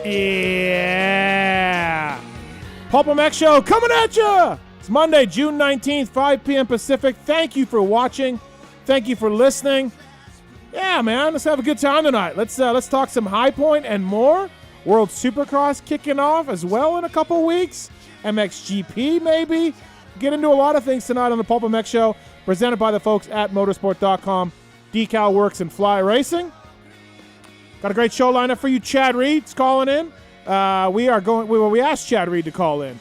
Yeah. PulpMX show coming at you. It's Monday, June 19th, 5 p.m. Pacific. Thank you for watching. Thank you for listening. Yeah, man, let's have a good time tonight. Let's talk some High Point and more. World Supercross kicking off as well in a couple weeks. MXGP maybe. Get into a lot of things tonight on the PulpMX show, presented by the folks at motorsport.com, Decal Works, and Fly Racing. Got a great show lineup for you. Chad Reed's calling in. We asked Chad Reed to call in.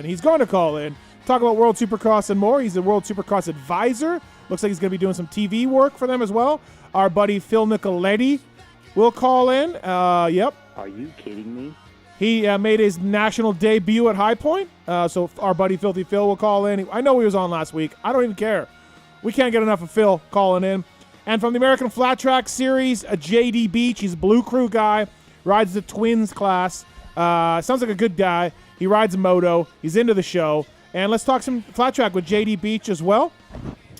He's going to call in. Talk about World Supercross and more. He's the World Supercross advisor. Looks like he's going to be doing some TV work for them as well. Our buddy Phil Nicoletti will call in. Yep. Are you kidding me? He made his national debut at High Point. So our buddy Filthy Phil will call in. I know he was on last week. I don't even care. We can't get enough of Phil calling in. And from the American Flat Track Series, JD Beach. He's a Blue Crew guy. Rides the Twins class. Sounds like a good guy. He rides a moto. He's into the show. And let's talk some flat track with JD Beach as well.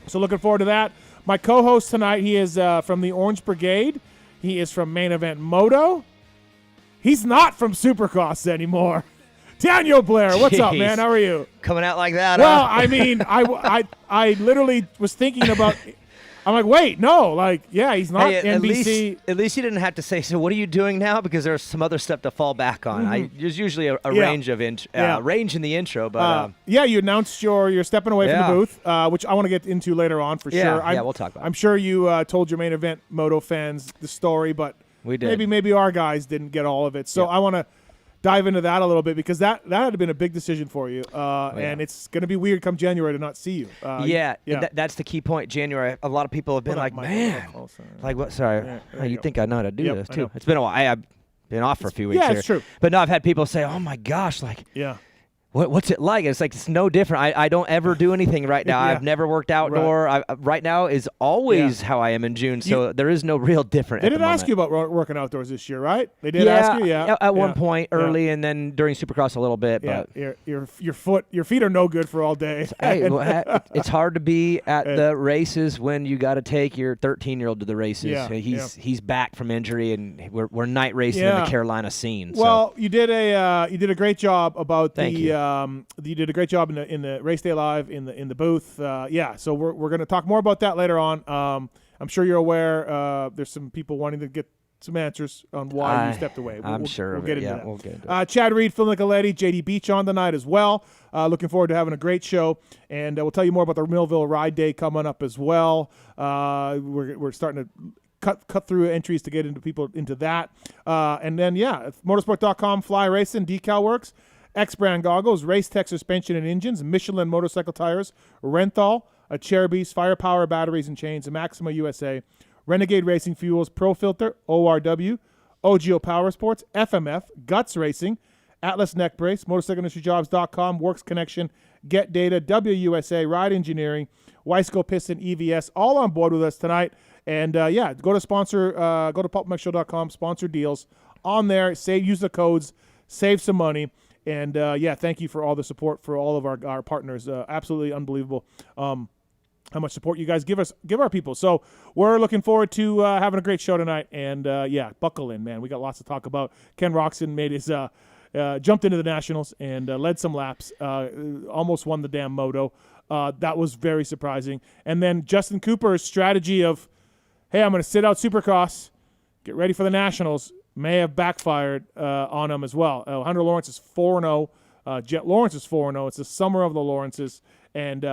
So looking forward to that. My co-host tonight, he is from the Orange Brigade. He is from Main Event Moto. He's not from Supercross anymore. Daniel Blair, what's up, man? How are you? Coming out like that, Well, I mean, I literally was thinking about... I'm like, wait, no, like, yeah, he's not NBC. At least you didn't have to say, so what are you doing now? Because there's some other stuff to fall back on. There's usually a range of range in the intro, but yeah, you announced you're stepping away from the booth, which I want to get into later on for sure. Yeah, we'll talk about it. I'm sure you told your Main Event Moto fans the story, but we did. Maybe our guys didn't get all of it. So I want to dive into that a little bit because that had been a big decision for you, and it's going to be weird come January to not see you. That's the key point. January, a lot of people have been like, man, like what? Sorry, you think I know how to do this too? It's been a while. I've been off for a few weeks. Yeah, it's true. But no, I've had people say, oh my gosh, like, what's it like? It's like it's no different. I don't ever do anything right now. I've never worked outdoor. Right now is always how I am in June, so there is no real difference. They didn't ask you about working outdoors this year, right? They did ask you, at one point early, and then during Supercross a little bit. But your feet are no good for all day. It's hard to be at the races when you got to take your 13-year-old to the races. Yeah, he's back from injury, and we're night racing in the Carolina scene. Well, you did a great job about you did a great job in the Race Day Live in the booth. So we're going to talk more about that later on. I'm sure you're aware there's some people wanting to get some answers on why you stepped away. I'm sure we'll get into that. We'll get into it. Chad Reed, Phil Nicoletti, JD Beach on tonight as well. Looking forward to having a great show, and we'll tell you more about the Millville Ride Day coming up as well. We're starting to cut through entries to get into that. And then, motorsport.com, Fly Racing, Decal Works, X-Brand Goggles, Race Tech Suspension and Engines, Michelin Motorcycle Tires, Renthal, Cherubies, Firepower Batteries and Chains, Maxima USA, Renegade Racing Fuels, Pro Filter, ORW, OGO Power Sports, FMF, Guts Racing, Atlas Neck Brace, MotorcycleIndustryJobs.com, Works Connection, Get Data, WUSA, Ride Engineering, Weisco Piston, EVS, all on board with us tonight. And go to PulpMXShow.com, sponsor deals on there. Use the codes, save some money. And, thank you for all the support for all of our partners. Absolutely unbelievable how much support you guys give our people. So we're looking forward to having a great show tonight. And, buckle in, man. We got lots to talk about. Ken Roxon made his jumped into the Nationals and led some laps, almost won the damn moto. That was very surprising. And then Justin Cooper's strategy of, hey, I'm going to sit out Supercross, get ready for the Nationals, may have backfired on him as well. Hunter Lawrence is 4-0. Jet Lawrence is 4-0. It's the summer of the Lawrences. And,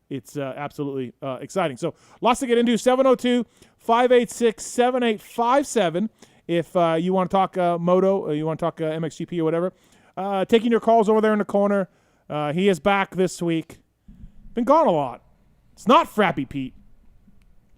it's absolutely exciting. So lots to get into. 702-586-7857 if you want to talk moto or you want to talk MXGP or whatever. Taking your calls over there in the corner. He is back this week. Been gone a lot. It's not Frappy Pete.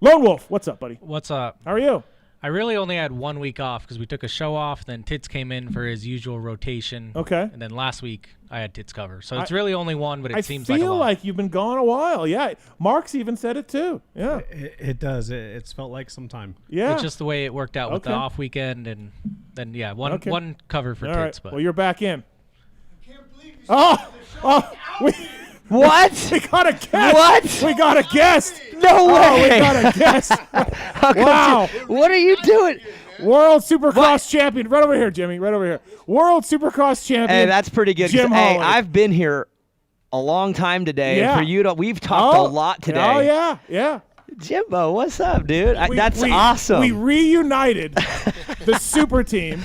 Lone Wolf, what's up, buddy? What's up? How are you? I really only had 1 week off because we took a show off. Then Tits came in for his usual rotation. Okay. And then last week I had Tits cover. So it's really only one, but it seems like a lot. I feel like you've been gone a while. Yeah. Mark's even said it too. Yeah. It does. It's felt like some time. Yeah. It's just the way it worked out with the off weekend. And then, one cover for All Tits. Right. But Well, you're back in. I can't believe you What? We got a guest. What? We got a guest. No way. Oh, we got a guest. Wow. What are you doing? World Supercross champion. Right over here, Jimmy. Right over here. World Supercross champion. Hey, that's pretty good. Jim Hey, Holley. I've been here a long time today. Yeah. And for you we've talked a lot today. Oh, yeah, yeah. Jimbo, what's up, dude? That's awesome. We reunited the super team.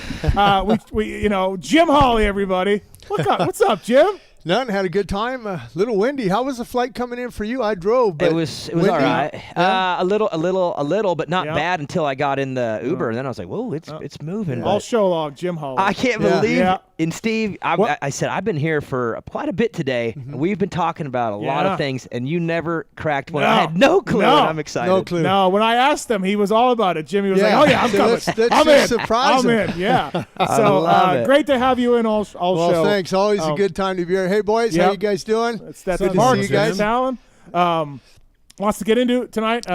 Jim Holley, everybody. What's up, Jim? None. Had a good time. A little windy. How was the flight coming in for you? I drove. But it was windy. all right. Yeah. A little, but not bad until I got in the Uber, and then I was like, "Whoa, it's moving." All show long, Jim Holley. I can't believe. Yeah. And Steve, I said I've been here for quite a bit today, and we've been talking about a lot of things, and you never cracked one. I had no clue, and I'm excited. No clue. No, when I asked him, he was all about it. Jimmy was like, "Oh yeah, I'm coming. Let's I'm in. surprise I'm him. in." Yeah. I So love it. great to have you in all Well, show. thanks. Always a good time to be here. Hey, boys, how you guys doing? That's Good to Mark, see you guys. Tallon. Wants to get into it tonight.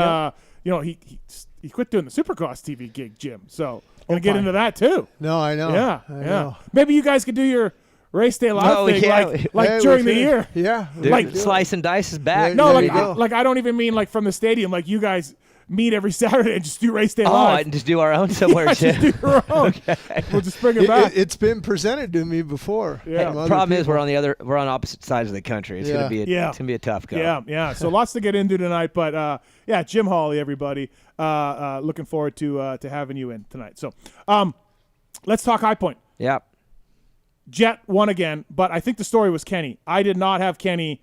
He quit doing the Supercross TV gig, Jim. So gonna get into that too. No, I know. Yeah, I yeah. know. Maybe you guys could do your race day live No, we thing can't. like Hey, during we're the year. Yeah. Dude, like- slice and dice is back. Yeah, No, There like you go. like I don't even mean like from the stadium. Like you guys meet every Saturday and just do race day Oh, live. I just do our own somewhere Yeah, too. just do your own. We'll just bring it back. It's been presented to me before. Yeah. from The other problem is people. we're on opposite sides of the country. It's gonna be it's gonna be a tough go. Yeah. So lots to get into tonight, but Jim Holley, everybody. Looking forward to having you in tonight. So, let's talk High Point. Yep. Jet won again, but I think the story was Kenny. I did not have Kenny.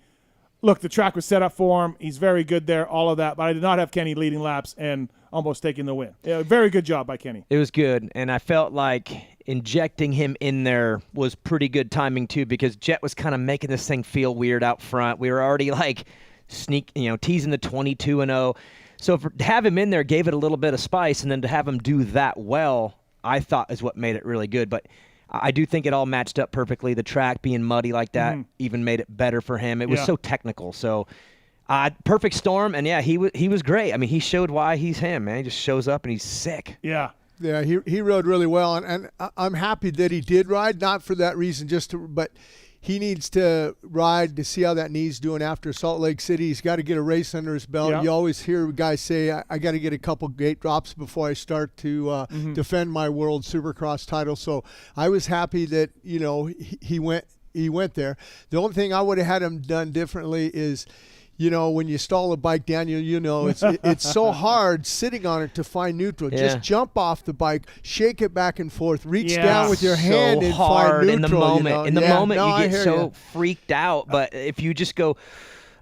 Look, the track was set up for him. He's very good there, all of that, but I did not have Kenny leading laps and almost taking the win. Yeah, very good job by Kenny. It was good, and I felt like injecting him in there was pretty good timing too, because Jet was kind of making this thing feel weird out front. We were already like teasing the 22-0. So to have him in there gave it a little bit of spice, and then to have him do that well, I thought is what made it really good. But I do think it all matched up perfectly. The track being muddy like that even made it better for him. It was so technical. So perfect storm, and he was great. I mean, he showed why he's him, man. He just shows up and he's sick. Yeah. Yeah, he rode really well, and I'm happy that he did ride, not for that reason, but he needs to ride to see how that knee's doing after Salt Lake City. He's got to get a race under his belt. Yeah. You always hear guys say, I got to get a couple gate drops before I start to defend my World Supercross title. So I was happy that, he went there. The only thing I would have had him done differently is, when you stall a bike, Daniel, it's so hard sitting on it to find neutral. Yeah. Just jump off the bike, shake it back and forth, reach down with your so hand and hard find neutral. in the moment I you get hear so ya. freaked out. But if you just go,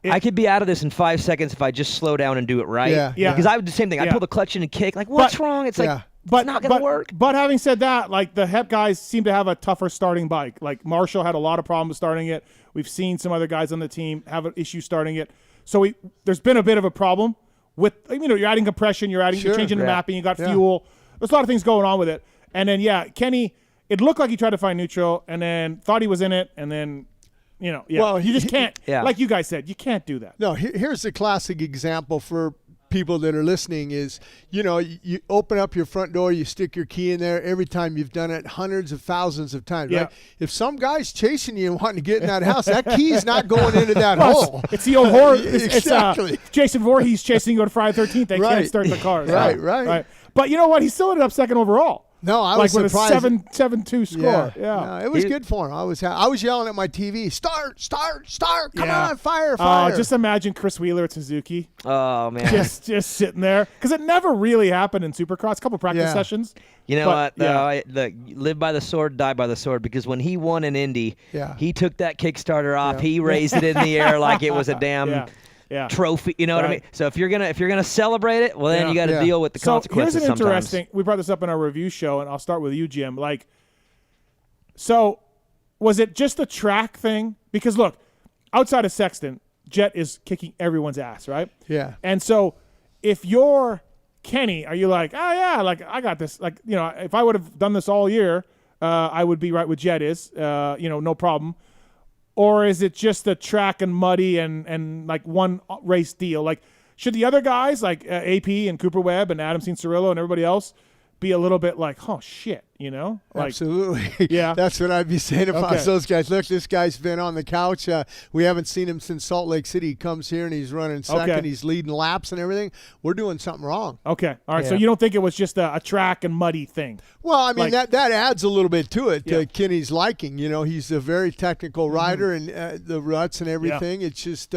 I could be out of this in 5 seconds if I just slow down and do it right. Yeah. Because I would do the same thing. I Yeah. pull the clutch in and kick. Like, what's wrong? It's like, it's not going to work. But having said that, like the HEP guys seem to have a tougher starting bike. Like Marshall had a lot of problems starting it. We've seen some other guys on the team have an issue starting it. So there's been a bit of a problem with, you're adding compression, you're changing the mapping, you got fuel. There's a lot of things going on with it. And then, Kenny, it looked like he tried to find neutral and then thought he was in it. And then, Well, you just can't, like you guys said, you can't do that. No, here's a classic example for people that are listening is, you open up your front door, you stick your key in there. Every time you've done it hundreds of thousands of times, right? If some guy's chasing you and wanting to get in that house, that key's not going into that hole. It's the old horror. Exactly. It's Jason Voorhees chasing you on Friday the 13th. They can't start the cars. Right. But you know what? He still ended up second overall. No, I was with surprised. a 7-2 score. No, it was good for him. I was yelling at my TV, start, come on, fire. Just imagine Chris Wheeler at Suzuki. Oh, man. just sitting there. Because it never really happened in Supercross. A couple practice sessions. You know what? Live by the sword, die by the sword. Because when he won in Indy, he took that Kickstarter off. He raised it in the air like it was a damn trophy. You know what I mean? So if you're gonna celebrate it, well then you got to deal with the consequences. Here's an sometimes. interesting. We brought this up in our review show, and I'll start with you, Jim. So was it just a track thing? Because look, outside of Sexton, Jet is kicking everyone's ass, right? Yeah. And so if you're Kenny, are you like, oh yeah, like I got this? Like if I would have done this all year, I would be right with Jet is, no problem. Or is it just a track and muddy and like one race deal? Like, should the other guys like AP and Cooper Webb and Adam Cianciarillo and everybody else be a little bit like, oh shit, you know? Like, absolutely. Yeah. That's what I'd be saying if I was those guys. Look, this guy's been on the couch. We haven't seen him since Salt Lake City. He comes here and he's running second. Okay. He's leading laps and everything. We're doing something wrong. Okay. All right. Yeah. So you don't think it was just a track and muddy thing? Well, I mean, Like- that adds a little bit to it, Yeah. to Kenny's liking. You know, he's a very technical rider and the ruts and everything. It's just,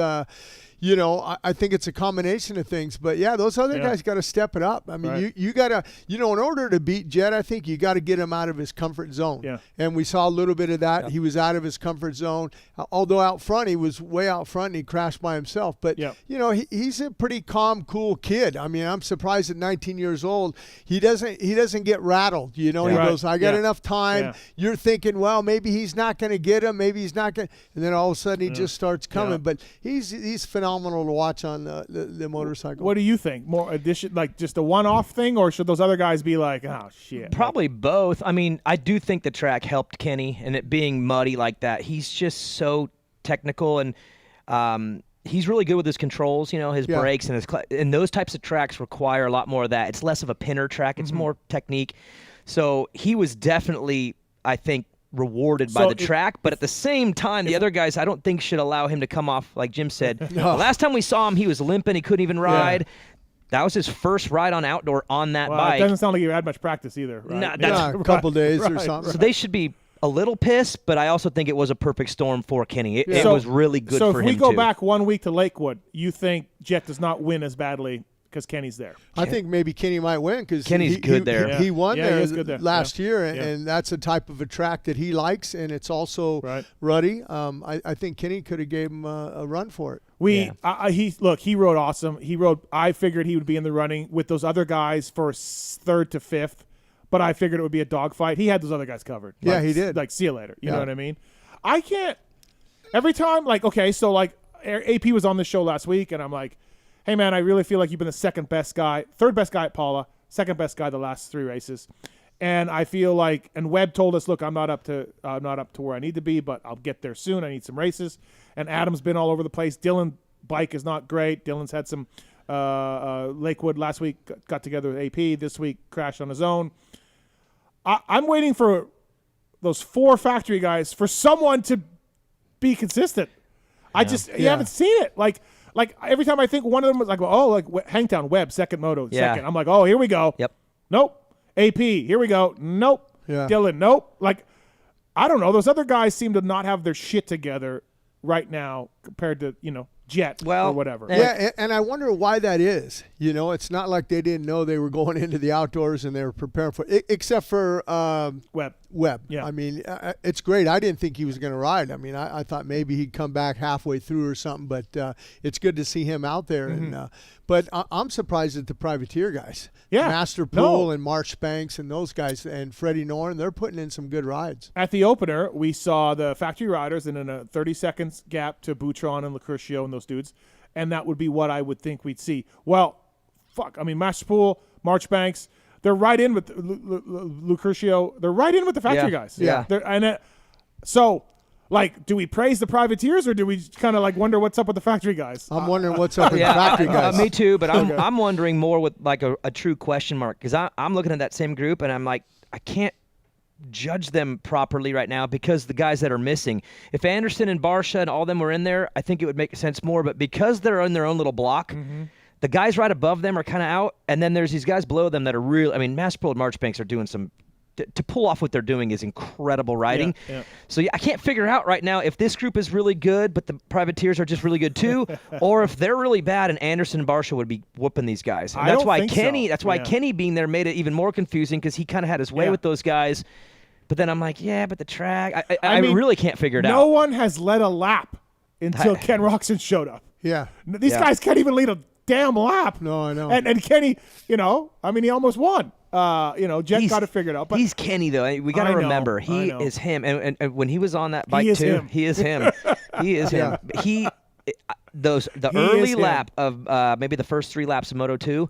you know, I think it's a combination of things. But, yeah, those other guys got to step it up. I mean, you got to, you know, in order to beat Jet, I think you got to get him out of his comfort zone. Yeah. And we saw a little bit of that. He was out of his comfort zone. Although out front, he was way out front and he crashed by himself. But, you know, he's a pretty calm, cool kid. I mean, I'm surprised at 19 years old, he doesn't get rattled. You know, he goes, I got enough time. Yeah. You're thinking, well, maybe he's not going to get him. Maybe he's not going to. And then all of a sudden he just starts coming. Yeah. But he's phenomenal to watch on the motorcycle. What do you think? More addition, like just a one-off thing, or should those other guys be like, oh shit? Probably both. I mean, I do think the track helped Kenny, and it being muddy like that, he's just so technical, and he's really good with his controls. You know, his brakes and and those types of tracks require a lot more of that. It's less of a pinner track; it's more technique. So he was definitely, I think, rewarded by the track, but at the same time, the other guys I don't think should allow him to come off, like Jim said. The last time we saw him, he was limping, he couldn't even ride. That was his first ride on outdoor on that bike. It doesn't sound like you had much practice either, right? No, a couple days or something. So they should be a little pissed, but I also think it was a perfect storm for Kenny. It was really good for him. So if we go back 1 week to Lakewood, you think Jet does not win as badly because Kenny's there? I think maybe Kenny might win because Kenny's good there. He won Yeah, there, he is good there. last year, Yeah. and that's a type of a track that he likes, and it's also ruddy. I think Kenny could have gave him a run for it. He rode awesome. I figured he would be in the running with those other guys for third to fifth, but I figured it would be a dogfight. He had those other guys covered. Yeah, he did. Like, see you later. You know what I mean? I can't. Every time, like, okay, so like AP was on the show last week, and I'm like, hey man, I really feel like you've been the third best guy at Paula, second best guy the last 3 races. And I feel like, and Webb told us, look, I'm not up to where I need to be, but I'll get there soon. I need some races. And Adam's been all over the place. Dylan bike is not great. Dylan's had some Lakewood last week, got together with AP. This week crashed on his own. I'm waiting for those 4 factory guys for someone to be consistent. You haven't seen it. Like every time I think one of them was like, Hangtown, Webb, second moto, second. I'm like, oh, here we go. Yep. Nope. AP, here we go. Nope. Yeah. Dylan, nope. Like, I don't know. Those other guys seem to not have their shit together right now compared to, Jet or whatever. Yeah, and I wonder why that is. You know, it's not like they didn't know they were going into the outdoors and they were preparing for it, except for Webb. Yeah. I mean, it's great. I didn't think he was going to ride. I mean, I thought maybe he'd come back halfway through or something, but it's good to see him out there. Mm-hmm. And but I'm surprised at the privateer guys. Yeah. Master Pool and Marchbanks and those guys and Freddie Norton, they're putting in some good rides. At the opener, we saw the factory riders and in a 30 seconds gap to Boutron and Lucurcio and those dudes, and that would be what I would think we'd see. Well, fuck. I mean, Master Pool, Marchbanks, they're right in with Lucurcio. They're right in with the factory guys. Yeah. So, like, do we praise the privateers or do we kind of like wonder what's up with the factory guys? I'm wondering what's up with the factory guys. Me too, but I'm wondering more with like a true question mark because I'm looking at that same group and I'm like, I can't judge them properly right now because the guys that are missing. If Anderson and Barsha and all them were in there, I think it would make sense more. But because they're in their own little block, the guys right above them are kind of out, and then there's these guys below them that are real. I mean, Master Pool and Marchbanks are doing some. To pull off what they're doing is incredible riding. Yeah. So I can't figure out right now if this group is really good, but the privateers are just really good too, or if they're really bad and Anderson and Barsha would be whooping these guys. And that's why Kenny. That's why Kenny being there made it even more confusing because he kind of had his way with those guys. But then I'm like, but the track. I mean, really can't figure it out. No one has led a lap until Ken Roxon showed up. Yeah. These guys can't even lead a damn lap. No, I know. And Kenny, he almost won. Jet got it figured out. But he's Kenny, though. We got to remember, he is him. And when he was on that bike, he is him. He is him. The early lap of maybe the first 3 laps of Moto 2,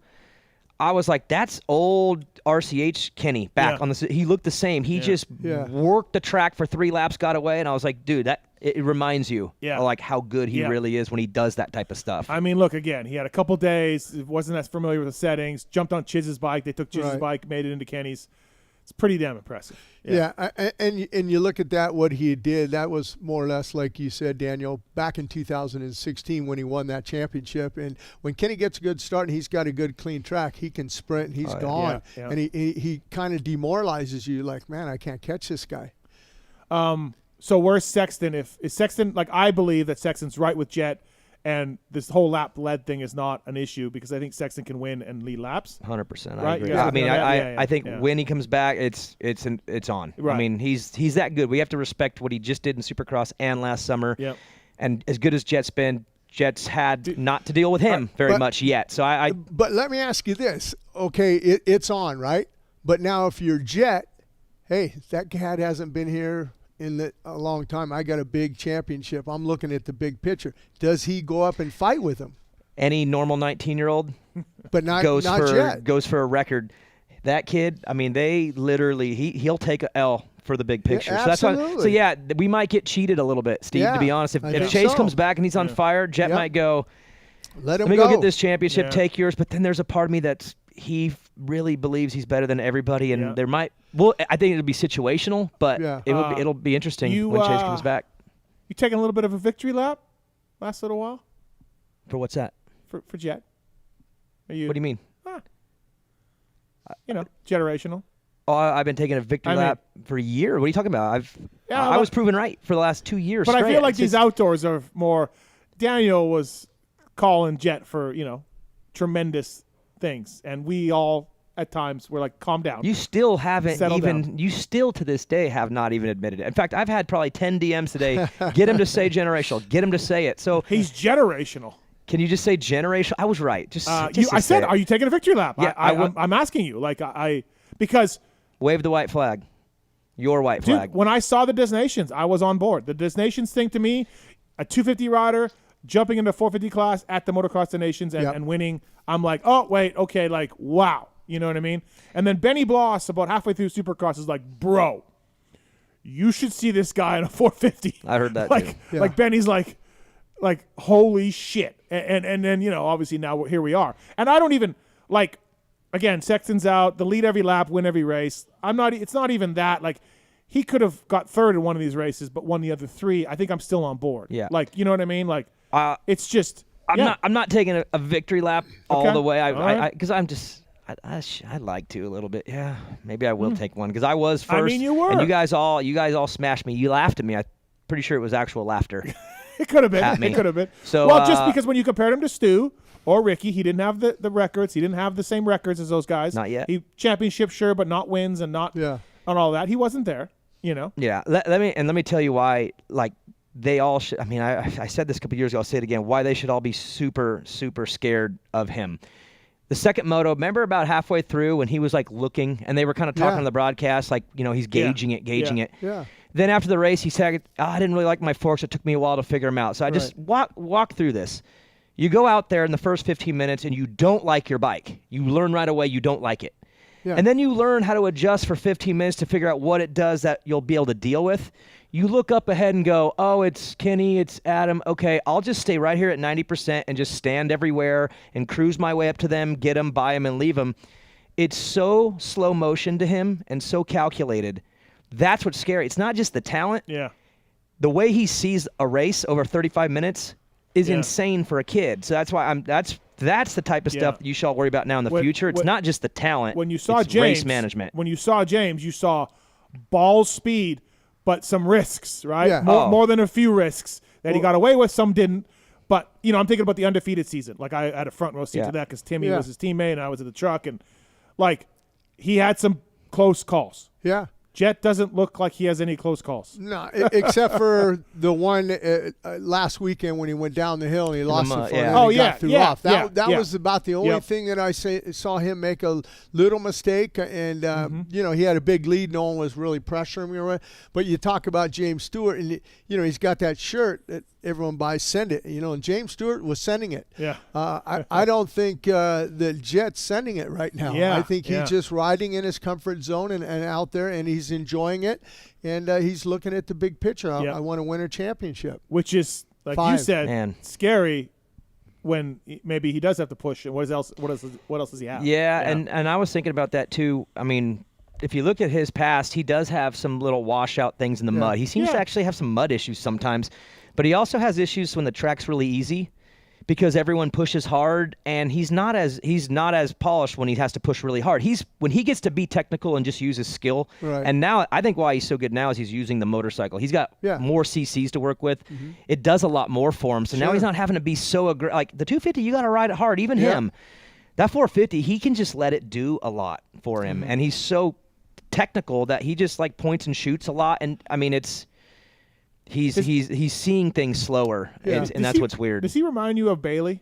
I was like, that's old RCH Kenny back on the. He looked the same. He just worked the track for 3 laps, got away, and I was like, dude, it reminds you of like how good he really is when he does that type of stuff. I mean, look, again, he had a couple days, wasn't as familiar with the settings, jumped on Chiz's bike. They took Chiz's bike, made it into Kenny's. It's pretty damn impressive. And you look at that, what he did, that was more or less like you said, Daniel, back in 2016 when he won that championship. And when Kenny gets a good start and he's got a good clean track, he can sprint and he's gone. Yeah. And he kind of demoralizes you like, man, I can't catch this guy. So where's Sexton? Is Sexton, like, I believe that Sexton's right with Jet, and this whole lap lead thing is not an issue because I think Sexton can win and lead laps. 100%. Right? I agree. Yeah. I mean, I think when he comes back, it's on. Right. I mean, he's that good. We have to respect what he just did in Supercross and last summer. Yep. And as good as Jet's been, Jet's had not to deal with him very much yet. So But let me ask you this. Okay, it's on, right? But now if you're Jet, hey, that cat hasn't been here in a long time. I got a big championship. I'm looking at the big picture. Does he go up and fight with him? Any normal 19-year-old but not goes for a record. That kid, I mean, they literally he'll take a L for the big picture. Yeah, so that's absolutely. why. So we might get cheated a little bit, Steve. Yeah, to be honest, if think Chase so. comes back and he's on fire, Jet might go. Let me go get this championship. Take yours. But then there's a part of me he really believes he's better than everybody, and there might. Well, I think it'll be situational, but it'll be interesting when Chase comes back. You taking a little bit of a victory lap last little while? For what's that? For Jet. What do you mean? Generational. Oh, I've been taking a victory lap for a year. What are you talking about? I was proven right for the last 2 years. But straight. I feel like these outdoors are more. Daniel was calling Jet for tremendous things, and we all at times were like, calm down. You still haven't Settle even. down. You still to this day have not even admitted it. In fact, I've had probably 10 DMs today. Get him to say generational. Get him to say it. So he's generational. Can you just say generational? I was right. Just I say said, it. are you taking a victory lap? Yeah, I'm asking you, because wave the white flag. Your white flag. When I saw the destinations, I was on board. The destinations thing to me, a 250 rider jumping into 450 class at the Motocross Destinations and winning. I'm like, oh wait, okay, like wow, you know what I mean? And then Benny Bloss about halfway through Supercross is like, bro, you should see this guy in a 450. I heard that like, too. Yeah. Like Benny's like holy shit, and then obviously now here we are, and I don't even like. Again, Sexton's out. The lead every lap, win every race. It's not even that. Like, he could have got third in one of these races, but won the other three. I think I'm still on board. Yeah. Like, you know what I mean? Like, it's just. I'm not taking a victory lap all the way. Because right. I'm just. I'd like to a little bit. Yeah, maybe I will take one because I was first. I mean, you were. And you guys all smashed me. You laughed at me. I'm pretty sure it was actual laughter. It could have been. At me. It could have been. So, well, just because when you compared him to Stu or Ricky, he didn't have the records. He didn't have the same records as those guys. Not yet. He championship sure, but not wins and not on all that. He wasn't there. Yeah. Let me tell you why. Like they all should. I mean, I said this a couple years ago. I'll say it again. Why they should all be super super scared of him. The second moto, remember about halfway through when he was like looking and they were kind of talking on the broadcast, like, he's gauging it. Yeah. Then after the race, he said, I didn't really like my forks. It took me a while to figure them out. So I just walk through this. You go out there in the first 15 minutes and you don't like your bike. You learn right away you don't like it. Yeah. And then you learn how to adjust for 15 minutes to figure out what it does that you'll be able to deal with. You look up ahead and go, oh, it's Kenny, it's Adam. Okay, I'll just stay right here at 90% and just stand everywhere and cruise my way up to them, get them, buy them, and leave them. It's so slow motion to him and so calculated. That's what's scary. It's not just the talent. Yeah. The way he sees a race over 35 minutes is insane for a kid. So that's why that's the type of stuff you shall worry about now in the future. It's not just the talent. When you saw it's James, race management. When you saw James, you saw ball speed, but some risks, right? Yeah. More than a few risks that he got away with. Some didn't. But I'm thinking about the undefeated season. Like I had a front row seat to that because Timmy was his teammate and I was at the truck, and like he had some close calls. Yeah. Jet doesn't look like he has any close calls. No, except for the one last weekend when he went down the hill and he lost the front end and got through off. That was about the only thing that I saw him make a little mistake. And, he had a big lead. No one was really pressuring him. But you talk about James Stewart, and, he's got that shirt that everyone buys, send it. And James Stewart was sending it. Yeah. I don't think the Jet's sending it right now. Yeah. I think he's just riding in his comfort zone and out there, and he's enjoying it, and he's looking at the big picture. I want to win a championship. Which is, like you said, scary when maybe he does have to push. And what else does he have? Yeah, and I was thinking about that too. I mean, if you look at his past, he does have some little washout things in the mud. He seems to actually have some mud issues sometimes, but he also has issues when the track's really easy because everyone pushes hard, and he's not as polished when he has to push really hard. When he gets to be technical and just use his skill. Right. And now I think why he's so good now is he's using the motorcycle. He's got more CCs to work with. Mm-hmm. It does a lot more for him. So now he's not having to be so aggressive. Like the 250, you got to ride it hard. Even him, that 450, he can just let it do a lot for him, and he's so technical that he just like points and shoots a lot. And I mean, he's seeing things slower, and that's what's weird. Does he remind you of Bailey?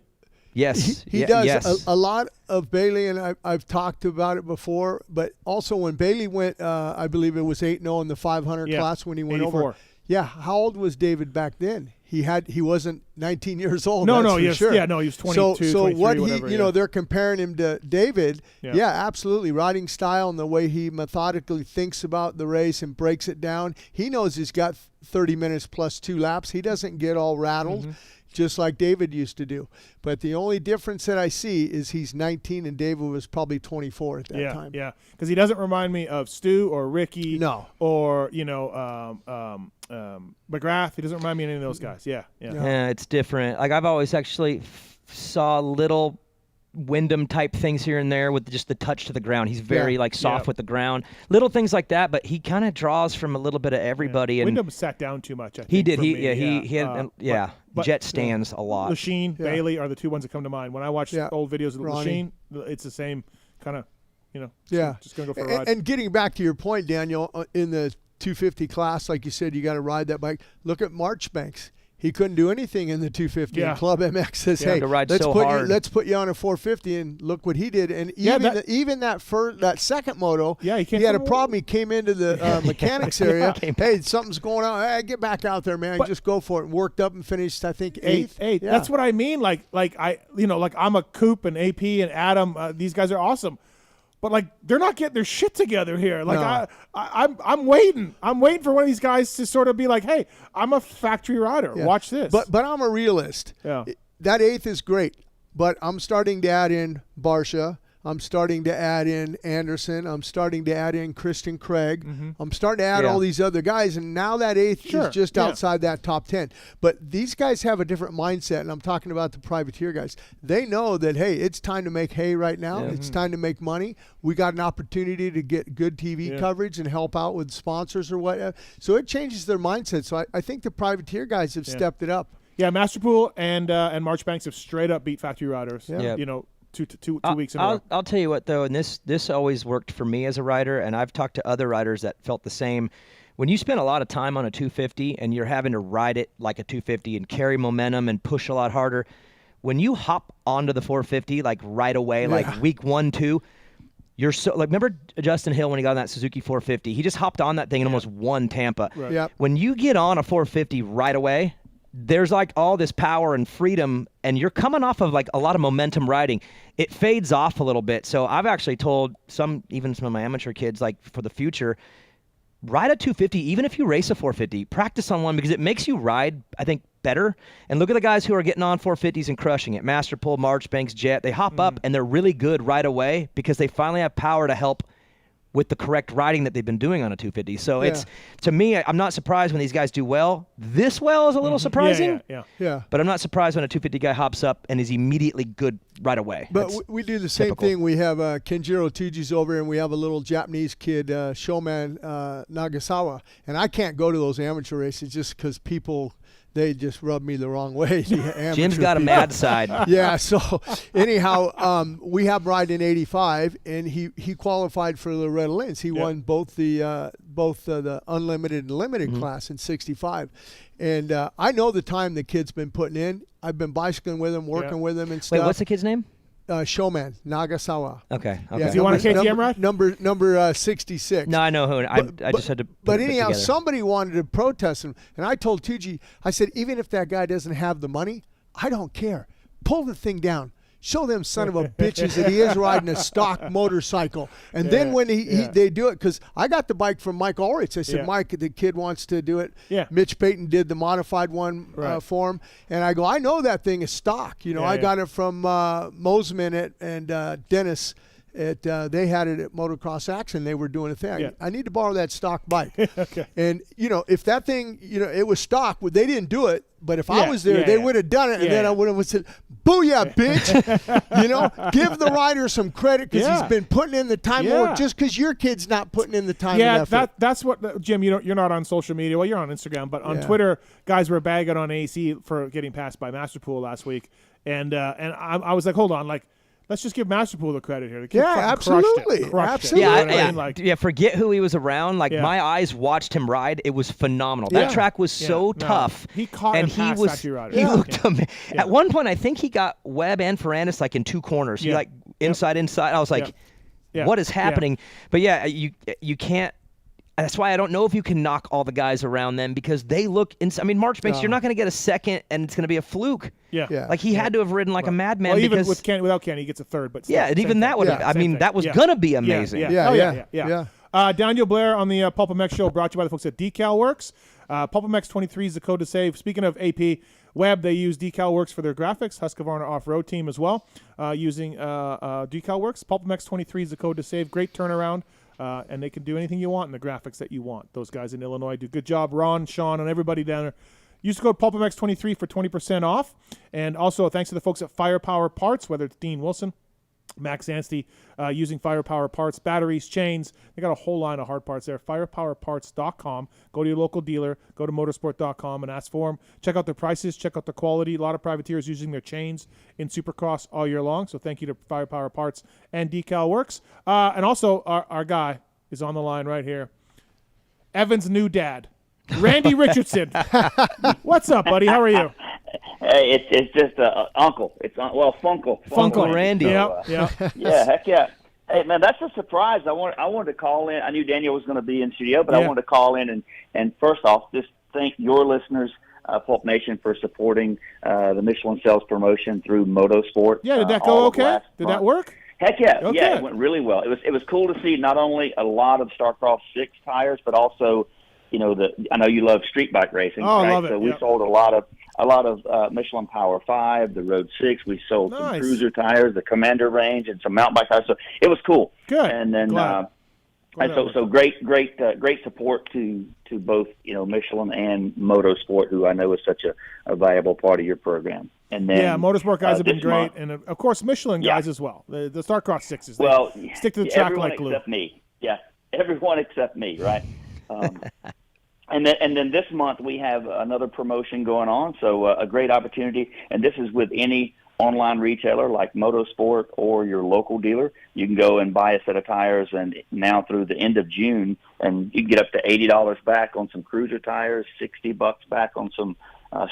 Yes, he does. Yes. A lot of Bailey, and I've talked about it before. But also when Bailey went, I believe it was 8-0 in the 500 class when he went 84. over. Yeah, how old was David back then? He wasn't 19 years old. No, that's for sure. Yeah, no, he was 22. So 23, what whatever, they're comparing him to David. Yeah. Absolutely. Riding style and the way he methodically thinks about the race and breaks it down. He knows he's got 30 minutes plus 2 laps. He doesn't get all rattled. Just like David used to do. But the only difference that I see is he's 19 and David was probably 24 at that time. Yeah, because he doesn't remind me of Stu or Ricky or, McGrath. He doesn't remind me of any of those guys. Yeah, it's different. Like I've always actually saw little Wyndham type things here and there with just the touch to the ground. He's very soft with the ground, little things like that. But he kind of draws from a little bit of everybody. And Wyndham sat down too much. I think, he did. He had Jet stands a lot. Lachine, Bailey are the two ones that come to mind when I watch old videos of Lachine. It's the same kind of, just gonna go for a ride. And getting back to your point, Daniel, in the 250 class, like you said, you got to ride that bike. Look at Marchbanks. He couldn't do anything in the 250. And Club MX says, "Hey, let's put you on a 450." And look what he did. And even that second moto, he had a problem. He came into the mechanics area. Hey, something's going on. Hey, get back out there, man. Just go for it. And worked up and finished, I think, eighth. Yeah. That's what I mean. Like I'm a Coop and AP and Adam. These guys are awesome. But like they're not getting their shit together here. Like I'm waiting. I'm waiting for one of these guys to sort of be like, "Hey, I'm a factory rider. Watch this." But I'm a realist. Yeah. That eighth is great, but I'm starting to add in Barsha. I'm starting to add in Anderson. I'm starting to add in Christian Craig. I'm starting to add all these other guys, and now that eighth is just outside that top 10. But these guys have a different mindset, and I'm talking about the privateer guys. They know that, hey, it's time to make hay right now. It's time to make money. We got an opportunity to get good TV coverage and help out with sponsors or whatever. So it changes their mindset. So I think the privateer guys have stepped it up. Yeah, Masterpool and Marchbanks have straight up beat factory riders. Yeah. Two weeks in a row. I'll tell you what, though, and this always worked for me as a rider, and I've talked to other riders that felt the same. When you spend a lot of time on a 250 and you're having to ride it like a 250 and carry momentum and push a lot harder, when you hop onto the 450 like right away, like week 1, 2, you're so like. Remember Justin Hill when he got on that Suzuki 450? He just hopped on that thing and almost won Tampa. Right. Yep. When you get on a 450 right away, there's like all this power and freedom, and you're coming off of like a lot of momentum riding. It fades off a little bit. So I've actually told even some of my amateur kids, like for the future, ride a 250, even if you race a 450, practice on one because it makes you ride, I think, better. And look at the guys who are getting on 450s and crushing it. Masterpool, Marchbanks, Jet, they hop up and they're really good right away because they finally have power to help with the correct riding that they've been doing on a 250. So it's, to me, I'm not surprised when these guys do well. This well is a little surprising. Yeah. But I'm not surprised when a 250 guy hops up and is immediately good right away. But we do the same thing. We have Kenjiro Tuji's over, and we have a little Japanese kid, Showman Nagasawa. And I can't go to those amateur races just because people – they just rub me the wrong way. Jim's got a mad side. Yeah, so anyhow, we have Ride in 85, and he qualified for the Loretta Lynn's. He won both the unlimited and limited class in 65. And I know the time the kid's been putting in. I've been bicycling with him, working with him and stuff. Wait, what's the kid's name? Showman, Nagasawa. Okay. Yeah, Does he want a KTM ride? Number 66. No, I know who. I just had to. But put it anyhow, together. somebody wanted to protest him, and I told Tucci, I said, even if that guy doesn't have the money, I don't care. Pull the thing down. Show them son of a bitches that he is riding a stock motorcycle. And then when they do it, because I got the bike from Mike Ulrich. I said, Mike, the kid wants to do it. Yeah. Mitch Payton did the modified one for him. And I go, I know that thing is stock. You know, I got it from Mosman and Dennis. They had it at Motocross Action. They were doing a thing. I need to borrow that stock bike. Okay. And, you know, if that thing, you know, it was stock, they didn't do it. But if I was there, they would have done it. And then I would have said, booyah, bitch. You know, give the rider some credit because he's been putting in the time more just because your kid's not putting in the time and effort. That's what, Jim, you're not on social media. Well, you're on Instagram. But on Twitter, guys were bagging on AC for getting passed by Masterpool last week. And I was like, hold on, like, let's just give Masterpool the credit here. The kid absolutely. Crushed it. You know what I mean? Forget who he was around. Like my eyes watched him ride. It was phenomenal. That track was so tough. He caught and he looked at one point. I think he got Webb and Ferrandis like in two corners. He like inside. I was like, what is happening? But you can't. That's why I don't know if you can knock all the guys around them because they look. I mean, Marchbanks, you're not going to get a second, and it's going to be a fluke. Yeah. Like he had to have ridden like a madman. Well, even because, without Kenny, he gets a third. But still, and even that would have. I mean, that was going to be amazing. Yeah. Daniel Blair on the PulpMX show, brought to you by the folks at Decal Works. PulpMX 23 is the code to save. Speaking of AP Web, they use Decal Works for their graphics. Husqvarna off-road team as well, using Decal Works. PulpMX 23 is the code to save. Great turnaround. And they can do anything you want in the graphics that you want. Those guys in Illinois do a good job. Ron, Sean, and everybody down there. Use the code PulpMX23 for 20% off. And also thanks to the folks at Firepower Parts, whether it's Dean Wilson, Max Anstey, using Firepower Parts, batteries, chains. They got a whole line of hard parts there. Firepowerparts.com. Go to your local dealer. Go to motorsport.com and ask for them. Check out their prices. Check out the quality. A lot of privateers using their chains in Supercross all year long. So thank you to Firepower Parts and Decal Works. And also our guy is on the line right here. Evan's new dad, Randy Richardson. What's up, buddy? How are you? Hey, it's just Uncle. It's Funkle Randy. Yeah, heck yeah. Hey man, that's a surprise. I wanted to call in. I knew Daniel was going to be in studio, but I wanted to call in and first off, just thank your listeners, Pulp Nation, for supporting the Michelin Sales promotion through Motorsport. Yeah, did that go okay? Did that work? Heck yeah, okay. Yeah, it went really well. It was cool to see not only a lot of Starcross 6 tires, but also, you know, I know you love street bike racing. Oh, right? I love it. So we sold a lot of Michelin Power 5, the Road 6. We sold some cruiser tires, the Commander range, and some mountain bike tires. So it was cool. Good. And then great support to both, you know, Michelin and Motorsport, who I know is such a valuable part of your program. And then Motorsport guys have been great, and of course Michelin guys as well. The Starcross 6s. Well, stick to the track everyone like glue. Except me. Yeah, everyone except me, right? And then this month we have another promotion going on, so a great opportunity. And this is with any online retailer like Motorsport or your local dealer. You can go and buy a set of tires, and now through the end of June, and you can get up to $80 back on some cruiser tires, $60 back on some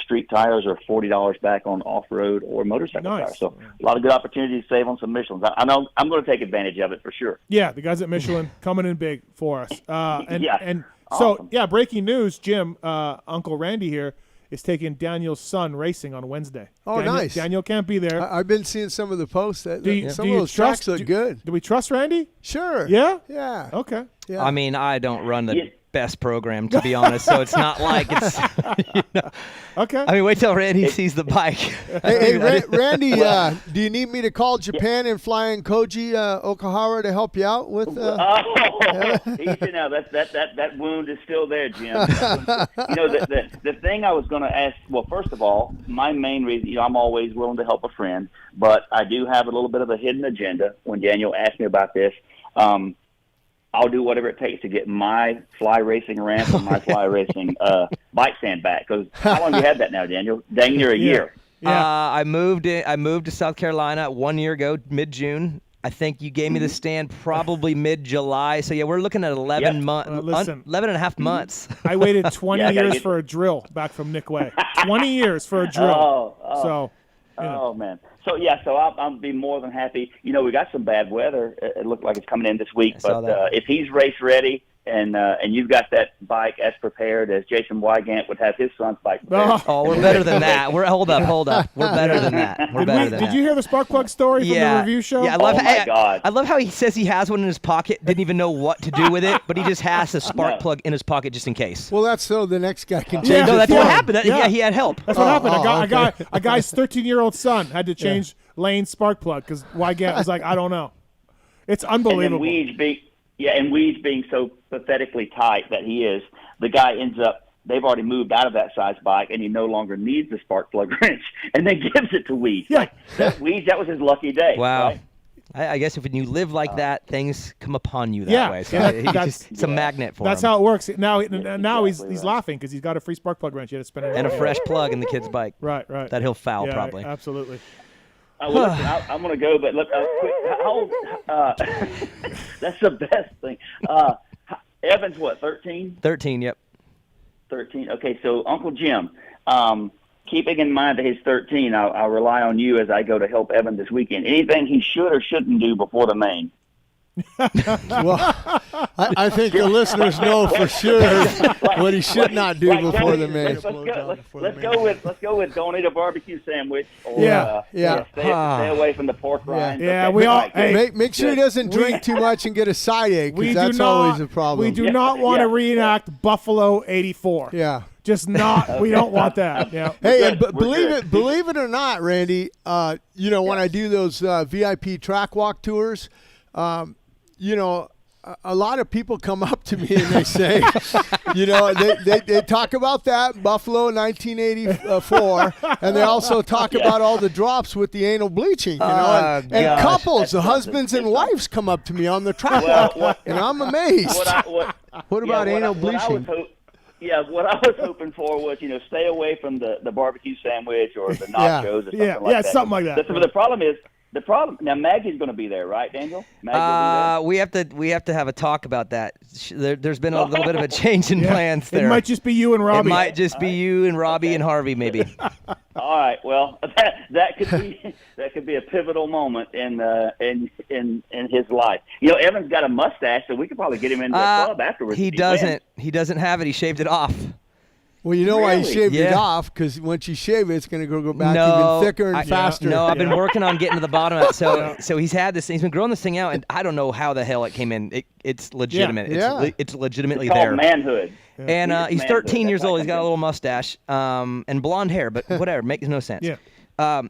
street tires, or $40 back on off-road or motorcycle tires. So a lot of good opportunities to save on some Michelins. I know I'm going to take advantage of it for sure. Yeah, the guys at Michelin coming in big for us. And awesome. So, breaking news, Jim, Uncle Randy here is taking Daniel's son racing on Wednesday. Oh, nice. Daniel can't be there. I've been seeing some of the posts. Some of those tracks look good. Do we trust Randy? Sure. Yeah? Yeah. Okay. Yeah. I mean, I don't run the best program, to be honest, so it's not like it's, you know. Okay. I mean, wait till Randy sees the bike. Hey, Randy, do you need me to call Japan and fly in Koji Okahara to help you out with? Easy now. That wound is still there, Jim. You know, the thing I was going to ask. Well, first of all, my main reason, you know, I'm always willing to help a friend, but I do have a little bit of a hidden agenda. When Daniel asked me about this, I'll do whatever it takes to get my fly racing ramp and my fly racing bike stand back. Because how long have you had that now, Daniel? Dang near a year. Yeah. I moved to South Carolina 1 year ago, mid-June. I think you gave me the stand probably mid-July. So, yeah, we're looking at 11 months, 11 and a half months. I waited 20 years for a drill back from Nick Way. 20 years for a drill. Oh. So, Oh man. So I'll be more than happy. You know, we got some bad weather. It looked like it's coming in this week, but if he's race ready and you've got that bike as prepared as Jason Wygant would have his son's bike prepared. Oh, we're better than that. Hold up. We're better than that. Did you hear the spark plug story from the review show? Yeah, I love how he says he has one in his pocket, didn't even know what to do with it, but he just has a spark plug in his pocket just in case. Well, that's so the next guy can change No, it that's for what him. happened. Yeah, he had help. That's what happened. A guy's 13-year-old son had to change Lane's spark plug because Wygant was like, I don't know. It's unbelievable. And Weeds being so pathetically tight that he is, the guy ends up, they've already moved out of that size bike, and he no longer needs the spark plug wrench, and then gives it to Weeds. Yeah. Weeds, that was his lucky day. Wow. Right? I guess if you live like that, things come upon you that way. So it's a magnet for him. That's how it works. Now he's laughing because he's got a free spark plug wrench. He had to spend it and a fresh plug in the kid's bike. Right. That he'll foul Yeah, probably. Absolutely. Well, listen, I'm going to go, but look, quick, how old? That's the best thing. Evan's what, 13? 13, yep. 13. Okay, so Uncle Jim, keeping in mind that he's 13, I'll rely on you as I go to help Evan this weekend. Anything he should or shouldn't do before the main? Well, I think the listeners know for sure what he should not do before the main. Let's go with don't eat a barbecue sandwich. Or, stay away from the pork rind. Yeah, okay. we all make sure he doesn't drink too much and get a side ache, because that's always a problem. We do not want to reenact Buffalo '84. Yeah. Just not. We don't want that. Yeah. Hey, believe it or not, Randy, when I do those VIP track walk tours, a lot of people come up to me and they say, they talk about that Buffalo 1984, and they also talk about all the drops with the anal bleaching, and couples, the husbands and wives come up to me on the track walk, and I'm amazed. What about anal bleaching? What I was hoping for was, stay away from the barbecue sandwich or the nachos or something like that. Yeah, something like that. But the problem now, Maggie's going to be there, right, Daniel? We have to have a talk about that. There's been a little bit of a change in plans there. It might just be you and Robbie. It might just be you and Robbie and Harvey, maybe. All right. Well, that could be a pivotal moment in his life. Evan's got a mustache, so we could probably get him into a club afterwards. He doesn't. He doesn't have it. He shaved it off. Well, you know why he shaved it off? Because once you shave it, it's going to go back even thicker and faster. No, I've been working on getting to the bottom of it. So he's had this. He's been growing this thing out, and I don't know how the hell it came in. It's legitimate. It's legitimately it's there. Called manhood. And he's 13 years old. He's got a little mustache and blonde hair, but whatever, makes no sense. Yeah.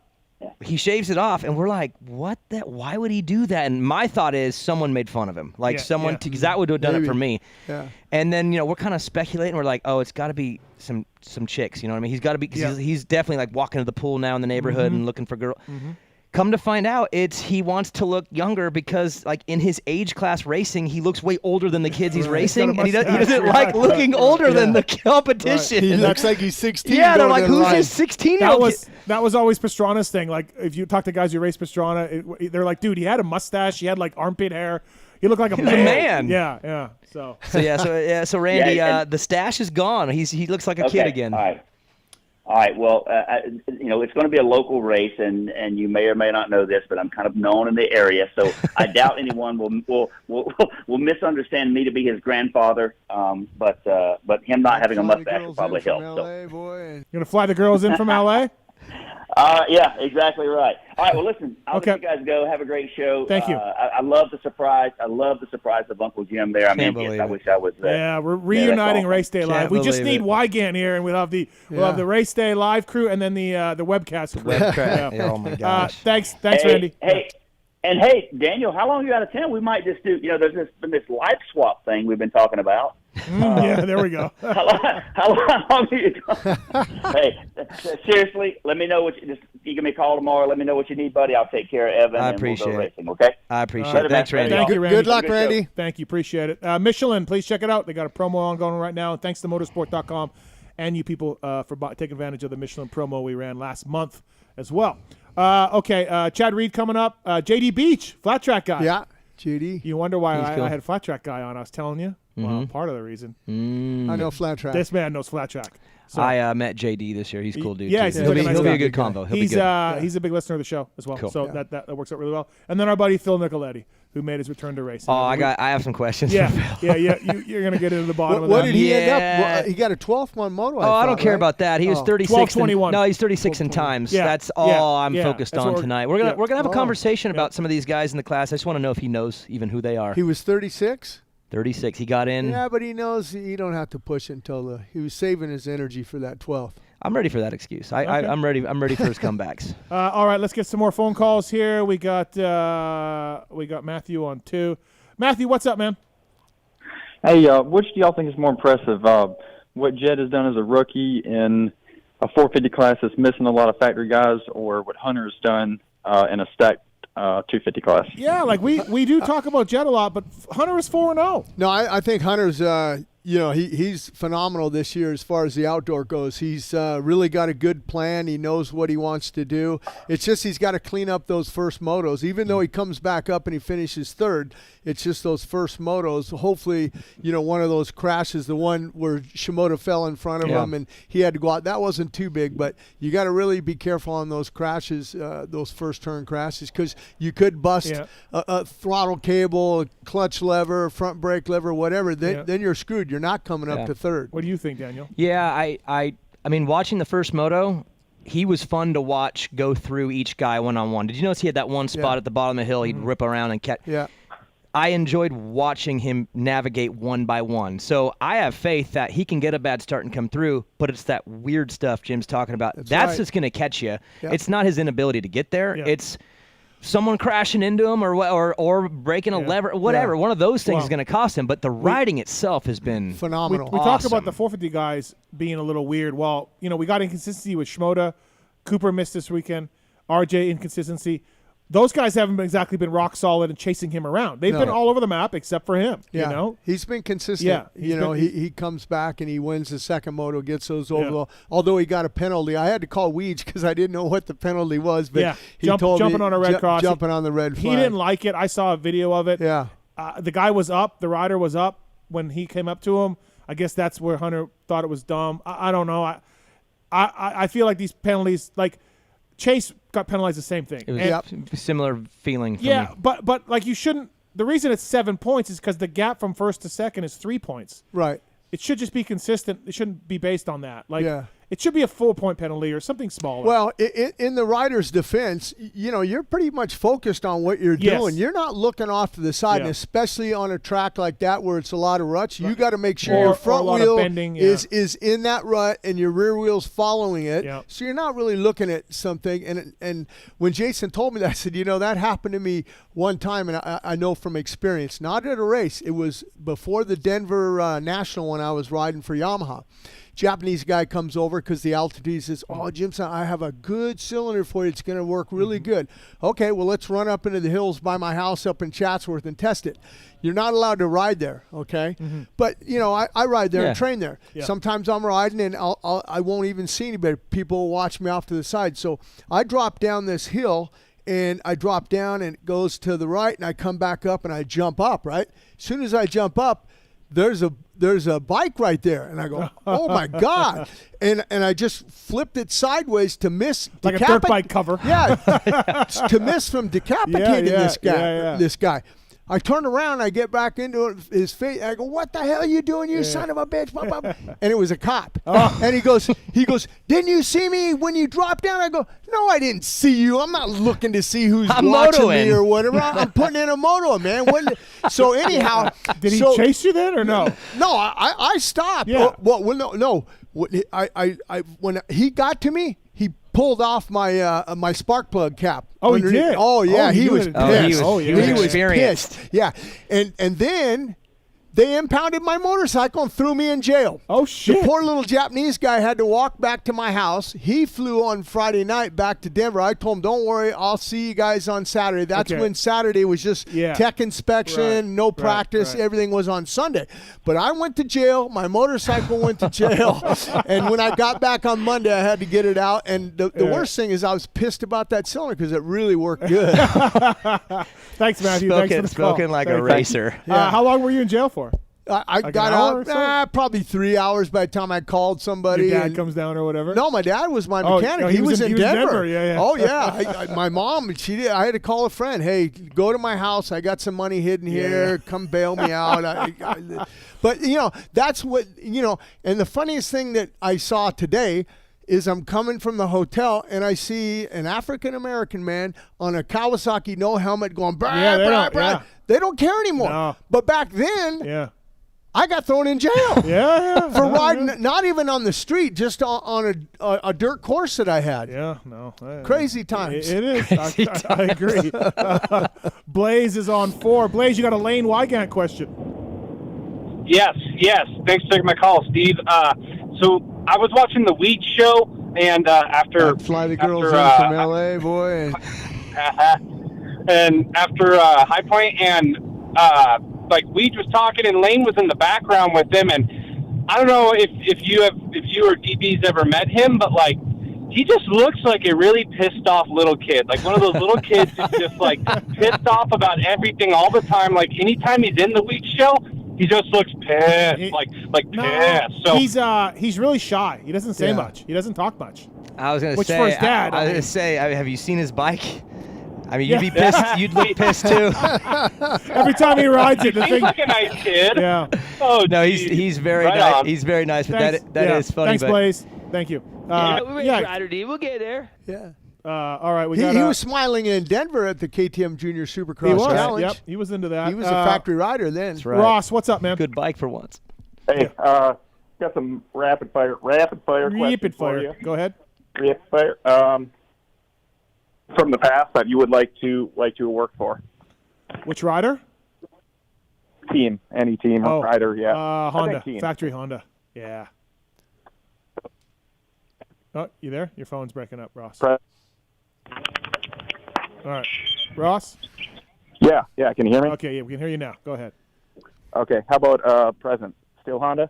He shaves it off, and we're like, "What? Why would he do that?" And my thought is, someone made fun of him, because that would have done it for me. Yeah. And then we're kind of speculating. We're like, "Oh, it's got to be some chicks." You know what I mean? He's got to be because he's definitely like walking to the pool now in the neighborhood and looking for girls. Mm-hmm. Come to find out, he wants to look younger because, like, in his age class racing, he looks way older than the kids he's racing, and he doesn't like looking older than the competition. Right. He looks like he's 16. Yeah, they're like, who's this 16-year-old kid? That was always Pastrana's thing. Like, if you talk to guys who race Pastrana, they're like, dude, he had a mustache, he had like armpit hair, he looked like a man. Yeah. So Randy, and the stash is gone. He looks like a kid again. All right. Well, it's going to be a local race, and you may or may not know this, but I'm kind of known in the area, so I doubt anyone will misunderstand me to be his grandfather. But him not having a mustache will probably help. You're gonna fly the girls in from LA? Yeah, exactly right. All right. Well, listen, I'll let you guys go. Have a great show. Thank you. I love the surprise. I love the surprise of Uncle Jim there. I wish I was there. Yeah, we're reuniting Race Day Live. We just need Wygant here, and we'll have the Race Day Live crew, and then the webcast. Oh my gosh. Thanks, Randy. Hey, Daniel, how long are you out of town? We might just do. There's been this life swap thing we've been talking about. Yeah, there we go. How long are you gone? Hey, seriously, let me know what you give me a call tomorrow. Let me know what you need, buddy. I'll take care of Evan. I appreciate and we'll go it. racing, okay? I appreciate it. Thanks, Randy. Thank you, Randy. Good luck, Randy. Thank you. Appreciate it. Michelin, please check it out. They got a promo ongoing right now. And thanks to motorsport.com and you people for taking advantage of the Michelin promo we ran last month as well. Chad Reed coming up. JD Beach, flat track guy. Yeah, JD. You wonder why I had flat track guy on. I was telling you. Well, part of the reason. I know flat track. This man knows flat track. So, I met JD this year. He's a cool dude. Yeah, too. he'll be a good combo. He's a big listener of the show as well. Cool. So that works out really well. And then our buddy Phil Nicoletti, who made his return to racing. Oh, I have some questions. Yeah, you're gonna get into the bottom of that. What did he end up? Well, he got a 12th one moto. I don't care about that. He was 36. 12:21. No, he's 36 in times. Yeah. That's all I'm Yeah. focused That's on what tonight. We're gonna have a conversation about Yeah. some of these guys in the class. I just want to know if he knows even who they are. He was 36. 36. He got in. Yeah, but he knows you don't have to push until he was saving his energy for that 12th. I'm ready for that excuse. I'm ready. I'm ready for his comebacks. All right, let's get some more phone calls here. We got Matthew on 2. Matthew, what's up, man? Hey, which do y'all think is more impressive? What Jed has done as a rookie in a 450 class that's missing a lot of factory guys, or what Hunter's done in a stacked 250 class? Yeah, like we do talk about Jed a lot, but Hunter is 4-0. No, I think Hunter's he's phenomenal this year as far as the outdoor goes. He's really got a good plan. He knows what he wants to do. It's just he's got to clean up those first motos. Even though he comes back up and he finishes third, it's just those first motos. Hopefully, one of those crashes, the one where Shimoda fell in front of him and he had to go out, that wasn't too big, but you got to really be careful on those crashes, those first turn crashes, because you could bust a throttle cable, a clutch lever, front brake lever, whatever. Then you're screwed. You're not coming up to third. What do you think, Daniel? Yeah, I mean, watching the first moto, he was fun to watch go through each guy one-on-one. Did you notice he had that one spot at the bottom of the hill? He'd rip around and catch. Yeah. I enjoyed watching him navigate one by one. So I have faith that he can get a bad start and come through, but it's that weird stuff Jim's talking about. That's just going to catch you. Yeah. It's not his inability to get there. Yeah. It's someone crashing into him or breaking a lever, whatever. One of those things is going to cost him, but the riding itself has been phenomenal. We talked about the 450 guys being a little weird. Well, we got inconsistency with Shimoda. Cooper missed this weekend. RJ inconsistency. Those guys haven't exactly been rock solid and chasing him around. They've been all over the map except for him. Yeah. He's been consistent. Yeah, he comes back and he wins the second moto, gets those over. Although he got a penalty, I had to call Weege because I didn't know what the penalty was. But he told jumping me, on a red cross, jumping on the red flag. He didn't like it. I saw a video of it. Yeah, the guy was up. The rider was up when he came up to him. I guess that's where Hunter thought it was dumb. I don't know. I feel like these penalties, like Chase got penalized the same thing. It was a similar feeling for me. but like you shouldn't. The reason it's 7 points is because the gap from first to second is 3 points. Right. It should just be consistent. It shouldn't be based on that. It should be a 4-point penalty or something smaller. Well, in the rider's defense, you're pretty much focused on what you're doing. You're not looking off to the side, and especially on a track like that where it's a lot of ruts. You got to make sure your front wheel is in that rut and your rear wheel's following it. Yeah. So you're not really looking at something. And when Jason told me that, I said, that happened to me one time, and I know from experience, not at a race. It was before the Denver National when I was riding for Yamaha. Japanese guy comes over because the altitude says, "Oh, Jim, I have a good cylinder for you. It's going to work really good." Okay, well, let's run up into the hills by my house up in Chatsworth and test it. You're not allowed to ride there, okay? But, I ride there and train there. Yeah. Sometimes I'm riding and I won't even see anybody. People will watch me off to the side. So I drop down this hill, and I drop down and it goes to the right, and I come back up and I jump up, right? As soon as I jump up, there's a bike right there, and I go, oh my God, and I just flipped it sideways to miss like a dirt bike cover. Yeah, to miss from decapitating this guy. I turn around, I get back into his face, I go, "What the hell are you doing, you son of a bitch?" And it was a cop. And he goes, "Didn't you see me when you dropped down?" I go, "No, I didn't see you. I'm not looking to see who's watching me or whatever. I'm putting in a moto, man." So anyhow, did he chase you then or no? No, I stopped. Yeah. No. When he got to me, he pulled off my spark plug cap. Oh, he did? Oh, yeah, he was pissed. He was experienced. Pissed. Yeah, and then they impounded my motorcycle and threw me in jail. Oh, shit. The poor little Japanese guy had to walk back to my house. He flew on Friday night back to Denver. I told him, "Don't worry, I'll see you guys on Saturday." That's when Saturday was just tech inspection, no practice. Everything was on Sunday. But I went to jail. My motorcycle went to jail. And when I got back on Monday, I had to get it out. And the worst thing is I was pissed about that cylinder because it really worked good. Thanks, Matthew. Thanks for the call. Spoken like a racer. How long were you in jail for? I Like got an hour or out so? Probably 3 hours by the time I called somebody. Your dad and- comes down or whatever? No, my dad was my Oh, mechanic. no, he was in Denver. Yeah. Oh yeah, my mom. I had to call a friend. Hey, go to my house. I got some money hidden here. Come bail me out. But that's what And the funniest thing that I saw today is I'm coming from the hotel and I see an African American man on a Kawasaki no helmet going. Brah, Yeah, they brah, don't- brah. yeah. They don't care anymore. No. But back then, Yeah. I got thrown in jail. Yeah. For No, riding, yeah. not even on the street, just on a dirt course that I had. Yeah, no. Crazy times. It is. I agree. Blaze is on 4. Blaze, you got a Lane Wygant question. Yes. Thanks for taking my call, Steve. So I was watching the Weed Show, and after Fly the girls after, in from LA, boy. and after High Point, and like Weed was talking, and Lane was in the background with him, and I don't know if you or DB's ever met him, but like he just looks like a really pissed off little kid, like one of those little kids who's just like pissed off about everything all the time. Like anytime he's in the Weed Show, he just looks pissed, like pissed. So he's really shy. He doesn't say Yeah. much. He doesn't talk much. I was gonna Which say. for his dad, I was I mean- gonna say. Have you seen his bike? I mean, you'd be pissed. You'd look pissed too. Every time he rides it, the he's thing. like a nice kid. Yeah. Oh No, geez. he's very Right nice. on. He's very nice, but Thanks. that is funny. Thanks, but Blaze. Thank you. Rider D. We'll get there. Yeah. All right. We He, got. he was smiling in Denver at the KTM Junior Supercross He was. Challenge. Yep. He was into that. He was a factory rider then. That's right. Ross, what's up, man? Good bike for once. Hey, got some rapid fire questions Rapid for you. fire. Go ahead. Rapid fire. From the past that you would like to work for. Which rider? Team, any team or rider, yeah. I think Honda. team. Factory Honda. Yeah. Oh, you there? Your phone's breaking up, Ross. Pre- All right. Ross? Yeah, can you hear me? Okay, yeah, we can hear you now. Go ahead. Okay, how about present? Still Honda?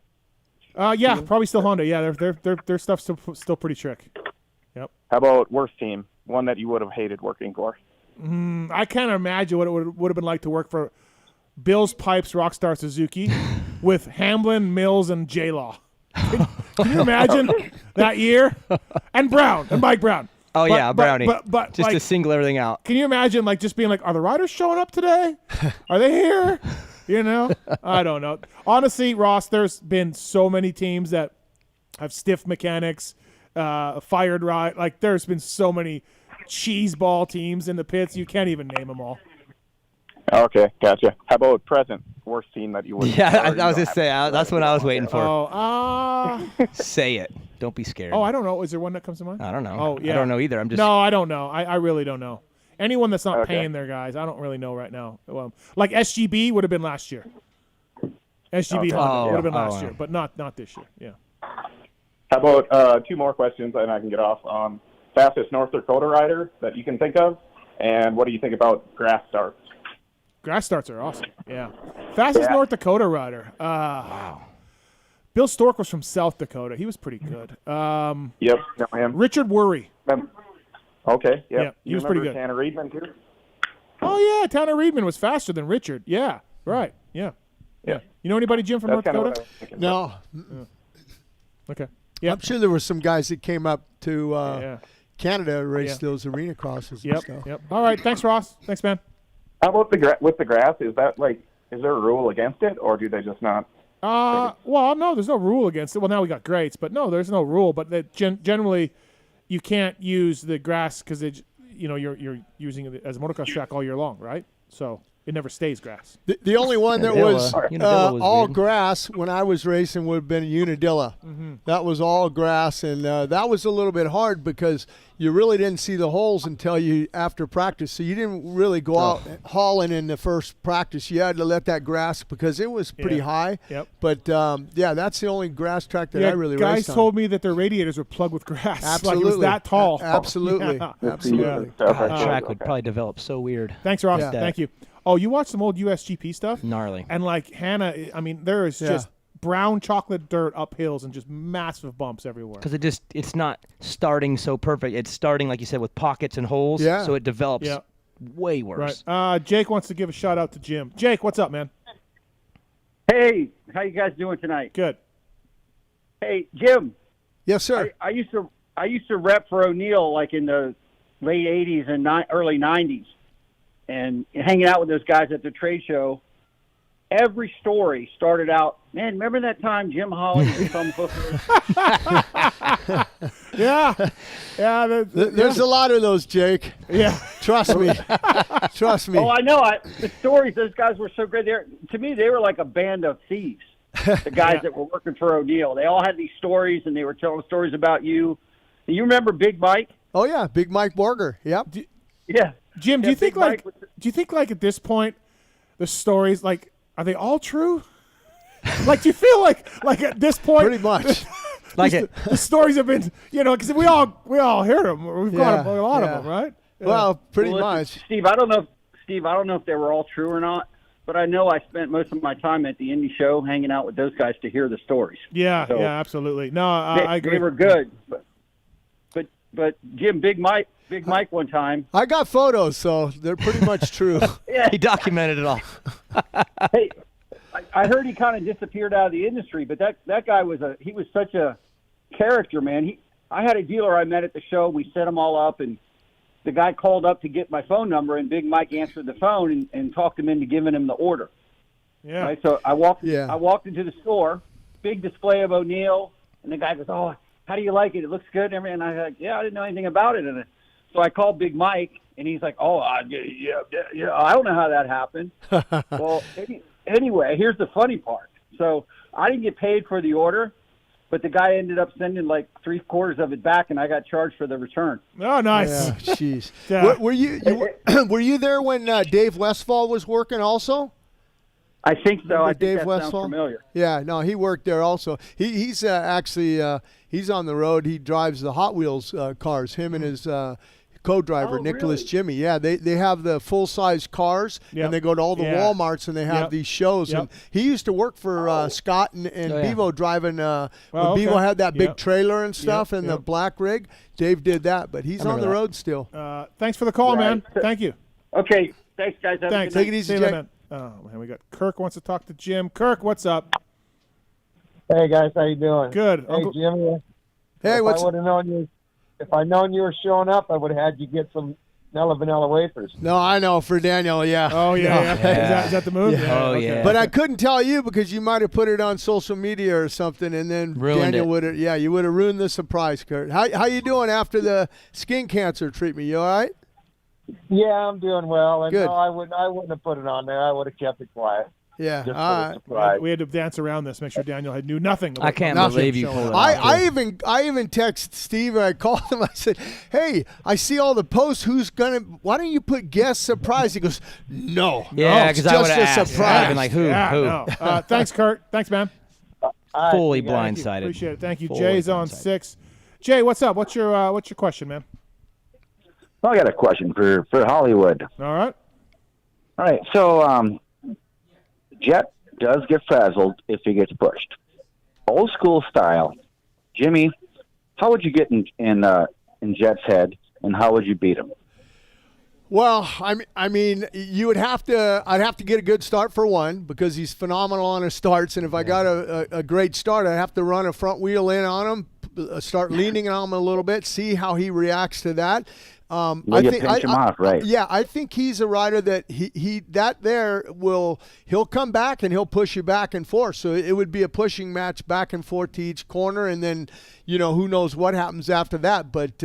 Yeah, probably still Honda. Yeah, their stuff's still pretty trick. Yep. How about worst team? One that you would have hated working for? I can't imagine what it would have been like to work for Bill's Pipes Rockstar Suzuki with Hamlin, Mills, and J-Law. Can you imagine that year? And Mike Brown. Oh yeah, Brownie. But just like, to single everything out. can you imagine like just being like, are the riders showing up today? Are they here? You know? I don't know. Honestly, Ross, there's been so many teams that have stiff mechanics, fired ride. Like there's been so many cheese ball teams in the pits. You can't even name them all. Okay, gotcha. How about present? Worst team that you would Yeah, I was gonna say that's what I was waiting for. Say it. Don't be scared. I don't know. Is there one that comes to mind? I don't know. Oh, yeah. I don't know either. I'm just. No, I don't know. I really don't know. Anyone that's not Okay. paying their guys, I don't really know right now. Well, like SGB would have been last year. SGB Honda would have been last year, but not this year. Yeah. How about two more questions and I can get off. Fastest North Dakota rider that you can think of, and what do you think about grass starts? Grass starts are awesome. Yeah. Fastest North Dakota rider. Wow. Bill Stork was from South Dakota. He was pretty good. Yep, know him. Richard Worry. Okay, yep. Yeah, he was pretty good. Tanner Reedman too? Oh, yeah. Tanner Reedman was faster than Richard. Yeah. Right. Yeah. Yeah. You know anybody, Jim, from That's North kind of Dakota? what I was thinking. No, Okay. Yeah. I'm sure there were some guys that came up to Yeah. Canada to race Yeah. those arena crosses and Yep. stuff. Yep. All right. Thanks, Ross. Thanks, man. How about with the grass? Is that is there a rule against it, or do they just not? Well, no, there's no rule against it. Well, now we got greats, but no, there's no rule. But that generally, you can't use the grass because you're using it as a motocross track all year long, right? So it never stays grass. The only one that was, Unadilla was all weird. grass when I was racing would have been Unadilla. Mm-hmm. That was all grass, and that was a little bit hard because you really didn't see the holes until after practice. So you didn't really go out hauling in the first practice. You had to let that grass because it was pretty high. Yep. But that's the only grass track that I really guys raced on. told me that their radiators were plugged with grass. Absolutely. Like it was that tall. Absolutely. Yeah. Absolutely. God, track would probably develop so weird. Thanks, Ross. Yeah. Thank you. Oh, you watched some old USGP stuff? Gnarly. And like Hannah, I mean, there is just brown chocolate dirt up hills and just massive bumps everywhere. Because it's not starting so perfect. It's starting, like you said, with pockets and holes. Yeah. So it develops way worse. Right. Jake wants to give a shout out to Jim. Jake, what's up, man? Hey, how you guys doing tonight? Good. Hey, Jim. Yes, sir. I used to rep for O'Neill like in the late '80s and early '90s, and hanging out with those guys at the trade show. Every story started out, man, remember that time Jim Holley was some football? Yeah. There's a lot of those, Jake. Yeah. Trust me. Trust me. Oh, I know. The stories, those guys were so great. To me, they were like a band of thieves, the guys that were working for O'Neill. They all had these stories, and they were telling stories about you. And you remember Big Mike? Oh, yeah, Big Mike Borger. Yep. Yeah. Jim, Yeah, do you think Big Mike at this point the stories like are they all true? Like, do you feel like at this point Pretty much. Like it. the stories have been, because we all hear them. We've got a lot of them, right? Well, pretty Well, much. listen, Steve, I don't know if they were all true or not, but I know I spent most of my time at the Indy show hanging out with those guys to hear the stories. Yeah, So, absolutely. No, They, I agree. they were good, but Jim, Big Mike one time. I got photos, so they're pretty much true. Yeah. He documented it all. Hey, I heard he kind of disappeared out of the industry, but that guy was such a character, man. I had a dealer I met at the show. We set them all up, and the guy called up to get my phone number, and Big Mike answered the phone and talked him into giving him the order. Yeah. Right. So I walked into the store, big display of O'Neill, and the guy goes, "Oh, how do you like it? It looks good." And I was like, "Yeah, I didn't know anything about it." And so I called Big Mike, and he's like, "Oh, yeah, I don't know how that happened." Well, anyway, here's the funny part. So I didn't get paid for the order, but the guy ended up sending like 3/4 of it back, and I got charged for the return. Oh, nice. Yeah, jeez. Yeah. Were you there when Dave Westfall was working also? I think so. Remember I think Dave that Westfall? sounds familiar. Yeah, no, he worked there also. He's actually he's on the road. He drives the Hot Wheels cars. Him and his co-driver Nicholas really? Jimmy. Yeah, they have the full-size cars, and they go to all the Walmarts and they have these shows. And he used to work for Scott and Bevo driving. When Bevo had that big trailer and stuff and the black rig, Dave did that. But he's on the road still. Thanks for the call, man. Thank you. Okay, thanks, guys. Have Thanks. A good Take night. it easy, See you later, Jake. man. Oh man, we got Kirk wants to talk to Jim. Kirk, what's up? Hey guys, how you doing? Good. Hey Jimmy. Hey, if I'd known you were showing up, I would have had you get some Nella Vanilla wafers. No, I know for Daniel. Yeah. Oh yeah. Is that the move? Yeah. Oh, okay. yeah. But I couldn't tell you because you might have put it on social media or something, and then Ruined Daniel it. would have. Yeah, you would have ruined the surprise, Kurt. How you doing after the skin cancer treatment? You all right? Yeah, I'm doing well. And Good. no, I wouldn't have put it on there. I would have kept it quiet. Yeah. Just All for the right. surprise. We had to dance around this, make sure Daniel knew nothing. I can't about believe you showing pulled it up. off. I even texted Steve and I called him. I said, "Hey, I see all the posts. Why don't you put guest surprise?" He goes, "No, Yeah, it's because I would just have a asked. surprise." I'd been like, who? No. Thanks, Kurt. Thanks, man. Fully Thank you. blindsided. Appreciate it. Thank you. Fully Jay's on blindsided. 6. Jay, what's up? What's your question, man? Well, I got a question for Hollywood. All right. All right, so Jet does get frazzled if he gets pushed. Old school style. Jimmy, how would you get in Jet's head, and how would you beat him? Well, I mean, you would have to. I'd have to get a good start for one because he's phenomenal on his starts. And if I got a great start, I'd have to run a front wheel in on him, start leaning on him a little bit, see how he reacts to that. I think pinch him off, right? Yeah, I think he's a rider that he'll come back and he'll push you back and forth. So it would be a pushing match back and forth to each corner, and then who knows what happens after that. But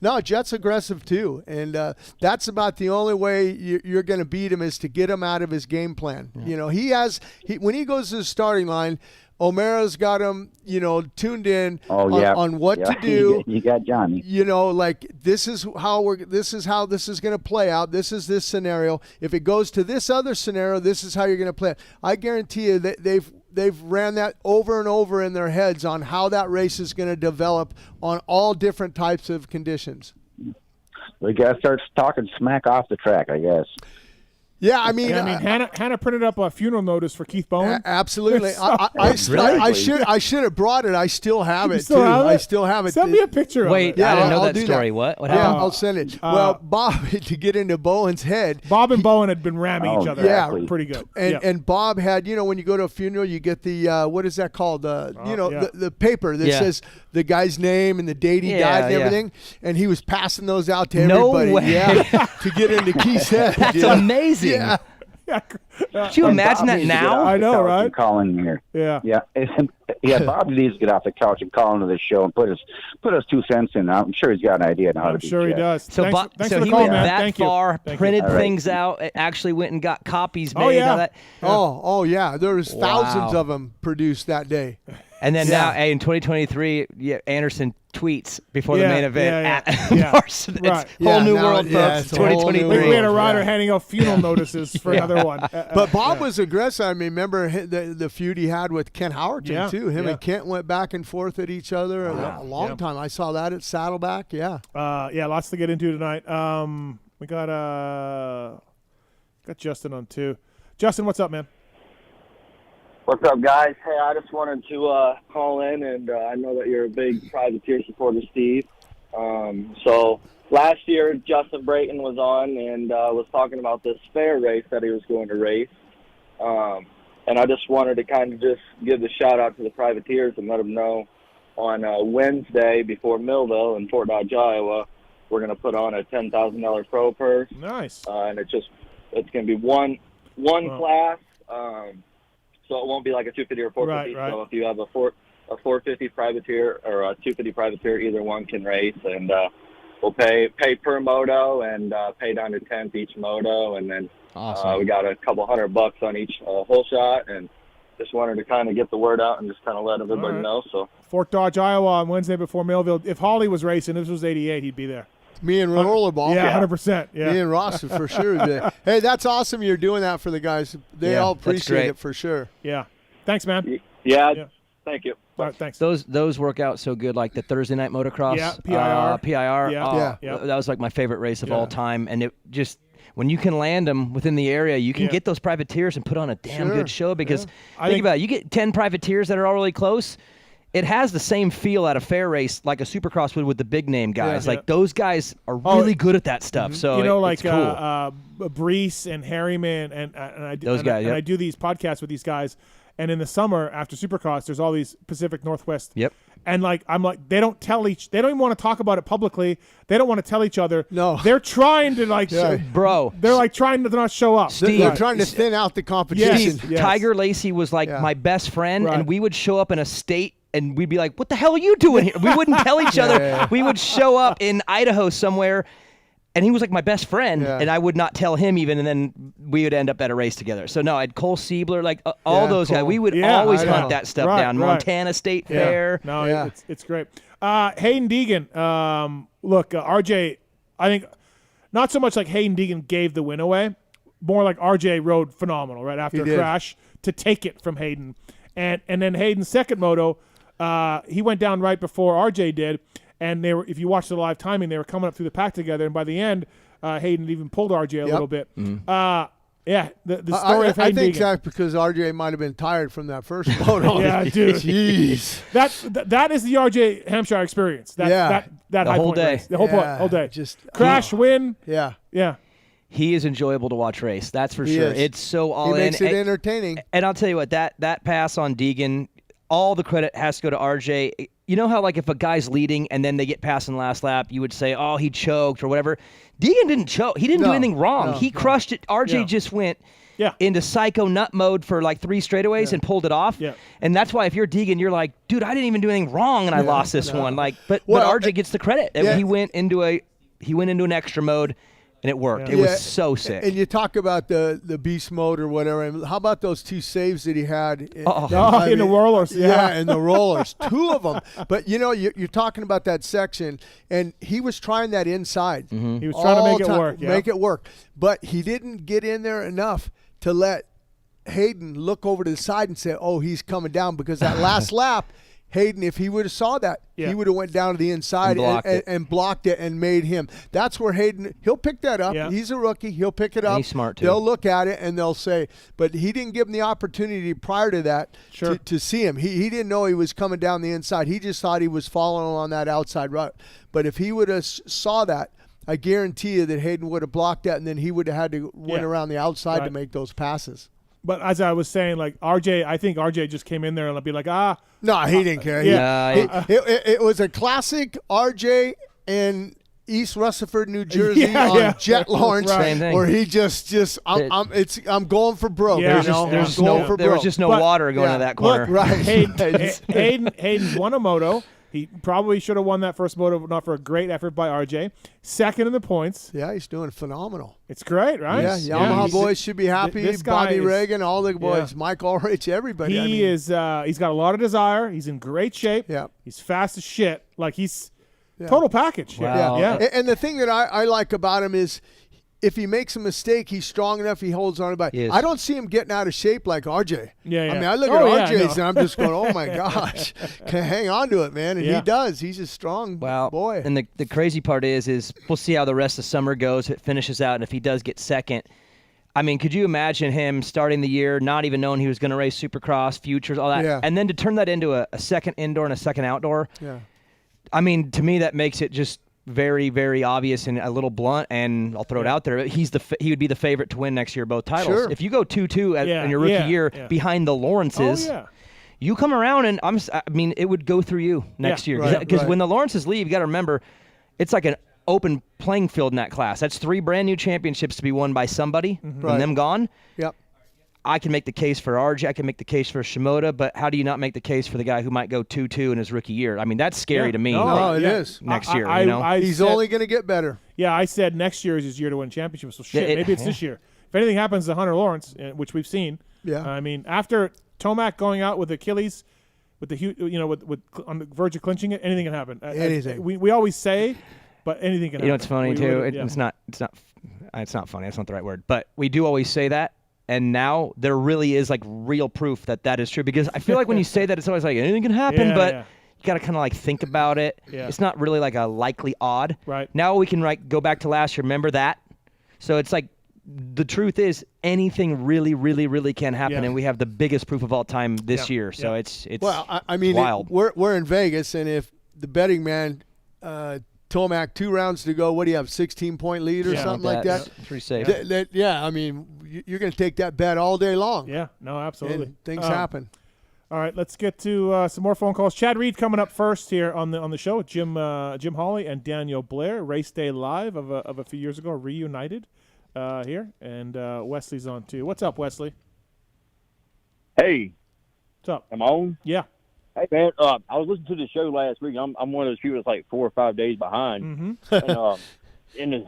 no, Jet's aggressive too, and that's about the only way you're going to beat him is to get him out of his game plan. Yeah. When he goes to the starting line, O'Mara's got him, tuned in on what to do. You got Johnny. Like this is how this is going to play out. This is this scenario. If it goes to this other scenario, this is how you're going to play it. I guarantee you that they've ran that over and over in their heads on how that race is going to develop on all different types of conditions. We got to start talking smack off the track, I guess. Yeah, I mean, Hannah printed up a funeral notice for Keith Bowen. Absolutely. I should have brought it. I still have it, too. I still have it. Send me a picture of it. Yeah, I didn't know that story. What happened? Yeah, I'll send it. Well, Bob, to get into Bowen's head. Bob and Bowen had been ramming each other. Yeah, pretty good. And Bob had, when you go to a funeral, you get the, what is that called? The paper that says the guy's name and the date he died and everything. And he was passing those out to everybody. No way. Yeah, to get into Keith's head. That's amazing. Yeah. Could you imagine that now? I know, right? Calling here. Yeah. Yeah. Bob needs to get off the couch and call into the show and put his 2 cents in. I'm sure he's got an idea on how to I'm sure he does. So, thanks for the he call, went man. that Thank far, you. printed things out, actually went and got copies made. Yeah. All that. Oh, yeah. There was thousands of them produced that day. And then now, in 2023, Anderson tweets before the main event at Larson. Right. It's whole new world, folks. 2023. We had a rider handing out funeral notices for another one. But Bob was aggressive. I mean, remember the feud he had with Kent Howerton, too. Him and Kent went back and forth at each other a long time. I saw that at Saddleback, lots to get into tonight. We got Justin on, too. Justin, what's up, man? What's up, guys? Hey, I just wanted to call in, and I know that you're a big privateer supporter, Steve. So last year, Justin Brayton was on and was talking about this fair race that he was going to race. And I just wanted to kind of just give the shout-out to the privateers and let them know on Wednesday before Millville in Fort Dodge, Iowa, we're going to put on a $10,000 pro purse. Nice. And it's going to be one class. So it won't be like a 250 or 450. Right. So if you have a 450 privateer or a 250 privateer, either one can race, and we'll pay per moto and pay down to 10th each moto, and then we got a couple $100 on each hole shot, and just wanted to kind of get the word out and just kind of let everybody know. So Fort Dodge, Iowa on Wednesday before Millville. If Holley was racing, this was 88, he'd be there. Me and Rollerball. Yeah, 100%. Yeah. Me and Ross for sure. Hey, that's awesome you're doing that for the guys. They all appreciate it for sure. Yeah. Thanks, man. Yeah. Thank you. All right, thanks. Those work out so good, like the Thursday night motocross. Yeah, PIR. PIR. Yeah. That was like my favorite race of all time. And it just, when you can land them within the area, you can get those privateers and put on a damn good show because think about it. You get 10 privateers that are all really close. It has the same feel at a fair race like a Supercross would with the big name guys. Like those guys are really good at that stuff. So like it's cool. Brees and Harryman and I do these podcasts with these guys. And in the summer after Supercross, there's all these Pacific Northwest. Yep. And I'm like, they don't even want to talk about it publicly. They don't want to tell each other. No. They're trying to bro. They're like trying to not show up. They're trying to thin out the competition. Yes. Tiger Lacey was like my best friend, and we would show up in a state. And we'd be like, what the hell are you doing here? We wouldn't tell each other. We would show up in Idaho somewhere, and he was like my best friend, and I would not tell him even, and then we would end up at a race together. So, no, I had Cole Siebler, like all those guys. We would always hunt that stuff down. Montana State Fair. No, it's great. Hayden Deegan, look, RJ, I think not so much like Hayden Deegan gave the win away, more like RJ rode phenomenal right after a crash to take it from Hayden. And then Hayden's second moto, he went down right before RJ did, and they were. If you watch the live timing, they were coming up through the pack together, and by the end, Hayden even pulled RJ a little bit. Mm-hmm. The story of Hayden I think Deegan. that's because RJ might have been tired from that first moto. Yeah, dude. Jeez. That is the RJ Hampshire experience. That the high whole point day. race. The whole day. Just crash, win. Yeah. He is enjoyable to watch race. That's for He sure. is. It's so all in. He makes it entertaining. And I'll tell you what, that pass on Deegan, all the credit has to go to RJ. You know how, like, if a guy's leading and then they get past in the last lap, you would say, oh, he choked or whatever. Deegan didn't choke. He didn't do anything wrong. He crushed it. RJ just went into psycho nut mode for like 3 straightaways and pulled it off. Yeah. And that's why if you're Deegan, you're like, dude, I didn't even do anything wrong and I lost this one. Like, but RJ gets the credit. He went into an extra mode. And it worked. It was so sick. And you talk about the beast mode or whatever. And how about those 2 saves that he had? In the rollers. Yeah, in the rollers. 2 of them. But, you're talking about that section, and he was trying that inside. Mm-hmm. He was trying to make it work. Yeah. Make it work. But he didn't get in there enough to let Hayden look over to the side and say, oh, he's coming down. Because that last lap, Hayden, if he would have saw that, he would have went down to the inside and blocked it and made him. That's where Hayden, he'll pick that up. Yeah. He's a rookie. He'll pick it up. He's smart, too. They'll look at it and they'll say, but he didn't give him the opportunity prior to that to see him. He didn't know he was coming down the inside. He just thought he was following on that outside route. But if he would have saw that, I guarantee you that Hayden would have blocked that, and then he would have had to went around the outside to make those passes. But as I was saying, like RJ, I think RJ just came in there and be like, No, he didn't care. It was a classic RJ in East Rutherford, New Jersey on Jet Lawrence, where he just I'm going for broke. Yeah. There was just no water going to that corner. Look, Hayden's won a moto. He probably should have won that first moto, not for a great effort by RJ. Second in the points. Yeah, he's doing phenomenal. It's great, right? Yeah, Yamaha boys should be happy. This guy Bobby Reagan, all the boys, Mike Ulrich, everybody. He's got a lot of desire. He's in great shape. Yeah. He's fast as shit. Like he's total package. Wow. Yeah. And the thing that I like about him is, if he makes a mistake, he's strong enough. He holds on to it. I don't see him getting out of shape like RJ. Yeah. I mean, I look at RJ's and I'm just going, oh my gosh, can hang on to it, man. And he does. He's a strong boy. And the crazy part is we'll see how the rest of summer goes. If it finishes out, and if he does get second, I mean, could you imagine him starting the year not even knowing he was going to race Supercross, Futures, all that, and then to turn that into a second indoor and a second outdoor? Yeah. I mean, to me, that makes it just very, very obvious and a little blunt, and I'll throw it out there. He would be the favorite to win next year, both titles. Sure. If you go 2-2 in your rookie year behind the Lawrences, you come around and I mean, it would go through you next year. Because when the Lawrences leave, you got to remember, it's like an open playing field in that class. That's 3 brand new championships to be won by somebody, and them gone. Yep. I can make the case for RJ. I can make the case for Shimoda, but how do you not make the case for the guy who might go 2-2 in his rookie year? I mean, that's scary to me. No, it is. Next year, he's only going to get better. Yeah, I said next year is his year to win championships. So maybe it's this year. If anything happens to Hunter Lawrence, which we've seen, I mean, after Tomac going out with Achilles, with with on the verge of clinching it, anything can happen. Anything. We always say, but anything can happen. You know, it's funny too. It's not funny. That's not the right word. But we do always say that. And now there really is like real proof that is true, because I feel like when you say that, it's always like anything can happen, but you got to kind of like think about it. Yeah. It's not really like a likely odd. Right. Now we can go back to last year. Remember that? So it's like the truth is anything really, really, really can happen, and we have the biggest proof of all time this year. So it's I mean, wild. We're in Vegas, and if the betting man Tomac 2 rounds to go, what do you have, 16-point lead or something like that? Pretty safe. I mean, you're going to take that bet all day long. Yeah, no, absolutely. And things happen. All right, let's get to some more phone calls. Chad Reed coming up first here on the show with Jim Holley and Daniel Blair. Race day live of a few years ago, reunited here, and Wesley's on too. What's up, Wesley? Hey. What's up? Am I on? Yeah. Hey man, I was listening to the show last week. I'm one of those people that's like 4 or 5 days behind. And, in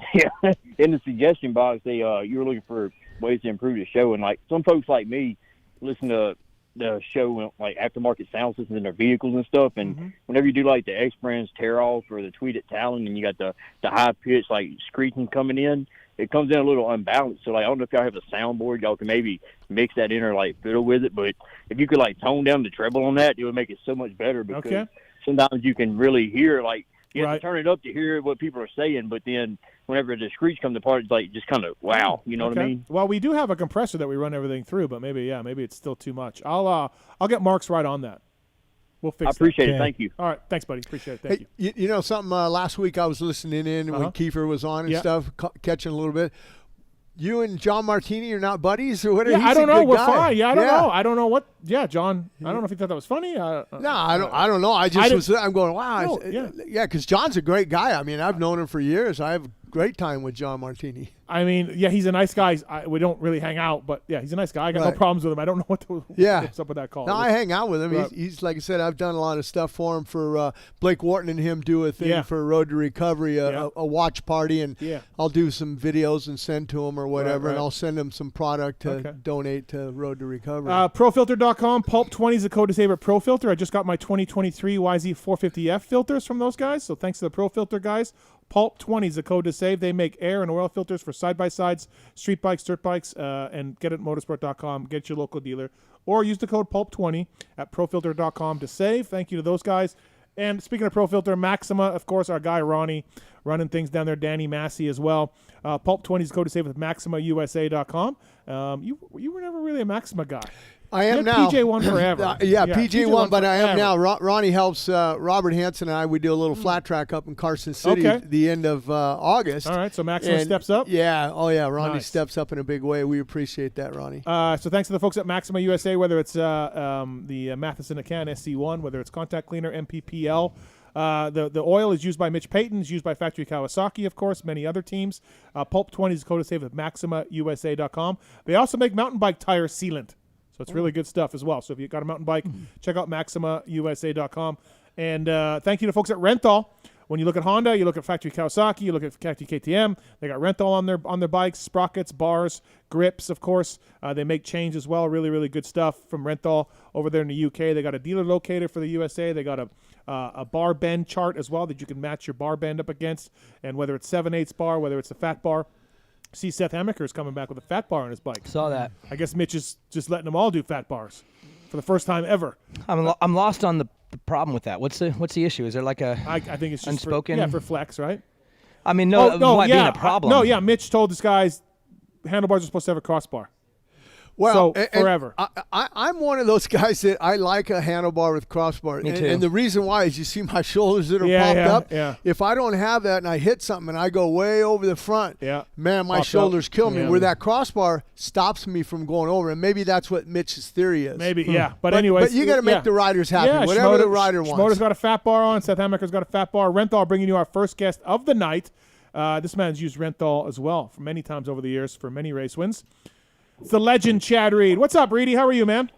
the suggestion box, you were looking for ways to improve the show, and like some folks like me listen to the show like aftermarket sound systems in their vehicles and stuff. And whenever you do like the X Brands tear off or the tweet at Tallon, and you got the high pitch like screeching coming in, it comes in a little unbalanced. So like, I don't know if y'all have a soundboard, y'all can maybe mix that in or like fiddle with it. But if you could like tone down the treble on that, it would make it so much better, because sometimes you can really hear, like, you have to turn it up to hear what people are saying, but then whenever the screech comes apart, it's like just kind of wow, you know what I mean? Well, we do have a compressor that we run everything through, but maybe it's still too much. I'll get Mark's right on that. We'll fix. I appreciate it. Thank you. All right, thanks, buddy. Appreciate it. Thank you. You know something? Last week I was listening in when Kiefer was on and stuff, catching a little bit. You and John Martini are not buddies, or what? Yeah, I don't know. We're fine. Yeah, I don't know. I don't know what. Yeah, John. I don't know if he thought that was funny. No, I don't know. I'm going, wow. No, because John's a great guy. I mean, I've known him for years. I have a great time with John Martini. I mean, yeah, he's a nice guy. We don't really hang out, but yeah, he's a nice guy. I got no problems with him. I don't know what's up with that call. No, I hang out with him. He's like I said, I've done a lot of stuff for him, for Blake Wharton and him do a thing for Road to Recovery, a watch party, and I'll do some videos and send to him or whatever, and I'll send him some product to donate to Road to Recovery. Profilter.com, Pulp20 is the code to save at ProFilter. I just got my 2023 YZ450F filters from those guys, so thanks to the ProFilter guys. PULP20 is the code to save. They make air and oil filters for side-by-sides, street bikes, dirt bikes, and get it at motorsport.com. Get your local dealer. Or use the code PULP20 at profilter.com to save. Thank you to those guys. And speaking of ProFilter, Maxima, of course, our guy Ronnie running things down there, Danny Massey as well. PULP20 is the code to save with MaximaUSA.com. You were never really a Maxima guy. I am now. PJ1 forever. Yeah, PJ1, but I am now. forever. Ronnie helps Robert Hansen and I. We do a little flat track up in Carson City at the end of August. All right, so Maxima steps up? Yeah, Ronnie Nice. steps up in a big way. We appreciate that, Ronnie. So thanks to the folks at Maxima USA, whether it's the Matheson Acan SC1, whether it's Contact Cleaner, MPPL. The oil is used by Mitch Payton, is used by Factory Kawasaki, of course, many other teams. PULP20 is the code to save at MaximaUSA.com. They also make mountain bike tire sealant. So it's really good stuff as well. So if you've got a mountain bike, check out MaximaUSA.com. And thank you to folks at Renthal. When you look at Honda, you look at Factory Kawasaki, you look at Factory KTM. They got Renthal on their bikes, sprockets, bars, grips, of course. They make chains as well. Really, really good stuff from Renthal over there in the UK. They got a dealer locator for the USA. They got a bar bend chart as well that you can match your bar bend up against. And whether it's 7/8 bar, whether it's a fat bar. See, Seth Hamaker is coming back with a fat bar on his bike. Saw that. I guess Mitch is just letting them all do fat bars for the first time ever. I'm lost on the problem with that. What's the issue? Is there like a I think it's just unspoken for flex, right? I mean, being a problem. Mitch told this guys handlebars are supposed to have a crossbar. Well, so forever. I'm one of those guys that I like a handlebar with crossbar. Me too. And the reason why is you see my shoulders that are popped up. Yeah. If I don't have that and I hit something and I go way over the front, man, my shoulders kill me. Where that crossbar stops me from going over. And maybe that's what Mitch's theory is. Maybe, yeah. But anyways. But you got to make the riders happy, whatever the rider wants. Schmoder's got a fat bar on. Seth Hamaker's got a fat bar. Renthal bringing you our first guest of the night. This man's used Renthal as well for many times over the years for many race wins. It's the legend, Chad Reed. What's up, Reedy? How are you, man?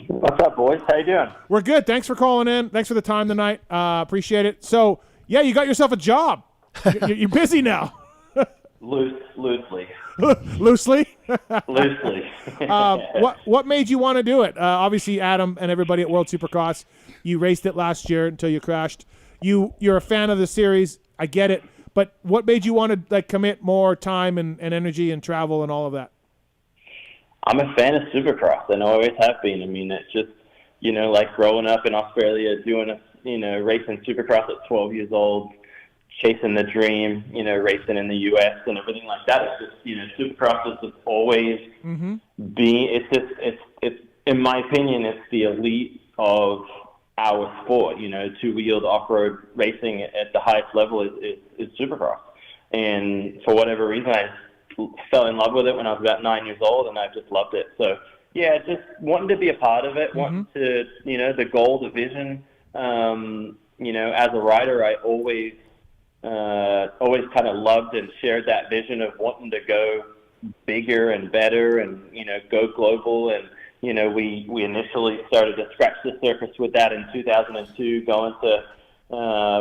What's up, boys? How you doing? We're good. Thanks for calling in. Thanks for the time tonight. Appreciate it. So, yeah, you got yourself a job. You're busy now. Loosely. Loosely? Loosely. What made you want to do it? Obviously, Adam and everybody at World Supercross, you raced it last year until you crashed. You're a fan of the series. I get it. But what made you want to commit more time and energy and travel and all of that? I'm a fan of Supercross, and I always have been. I mean, it's just, like growing up in Australia, doing racing Supercross at 12 years old, chasing the dream, racing in the U.S. and everything like that. It's just, Supercross has just always been. It's in my opinion, it's the elite of our sport. Two-wheeled off-road racing at the highest level is Supercross, and for whatever reason, I fell in love with it when I was about 9 years old, and I've just loved it. So, yeah, just wanting to be a part of it, wanting to, the goal, the vision. As a rider, I always kind of loved and shared that vision of wanting to go bigger and better and, go global. And, we initially started to scratch the surface with that in 2002, going to,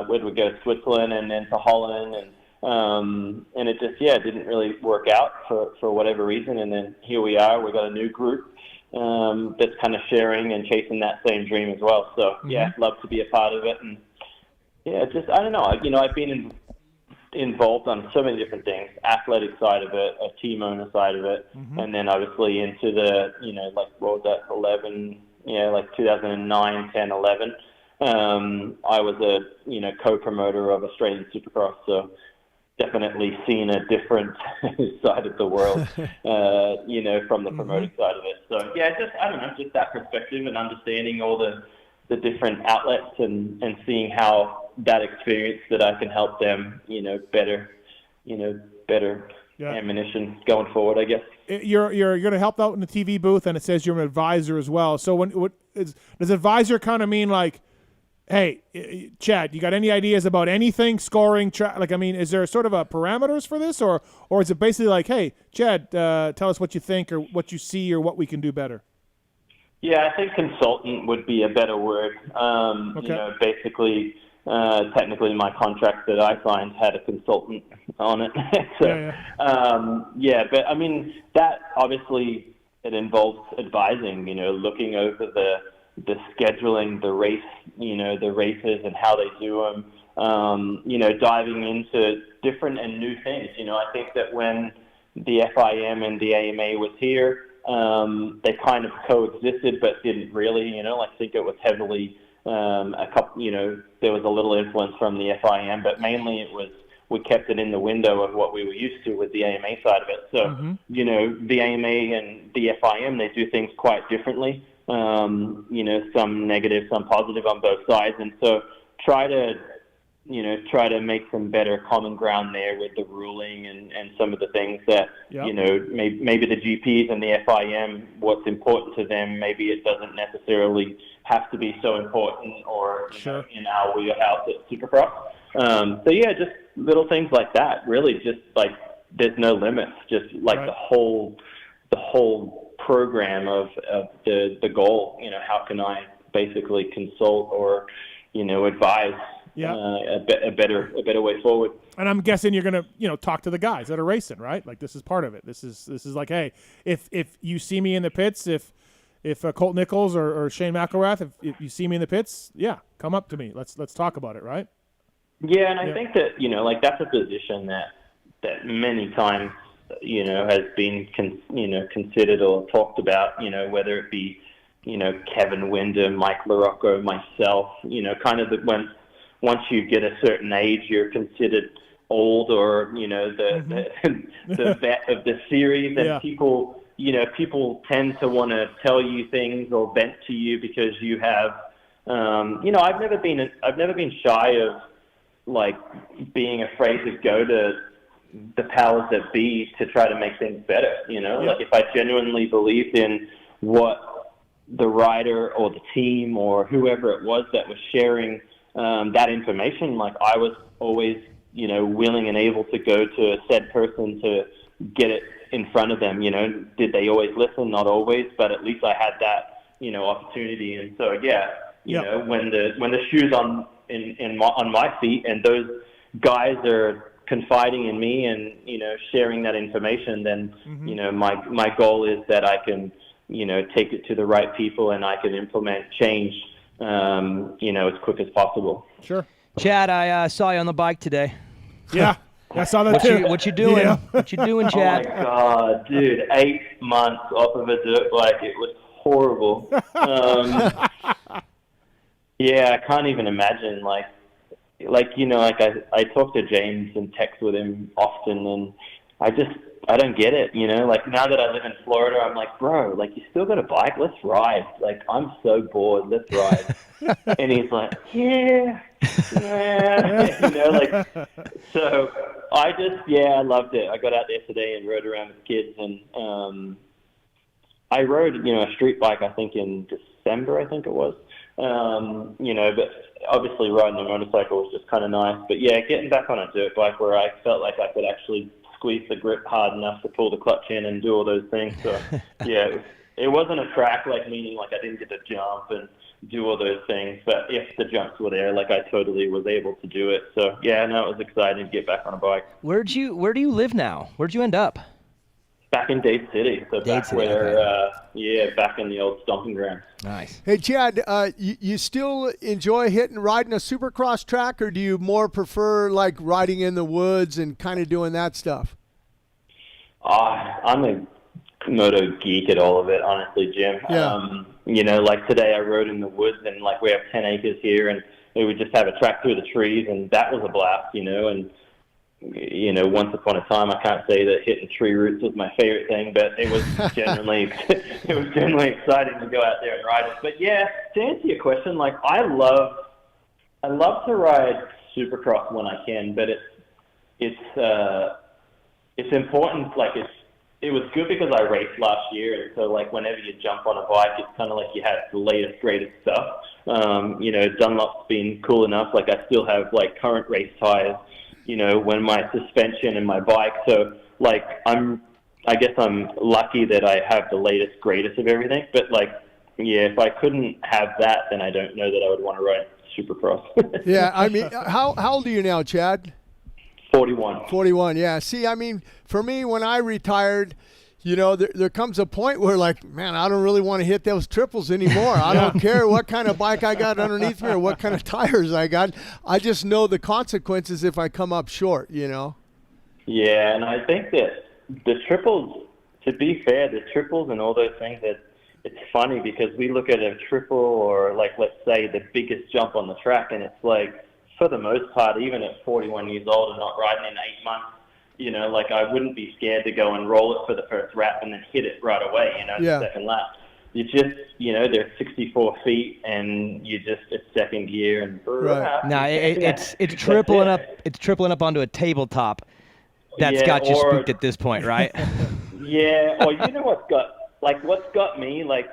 where did we go, Switzerland and then to Holland, and it just, didn't really work out for whatever reason. And then here we are. We got a new group that's kind of sharing and chasing that same dream as well. So, love to be a part of it. And, just, I don't know. I've been involved on so many different things, athletic side of it, a team owner side of it, and then obviously into the, what was that, 2009, 10, 11. I was a, co-promoter of Australian Supercross, so definitely seen a different side of the world, from the promoting side of it. So, just, I don't know, just that perspective and understanding all the different outlets and seeing how that experience that I can help them, better ammunition going forward, I guess. You're going to help out in the TV booth, and it says you're an advisor as well. So does advisor kind of mean like, hey, Chad, you got any ideas about anything, scoring, is there sort of a parameters for this, or is it basically like, hey, Chad, tell us what you think or what you see or what we can do better? Yeah, I think consultant would be a better word. Basically, technically my contract that I signed had a consultant on it. So, but I mean, that obviously it involves advising, looking over scheduling, the race, the races and how they do them, diving into different and new things. I think that when the FIM and the AMA was here, they kind of coexisted, but didn't really, I think it was heavily, there was a little influence from the FIM, but mainly we kept it in the window of what we were used to with the AMA side of it. So, the AMA and the FIM, they do things quite differently. Some negative, some positive on both sides. And so try to make some better common ground there with the ruling and some of the things that, maybe the GPs and the FIM, what's important to them, maybe it doesn't necessarily have to be so important or in our wheelhouse at Supercross. Just little things like that, really just like there's no limits, just like the whole program of the goal, how can I basically consult or, advise a better way forward. And I'm guessing you're gonna, talk to the guys that are racing, right? Like this is part of it. This is like, hey, if you see me in the pits, if Colt Nichols or Shane McElrath, if you see me in the pits, come up to me. Let's talk about it, right? Yeah, and I think that, that's a position that many times, has been, considered or talked about, whether it be, Kevin Wyndham, Mike LaRocco, myself, kind of once you get a certain age, you're considered old or, the vet of the series, and people tend to want to tell you things or vent to you because you have, I've never been shy of like being afraid to go to the powers that be to try to make things better. Like if I genuinely believed in what the rider or the team or whoever it was that was sharing that information, like I was always, willing and able to go to a said person to get it in front of them. Did they always listen? Not always, but at least I had that, opportunity. And so, when the shoe's on my feet and those guys are confiding in me and, sharing that information, then, my goal is that I can, take it to the right people and I can implement change, as quick as possible. Sure. Chad, I saw you on the bike today. Yeah, I saw that too. What you doing? Yeah. What you doing, Chad? Oh my God, dude! 8 months off of a dirt bike. It was horrible. I can't even imagine. I talk to James and text with him often, and I don't get it. Like now that I live in Florida, I'm like, bro, like you still got a bike? Let's ride. Like I'm so bored. Let's ride. And he's like, yeah. So I loved it. I got out there today and rode around with kids, and I rode, a street bike, I think in December, I think it was. But obviously riding a motorcycle was just kind of nice. But getting back on a dirt bike where I felt like I could actually squeeze the grip hard enough to pull the clutch in and do all those things. So it wasn't a track, meaning I didn't get to jump and do all those things. But if the jumps were there, I totally was able to do it. So it was exciting to get back on a bike. Where do you live now? Where'd you end up? Back in Dade City. So back in the old stomping ground. Nice. Hey, Chad, you still enjoy riding a Supercross track, or do you more prefer riding in the woods and kind of doing that stuff? I'm a moto geek at all of it, honestly, Jim. Yeah. Today I rode in the woods, and we have 10 acres here, and we would just have a track through the trees, and that was a blast, and once upon a time, I can't say that hitting tree roots was my favorite thing, but it was generally exciting to go out there and ride it. But to answer your question, I love to ride Supercross when I can, but it's important. It was good because I raced last year, and so whenever you jump on a bike, it's kind of like you have the latest, greatest stuff. Dunlop's been cool enough. I still have current race tires. When my suspension and my bike. So I guess I'm lucky that I have the latest, greatest of everything. But if I couldn't have that, then I don't know that I would want to ride Supercross. Yeah, I mean, how old are you now, Chad? 41. 41, yeah. See, I mean, for me, when I retired, you know, there comes a point where, like, man, I don't really want to hit those triples anymore. I don't care what kind of bike I got underneath me or what kind of tires I got. I just know the consequences if I come up short, you know? Yeah, and I think that the triples, to be fair, the triples and all those things, it's funny because we look at a triple or, like, let's say the biggest jump on the track, and it's like, for the most part, even at 41 years old and not riding in 8 months, you know, like I wouldn't be scared to go and roll it for the first lap and then hit it right away, you know, the second lap. You just, you know, they're 64 feet and you just, it's second gear and no, it's tripling up. It's tripling up onto a tabletop. That's got you spooked at this point, right? Yeah, or you know what's got me, like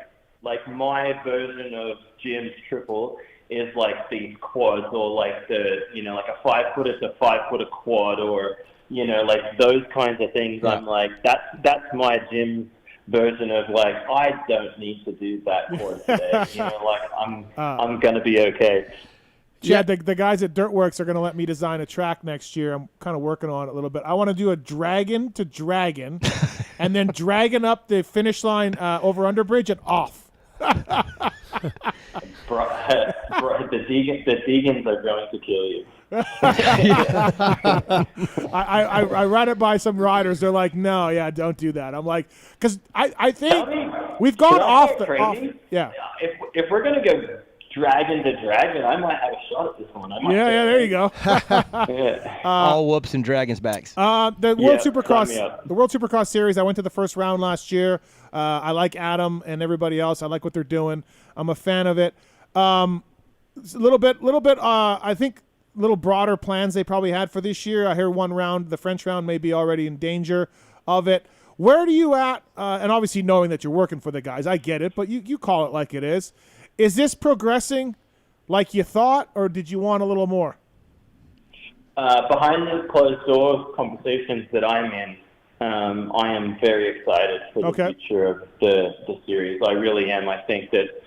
my version of Jim's triple is like these quads or like the, you know, like a 5-footer to 5-footer quad or, you know, like those kinds of things. I'm like, that's my Jim version of like, I don't need to do that quad today. You know, like I'm going to be okay. Chad, the guys at Dirtworks are going to let me design a track next year. I'm kind of working on it a little bit. I want to do a dragon to dragon and then dragon up the finish line over under bridge and off. Bro, the Deegans are going to kill you. I ran it by some riders. They're like, no, don't do that. I'm like, because I think we've gone off the yeah. If we're gonna go dragon to dragon, I might have a shot at this one. There you go. All whoops and dragons backs. The World Supercross series. I went to the first round last year. I like Adam and everybody else. I like what they're doing. I'm a fan of it. A little bit. I think little broader plans they probably had for this year. I hear one round, the French round, may be already in danger of it. Where do you at? And obviously knowing that you're working for the guys, I get it, but you call it like it is. Is this progressing like you thought, or did you want a little more? Behind the closed door conversations that I'm in, I am very excited for the future of the series. I really am. I think that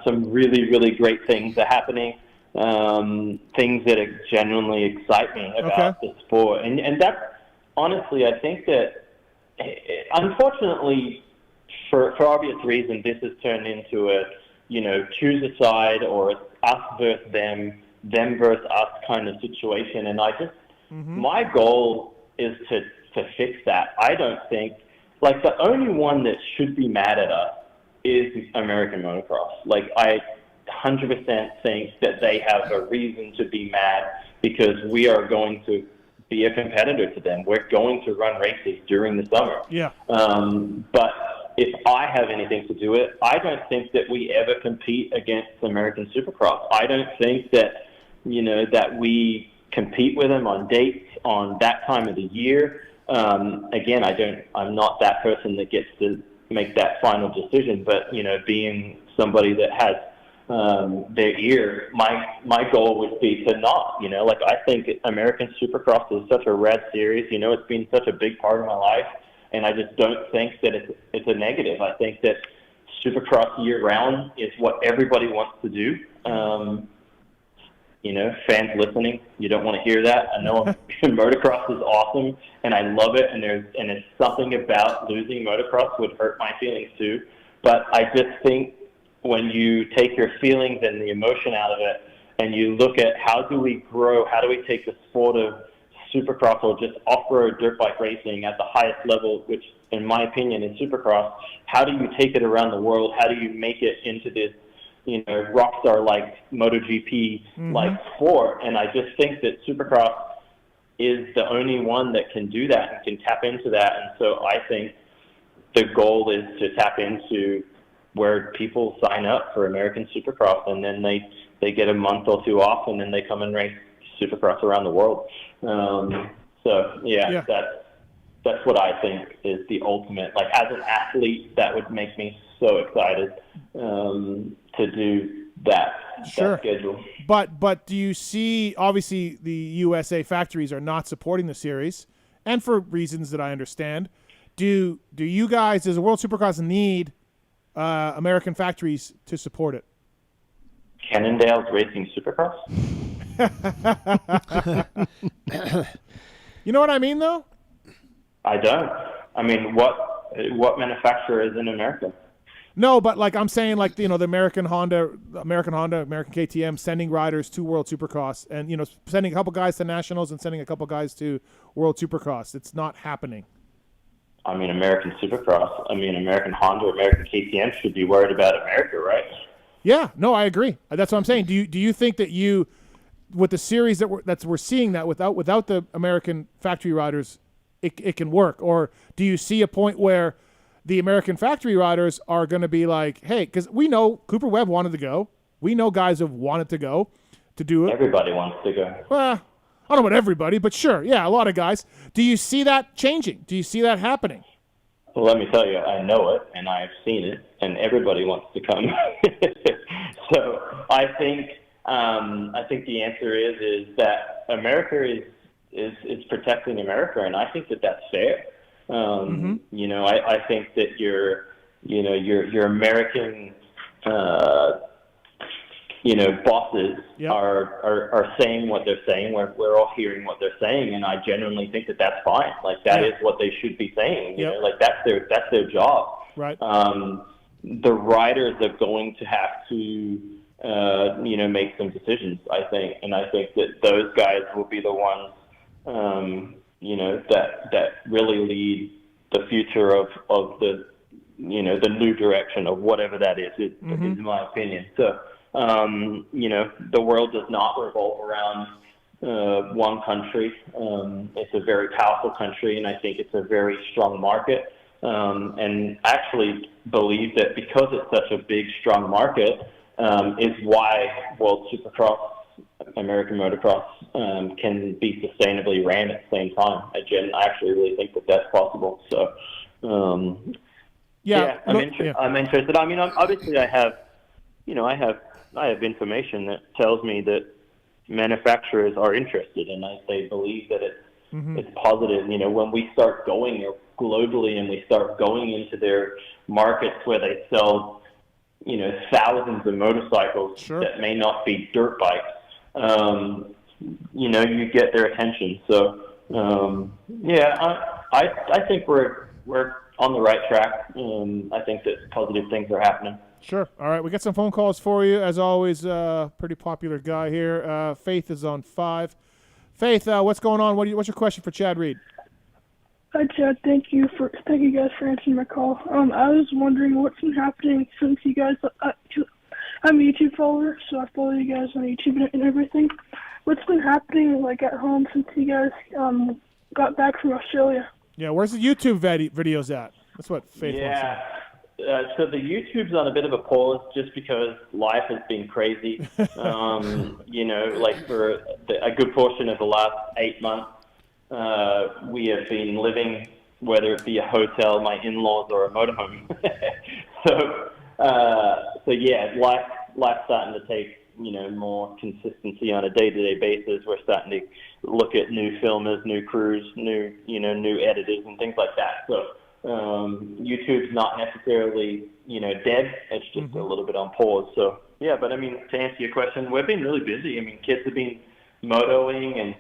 some really, really great things are happening, things that genuinely excite me about the sport. And that's, honestly, I think that, unfortunately, for obvious reasons, this has turned into a, you know, choose a side or us versus them versus us kind of situation. And I just, my goal is to fix that. I don't think, like, the only one that should be mad at us is American motocross. Like, I 100% think that they have a reason to be mad because we are going to be a competitor to them. We're going to run races during the summer. Yeah. But if I have anything to do with it, I don't think that we ever compete against American Supercross. I don't think that, you know, that we compete with them on dates on that time of the year. Again, I'm not that person that gets to make that final decision, but, you know, being somebody that has their ear, my goal would be to not, you know, like, I think American Supercross is such a rad series. You know, it's been such a big part of my life. And I just don't think that it's a negative. I think that Supercross year-round is what everybody wants to do. You know, fans listening, you don't want to hear that. I know motocross is awesome, and I love it, and it's something about losing motocross would hurt my feelings too. But I just think when you take your feelings and the emotion out of it, and you look at how do we grow, how do we take the sport of Supercross or just off-road dirt bike racing at the highest level, which in my opinion is Supercross, how do you take it around the world? How do you make it into this, you know, rock star like MotoGP like sport? And I just think that Supercross is the only one that can do that and can tap into that. And so I think the goal is to tap into where people sign up for American Supercross and then they get a month or two off and then they come and race Supercross around the world. That's what I think is the ultimate. Like, as an athlete, that would make me so excited to do that schedule. But do you see? Obviously, the USA factories are not supporting the series, and for reasons that I understand. Do you guys, does the World Supercross need American factories to support it? Cannondale's racing Supercross. You know what I mean, though? I don't. I mean, what What manufacturer is in America? No, but like I'm saying, like, you know, the American Honda, American KTM sending riders to World Supercross, and, you know, sending a couple guys to Nationals and sending a couple guys to World Supercross. It's not happening. I mean, American Supercross. I mean, American Honda, American KTM should be worried about America, right? Yeah, no, I agree. That's what I'm saying. Do you think that with the series that we're seeing that without the American factory riders, it can work, or do you see a point where the American factory riders are going to be like, hey, because we know Cooper Webb wanted to go, we know guys have wanted to go to do it. Everybody wants to go. Well, I don't know about everybody, but sure, yeah, a lot of guys. Do you see that changing? Do you see that happening? Well, let me tell you, I know it, and I've seen it, and everybody wants to come. So I think the answer is that America is protecting America, and I think that that's fair. You know, I think that your American bosses are saying what they're saying. We're all hearing what they're saying, and I genuinely think that that's fine. Like, that is what they should be saying. You know, like that's their job. Right. The riders are going to have to make some decisions, I think, and I think that those guys will be the ones that really lead the future of the the new direction of whatever that is in my opinion. So the world does not revolve around one country. It's a very powerful country, and I think it's a very strong market, and actually believe that because it's such a big, strong market, is why World Supercross, American Motocross can be sustainably ran at the same time. I actually really think that that's possible. So, I'm interested. I mean, obviously, I have information that tells me that manufacturers are interested, and they believe that it's positive. You know, when we start going globally and we start going into their markets where they sell, thousands of motorcycles that may not be dirt bikes. You get their attention. So, I think we're on the right track. I think that positive things are happening. Sure. All right, we got some phone calls for you. As always, pretty popular guy here. Faith is on 5. Faith, what's going on? What's your question for Chad Reed? Hi, Chad. Thank you guys for answering my call. I was wondering what's been happening since you guys. I'm a YouTube follower, so I follow you guys on YouTube and everything. What's been happening, like, at home since you guys got back from Australia? Yeah, where's the YouTube videos at? That's what Faith wants to know. So the YouTube's on a bit of a pause just because life has been crazy. Like for a good portion of the last 8 months, we have been living, whether it be a hotel, my in-laws, or a motorhome. Life's starting to take, more consistency on a day-to-day basis. We're starting to look at new filmers, new crews, new editors and things like that. So YouTube's not necessarily, dead. It's just a little bit on pause. So, yeah, but I mean, to answer your question, we've been really busy. I mean, kids have been motoing, and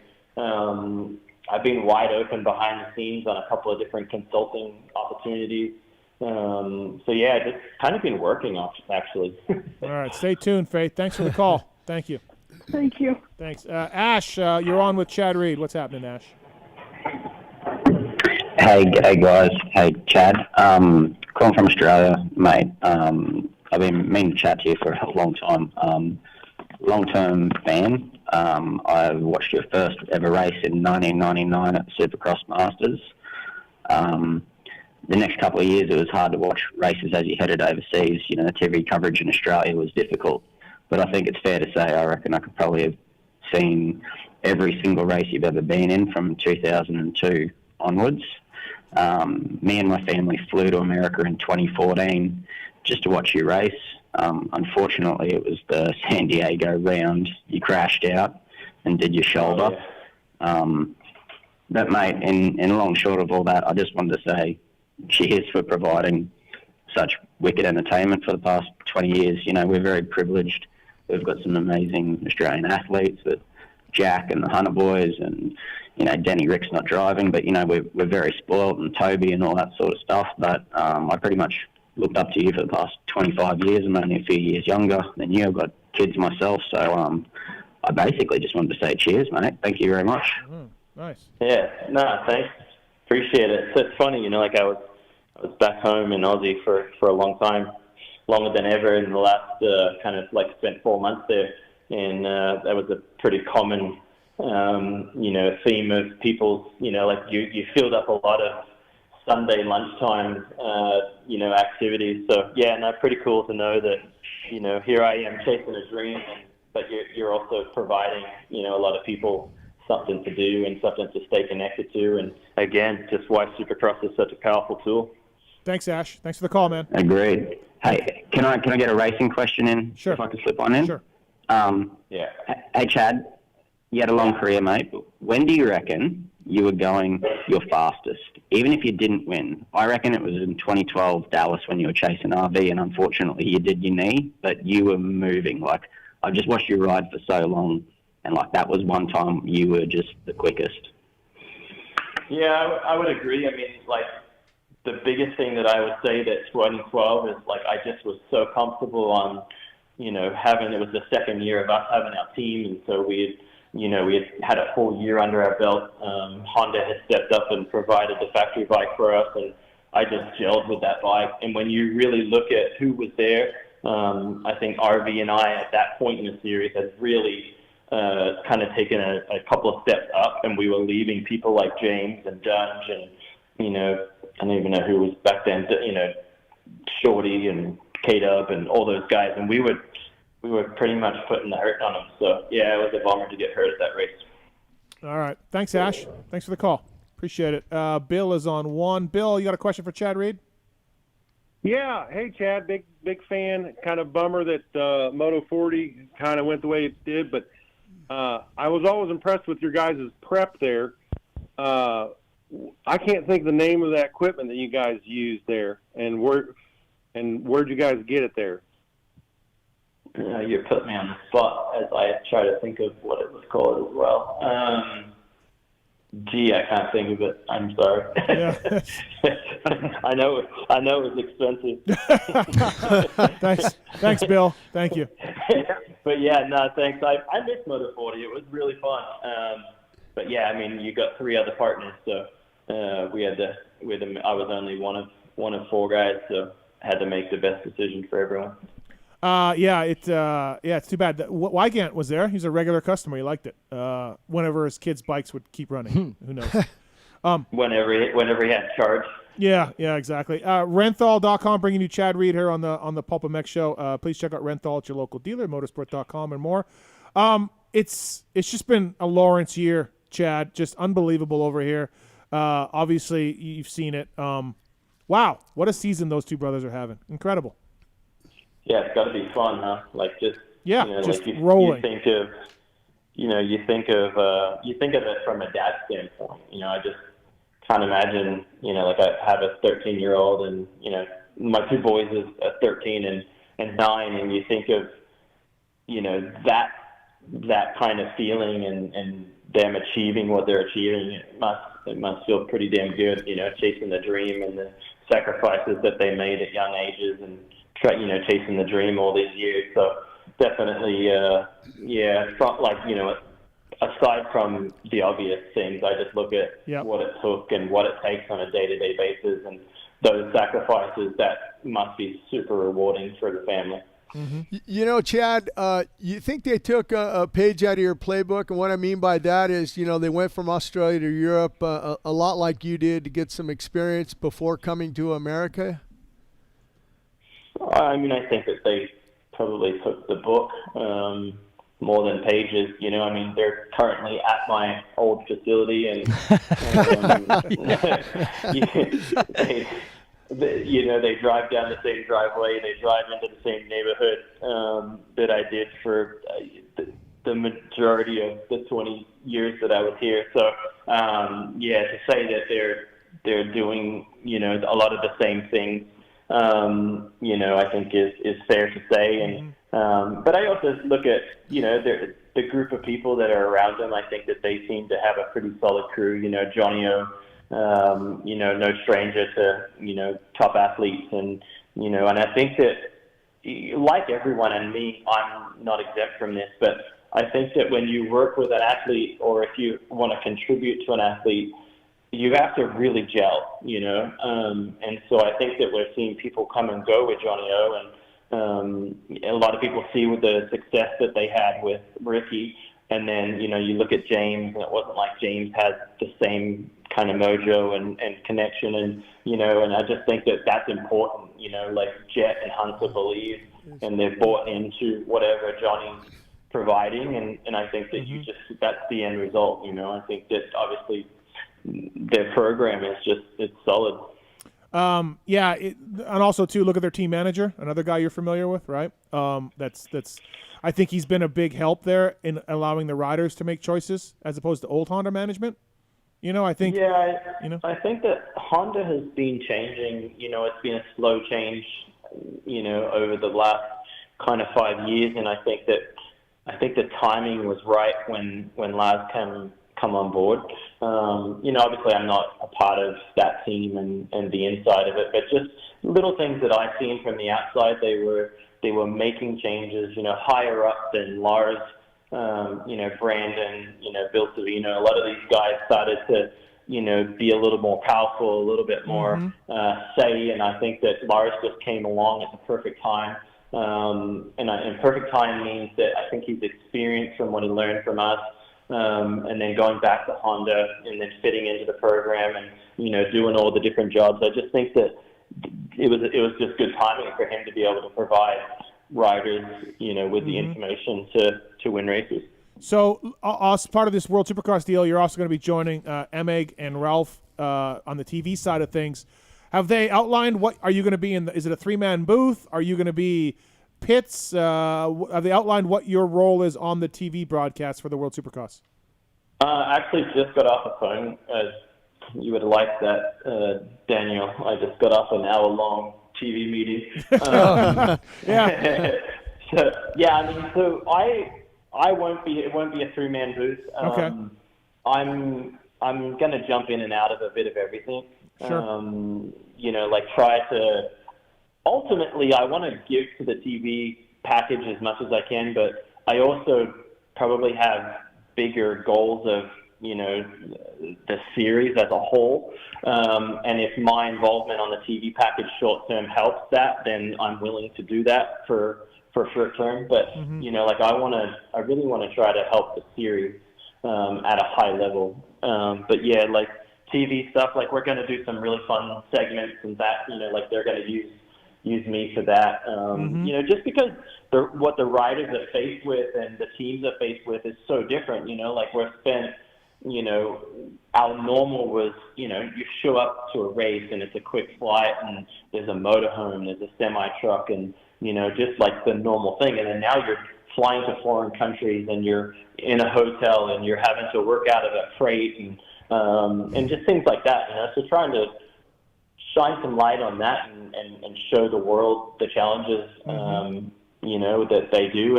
I've been wide open behind the scenes on a couple of different consulting opportunities. Just kind of been working off, actually. All right, stay tuned, Faith. Thanks for the call. Thank you. Thank you. Thanks. Ash, you're on with Chad Reed. What's happening, Ash? Hey guys. Hey, Chad. Calling from Australia, mate. I've been meaning to chat to you for a long time. Long-term fan. I watched your first ever race in 1999 at the Supercross Masters. The next couple of years, it was hard to watch races as you headed overseas. The TV coverage in Australia was difficult. But I think it's fair to say I reckon I could probably have seen every single race you've ever been in from 2002 onwards. Me and my family flew to America in 2014 just to watch you race. Unfortunately, it was the San Diego round. You crashed out and did your shoulder. But, mate, in long short of all that, I just wanted to say cheers for providing such wicked entertainment for the past 20 years. We're very privileged. We've got some amazing Australian athletes that Jack and the Hunter boys, and Danny Rick's not driving, but we're very spoiled, and Toby and all that sort of stuff. But I pretty much looked up to you for the past 25 years. I'm only a few years younger than you. I've got kids myself, so I basically just wanted to say cheers, mate. Thank you very much. Nice. Yeah, no, thanks. Appreciate it. So it's funny, like I was back home in Aussie for a long time, longer than ever. In the last spent 4 months there, and that was a pretty common, theme of people's, you filled up a lot of Sunday lunchtime, activities. So yeah, no, pretty cool to know that, here I am chasing a dream, but you're also providing, a lot of people something to do and something to stay connected to. And again, just why Supercross is such a powerful tool. Thanks, Ash. Thanks for the call, man. Agreed. Hey, can I get a racing question in? Sure. If I can slip one in? Sure. Yeah. Hey, Chad, you had a long career, mate. But when do you reckon you were going your fastest, even if you didn't win? I reckon it was in 2012 Dallas when you were chasing RV, and unfortunately you did your knee, but you were moving. Like, I've just watched you ride for so long, and that was one time you were just the quickest. Yeah, I would agree. I mean, the biggest thing that I would say that 2012 is, I just was so comfortable on, it was the second year of us having our team, and so we had a full year under our belt. Honda had stepped up and provided the factory bike for us, and I just gelled with that bike. And when you really look at who was there, I think RV and I at that point in the series had really kind of taken a couple of steps up, and we were leaving people like James and Dunge and, I don't even know who was back then, Shorty and K-Dub and all those guys, and we were pretty much putting the hurt on them. So, yeah, it was a bummer to get hurt at that race. All right. Thanks, Ash. Thanks for the call. Appreciate it. Bill is on one. Bill, you got a question for Chad Reed? Yeah. Hey, Chad, big fan. Kind of bummer that Moto 40 kind of went the way it did, but I was always impressed with your guys' prep there. I can't think the name of that equipment that you guys used there, and where'd you guys get it there? You put me on the spot as I try to think of what it was called as well. I can't think of it. I'm sorry. Yeah. I know it was expensive. Thanks, Bill. Thank you. But yeah, no, thanks. I missed Moto 40. It was really fun. But yeah, I mean, you got 3 other partners, so we had to. I was only one of 4 guys, so had to make the best decision for everyone. It's too bad. Wygant was there. He's a regular customer. He liked it. Whenever his kids' bikes would keep running. Who knows? Whenever he had charge. Yeah, exactly. Renthal.com bringing you Chad Reed here on the PulpMX show. Please check out Renthal at your local dealer, motorsport.com and more. It's just been a Lawrence year, Chad. Just unbelievable over here. Obviously, you've seen it. Wow, what a season those two brothers are having. Incredible. Yeah, it's got to be fun, huh? Just rolling. You think of it from a dad standpoint. I just can't imagine. I have a 13-year-old, and my 2 boys is 13 and 9, and you think of that kind of feeling and them achieving what they're achieving. It must feel pretty damn good. Chasing the dream and the sacrifices that they made at young ages and chasing the dream all these years. So definitely, aside from the obvious things, I just look at what it took and what it takes on a day-to-day basis, and those sacrifices that must be super rewarding for the family. Mm-hmm. Chad, you think they took a page out of your playbook? And what I mean by that is, they went from Australia to Europe a lot like you did to get some experience before coming to America? I mean, I think that they probably took the book more than pages. They're currently at my old facility, and they drive down the same driveway. They drive into the same neighborhood that I did for the majority of the 20 years that I was here. So, to say that they're doing, a lot of the same things, I think is fair to say. And but I also look at, the group of people that are around him, I think that they seem to have a pretty solid crew. Johnny O, no stranger to, top athletes. And I think that, like everyone and me, I'm not exempt from this, but I think that when you work with an athlete, or if you want to contribute to an athlete, you have to really gel, and so I think that we're seeing people come and go with Johnny O, and a lot of people see with the success that they had with Ricky, and then, you look at James, and it wasn't like James had the same kind of mojo and connection, and, and I just think that that's important, like Jet and Hunter believe, and they've bought into whatever Johnny's providing, and I think that that's the end result, I think that obviously their program is it's solid. And also too, look at their team manager, another guy you're familiar with, right? That's I think he's been a big help there in allowing the riders to make choices as opposed to old Honda management. I think. Yeah, I think that Honda has been changing. It's been a slow change. Over the last kind of 5 years, and I think the timing was right when Lars come on board. Obviously I'm not a part of that team and the inside of it, but just little things that I've seen from the outside, they were making changes, higher up than Lars, Brandon, Bill Savino. A lot of these guys started to, be a little more powerful, a little bit more say, and I think that Lars just came along at the perfect time. And perfect time means that I think he's experienced from what he learned from us, and then going back to Honda and then fitting into the program and, doing all the different jobs. I just think that it was just good timing for him to be able to provide riders, with the information to win races. So as part of this World Supercross deal, you're also going to be joining Emig and Ralph on the TV side of things. Have they outlined what are you going to be in? Is it a 3-man booth? Are you going to be pits? Have they outlined what your role is on the TV broadcast for the World Supercross? Actually, just got off the phone. You would like that, Daniel. I just got off an hour-long TV meeting. Yeah. So I won't be. It won't be a 3-man booth. Okay. I'm going to jump in and out of a bit of everything. Sure. Try to. Ultimately, I want to give to the TV package as much as I can, but I also probably have bigger goals of, the series as a whole. And if my involvement on the TV package short term helps that, then I'm willing to do that for short term. But, I really want to try to help the series at a high level. But yeah, like TV stuff, like we're going to do some really fun segments and that, they're going to use me for that. Just because what the riders are faced with and the teams are faced with is so different, we're spent, our normal was, you show up to a race and it's a quick flight and there's a motorhome, there's a semi-truck and, just like the normal thing. And then now you're flying to foreign countries and you're in a hotel and you're having to work out of a freight and just things like that, so trying to shine some light on that and show the world the challenges, that they do.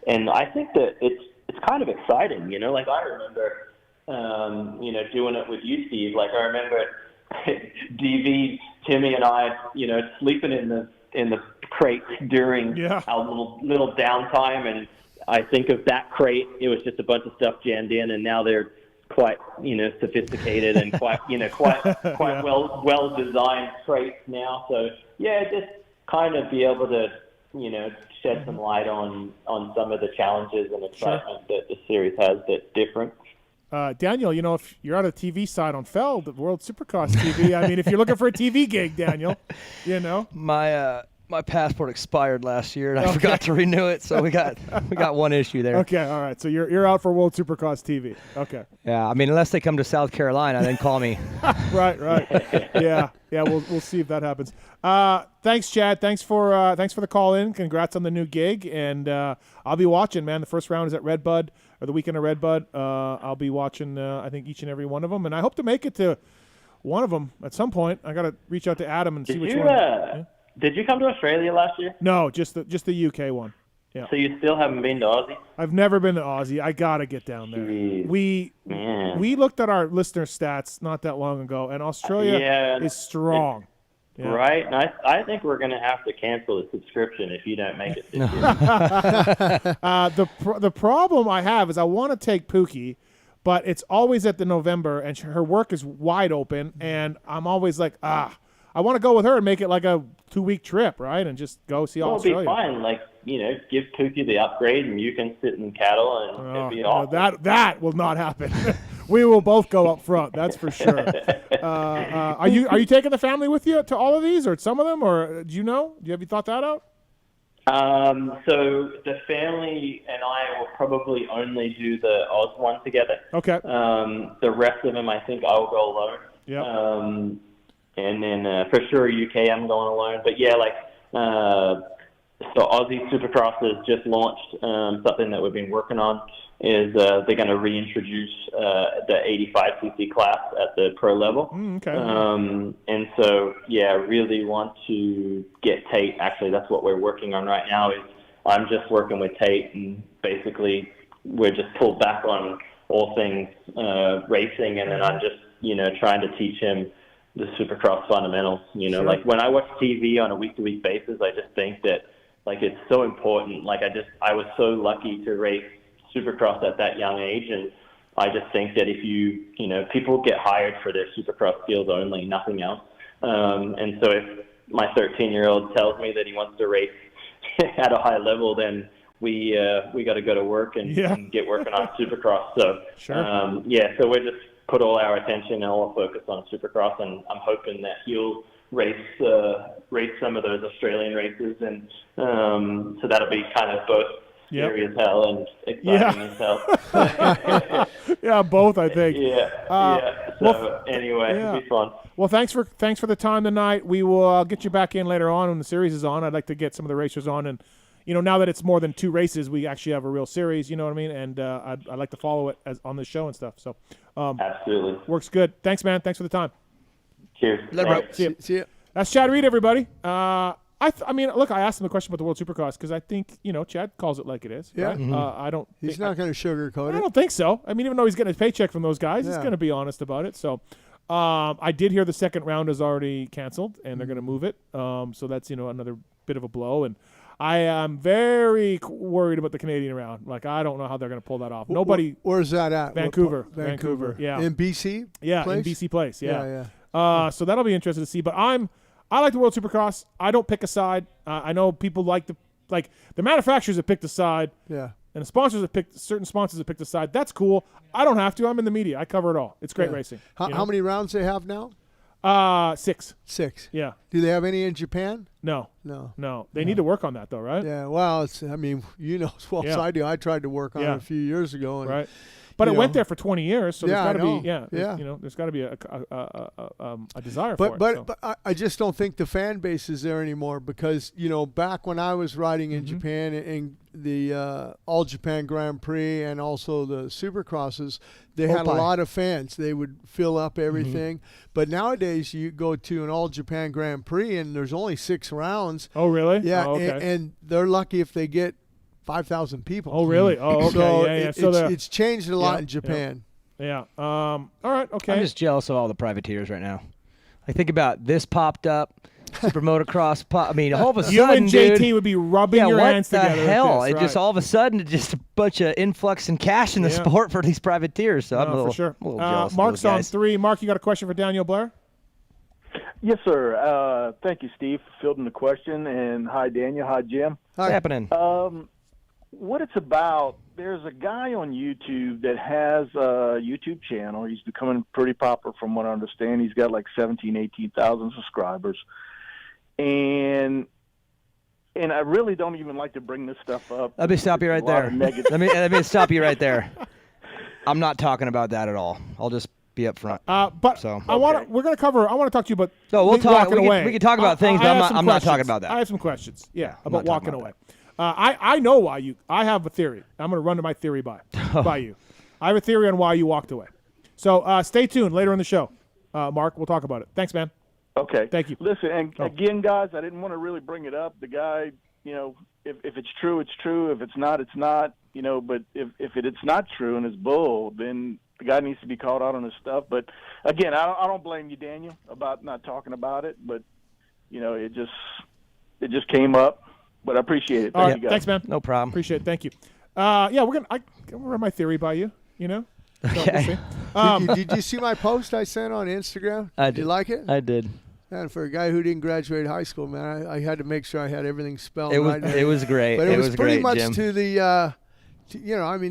And I think that it's kind of exciting, I remember, doing it with you, Steve. Like I remember DV, Timmy and I, sleeping in the crate during our little downtime. And I think of that crate, it was just a bunch of stuff jammed in, and now they're quite, sophisticated and quite well designed crates now. So yeah, just kind of be able to, shed some light on some of the challenges and excitement that the series has that's different. Daniel, if you're on a TV side on Feld, the World Supercross TV, I mean, if you're looking for a TV gig, Daniel, My passport expired last year, and I forgot to renew it, so we got one issue there. Okay, all right. So you're out for World Supercross TV. Okay. Yeah, I mean, unless they come to South Carolina, then call me. Right. Yeah. We'll see if that happens. Thanks, Chad. Thanks for the call in. Congrats on the new gig, and I'll be watching. Man, the first round is at Redbud, or the weekend of Redbud. I'll be watching. I think each and every one of them, and I hope to make it to one of them at some point. I got to reach out to Adam and see which one. Did you come to Australia last year? No, just the UK one. Yeah. So you still haven't been to Aussie? I've never been to Aussie. I gotta get down there. Jeez, we looked at our listener stats not that long ago, and Australia is strong. Yeah. Right? And I think we're going to have to cancel the subscription if you don't make it this year. The problem I have is I want to take Pookie, but it's always at the November, and her work is wide open, and I'm always like, I want to go with her and make it like a 2-week trip, right? And just go see Australia. It'll be fine. Like, give Pookie the upgrade, and you can sit in cattle, and it'll be awesome. That will not happen. We will both go up front. That's for sure. Are you taking the family with you to all of these, or some of them, or do you know? Have you thought that out? So the family and I will probably only do the Oz one together. Okay. The rest of them, I think I'll go alone. Yeah. And then for sure UK, I'm going alone. But yeah, so Aussie Supercross has just launched something that we've been working on. Is they're going to reintroduce the 85cc class at the pro level. Okay. And so, yeah, I really want to get Tate. Actually, that's what we're working on right now. Is I'm just working with Tate, and basically we're just pulled back on all things racing, and then I'm just trying to teach him the Supercross fundamentals. Sure. Like when I watch TV on a week-to-week basis, I just think that it's so important. I was so lucky to race Supercross at that young age, and I just think that if people get hired for their Supercross skills only, nothing else. And so if my 13-year-old tells me that he wants to race at a high level, then we got to go to work and get working on Supercross. So sure. So we just put all our attention and all our focus on Supercross, and I'm hoping that he'll race some of those Australian races, and so that'll be kind of both scary as hell and exciting as hell. Yeah, both, I think. So anyway, it'll be fun. Well, thanks for the time tonight. We will get you back in later on when the series is on. I'd like to get some of the racers on, and now that it's more than 2 races, we actually have a real series. You know what I mean? And I'd like to follow it on this show and stuff. So absolutely works good. Thanks, man. Thanks for the time. Cheers. See you. That's Chad Reed, everybody. I mean, look, I asked him the question about the World Supercross because I think, Chad calls it like it is. Yeah. Right? Mm-hmm. He's not going to sugarcoat it. I don't think so. I mean, even though he's getting his paycheck from those guys, he's going to be honest about it. So I did hear the second round is already canceled, and they're going to move it. So that's, another bit of a blow. And I am very worried about the Canadian round. I don't know how they're going to pull that off. Nobody. Where's that at? Vancouver. Vancouver. Yeah. In BC? Yeah, place? in BC Place. Yeah. Yeah. So that'll be interesting to see. But I like the World Supercross. I don't pick a side. I know people like the manufacturers have picked a side. Yeah. And the sponsors have picked certain sponsors have picked a side. That's cool. I don't have to. I'm in the media. I cover it all. It's great racing. How many rounds they have now? 6. 6. Yeah. Do they have any in Japan? No. They need to work on that though, right? Yeah. Well, as well as I do. I tried to work on it a few years ago. And, right. But it went there for 20 years, so there's got to be there's got to be a desire for it. But I just don't think the fan base is there anymore because back when I was riding in Japan in the All Japan Grand Prix and also the Supercrosses, they had a lot of fans. They would fill up everything. But nowadays you go to an All Japan Grand Prix and there's only 6 rounds. Oh really? Yeah, oh, okay. and they're lucky if they get 5,000 people. Oh, really? Oh, okay. So it's changed a lot in Japan. Yeah. All right. Okay. I'm just jealous of all the privateers right now. Think about this popped up, Super Motocross. I mean, all of a sudden, you and JT dude, would be rubbing your hands together. What the hell? This, it just all of a sudden, just a bunch of influx and cash in the sport for these privateers. So I'm a little, for sure. I'm a little jealous. Mark's on 3. Mark, you got a question for Daniel Blair? Yes, sir. Thank you, Steve, for fielding the question. And hi, Daniel. Hi, Jim. What's happening? What it's about, there's a guy on YouTube that has a YouTube channel. He's becoming pretty popular from what I understand. He's got 18,000 subscribers. And I really don't even like to bring this stuff up. Let me stop you right there. Let me stop you right there. I'm not talking about that at all. I'll just be up front. But so I want to talk to you about we'll talk. Walking away. We can talk about things, but I'm not talking about that. I have some questions. Yeah, about walking away. I know why you. I have a theory. I'm going to run to my theory by you. I have a theory on why you walked away. So stay tuned later in the show. Mark, we'll talk about it. Thanks, man. Okay. Thank you. Listen, and again, guys, I didn't want to really bring it up. The guy, if it's true, it's true. If it's not, it's not. You know, but if it's not true and it's bull, then the guy needs to be called out on his stuff. But again, I don't blame you, Daniel, about not talking about it. But you know, it just came up. But I appreciate it. Thank you guys. Thanks, man. No problem. Appreciate it. Thank you. I'm gonna run my theory by you. You know. Okay. Did you see my post I sent on Instagram? I did. Did you like it? I did. And for a guy who didn't graduate high school, man, I had to make sure I had everything spelled right. It was great. But it was pretty great, much Jim. to the,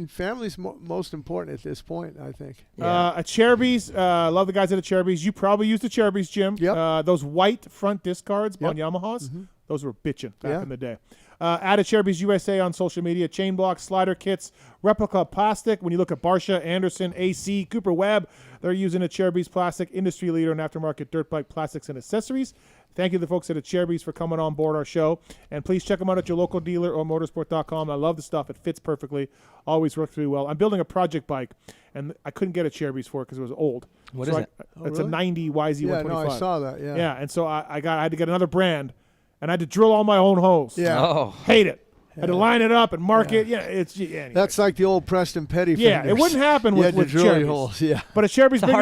family's most important at this point, I think. At Cherubies, love the guys at Cherubies. You probably used the Cherubies, Jim. Yep. Those white front disc guards on Yep. Yamahas, those were bitching back in the day. At Cherubies USA on social media, chain blocks, slider kits, replica plastic. When you look at Barsha, Anderson, AC, Cooper Webb, they're using a Cherubies plastic, industry leader in aftermarket dirt bike plastics and accessories. Thank you to the folks at Cherubies for coming on board our show. And please check them out at your local dealer or motorsport.com. I love the stuff. It fits perfectly. Always works really well. I'm building a project bike, and I couldn't get a Cherubies for it because it was old. What is it? It's a 90 YZ125. Yeah, no, I saw that, yeah. Yeah, and so I had to get another brand, and I had to drill all my own holes. Yeah. Oh. Hate it. Had to line it up and mark it. Yeah, anyway. That's like the old Preston Petty Yeah, fenders. it wouldn't happen You with had to drill Cherubies. your holes, yeah. But a Cherubies It's a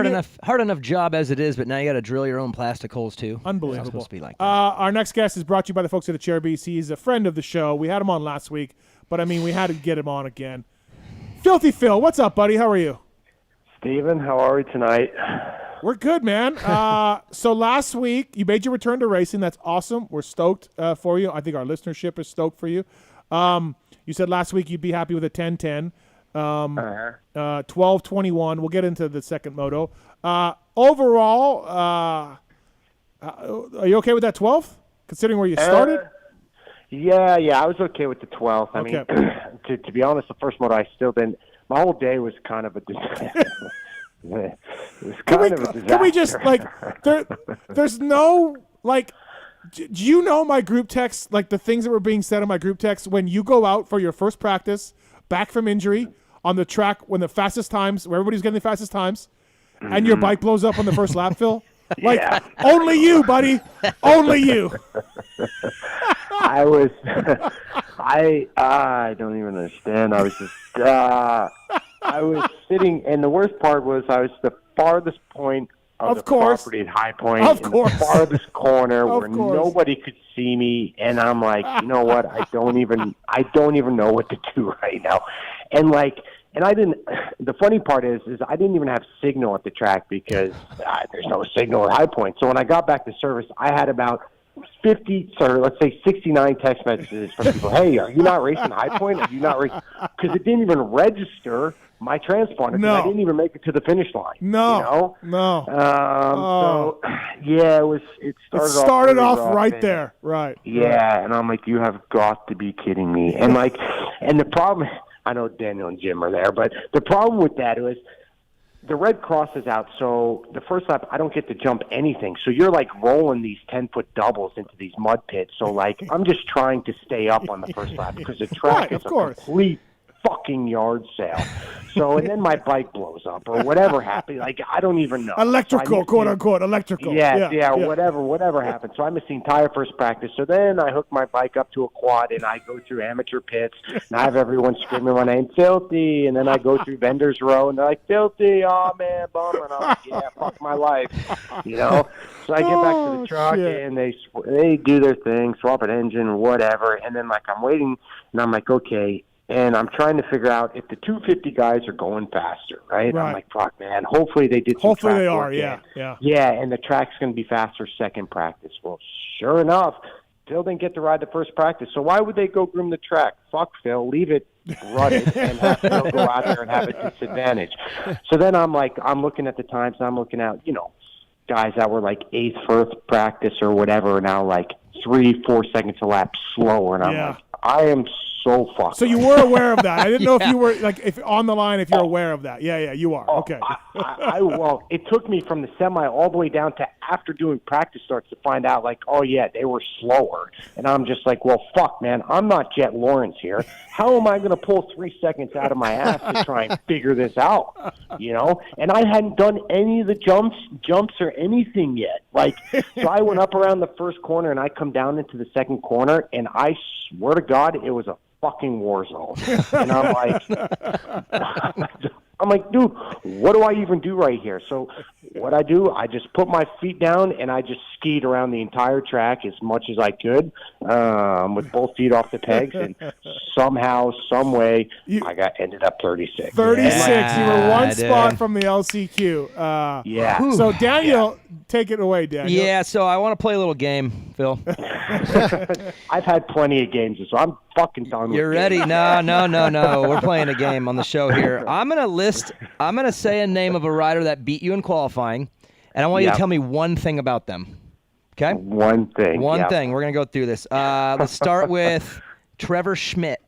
hard enough job as it is, but now you got to drill your own plastic holes too. Unbelievable. It's not supposed to be like that. Our next guest is brought to you by the folks at Cherubies. He's a friend of the show. We had him on last week, but I mean, we had to get him on again. Filthy Phil, what's up, buddy? How are you? Steven, how are we tonight? We're good, man. So last week, you made your return to racing. That's awesome. We're stoked for you. I think our listenership is stoked for you. You said last week you'd be happy with a 10-10. 12-21. We'll get into the second moto. Overall, are you okay with that 12th, considering where you started? Yeah, I was okay with the 12th. I Okay. mean, to be honest, the first moto I still didn't. My whole day was kind of a disaster. It was kind of a disaster. Can we just, there's no, do you know my group text, the things that were being said in my group text when you go out for your first practice, back from injury, on the track when the fastest times, where everybody's getting the fastest times, and your bike blows up on the first lap, Phil? Only you, buddy. Only you. I don't even understand. I was just, I was sitting, and the worst part was I was the farthest point of the property at High Point, in the farthest corner where nobody could see me, and I'm like, you know what? I don't even know what to do right now, and I didn't. The funny part is I didn't even have signal at the track because there's no signal at High Point. So when I got back to service, I had about 69 text messages from people. Hey, are you not racing High Point? Are you not racing? Because it didn't even register my transponder. Because I didn't even make it to the finish line. No. So yeah, it started off rough, right there. Right. Yeah, and I'm like, you have got to be kidding me. And and the problem, I know Daniel and Jim are there, but the problem with that was the red cross is out, so the first lap I don't get to jump anything. So you're rolling these 10-foot doubles into these mud pits. So I'm just trying to stay up on the first lap because the track is a complete fucking yard sale. So and then my bike blows up or whatever happened. I don't even know. Electrical, quote unquote, electrical. Yeah, whatever happened. So I missed the entire first practice. So then I hook my bike up to a quad and I go through amateur pits and I have everyone screaming my name, Filthy, and then I go through vendors row and they're like, Filthy, oh man, bummer. And I'm like, yeah, fuck my life, So I get back to the truck and they do their thing, swap an engine, whatever, and then I'm waiting and I'm like, okay. And I'm trying to figure out if the 250 guys are going faster, right? I'm like, fuck, man. Hopefully they did some Hopefully track they work are, in. yeah. Yeah, and the track's going to be faster second practice. Well, sure enough, Phil didn't get to ride the first practice. So why would they go groom the track? Fuck Phil, leave it rutted and have Phil go out there and have a disadvantage. So then I'm looking at the times, and I'm looking at, guys that were 8th, 1st practice or whatever, now 3-4 seconds a lap slower. And I'm like, I am so fucked. So you were aware of that. I didn't know if you were if on the line, if you're aware of that. Yeah, you are. Okay. Well, it took me from the semi all the way down to after doing practice starts to find out, like, oh yeah, they were slower, and I'm just like, well, fuck, man, I'm not Jet Lawrence here. How am I going to pull 3 seconds out of my ass to try and figure this out? And I hadn't done any of the jumps or anything yet. Like, so I went up around the first corner and I come down into the second corner, and I swear to God, it was a fucking war zone. And I'm like, dude, what do I even do right here? So what I do, I just put my feet down and I just skied around the entire track as much as I could with both feet off the pegs. And somehow, some way, I ended up 36. 36. You were one spot from the LCQ. Yeah. So Daniel, take it away, Daniel. Yeah, so I want to play a little game, Phil. I've had plenty of games, so I'm fucking done with You're ready? No. We're playing a game on the show here. I'm going to say a name of a rider that beat you in qualifying, and I want you to tell me one thing about them. Okay? One thing. One thing. We're going to go through this. Let's start with Trevor Schmidt.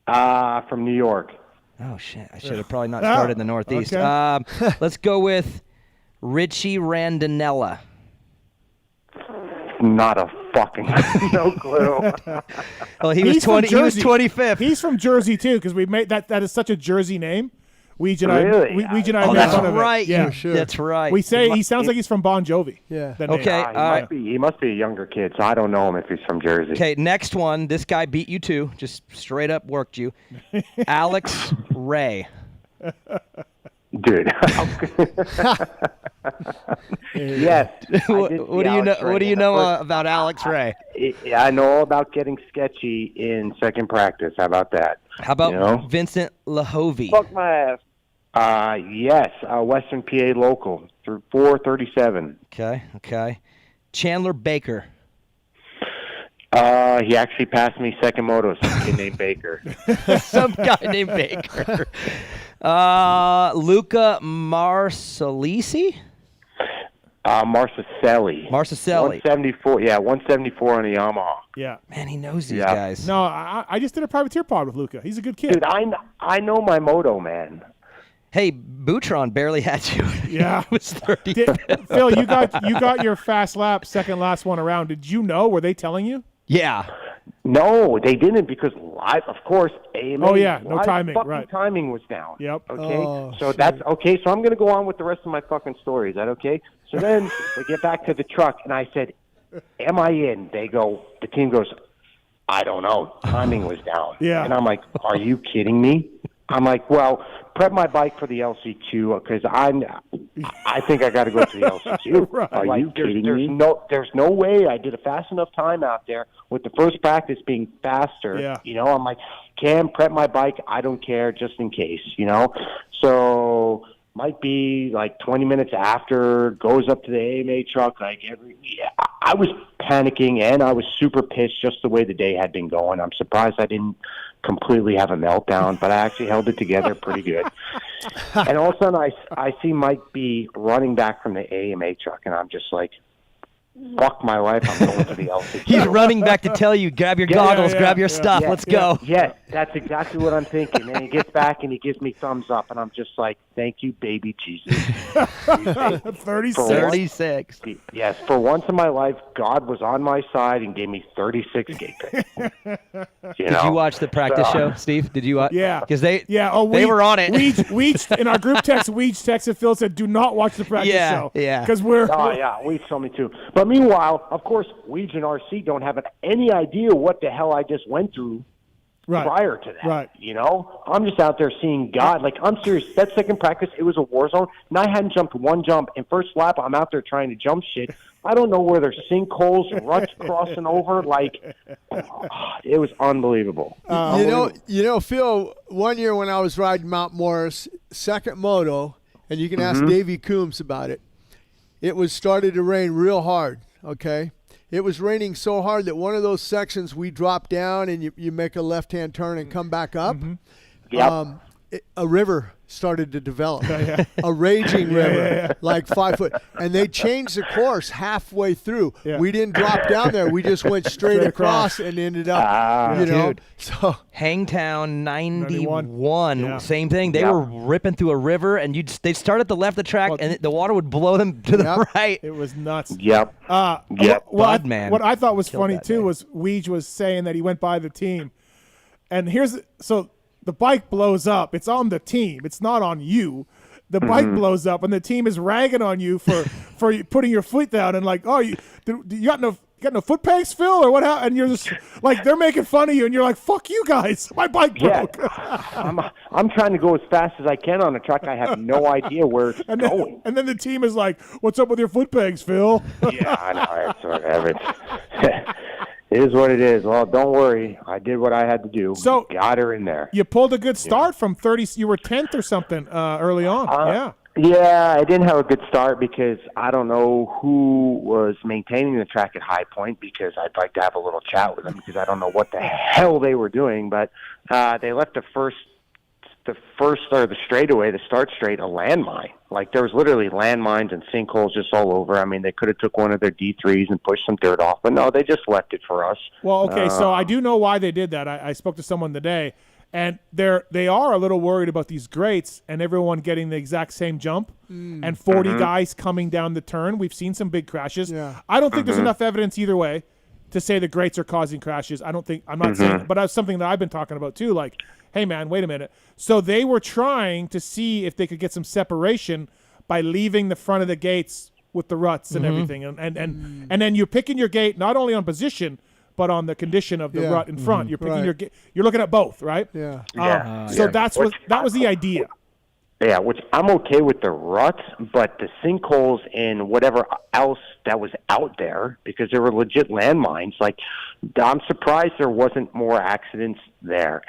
From New York. Oh, shit. I should have probably not started in the Northeast. Okay. Let's go with Richie Randinella. Not a fucking no clue. Well, he was 20. He was 25th. He's from Jersey too, because we made that. That is such a Jersey name. Weege and I made that's fun of right. it. Yeah, sure. That's right. We say he sounds like he's from Bon Jovi. Yeah. Okay. He must be a younger kid, so I don't know him if he's from Jersey. Okay, next one. This guy beat you too. Just straight up worked you. Alex Ray. Dude. Yes. What do you know about Alex Ray? I know about getting sketchy in second practice. How about that? How about Vincent Lahovey? Fuck my ass. Yes, Western PA local through 437. Okay. Chandler Baker. He actually passed me second moto, some kid named Baker. Some guy named Baker. Luca Marsalisi? Marsacelli. 174, 174 on a Yamaha. Yeah. Man, he knows these guys. No, I just did a privateer pod with Luca. He's a good kid. Dude, I know my moto, man. Hey, Boutron barely had you. Yeah. He was 30. Phil, you got your fast lap, second last one around. Did you know? Were they telling you? Yeah. No, they didn't, because live, of course, AMA. Oh yeah, no timing. Fucking Right. timing was down. Yep. Okay. So that's okay. So I'm going to go on with the rest of my fucking story. Is that okay? So then we get back to the truck, and I said, "Am I in?" The team goes, "I don't know. Timing was down." Yeah. And I'm like, "Are you kidding me?" I'm like, well, prep my bike for the LCQ, because I think I got to go to the LCQ. Right. Are you kidding me? There's no way I did a fast enough time out there with the first practice being faster. Yeah. I'm like, Cam, prep my bike. I don't care, just in case. So might be like 20 minutes after, goes up to the AMA truck. I was panicking, and I was super pissed just the way the day had been going. I'm surprised I didn't completely have a meltdown, but I actually held it together pretty good. And all of a sudden, I see Mike B running back from the AMA truck, and I'm just like, fuck my life, I'm going to the LCQ. He's running back to tell you, grab your goggles, grab your stuff, let's go. Yes, that's exactly what I'm thinking. And he gets back and he gives me thumbs up, and I'm just like, thank you, baby Jesus. 36. Yes, for once in my life, God was on my side and gave me 36 gate picks. Did you watch the practice show, Steve? Did you watch? Yeah. Because they we were on it. Weege in our group text, Weege texted Phil, said, do not watch the practice show. Yeah. Because we're... Oh, yeah, Weege told me too. But meanwhile, of course, Weege and RC don't have any idea what the hell I just went through prior to that. Right. I'm just out there seeing God. Like, I'm serious. That second practice, it was a war zone, and I hadn't jumped one jump. And first lap, I'm out there trying to jump shit. I don't know where there's sinkholes, ruts crossing over. Like, it was unbelievable. Phil, one year when I was riding Mount Morris, second moto, and you can ask Davey Coombs about it, it was started to rain real hard, okay? It was raining so hard that one of those sections we drop down and you make a left-hand turn and come back up. Yep. a river started to develop, a raging river, like 5 foot. And they changed the course halfway through. Yeah. We didn't drop down there. We just went straight across and ended up, Dude. So Hangtown 91, Yeah. same thing. They were ripping through a river, and they start at the left of the track, and the water would blow them to the right. It was nuts. Yep. What man. What I thought was Killed funny that too day. was Weege was saying that he went by the team, and so the bike blows up. It's on the team. It's not on you. The bike blows up, and the team is ragging on you for putting your foot down and like, oh, you got no foot pegs, Phil, or what? And you're just like, they're making fun of you, and you're like, fuck you guys, my bike broke. I'm trying to go as fast as I can on a truck. I have no idea where it's going. And then the team is like, what's up with your foot pegs, Phil? Yeah, I know. It's whatever. It is what it is. Well, don't worry. I did what I had to do. So got her in there. You pulled a good start from 30. You were 10th or something early on. Yeah, I didn't have a good start because I don't know who was maintaining the track at High Point, because I'd like to have a little chat with them because I don't know what the hell they were doing. But they left the straightaway, the start straight, a landmine. Like, there was literally landmines and sinkholes just all over. I mean, they could have took one of their D3s and pushed some dirt off, but no, they just left it for us. Well, okay, so I do know why they did that. I spoke to someone today, and they are a little worried about these grates and everyone getting the exact same jump and 40 guys coming down the turn. We've seen some big crashes. Yeah. I don't think there's enough evidence either way to say the grates are causing crashes. I'm not saying, but that's something that I've been talking about too. Like, hey man, wait a minute. So they were trying to see if they could get some separation by leaving the front of the gates with the ruts and everything. And then you're picking your gate not only on position, but on the condition of the rut in front. You're picking your you're looking at both, right? Yeah. So that was the idea. Yeah, which I'm okay with the ruts, but the sinkholes and whatever else that was out there, because there were legit landmines. Like, I'm surprised there wasn't more accidents there,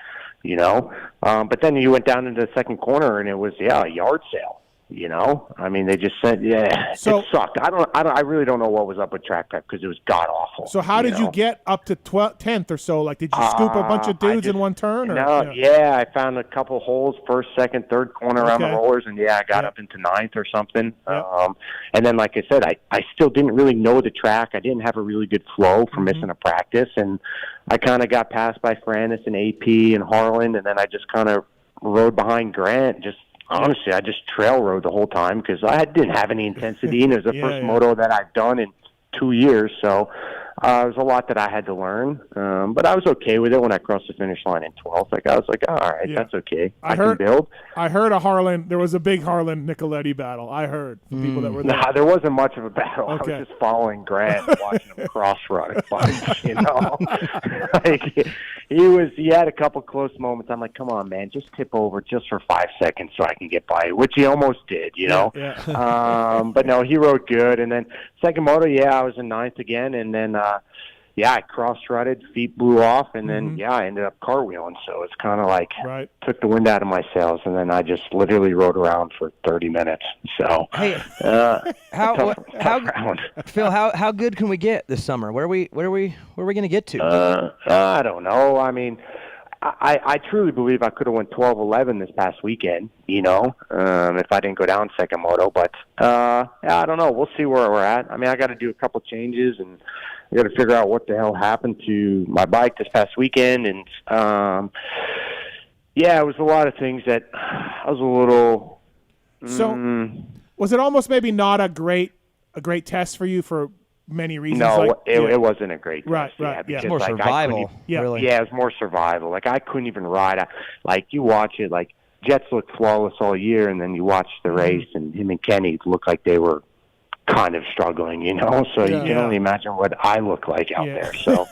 But then you went down into the second corner, and it was a yard sale. I mean, they just said, So- it sucked. I really don't know what was up with track prep because it was god awful. So how did you get up to 10th or so? Like, did you scoop a bunch of dudes in one turn? Or? I found a couple holes, first, second, third corner around the rollers, and I got up into 9th or something. And then, like I said, I still didn't really know the track. I didn't have a really good flow from missing a practice, and I kind of got passed by Francis and AP and Harlan, and then I just kind of rode behind Grant. Honestly, I just trail rode the whole time because I didn't have any intensity, and it was the first moto that I've done in 2 years, so it was a lot that I had to learn. But I was okay with it when I crossed the finish line in 12th. I was like, all right, that's okay. I can build. I heard there was a big Harlan Nicoletti battle. I heard from people that were there. Nah, there wasn't much of a battle. Okay. I was just following Grant and watching him cross run a bunch, Like, he had a couple close moments. I'm like, come on, man, just tip over just for 5 seconds so I can get by, which he almost did, But no, he rode good. And then second moto, I was in 9th again, and then I cross-rutted, feet blew off, and then, I ended up cartwheeling. So it's kind of like took the wind out of my sails, and then I just literally rode around for 30 minutes. So, hey, Phil, how good can we get this summer? Where are we going to get to? I don't know. I mean, I truly believe I could have went 12-11 this past weekend, if I didn't go down second moto. But, I don't know. We'll see where we're at. I mean, I got to do a couple changes, and I got to figure out what the hell happened to my bike this past weekend. And, it was a lot of things that I was a little... So, was it almost maybe not a great test for you for many reasons? No, it wasn't a great test. Right. Because, it's more survival, really. Yeah, it was more survival. Like, I couldn't even ride. Like, you watch it, like, Jets looked flawless all year, and then you watch the race, and him and Kenny looked like they were kind of struggling, So you can only imagine what I look like out there. So,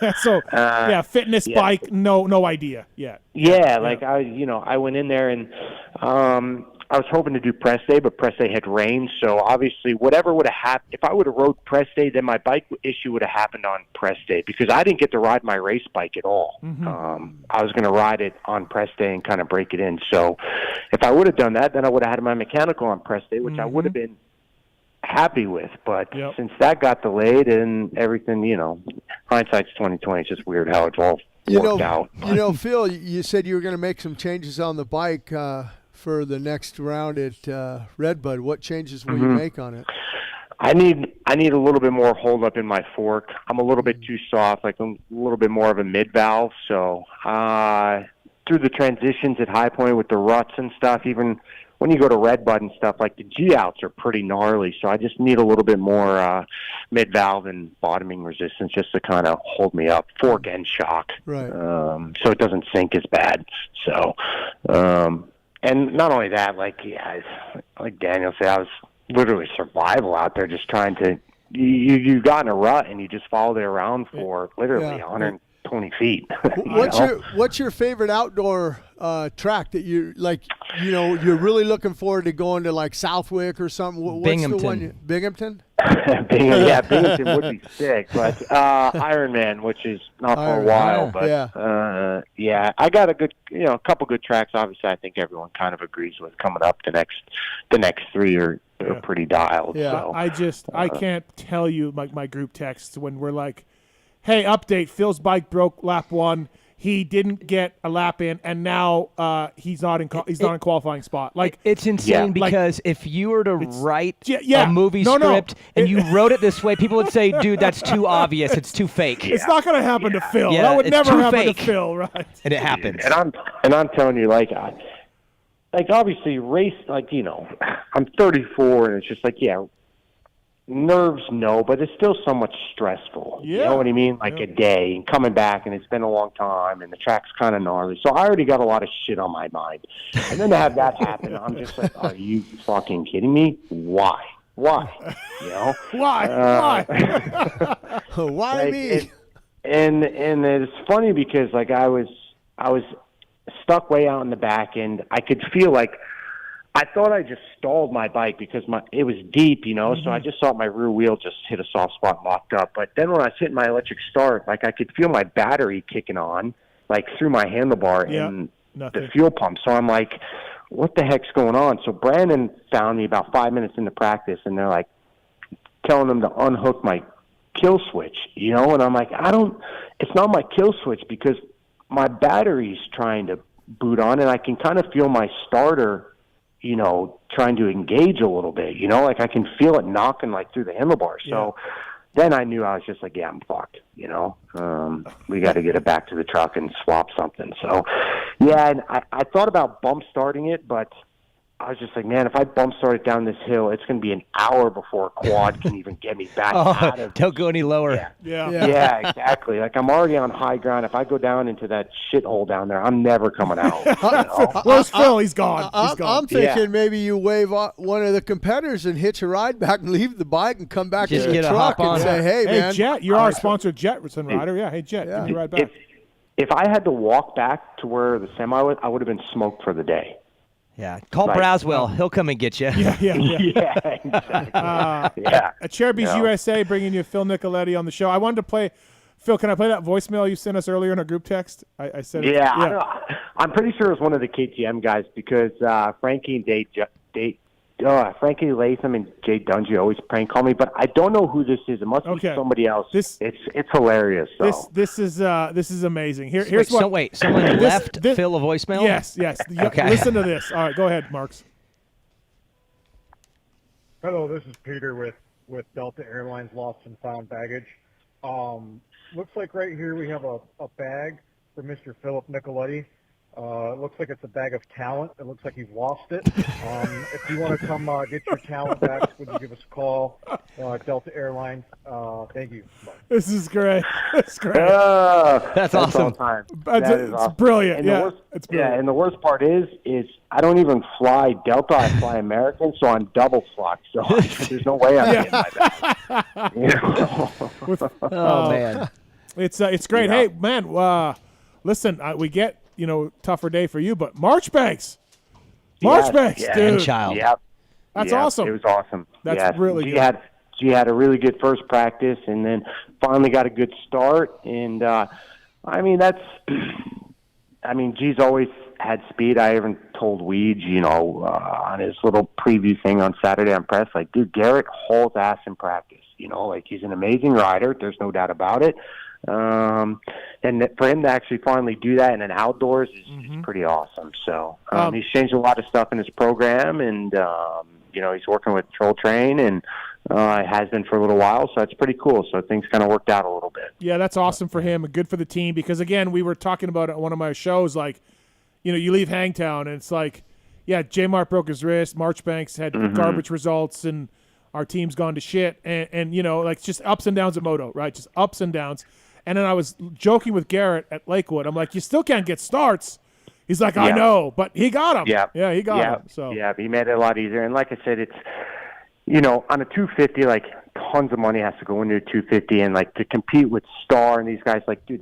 fitness bike, no idea yet. I went in there and I was hoping to do press day, but press day had rained. So obviously, whatever would have happened, if I would have rode press day, then my bike issue would have happened on press day because I didn't get to ride my race bike at all. I was going to ride it on press day and kind of break it in. So if I would have done that, then I would have had my mechanical on press day, which I would have been happy with. But since that got delayed and everything, hindsight's 20/20. It's just weird how it's all worked out. Phil, you said you were going to make some changes on the bike for the next round at Redbud. What changes will you make on it? I need a little bit more hold up in my fork. I'm a little bit too soft, like a little bit more of a mid valve. So through the transitions at high point with the ruts and stuff, even when you go to Redbud and stuff, like the G outs are pretty gnarly. So I just need a little bit more mid valve and bottoming resistance just to kind of hold me up, fork and shock, right? So it doesn't sink as bad. So and not only that, like Daniel said, I was literally survival out there, just trying to. You got in a rut and you just followed it around for literally 120 feet. What's your favorite outdoor track that you like? You know, you're really looking forward to going to like Southwick or something. What's Binghamton. the one? Binghamton. Binghamton would be sick, but Ironman, which is not for a while, but I got a good, a couple good tracks. Obviously, I think everyone kind of agrees with coming up. The next three are pretty dialed. Yeah, so. I can't tell you my group texts when we're like, hey, update, Phil's bike broke lap 1. He didn't get a lap in, and now he's not in qualifying spot. Like it's insane because if you were to write a movie No. script and you wrote it this way, people would say, "Dude, that's too obvious. It's too fake." It's not going to happen to Phil. Yeah, that would it's never too happen fake. to Phil, right? And it happens. And I'm telling you, like obviously race, I'm 34, and it's just like nerves, no, but it's still so much stressful. Yeah. You know what I mean? Like a day and coming back, and it's been a long time, and the track's kind of gnarly. So I already got a lot of shit on my mind. And then to have that happen, I'm just like, are you fucking kidding me? Why? You know? Why? Why me? And it's funny because like I was stuck way out in the back, and I could feel like I thought I just stalled my bike because it was deep, so I just thought my rear wheel just hit a soft spot and locked up. But then when I was hitting my electric start, like I could feel my battery kicking on, like through my handlebar and the fuel pump. So I'm like, what the heck's going on? So Brandon found me about 5 minutes into practice, and they're like telling them to unhook my kill switch, and I'm like, it's not my kill switch because my battery's trying to boot on, and I can kind of feel my starter trying to engage a little bit, like I can feel it knocking like through the handlebar. So then I knew I was just like, I'm fucked, we got to get it back to the truck and swap something. So and I thought about bump starting it, but I was just like, man, if I bump start it down this hill, it's going to be an hour before a quad can even get me back out of. Don't go any lower. Yeah, exactly. Like I'm already on high ground. If I go down into that shithole down there, I'm never coming out. Where's Phil? He's gone. I'm thinking maybe you wave one of the competitors and hitch a ride back and leave the bike and come back to the truck and say, hey, man. Jet, you're our sponsored Jetson rider. Yeah, hey, Jet, give me a ride back. If I had to walk back to where the semi was, I would have been smoked for the day. Yeah, call Braswell. He'll come and get you. Yeah. Exactly. At Cherubies USA, bringing you Phil Nicoletti on the show. I wanted to play. Phil, can I play that voicemail you sent us earlier in our group text? I said. I'm pretty sure it was one of the KTM guys because Frankie and Frankie Latham and Jay Dungy always prank call me, but I don't know who this is. It must be somebody else. It's hilarious. So. This is amazing. Here's what. Someone left Phil a voicemail. Yes. Okay. Listen to this. All right, go ahead, Marks. Hello, this is Peter with Delta Airlines Lost and Found Baggage. Looks like right here we have a bag for Mr. Philip Nicoletti. It looks like it's a bag of talent. It looks like you've lost it. If you want to come get your talent back, would you give us a call? Delta Airlines. Thank you. Bye. This is great. That's great. That's awesome. All time. It's awesome. Brilliant. And it's brilliant. And the worst part is I don't even fly Delta. I fly American, so I'm double slocked. So there's no way I'm getting my bag. Oh man, it's great. Hey man, listen, we get. Tougher day for you, but Marchbanks, dude. And child. Yep. That's awesome. It was awesome. That's really good. She had a really good first practice, and then finally got a good start. And G's always had speed. I even told Weege, on his little preview thing on Saturday on press, like, dude, Garrett hauls ass in practice. Like he's an amazing rider. There's no doubt about it. And for him to actually finally do that in an outdoors is pretty awesome. So he's changed a lot of stuff in his program, and he's working with Troll Train, and has been for a little while. So that's pretty cool. So things kind of worked out a little bit. Yeah, that's awesome for him and good for the team, because again, we were talking about it on one of my shows, like, you leave Hangtown and it's like, yeah, J-Mart broke his wrist, Marchbanks had garbage results, and our team's gone to shit, and like just ups and downs at Moto, right? Just ups and downs. And then I was joking with Garrett at Lakewood. I'm like, you still can't get starts. He's like, I know, but he got him. Yeah, he got him. So he made it a lot easier. And like I said, it's on a 250, like tons of money has to go into a 250, and like to compete with Star and these guys, like, dude,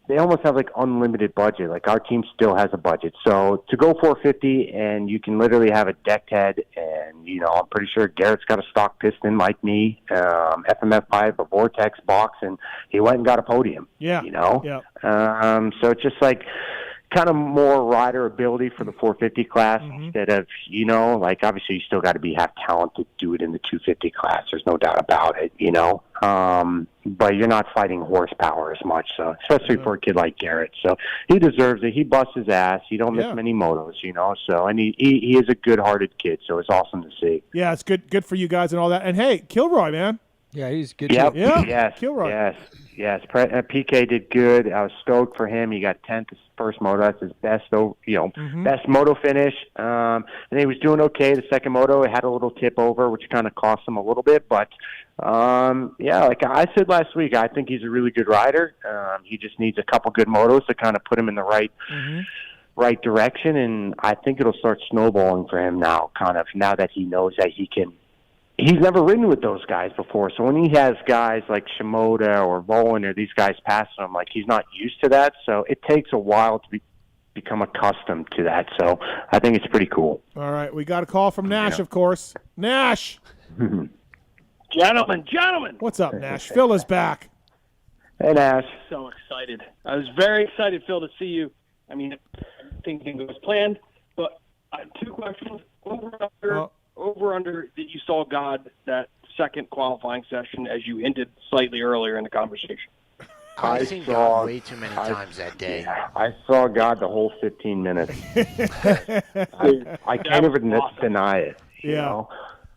they almost have like unlimited budget. Like our team still has a budget. So to go 450 and you can literally have a decked head, and I'm pretty sure Garrett's got a stock piston like me, FMF5, a Vortex box, and he went and got a podium. Yeah. So it's just like kind of more rider ability for the 450 class instead of, like obviously you still got to have talent to do it in the 250 class. There's no doubt about it, but you're not fighting horsepower as much. So especially for a kid like Garrett. So he deserves it. He busts his ass. He don't miss many motos, so, and he is a good hearted kid. So it's awesome to see. Yeah, it's good for you guys and all that. And hey, Kilroy, man. Yeah, he's good. Yep. Yeah. Yes. Kilroy. Yes. PK did good. I was stoked for him. He got 10th his first moto. That's his best, best moto finish. And he was doing okay. The second moto, it had a little tip over, which kind of cost him a little bit. But like I said last week, I think he's a really good rider. He just needs a couple good motos to kind of put him in the right direction, and I think it'll start snowballing for him now. Now that he knows that he can. He's never ridden with those guys before, so when he has guys like Shimoda or Volin or these guys passing him, like he's not used to that, so it takes a while to become accustomed to that. So I think it's pretty cool. All right, we got a call from Nash, of course. Nash! Gentlemen! What's up, Nash? Phil is back. Hey, Nash. So excited. I was very excited, Phil, to see you. I mean, everything didn't go as planned, but I have two questions. Over under that you saw God that second qualifying session, as you hinted slightly earlier in the conversation. I've seen God way too many times that day. I saw God the whole 15 minutes. I can't even deny it. It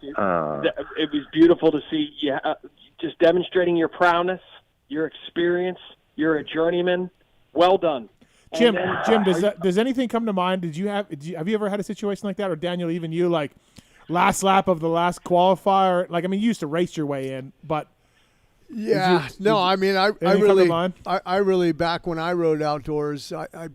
was beautiful to see you just demonstrating your prowess, your experience. You're a journeyman. Well done. Jim, does anything come to mind? Have you ever had a situation like that, or Daniel, even you, like last lap of the last qualifier? Like, I mean, you used to race your way in, but I really back when I rode outdoors, I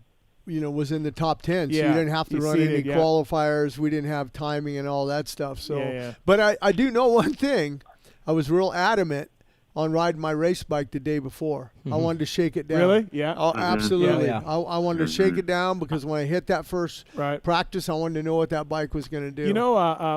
was in the top 10, so you didn't have to run any qualifiers. We didn't have timing and all that stuff. So, but I do know one thing. I was real adamant on riding my race bike the day before. I wanted to shake it down. Really? Yeah. Oh, absolutely. Yeah. I wanted to shake it down because when I hit that first practice, I wanted to know what that bike was going to do.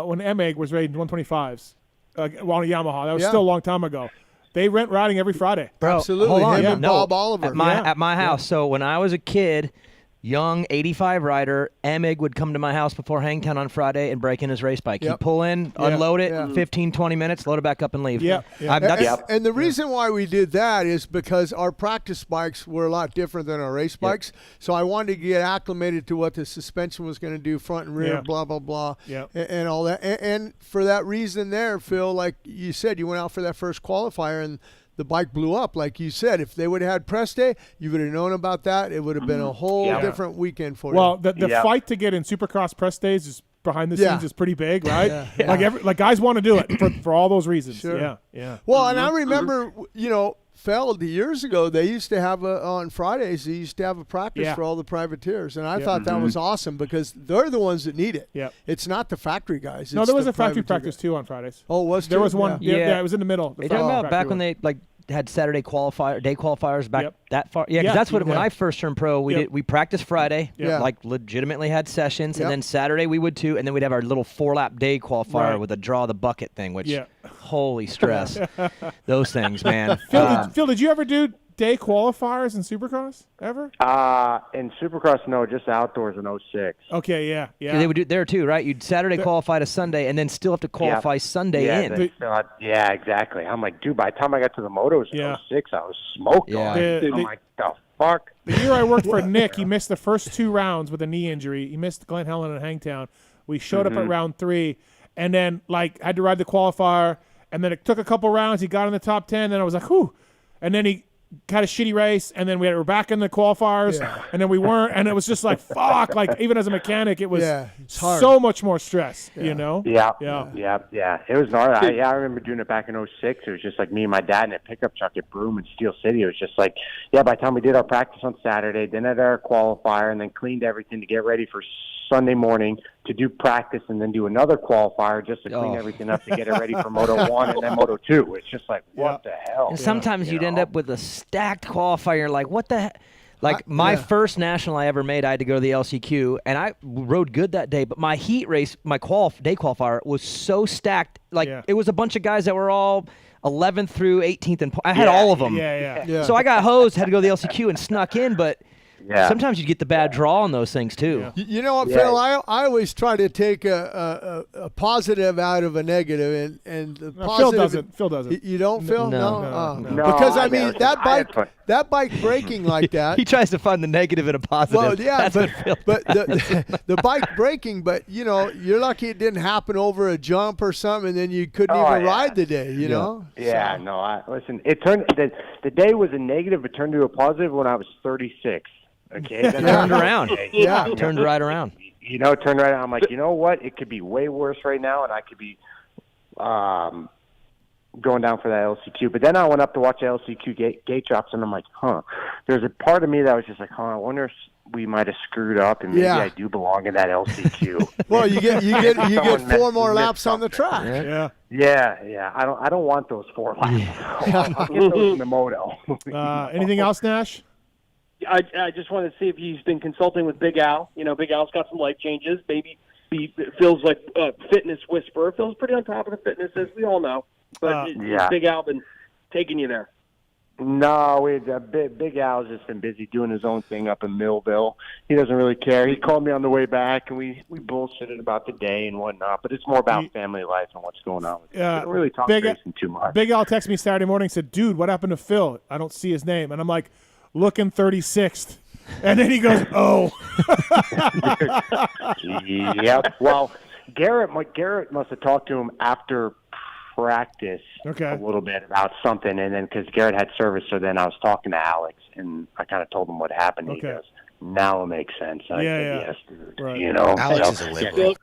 When M-Egg was riding 125s on a Yamaha, that was still a long time ago. They went riding every Friday. Bro, absolutely. Hold on. Him and Bob Oliver. At my house. So when I was a kid, young 85 rider, Emig would come to my house before Hangtown on Friday and break in his race bike. He'd pull in, unload it, 15, 20 minutes, load it back up and leave. And the reason why we did that is because our practice bikes were a lot different than our race bikes. So I wanted to get acclimated to what the suspension was going to do, front and rear, blah, blah, blah, and all that. And for that reason there, Phil, like you said, you went out for that first qualifier and the bike blew up, like you said. If they would have had press day, you would have known about that. It would have been a whole different weekend for you. Well, the fight to get in Supercross press days is behind the scenes is pretty big, right? Like guys want to do it for all those reasons. Sure. Yeah. Well, and I remember, Feld years ago, they used to have on Fridays, they used to have a practice for all the privateers. And I thought that was awesome because they're the ones that need it. Yeah. It's not the factory guys. No, there was a factory practice too on Fridays. Oh, was there was one? Yeah, it was in the middle. Are you talking about back when they had Saturday day qualifiers back that far? Yeah, because that's what when I first turned pro, we practiced Friday, like legitimately had sessions, and then Saturday we would too, and then we'd have our little 4-lap day qualifier with a draw the bucket thing, which holy stress, those things, man. Phil, did you ever do day qualifiers in Supercross ever? In Supercross, no, just outdoors in 06. Okay, yeah. They would do it there too, right? You'd Saturday qualify to Sunday, and then still have to qualify Sunday in. Yeah, exactly. I'm like, dude, by the time I got to the motos in 06, I was smoked on. I'm like, the fuck? The year I worked for Nick, he missed the first 2 rounds with a knee injury. He missed Glen Helen and Hangtown. We showed up at round 3, and then had to ride the qualifier, and then it took a couple rounds. He got in the top 10, and I was like, whew. And then he had a shitty race, and then we were back in the qualifiers, and then we weren't, and it was just like, fuck. Like, even as a mechanic, it was so much more stress, you know? Yeah. It was hard. I remember doing it back in 06. It was just like me and my dad in a pickup truck at Broome in Steel City. It was just like, by the time we did our practice on Saturday, then at our qualifier, and then cleaned everything to get ready for Sunday morning to do practice, and then do another qualifier just to clean everything up to get it ready for Moto 1 and then Moto 2. It's just like, what the hell? And sometimes you'd end up with a stacked qualifier. Like, what the heck? Like, my first national I ever made, I had to go to the LCQ, and I rode good that day. But my heat race, my day qualifier, was so stacked. Like, it was a bunch of guys that were all 11th through 18th, and I had all of them. So I got hosed, had to go to the LCQ, and snuck in, but sometimes you get the bad draw on those things too. You know what, Phil? I always try to take a positive out of a negative, and the positive. Phil doesn't. You don't, Phil? No. Because I mean that bike breaking like that. He tries to find the negative and a positive. Well, yeah, That's but the bike breaking, but you're lucky it didn't happen over a jump or something, and then you couldn't even ride the day. You know? Yeah. So. No. Listen. It turned the day was a negative. It turned to a positive when I was 36. Okay, then turned around. Turned right around. Turned right around. I'm like, you know what? It could be way worse right now, and I could be going down for that LCQ. But then I went up to watch the LCQ gate drops, and I'm like, There's a part of me that was just like, I wonder if we might have screwed up, and maybe I do belong in that LCQ. Well, you get 4 more laps on the track. Yeah. I don't want those 4 laps. I'll get those in the moto. Anything else, Nash? I just wanted to see if he's been consulting with Big Al. Big Al's got some life changes. Maybe Phil's like a fitness whisperer. Phil's pretty on top of the fitness, as we all know. But has Big Al been taking you there? No, Big Al's just been busy doing his own thing up in Millville. He doesn't really care. He called me on the way back, and we bullshitted about the day and whatnot. But it's more about family life and what's going on with him. We don't really talk racing too much. Big Al texted me Saturday morning and said, dude, what happened to Phil? I don't see his name. And I'm like, looking 36th. And then he goes, oh. Yep. Well, Garrett must have talked to him after practice a little bit about something, and then because Garrett had service, so then I was talking to Alex, and I kind of told him what happened. He goes, now it makes sense. I said, yes, dude. Right. Alex is a liberal.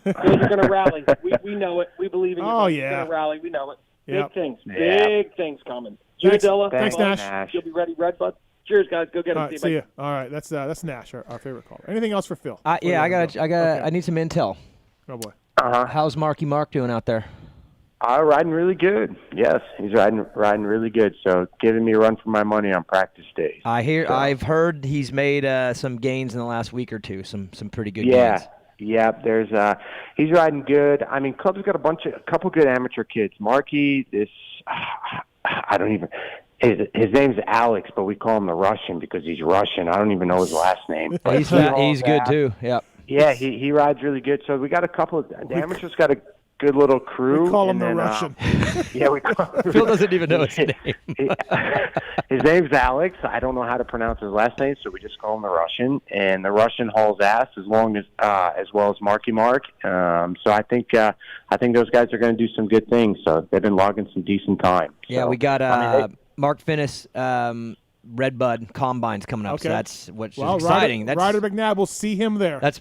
Those are going to rally. We know it. We believe in you. Oh, yeah. Going to rally. We know it. Yep. Big things coming. Thanks, Nash. You'll be ready, Redbud. Cheers, guys. Go get him. See you. All right, that's Nash, our favorite caller. Anything else for Phil? I need some intel. Oh boy. How's Marky Mark doing out there? Riding really good. Yes, he's riding really good. So giving me a run for my money on practice days. I've heard he's made some gains in the last week or two. Some pretty good gains. Yeah. There's he's riding good. I mean, Club's got a couple good amateur kids. Marky, I don't even. His name's Alex, but we call him the Russian because he's Russian. I don't even know his last name. But he's good too. Yep. Yeah, he rides really good. So we got a couple of the amateurs got a good little crew. We call him the Russian. Phil doesn't even know his name. His name's Alex. I don't know how to pronounce his last name, so we just call him the Russian. And the Russian hauls ass as well as Marky Mark. So I think those guys are going to do some good things. So they've been logging some decent time. Yeah, we got Mark Finnis. Redbud Combines coming up, so that's what's exciting. Ryder McNabb, will see him there. That's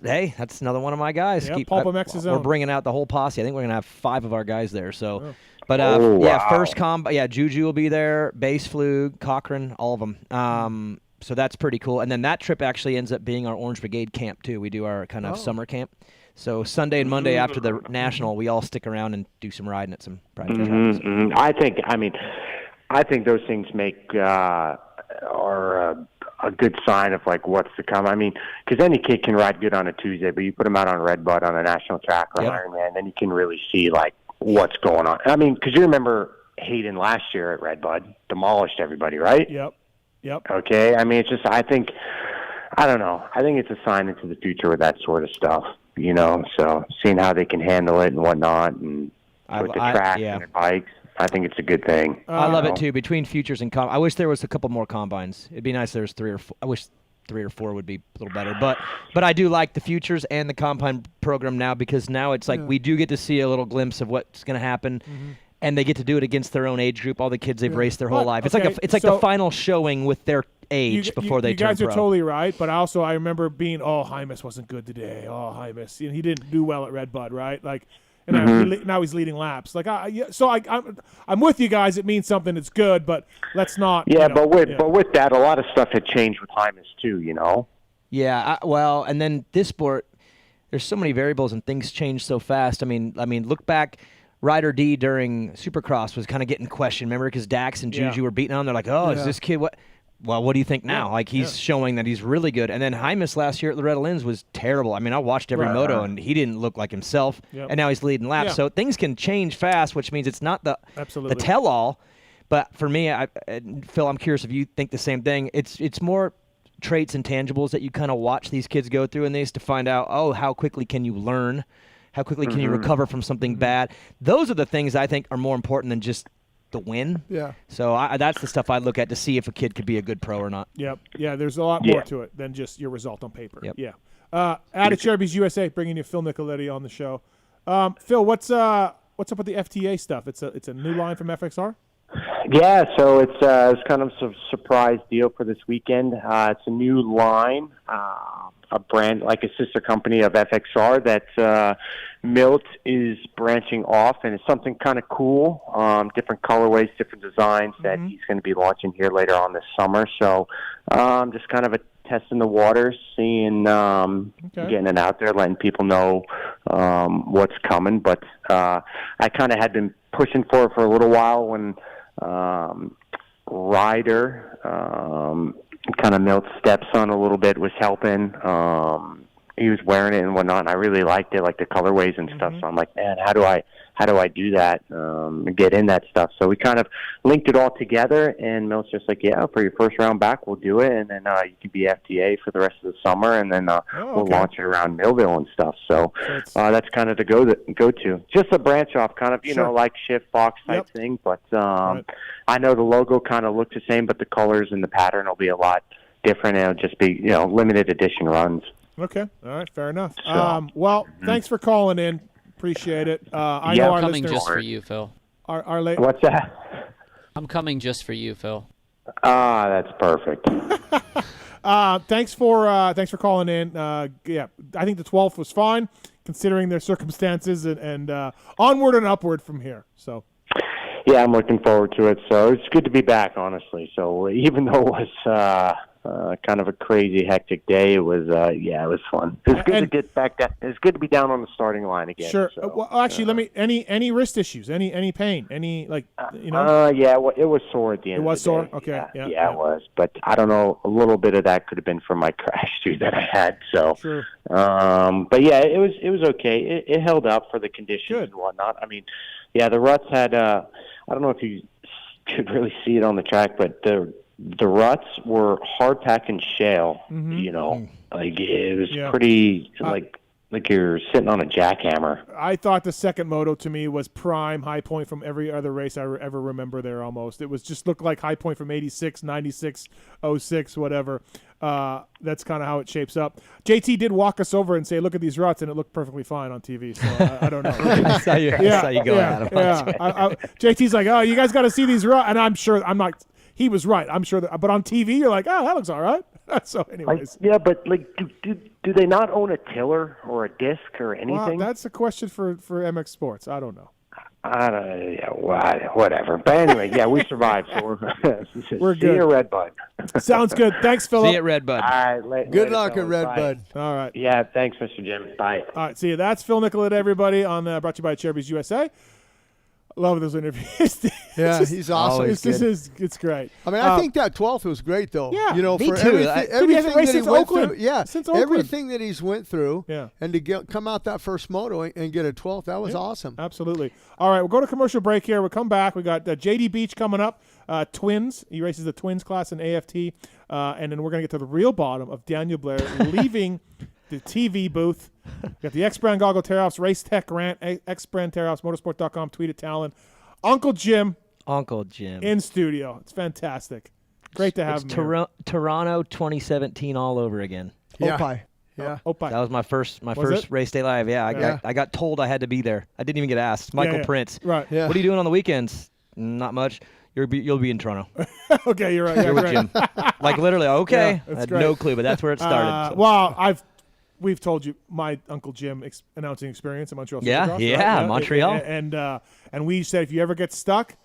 another one of my guys. Yeah, PulpMX is we're bringing out the whole posse. I think we're gonna have 5 of our guys there. So, first Juju will be there, Base Flug, Cochran, all of them. So that's pretty cool. And then that trip actually ends up being our Orange Brigade camp too. We do our kind of summer camp. So Sunday and Monday after the national, we all stick around and do some riding at some private tracks. I think those things are a good sign of like what's to come. I mean, because any kid can ride good on a Tuesday, but you put them out on Redbud on a national track or Ironman, then you can really see like what's going on. I mean, because you remember Hayden last year at Redbud demolished everybody, right? Yep. Yep. Okay? I mean, it's just, I don't know. I think it's a sign into the future with that sort of stuff, so seeing how they can handle it and whatnot, and with the track and the bikes, I think it's a good thing. I love it too. Between futures and I wish there was a couple more combines. It'd be nice if there was 3 or 4. I wish 3 or 4 would be a little better. But I do like the futures and the combine program now, because now it's like we do get to see a little glimpse of what's going to happen. And they get to do it against their own age group, all the kids they've raced their whole life. It's like the final showing with their age before they turn pro. You guys are totally right, but I remember being, Hymas wasn't good today. Hymas, he didn't do well at Red Bud, right? Like, and now he's leading laps. Like, I'm with you guys. It means something. It's good, but let's not. Yeah, but with that, a lot of stuff had changed with Hymas too. Yeah, and then this sport, there's so many variables and things change so fast. I mean, look back. Ryder D during Supercross was kind of getting questioned, remember? Because Dax and Juju were beating on. They're like, is this kid what? Well, what do you think now? Like, he's showing that he's really good. And then Hymas last year at Loretta Lynn's was terrible. I mean, I watched every moto, and he didn't look like himself. And now he's leading laps. So things can change fast, which means it's not the tell-all. But for me, Phil, I'm curious if you think the same thing. It's more traits and tangibles that you kind of watch these kids go through in these to find out, how quickly can you learn? How quickly can you recover from something bad? Those are the things I think are more important than just the win. Yeah. So that's the stuff I look at to see if a kid could be a good pro or not. Yep. Yeah, there's a lot more to it than just your result on paper. Yep. Yeah. Out of Cherubies USA, bringing you Phil Nicoletti on the show. Phil, what's up with the FTA stuff? It's a new line from FXR? Yeah, so it's kind of a surprise deal for this weekend. It's a new line, a brand like a sister company of FXR that Milt is branching off, and it's something kind of cool, different colorways, different designs that he's going to be launching here later on this summer. So just kind of a testing the waters, seeing, getting it out there, letting people know what's coming. But I kind of had been pushing for it for a little while when Ryder, kind of Milt's stepson a little bit, was helping. He was wearing it and whatnot, and I really liked it, like the colorways and stuff. So I'm like, man, how do I do that, get in that stuff? So we kind of linked it all together, and Milt's just like, yeah, for your first round back, we'll do it, and then you can be FTA for the rest of the summer, and then we'll launch it around Millville and stuff. So that's kind of the go-to. Just a branch off, kind of, like Shift Fox type thing, but I know the logo kind of looks the same, but the colors and the pattern will be a lot different, and it'll just be, limited edition runs. Okay. All right. Fair enough. Well, thanks for calling in. Appreciate it. I know I'm our coming listeners, just for you, Phil. What's that? I'm coming just for you, Phil. That's perfect. Thanks for calling in. Yeah, I think the 12th was fine considering their circumstances, and onward and upward from here. So. Yeah, I'm looking forward to it. So it's good to be back, honestly. So even though it was kind of a crazy, hectic day, it was it was fun. It was good to get back down. It's good to be down on the starting line again. Sure. So, well, actually, any wrist issues, any pain, any yeah, well, it was sore at the end. It was of the sore. day. Okay. Yeah, it was. But I don't know. A little bit of that could have been from my crash too that I had. So, sure. But yeah, it was okay. It held up for the conditions and whatnot. I mean, yeah, the ruts had. I don't know if you could really see it on the track, but the ruts were hard pack and shale. Like it was pretty like you're sitting on a jackhammer. I thought the second moto to me was prime High Point from every other race I ever remember there almost. It was just looked like High Point from 86, 96, 06, whatever. That's kind of how it shapes up. JT did walk us over and say, look at these ruts, and it looked perfectly fine on TV. So I don't know. I saw you going at him. JT's like, oh, you guys got to see these ruts. And I'm not, he was right. I'm sure but on TV, you're like, oh, that looks all right. So anyways. But like, do they not own a tiller or a disc or anything? Well, that's a question for MX Sports. I don't know. Whatever. But anyway, yeah, we survived. So we're see good. you, Red Bud. Sounds good. Thanks, Philip. See you at Red Bud. All right, good luck at Red Bye. Bud. All right. Yeah, thanks, Mr. Jim. Bye. All right, see you. That's Phil Nicoletti, everybody, on brought to you by Cherubies USA. Love those interviews. Yeah, he's awesome. It's great. I mean, I think that 12th was great, though. Yeah, me for too. Everything that he went Oakland. through. Since Oakland. Everything that he's went through. Yeah. And to come out that first moto and get a 12th, that was awesome. Absolutely. All right, we'll go to commercial break here. We'll come back. We got JD Beach coming up. Twins. He races the Twins class in AFT. And then we're going to get to the real bottom of Daniel Blair leaving the TV booth. We got the X-Brand Goggle Tear-Offs, Race Tech Rant, X-Brand Tear-Offs, motorsport.com, tweet at Tallon. Uncle Jim in studio. It's fantastic. Great to have him here. Toronto 2017 all over again. Yeah. Opie. Yeah. Opie. That was my first race day live. Yeah, I got told I had to be there. I didn't even get asked. Michael Prince. Right. Yeah. What are you doing on the weekends? Not much. You'll be in Toronto. Okay, you're right. You're with Jim. Like literally, okay. Yeah, I had no clue, but that's where it started. So. Well, we've told you my Uncle Jim announcing experience in Montreal. Yeah, right? Montreal. And we said if you ever get stuck,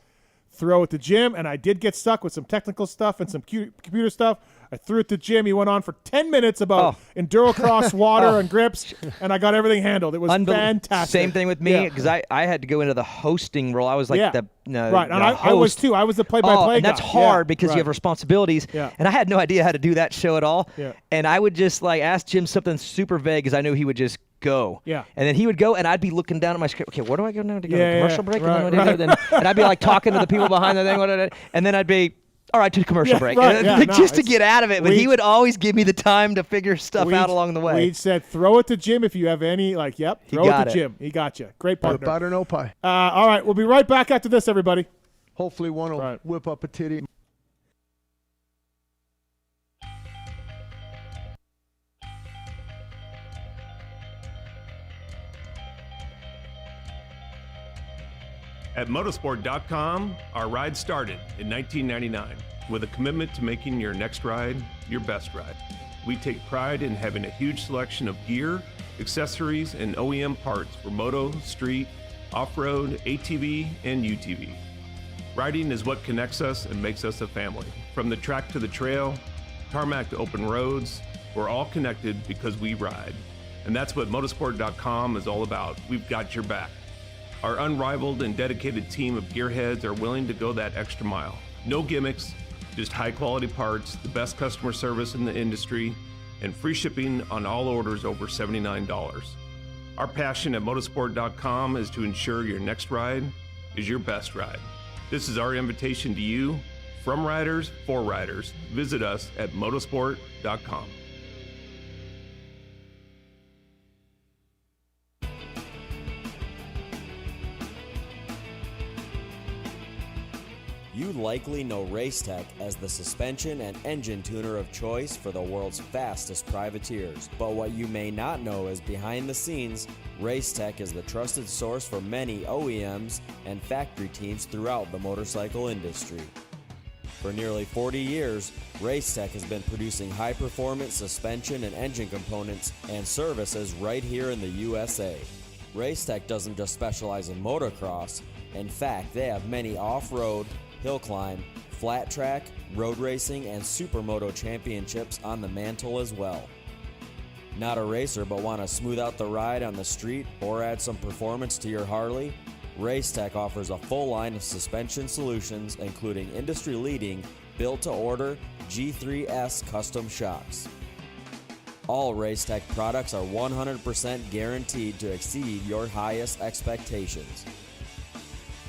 throw it to Jim. And I did get stuck with some technical stuff and some computer stuff. I threw it to Jim. He went on for 10 minutes about Endurocross, water, and grips, and I got everything handled. It was fantastic. Same thing with me because I had to go into the hosting role. I was like right, and I was too. I was the play-by-play and guy. that's hard because you have responsibilities. Yeah. And I had no idea how to do that show at all. Yeah. And I would just ask Jim something super vague because I knew he would just go. Yeah. And then he would go, and I'd be looking down at my script. Okay, where do I go now to go to commercial break? Right, and I'd be like talking to the people behind the thing, and then I'd be. All right, to the commercial break. Right, just to get out of it. But he would always give me the time to figure stuff out along the way. We said, throw it to Jim if you have any, throw it to Jim. He got you. Great partner. About an Opie. All right, we'll be right back after this, everybody. Hopefully one will whip up a titty. At motorsport.com, our ride started in 1999 with a commitment to making your next ride your best ride. We take pride in having a huge selection of gear, accessories, and OEM parts for moto, street, off-road, ATV, and UTV. Riding is what connects us and makes us a family. From the track to the trail, tarmac to open roads, we're all connected because we ride. And that's what motorsport.com is all about. We've got your back. Our unrivaled and dedicated team of gearheads are willing to go that extra mile. No gimmicks, just high-quality parts, the best customer service in the industry, and free shipping on all orders over $79. Our passion at motorsport.com is to ensure your next ride is your best ride. This is our invitation to you, from riders for riders. Visit us at motorsport.com. You likely know Racetech as the suspension and engine tuner of choice for the world's fastest privateers. But what you may not know is behind the scenes, Racetech is the trusted source for many OEMs and factory teams throughout the motorcycle industry. For nearly 40 years, Racetech has been producing high-performance suspension and engine components and services right here in the USA. Racetech doesn't just specialize in motocross. In fact, they have many off-road, hill climb, flat track, road racing, and supermoto championships on the mantle as well. Not a racer but want to smooth out the ride on the street or add some performance to your Harley? Racetech offers a full line of suspension solutions including industry-leading built-to-order G3S custom shocks. All Racetech products are 100% guaranteed to exceed your highest expectations.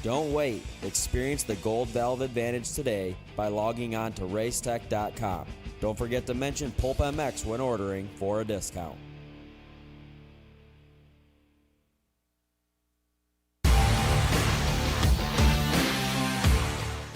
Don't wait. Experience the Gold Valve advantage today by logging on to racetech.com. Don't forget to mention PulpMX when ordering for a discount.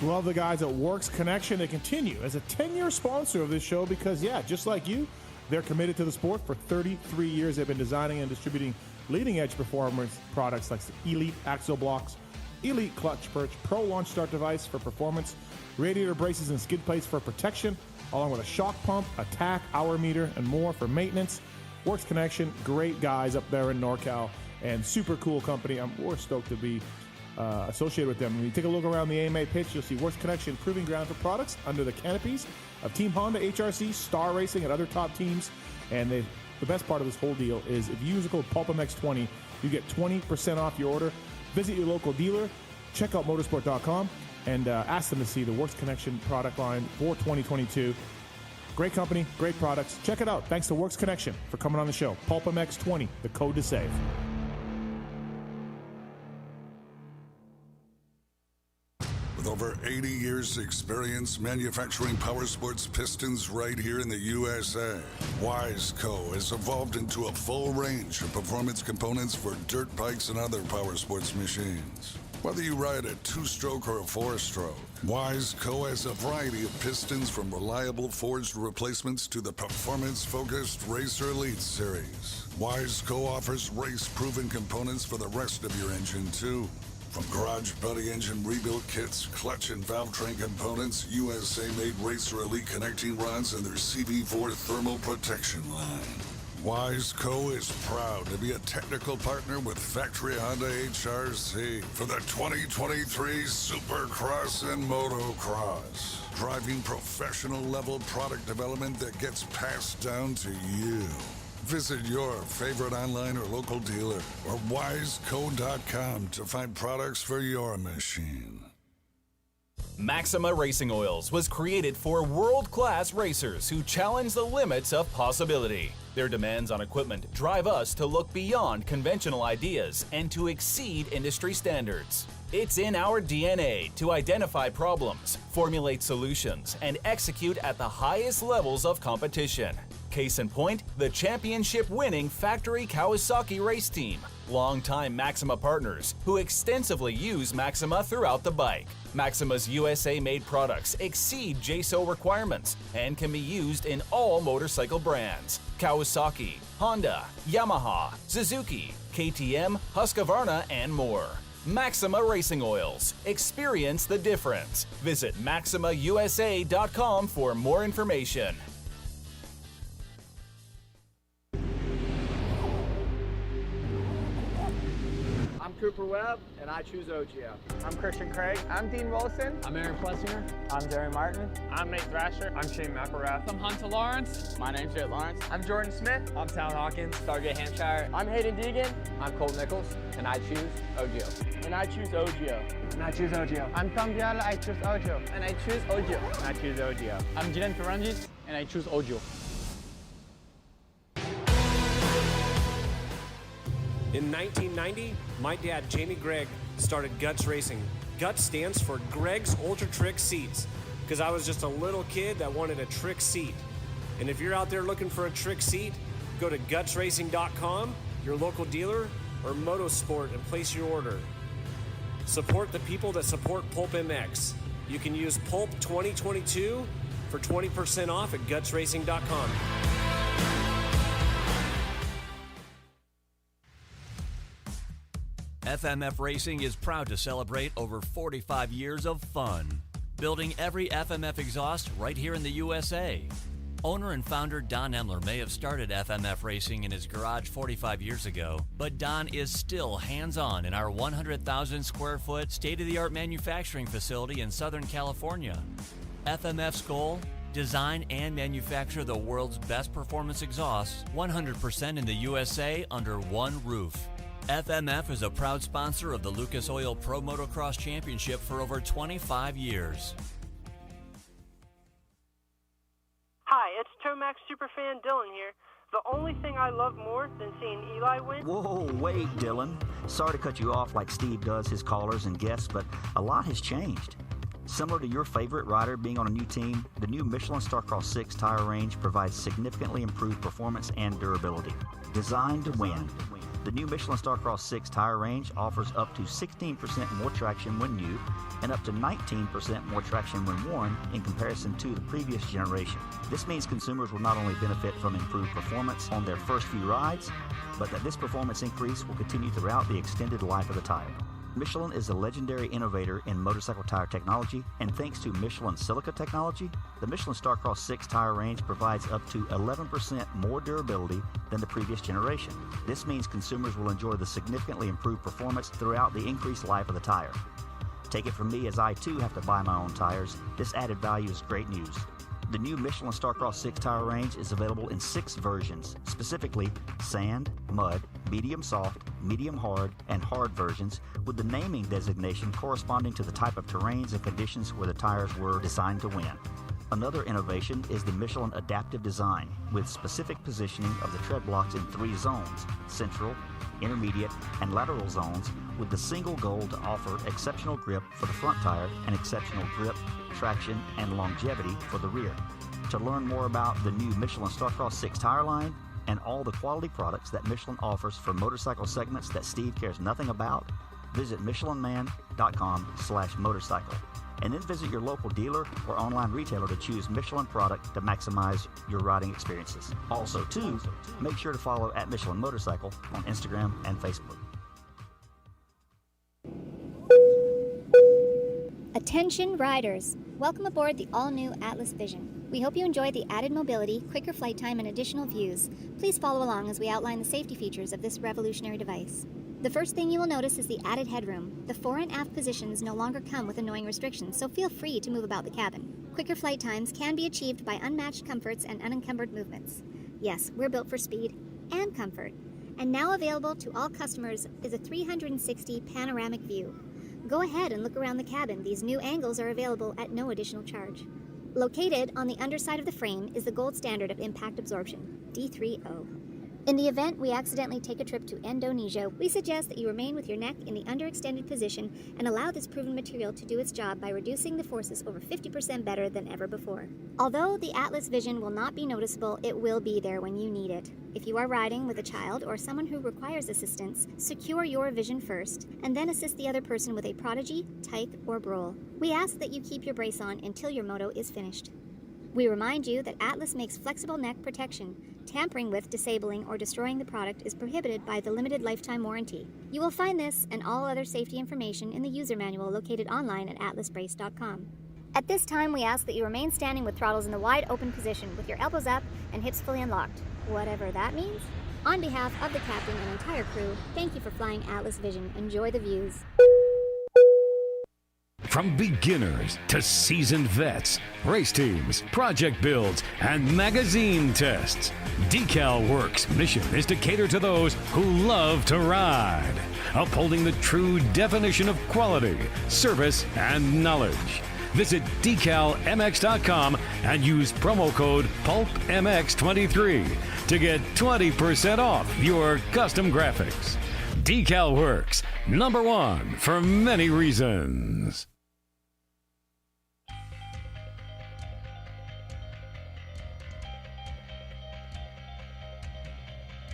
Love the guys at Works Connection. They continue as a 10-year sponsor of this show because, just like you, they're committed to the sport. For 33 years, they've been designing and distributing leading-edge performance products like Elite Axle Blocks, Elite Clutch Perch, Pro Launch Start Device for performance, radiator braces and skid plates for protection, along with a shock pump, a tack, hour meter, and more for maintenance. Works Connection, great guys up there in NorCal, and super cool company. We're stoked to be associated with them. When you take a look around the AMA pitch, you'll see Works Connection proving ground for products under the canopies of Team Honda, HRC, Star Racing, and other top teams. And the best part of this whole deal is if you use the code PulpMX20, you get 20% off your order. Visit your local dealer check out motorsport.com and ask them to see the Works Connection product line for 2022. Great company, great products. Check it out. Thanks to Works Connection for coming on the show. PulpMX 20, the code to save. With over 80 years' experience manufacturing power sports pistons right here in the USA, Wiseco has evolved into a full range of performance components for dirt bikes and other power sports machines. Whether you ride a 2-stroke or a 4-stroke, Wiseco has a variety of pistons from reliable forged replacements to the performance-focused Racer Elite series. Wiseco offers race-proven components for the rest of your engine, too. From garage buddy engine rebuild kits, clutch and valve train components, USA-made Racer Elite connecting rods, and their CV4 thermal protection line. Wiseco is proud to be a technical partner with Factory Honda HRC for the 2023 Supercross and Motocross, driving professional-level product development that gets passed down to you. Visit your favorite online or local dealer or wiseco.com to find products for your machine. Maxima Racing Oils was created for world-class racers who challenge the limits of possibility. Their demands on equipment drive us to look beyond conventional ideas and to exceed industry standards. It's in our DNA to identify problems, formulate solutions, and execute at the highest levels of competition. Case in point, the championship-winning Factory Kawasaki race team, longtime Maxima partners who extensively use Maxima throughout the bike. Maxima's USA-made products exceed JSO requirements and can be used in all motorcycle brands: Kawasaki, Honda, Yamaha, Suzuki, KTM, Husqvarna, and more. Maxima Racing Oils. Experience the difference. Visit MaximaUSA.com for more information. I'm Cooper Webb, and I choose OGO. I'm Christian Craig. I'm Dean Wilson. I'm Aaron Plessinger. I'm Jerry Martin. I'm Nate Thrasher. I'm Shane McElrath. I'm Hunter Lawrence. My name's Jett Lawrence. I'm Jordan Smith. I'm Tal Hawkins. Stargate Hampshire. I'm Hayden Deegan. I'm Cole Nichols, and I choose OGO. And I choose OGO. And I choose OGO. I'm Tom Viala. I choose OGO. And I choose OGO. And I choose OGO. I'm Jiren Ferrangis, and I choose OGO. In 1990, my dad, Jamie Gregg, started Guts Racing. Guts stands for Greg's Ultra Trick Seats, because I was just a little kid that wanted a trick seat. And if you're out there looking for a trick seat, go to gutsracing.com, your local dealer, or Motosport and place your order. Support the people that support PulpMX. You can use Pulp 2022 for 20% off at gutsracing.com. FMF Racing is proud to celebrate over 45 years of fun, building every FMF exhaust right here in the USA. Owner and founder Don Emler may have started FMF Racing in his garage 45 years ago, but Don is still hands-on in our 100,000 square foot state-of-the-art manufacturing facility in Southern California. FMF's goal? Design and manufacture the world's best performance exhausts 100% in the USA under one roof. FMF is a proud sponsor of the Lucas Oil Pro Motocross Championship for over 25 years. Hi, it's Tomax superfan Dylan here. The only thing I love more than seeing Eli win... Whoa, wait, Dylan. Sorry to cut you off like Steve does his callers and guests, but a lot has changed. Similar to your favorite rider being on a new team, the new Michelin Starcross 6 tire range provides significantly improved performance and durability. Designed to win. The new Michelin Starcross 6 tire range offers up to 16% more traction when new and up to 19% more traction when worn in comparison to the previous generation. This means consumers will not only benefit from improved performance on their first few rides, but that this performance increase will continue throughout the extended life of the tire. Michelin is a legendary innovator in motorcycle tire technology, and thanks to Michelin silica technology, the Michelin Starcross 6 tire range provides up to 11% more durability than the previous generation. This means consumers will enjoy the significantly improved performance throughout the increased life of the tire. Take it from me, as I too have to buy my own tires, this added value is great news. The new Michelin Starcross 6 tire range is available in 6 versions, specifically sand, mud, medium soft, medium hard, and hard versions, with the naming designation corresponding to the type of terrains and conditions where the tires were designed to win. Another innovation is the Michelin Adaptive Design, with specific positioning of the tread blocks in 3 zones, central, intermediate, and lateral zones, with the single goal to offer exceptional grip for the front tire and exceptional grip, traction, and longevity for the rear. To learn more about the new Michelin Starcross 6 tire line and all the quality products that Michelin offers for motorcycle segments that Steve cares nothing about, visit michelinman.com/motorcycle. And then visit your local dealer or online retailer to choose Michelin product to maximize your riding experiences. Also, too, make sure to follow at Michelin Motorcycle on Instagram and Facebook. Attention riders! Welcome aboard the all-new Atlas Vision. We hope you enjoy the added mobility, quicker flight time, and additional views. Please follow along as we outline the safety features of this revolutionary device. The first thing you will notice is the added headroom. The fore and aft positions no longer come with annoying restrictions, so feel free to move about the cabin. Quicker flight times can be achieved by unmatched comforts and unencumbered movements. Yes, we're built for speed and comfort. And now available to all customers is a 360 panoramic view. Go ahead and look around the cabin. These new angles are available at no additional charge. Located on the underside of the frame is the gold standard of impact absorption, D3O. In the event we accidentally take a trip to Indonesia, we suggest that you remain with your neck in the underextended position and allow this proven material to do its job by reducing the forces over 50% better than ever before. Although the Atlas Vision will not be noticeable, it will be there when you need it. If you are riding with a child or someone who requires assistance, secure your vision first, and then assist the other person with a Prodigy, Tyke, or Brole. We ask that you keep your brace on until your moto is finished. We remind you that Atlas makes flexible neck protection. Tampering with, disabling, or destroying the product is prohibited by the limited lifetime warranty. You will find this and all other safety information in the user manual located online at atlasbrace.com. At this time, we ask that you remain standing with throttles in the wide open position with your elbows up and hips fully unlocked, whatever that means. On behalf of the captain and entire crew, thank you for flying Atlas Vision. Enjoy the views. From beginners to seasoned vets, race teams, project builds, and magazine tests, Decal Works' mission is to cater to those who love to ride, upholding the true definition of quality, service, and knowledge. Visit decalmx.com and use promo code PulpMX23 to get 20% off your custom graphics. Decal Works, #1 for many reasons.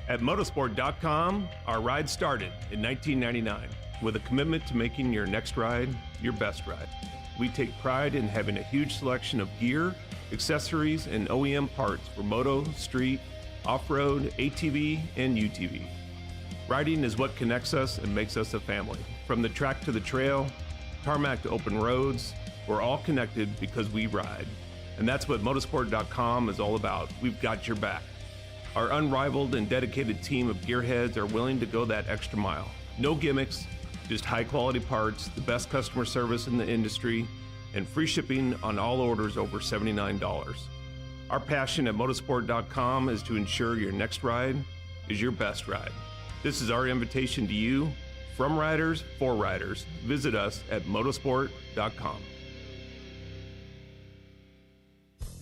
At motorsport.com, our ride started in 1999 with a commitment to making your next ride your best ride. We take pride in having a huge selection of gear, accessories, and OEM parts for moto, street, off-road, ATV, and UTV. Riding is what connects us and makes us a family. From the track to the trail, tarmac to open roads, we're all connected because we ride. And that's what motorsport.com is all about. We've got your back. Our unrivaled and dedicated team of gearheads are willing to go that extra mile. No gimmicks, just high quality parts, the best customer service in the industry, and free shipping on all orders over $79. Our passion at motorsport.com is to ensure your next ride is your best ride. This is our invitation to you, from riders for riders. Visit us at motorsport.com.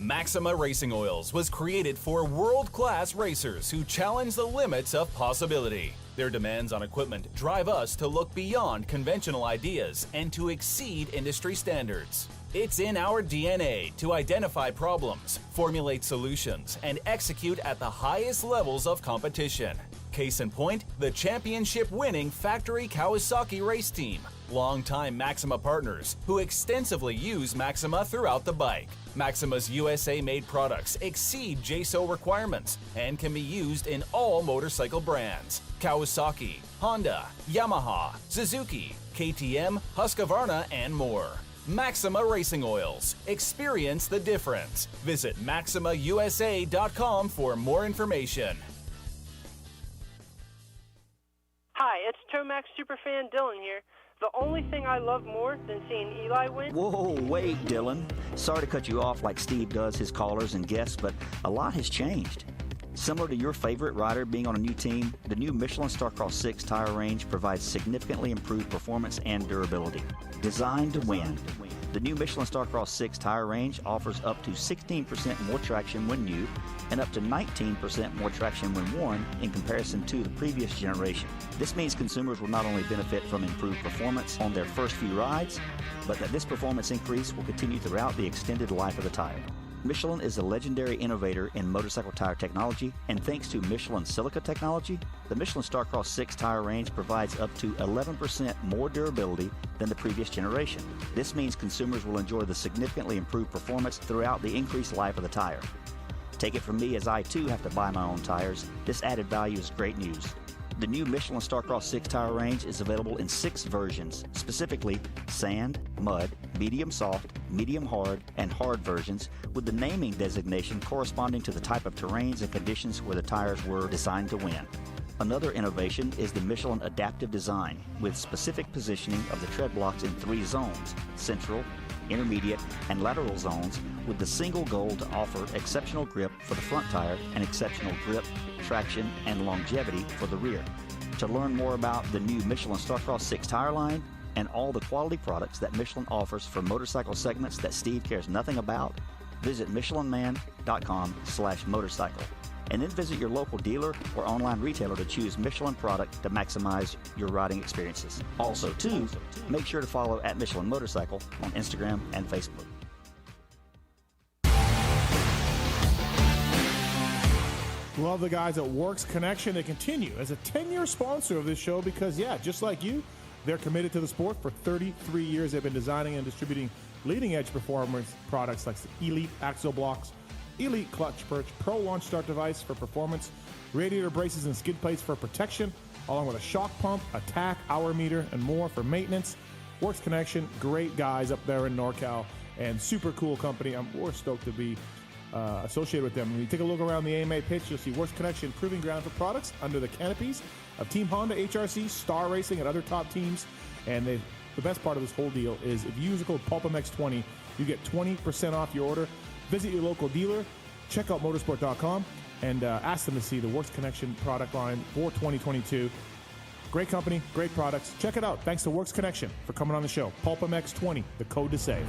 Maxima Racing Oils was created for world-class racers who challenge the limits of possibility. Their demands on equipment drive us to look beyond conventional ideas and to exceed industry standards. It's in our DNA to identify problems, formulate solutions, and execute at the highest levels of competition. Case in point, the championship-winning Factory Kawasaki race team, longtime Maxima partners who extensively use Maxima throughout the bike. Maxima's USA-made products exceed JSO requirements and can be used in all motorcycle brands: Kawasaki, Honda, Yamaha, Suzuki, KTM, Husqvarna, and more. Maxima Racing Oils. Experience the difference. Visit MaximaUSA.com for more information. Hi, it's Tomax Superfan Dylan here. The only thing I love more than seeing Eli win... Whoa, wait, Dylan. Sorry to cut you off like Steve does his callers and guests, but a lot has changed. Similar to your favorite rider being on a new team, the new Michelin Starcross 6 tire range provides significantly improved performance and durability. Designed to win. The new Michelin Starcross 6 tire range offers up to 16% more traction when new and up to 19% more traction when worn in comparison to the previous generation. This means consumers will not only benefit from improved performance on their first few rides, but that this performance increase will continue throughout the extended life of the tire. Michelin is a legendary innovator in motorcycle tire technology, and thanks to Michelin silica technology, the Michelin Starcross 6 tire range provides up to 11% more durability than the previous generation. This means consumers will enjoy the significantly improved performance throughout the increased life of the tire. Take it from me, as I too have to buy my own tires, this added value is great news. The new Michelin Starcross 6 tire range is available in 6 versions, specifically sand, mud, medium soft, medium hard, and hard versions, with the naming designation corresponding to the type of terrains and conditions where the tires were designed to win. Another innovation is the Michelin adaptive design, with specific positioning of the tread blocks in 3 zones: central, intermediate, and lateral zones, with the single goal to offer exceptional grip for the front tire and exceptional grip, traction, and longevity for the rear. To learn more about the new Michelin Starcross 6 tire line and all the quality products that Michelin offers for motorcycle segments that Steve cares nothing about, visit michelinman.com/motorcycle. And then visit your local dealer or online retailer to choose Michelin product to maximize your riding experiences. Also, too, make sure to follow at Michelin Motorcycle on Instagram and Facebook. Love the guys at Works Connection. They continue as a 10-year sponsor of this show because, yeah, just like you, they're committed to the sport. For 33 years, they've been designing and distributing leading-edge performance products like Elite Axle Blocks, Elite Clutch Perch, Pro Launch Start Device for performance, radiator braces and skid plates for protection, along with a shock pump, a tack, hour meter, and more for maintenance. Works Connection, great guys up there in NorCal, and super cool company. We're stoked to be associated with them. When you take a look around the AMA pitch, you'll see Works Connection proving ground for products under the canopies of Team Honda, HRC, Star Racing, and other top teams. And the best part of this whole deal is if you use the code PulpMX20, you get 20% off your order. Visit your local dealer, check out motorsport.com, and ask them to see the Works Connection product line for 2022. Great company, great products. Check it out. Thanks to Works Connection for coming on the show. PulpMX20, the code to save.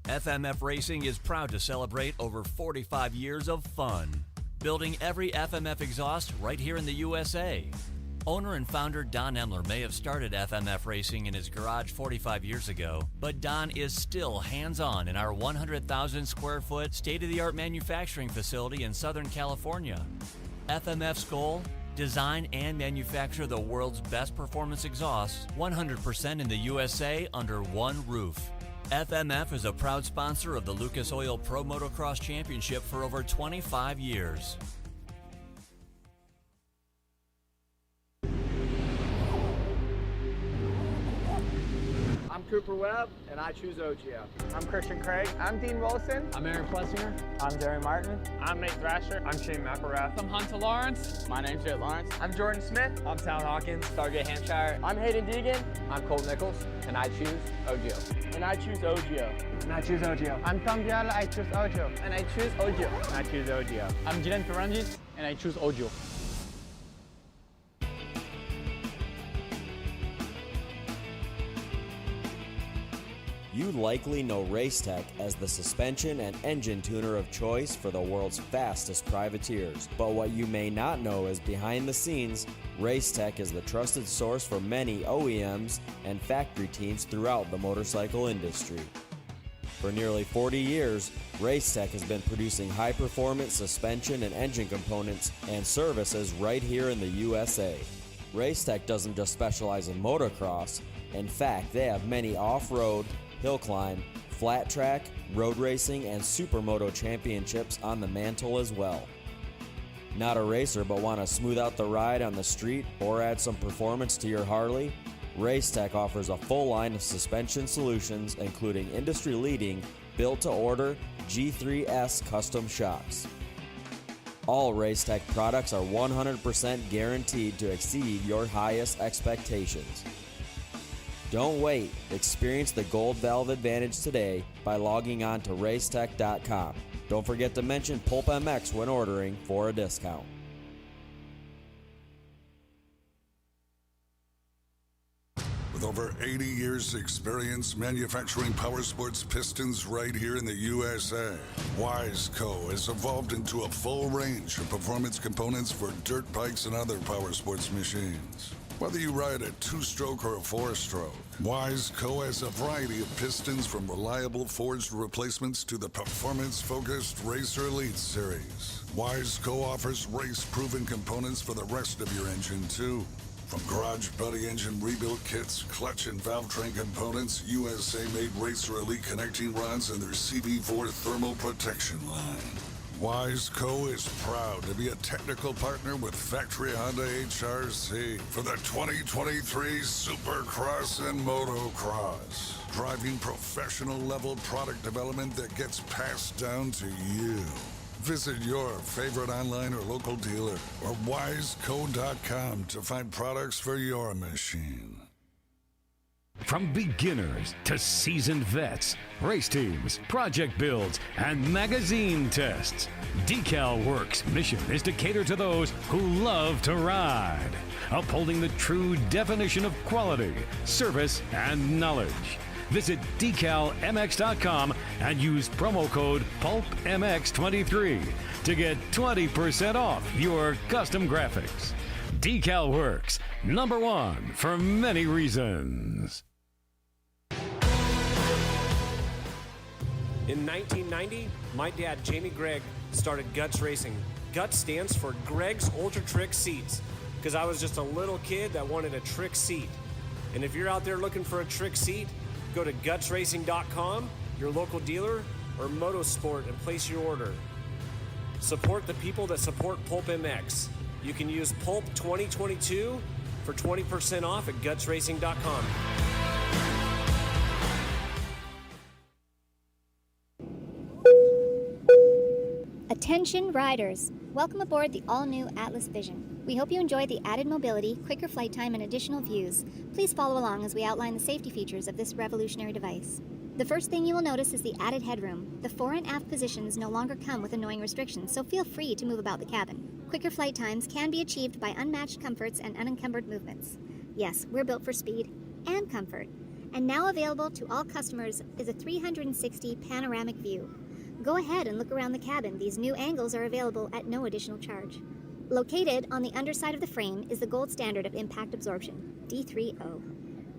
FMF Racing is proud to celebrate over 45 years of fun, building every FMF exhaust right here in the USA. Owner and founder Don Emler may have started FMF Racing in his garage 45 years ago, but Don is still hands-on in our 100,000 square foot state-of-the-art manufacturing facility in Southern California. FMF's goal? Design and manufacture the world's best performance exhausts 100% in the USA under one roof. FMF is a proud sponsor of the Lucas Oil Pro Motocross Championship for over 25 years. I'm Cooper Webb, and I choose OGO. I'm Christian Craig. I'm Dean Wilson. I'm Aaron Plessinger. I'm Jerry Martin. I'm Nate Thrasher. I'm Shane McElrath. I'm Hunter Lawrence. My name's Jet Lawrence. I'm Jordan Smith. I'm Tallon Hawkins. Sergeant Hampshire. I'm Hayden Deegan. I'm Colt Nichols, and I choose OGO. And I choose OGO. And I choose OGO. I'm Tom Diallo. I choose OGO. And I choose OGO. And I choose OGO. I'm Jiren Ferranges, and I choose OGO. You likely know Racetech as the suspension and engine tuner of choice for the world's fastest privateers. But what you may not know is behind the scenes, Racetech is the trusted source for many OEMs and factory teams throughout the motorcycle industry. For nearly 40 years, Racetech has been producing high-performance suspension and engine components and services right here in the USA. Racetech doesn't just specialize in motocross. In fact, they have many off-road, hill climb, flat track, road racing, and supermoto championships on the mantle as well. Not a racer but want to smooth out the ride on the street or add some performance to your Harley? Racetech offers a full line of suspension solutions including industry-leading, built-to-order G3S custom shocks. All Racetech products are 100% guaranteed to exceed your highest expectations. Don't wait. Experience the Gold Valve advantage today by logging on to racetech.com. Don't forget to mention PulpMX when ordering for a discount. With over 80 years' experience manufacturing power sports pistons right here in the USA, Wiseco has evolved into a full range of performance components for dirt bikes and other power sports machines. Whether you ride a two-stroke or a four-stroke, Wiseco has a variety of pistons from reliable forged replacements to the performance-focused Racer Elite series. Wiseco offers race-proven components for the rest of your engine, too. From garage buddy engine rebuild kits, clutch and valve train components, USA-made Racer Elite connecting rods, and their CB4 thermal protection line. Wiseco is proud to be a technical partner with Factory Honda HRC for the 2023 Supercross and Motocross, driving professional-level product development that gets passed down to you. Visit your favorite online or local dealer or wiseco.com to find products for your machine. From beginners to seasoned vets, race teams, project builds, and magazine tests, Decal Works' mission is to cater to those who love to ride, upholding the true definition of quality, service, and knowledge. Visit decalmx.com and use promo code PulpMX23 to get 20% off your custom graphics. Decal Works, #1 for many reasons. In 1990, my dad, Jamie Gregg, started Guts Racing. Guts stands for Gregg's Ultra Trick Seats, because I was just a little kid that wanted a trick seat. And if you're out there looking for a trick seat, go to gutsracing.com, your local dealer, or Motosport and place your order. Support the people that support PulpMX. You can use Pulp 2022 for 20% off at gutsracing.com. Attention riders! Welcome aboard the all-new Atlas Vision. We hope you enjoy the added mobility, quicker flight time, and additional views. Please follow along as we outline the safety features of this revolutionary device. The first thing you will notice is the added headroom. The fore and aft positions no longer come with annoying restrictions, so feel free to move about the cabin. Quicker flight times can be achieved by unmatched comforts and unencumbered movements. Yes, we're built for speed and comfort. And now available to all customers is a 360 panoramic view. Go ahead and look around the cabin. These new angles are available at no additional charge. Located on the underside of the frame is the gold standard of impact absorption, D3O.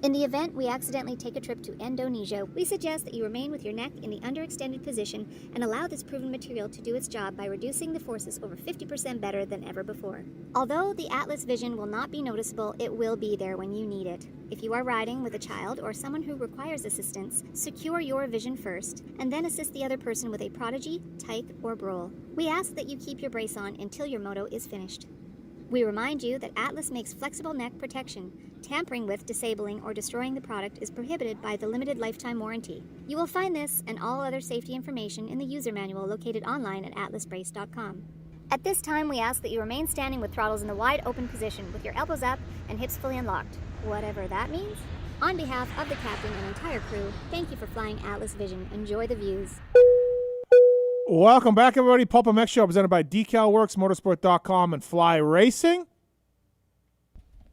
In the event we accidentally take a trip to Indonesia, we suggest that you remain with your neck in the underextended position and allow this proven material to do its job by reducing the forces over 50% better than ever before. Although the Atlas Vision will not be noticeable, it will be there when you need it. If you are riding with a child or someone who requires assistance, secure your vision first, and then assist the other person with a Prodigy, Tyke, or Brole. We ask that you keep your brace on until your moto is finished. We remind you that Atlas makes flexible neck protection. Tampering with, disabling, or destroying the product is prohibited by the limited lifetime warranty. You will find this and all other safety information in the user manual located online at atlasbrace.com. At this time, we ask that you remain standing with throttles in the wide open position with your elbows up and hips fully unlocked, whatever that means. On behalf of the captain and entire crew, thank you for flying Atlas Vision. Enjoy the views. Welcome back, everybody. PulpMX Show presented by Decal Works, Motorsport.com, and Fly Racing.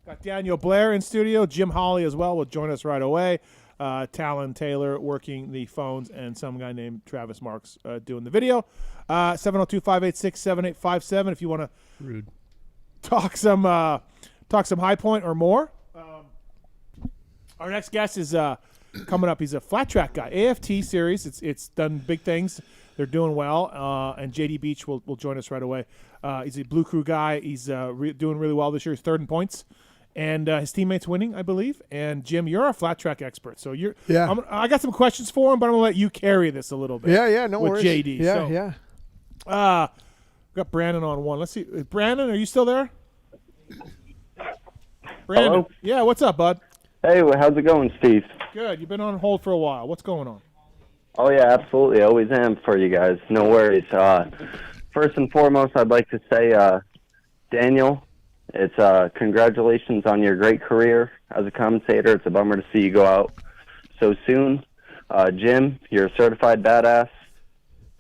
Got Daniel Blair in studio. Jim Holley as well will join us right away. Tallon Taylor working the phones, and some guy named Travis Marks doing the video. 702-586-7857 if you want to talk some High Point or more. Our next guest is coming up. He's a flat track guy. AFT series. It's done big things. They're doing well, and JD Beach will join us right away. He's a Blue Crew guy. He's doing really well this year. He's third in points, and his teammates winning, I believe. And Jim, you're a flat track expert, so I got some questions for him, but I'm gonna let you carry this a little bit. Yeah, no with worries. JD. Yeah. We got Brandon on one. Let's see, Brandon, are you still there? Brandon. Hello? Yeah, what's up, bud? Hey, how's it going, Steve? Good. You've been on hold for a while. What's going on? Oh, yeah, absolutely. I always am for you guys. No worries. first and foremost, I'd like to say, Daniel, it's congratulations on your great career as a commentator. It's a bummer to see you go out so soon. Jim, you're a certified badass.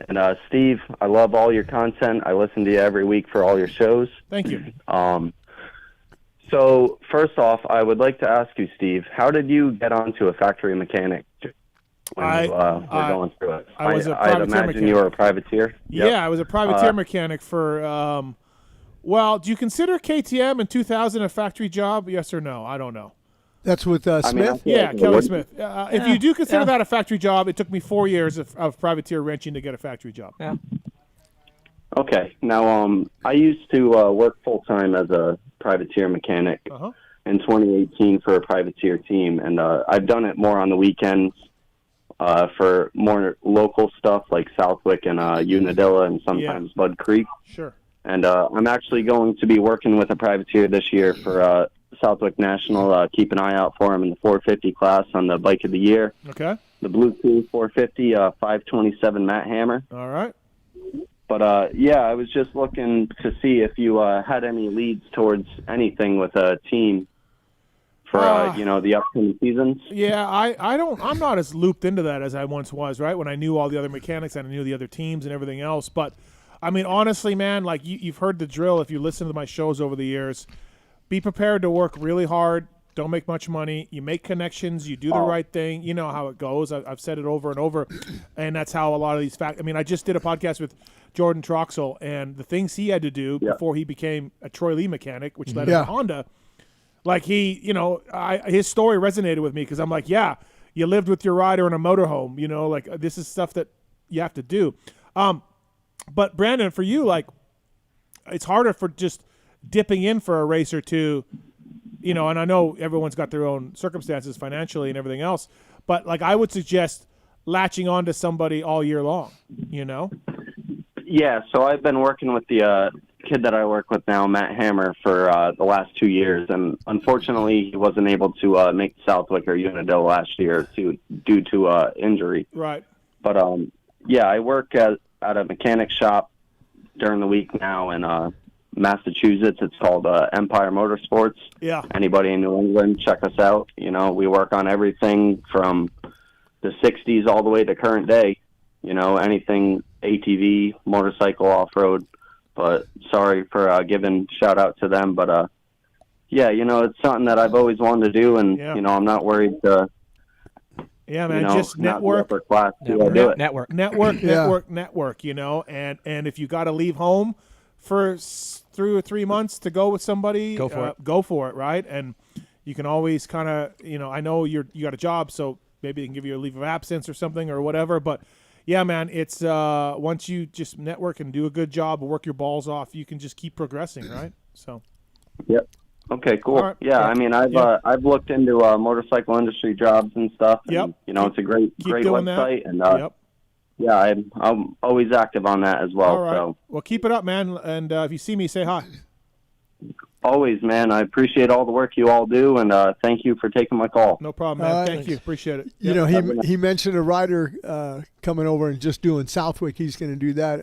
And Steve, I love all your content. I listen to you every week for all your shows. Thank you. So first off, I would like to ask you, Steve, how did you get onto a factory mechanic when you were going through it? I'd imagine you were a privateer. Yep. Yeah, I was a privateer mechanic for, well, do you consider KTM in 2000 a factory job? Yes or no? I don't know. That's with Smith? Yeah, Kelly Smith. If you do consider that a factory job, it took me 4 years of privateer wrenching to get a factory job. Yeah. Okay. Now, I used to work full-time as a privateer mechanic in 2018 for a privateer team, and I've done it more on the weekends for more local stuff like Southwick and Unadilla and sometimes Bud Creek. Sure. And I'm actually going to be working with a privateer this year for Southwick National. Keep an eye out for him in the 450 class on the Bike of the Year. Okay. The Blue Crew 450, 527 Matt Hammer. All right. But, yeah, I was just looking to see if you had any leads towards anything with a team for, the upcoming seasons. Yeah, I'm not as looped into that as I once was, right? When I knew all the other mechanics and I knew the other teams and everything else. But, I mean, honestly, man, like you've heard the drill if you listen to my shows over the years. Be prepared to work really hard. Don't make much money. You make connections. You do the right thing. You know how it goes. I've said it over and over, and that's how a lot of these facts. I mean, I just did a podcast with Jordan Troxel, and the things he had to do before he became a Troy Lee mechanic, which led him to Honda. Like his story resonated with me because I'm like, yeah, you lived with your rider in a motorhome. You know, like this is stuff that you have to do. But Brandon, for you, like, it's harder for just dipping in for a race or two, you know, and I know everyone's got their own circumstances financially and everything else, but like I would suggest latching on to somebody all year long, you know? Yeah, so I've been working with the kid that I work with now, Matt Hammer, for the last 2 years, and unfortunately he wasn't able to make Southwick or Unadilla last year due to injury. Right. But, yeah, I work at a mechanic shop during the week now in Massachusetts. It's called Empire Motorsports. Yeah. Anybody in New England, check us out. You know, we work on everything from the 60s all the way to current day. You know, anything ATV, motorcycle, off-road. But sorry for giving shout-out to them. But, yeah, you know, it's something that I've always wanted to do, and, you know, I'm not worried to – yeah, man, you know, just network, network, you know, and if you got to leave home for 3 or 3 months to go with somebody, go for it, right? And you can always kind of, you know, I know you got a job, so maybe they can give you a leave of absence or something or whatever, but yeah, man, it's once you just network and do a good job, work your balls off, you can just keep progressing, right? So. Yep. Okay, cool. Right. Yeah, I mean, I've looked into motorcycle industry jobs and stuff. And, you know, it's a great website, and yeah, I'm always active on that as well. All right. So, well, keep it up, man. And if you see me, say hi. Always, man. I appreciate all the work you all do, and thank you for taking my call. No problem, man. Thank you. Appreciate it. You know, he mentioned a rider coming over and just doing Southwick. He's going to do that.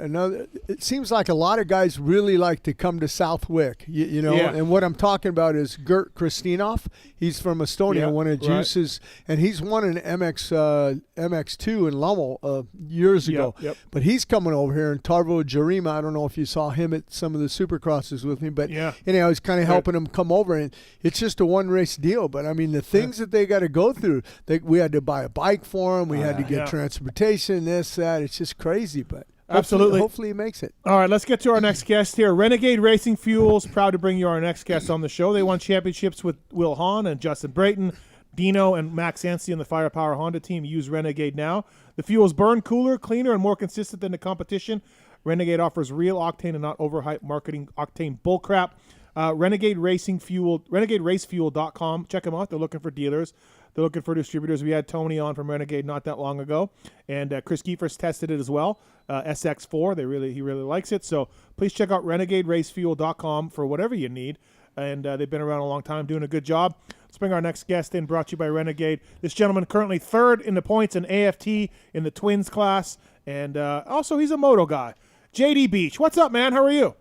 It seems like a lot of guys really like to come to Southwick, you know. Yeah. And what I'm talking about is Gert Kristinov. He's from Estonia, one of Juice's, and he's won an MX2 in Lommel years ago. Yep. But he's coming over here, and Tarvo Jarima, I don't know if you saw him at some of the Supercrosses with me, but anyhow, he's kind of helping him come over, and it's just a one-race deal. But, I mean, the things that they got to go through, we had to buy a bike for him. We had to get transportation, this, that. It's just crazy, but absolutely. Hopefully he makes it. All right, let's get to our next guest here. Renegade Racing Fuels, proud to bring you our next guest on the show. They won championships with Will Hahn and Justin Brayton. Dino and Max Anstey and the Firepower Honda team use Renegade now. The fuels burn cooler, cleaner, and more consistent than the competition. Renegade offers real octane and not overhyped marketing octane bullcrap. Renegade RaceFuel.com. Check them out. They're looking for dealers. They're looking for distributors. We had Tony on from Renegade not that long ago, and Chris Kiefers tested it as well. SX4, he really likes it. So please check out RenegadeRaceFuel.com for whatever you need. And they've been around a long time, doing a good job. Let's bring our next guest in, brought to you by Renegade. This gentleman currently third in the points in AFT in the Twins class, and also he's a moto guy. JD Beach. What's up, man? How are you?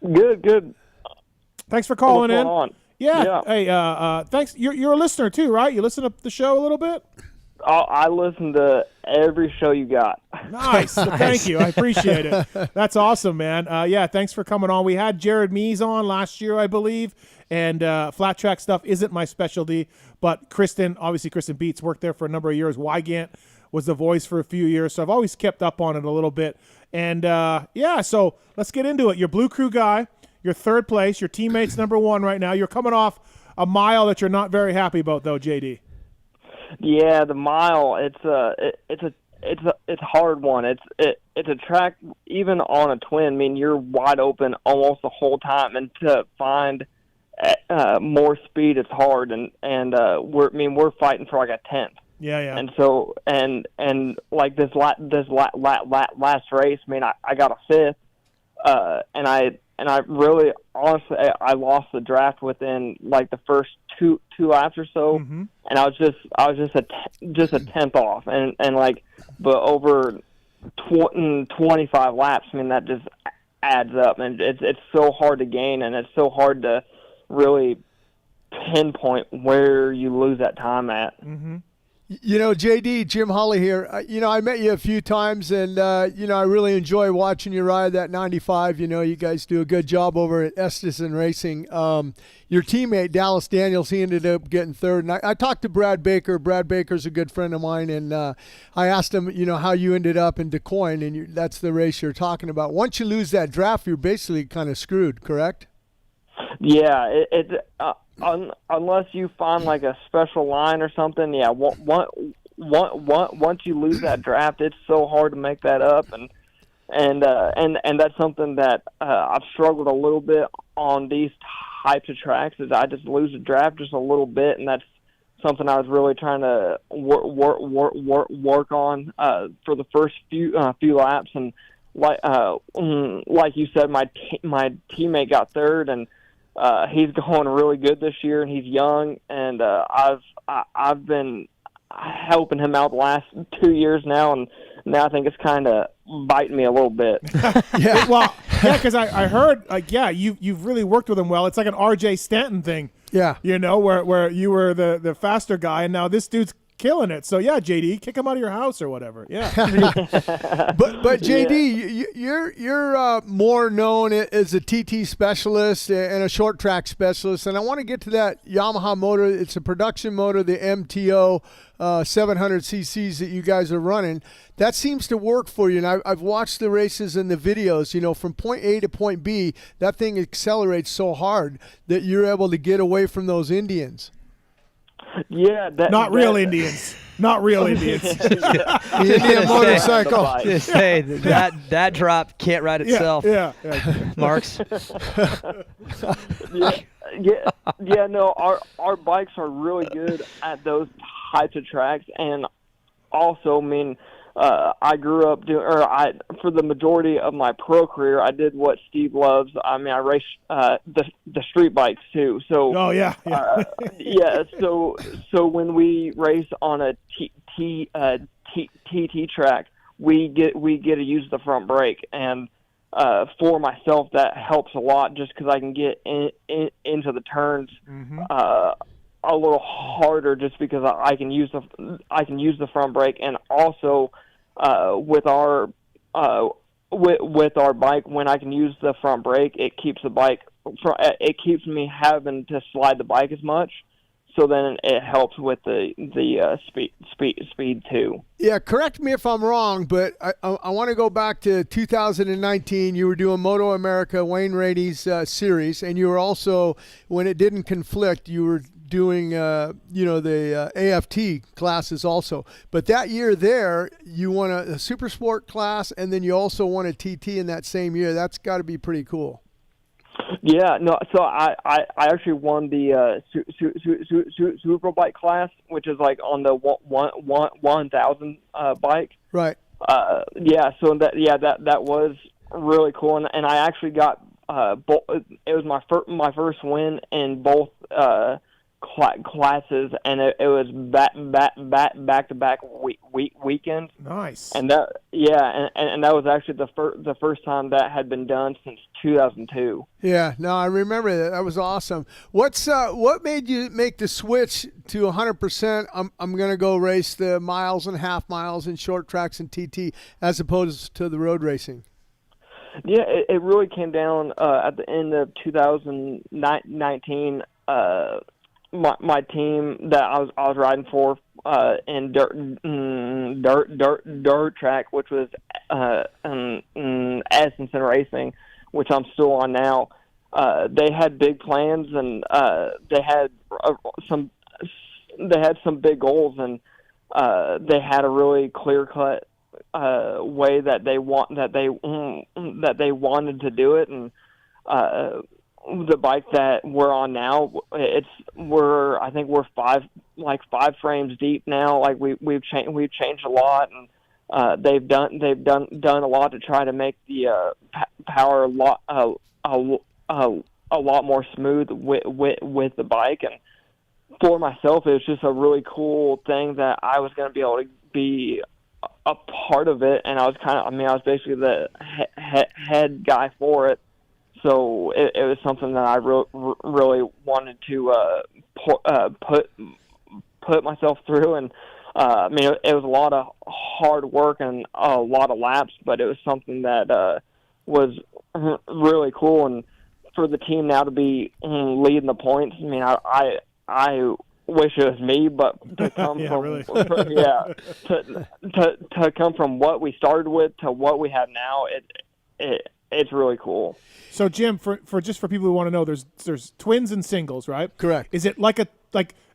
Good. Thanks for calling in. What's going on? Yeah. Hey, thanks. You're a listener too, right? You listen to the show a little bit? I listen to every show you got. Nice. Well, thank you. I appreciate it. That's awesome, man. Yeah, thanks for coming on. We had Jared Mees on last year, I believe, and flat track stuff isn't my specialty, but Kristen Beats worked there for a number of years. Wygant was the voice for a few years, so I've always kept up on it a little bit. And, yeah, so let's get into it. You're Blue Crew guy. You're third place. Your teammate's number one right now. You're coming off a mile that you're not very happy about, though, JD. Yeah, the mile. It's a hard one. It's a track even on a twin. I mean, you're wide open almost the whole time, and to find more speed, it's hard. And we're fighting for like a 10th. Yeah. And so and like this last race, I mean, I got a 5th, and I really honestly I lost the draft within like the first two laps or so, and I was just a 10th off, and like, but over 25 laps, I mean, that just adds up, and it's so hard to gain, and it's so hard to really pinpoint where you lose that time at. You know, JD, Jim Holley here. I met you a few times, and, I really enjoy watching you ride that 95. You guys do a good job over at Estison Racing. Your teammate, Dallas Daniels, he ended up getting third. And I talked to Brad Baker. Brad Baker's a good friend of mine, and I asked him, how you ended up in DuQuoin, and that's the race you're talking about. Once you lose that draft, you're basically kind of screwed, correct? Yeah, unless you find like a special line or something, yeah. Once you lose that draft, it's so hard to make that up, and that's something that I've struggled a little bit on these types of tracks. Is I just lose the draft just a little bit, and that's something I was really trying to work on for the first few laps. And like you said, my teammate got third, and he's going really good this year, and he's young, and I've been helping him out the last 2 years now, and now I think it's kind of biting me a little bit. Yeah, well, yeah, because I heard, you've really worked with him well. It's like an R.J. Stanton thing. Yeah. Where you were the faster guy, and now this dude's killing it. So yeah, JD, kick him out of your house or whatever. Yeah. but JD, you're more known as a TT specialist and a short track specialist, and I want to get to that Yamaha motor. It's a production motor, the MTO 700 cc's that you guys are running. That seems to work for you, and I've watched the races and the videos. From point A to point B, that thing accelerates so hard that you're able to get away from those Indians. Yeah, not real Indians. The Indian motorcycle. Just say that drop can't ride itself. Yeah. Marks. No, our bikes are really good at those types of tracks, and also, I mean, I grew up for the majority of my pro career, I did what Steve loves. I mean, I raced the street bikes too. So So when we race on a TT track, we get to use the front brake, and for myself that helps a lot just because I can get into the turns a little harder just because I can use the front brake, and also with our bike, when I can use the front brake, it keeps me having to slide the bike as much. So then it helps with the speed too. Yeah, correct me if I'm wrong, but I want to go back to 2019. You were doing Moto America, Wayne Rainey's series, and you were also, when it didn't conflict, you were doing the AFT classes also. But that year there, you won a super sport class, and then you also won a TT in that same year. That's got to be pretty cool. Yeah, no. So I actually won the super bike class, which is like on the 1000 bike. Right. Yeah. So that was really cool, and I actually got it was my first win in both classes, and it was back to back weekends. Nice. And that and that was actually the first time that had been done since 2002. Yeah, no, I remember that. That was awesome. What made you make the switch to 100%? I'm going to go race the miles and half miles and short tracks and TT as opposed to the road racing. Yeah, it really came down at the end of 2019. My team that I was riding for in dirt track, which was Essence Racing, which I'm still on now. They had big plans, and they had some big goals, and they had a really clear cut way that they wanted to do it, and the bike that we're on now, I think we're five frames deep now. Like we've changed a lot, and they've done a lot to try to make the power a lot more smooth with the bike. And for myself, it was just a really cool thing that I was going to be able to be a part of it, and I was basically the head guy for it. So it was something that I really wanted to put myself through, and it was a lot of hard work and a lot of laps, but it was something that was really cool. And for the team now to be leading the points, I wish it was me, but to come to come from what we started with to what we have now, it's really cool. So Jim, for people who want to know, there's twins and singles, right? Correct. Is it like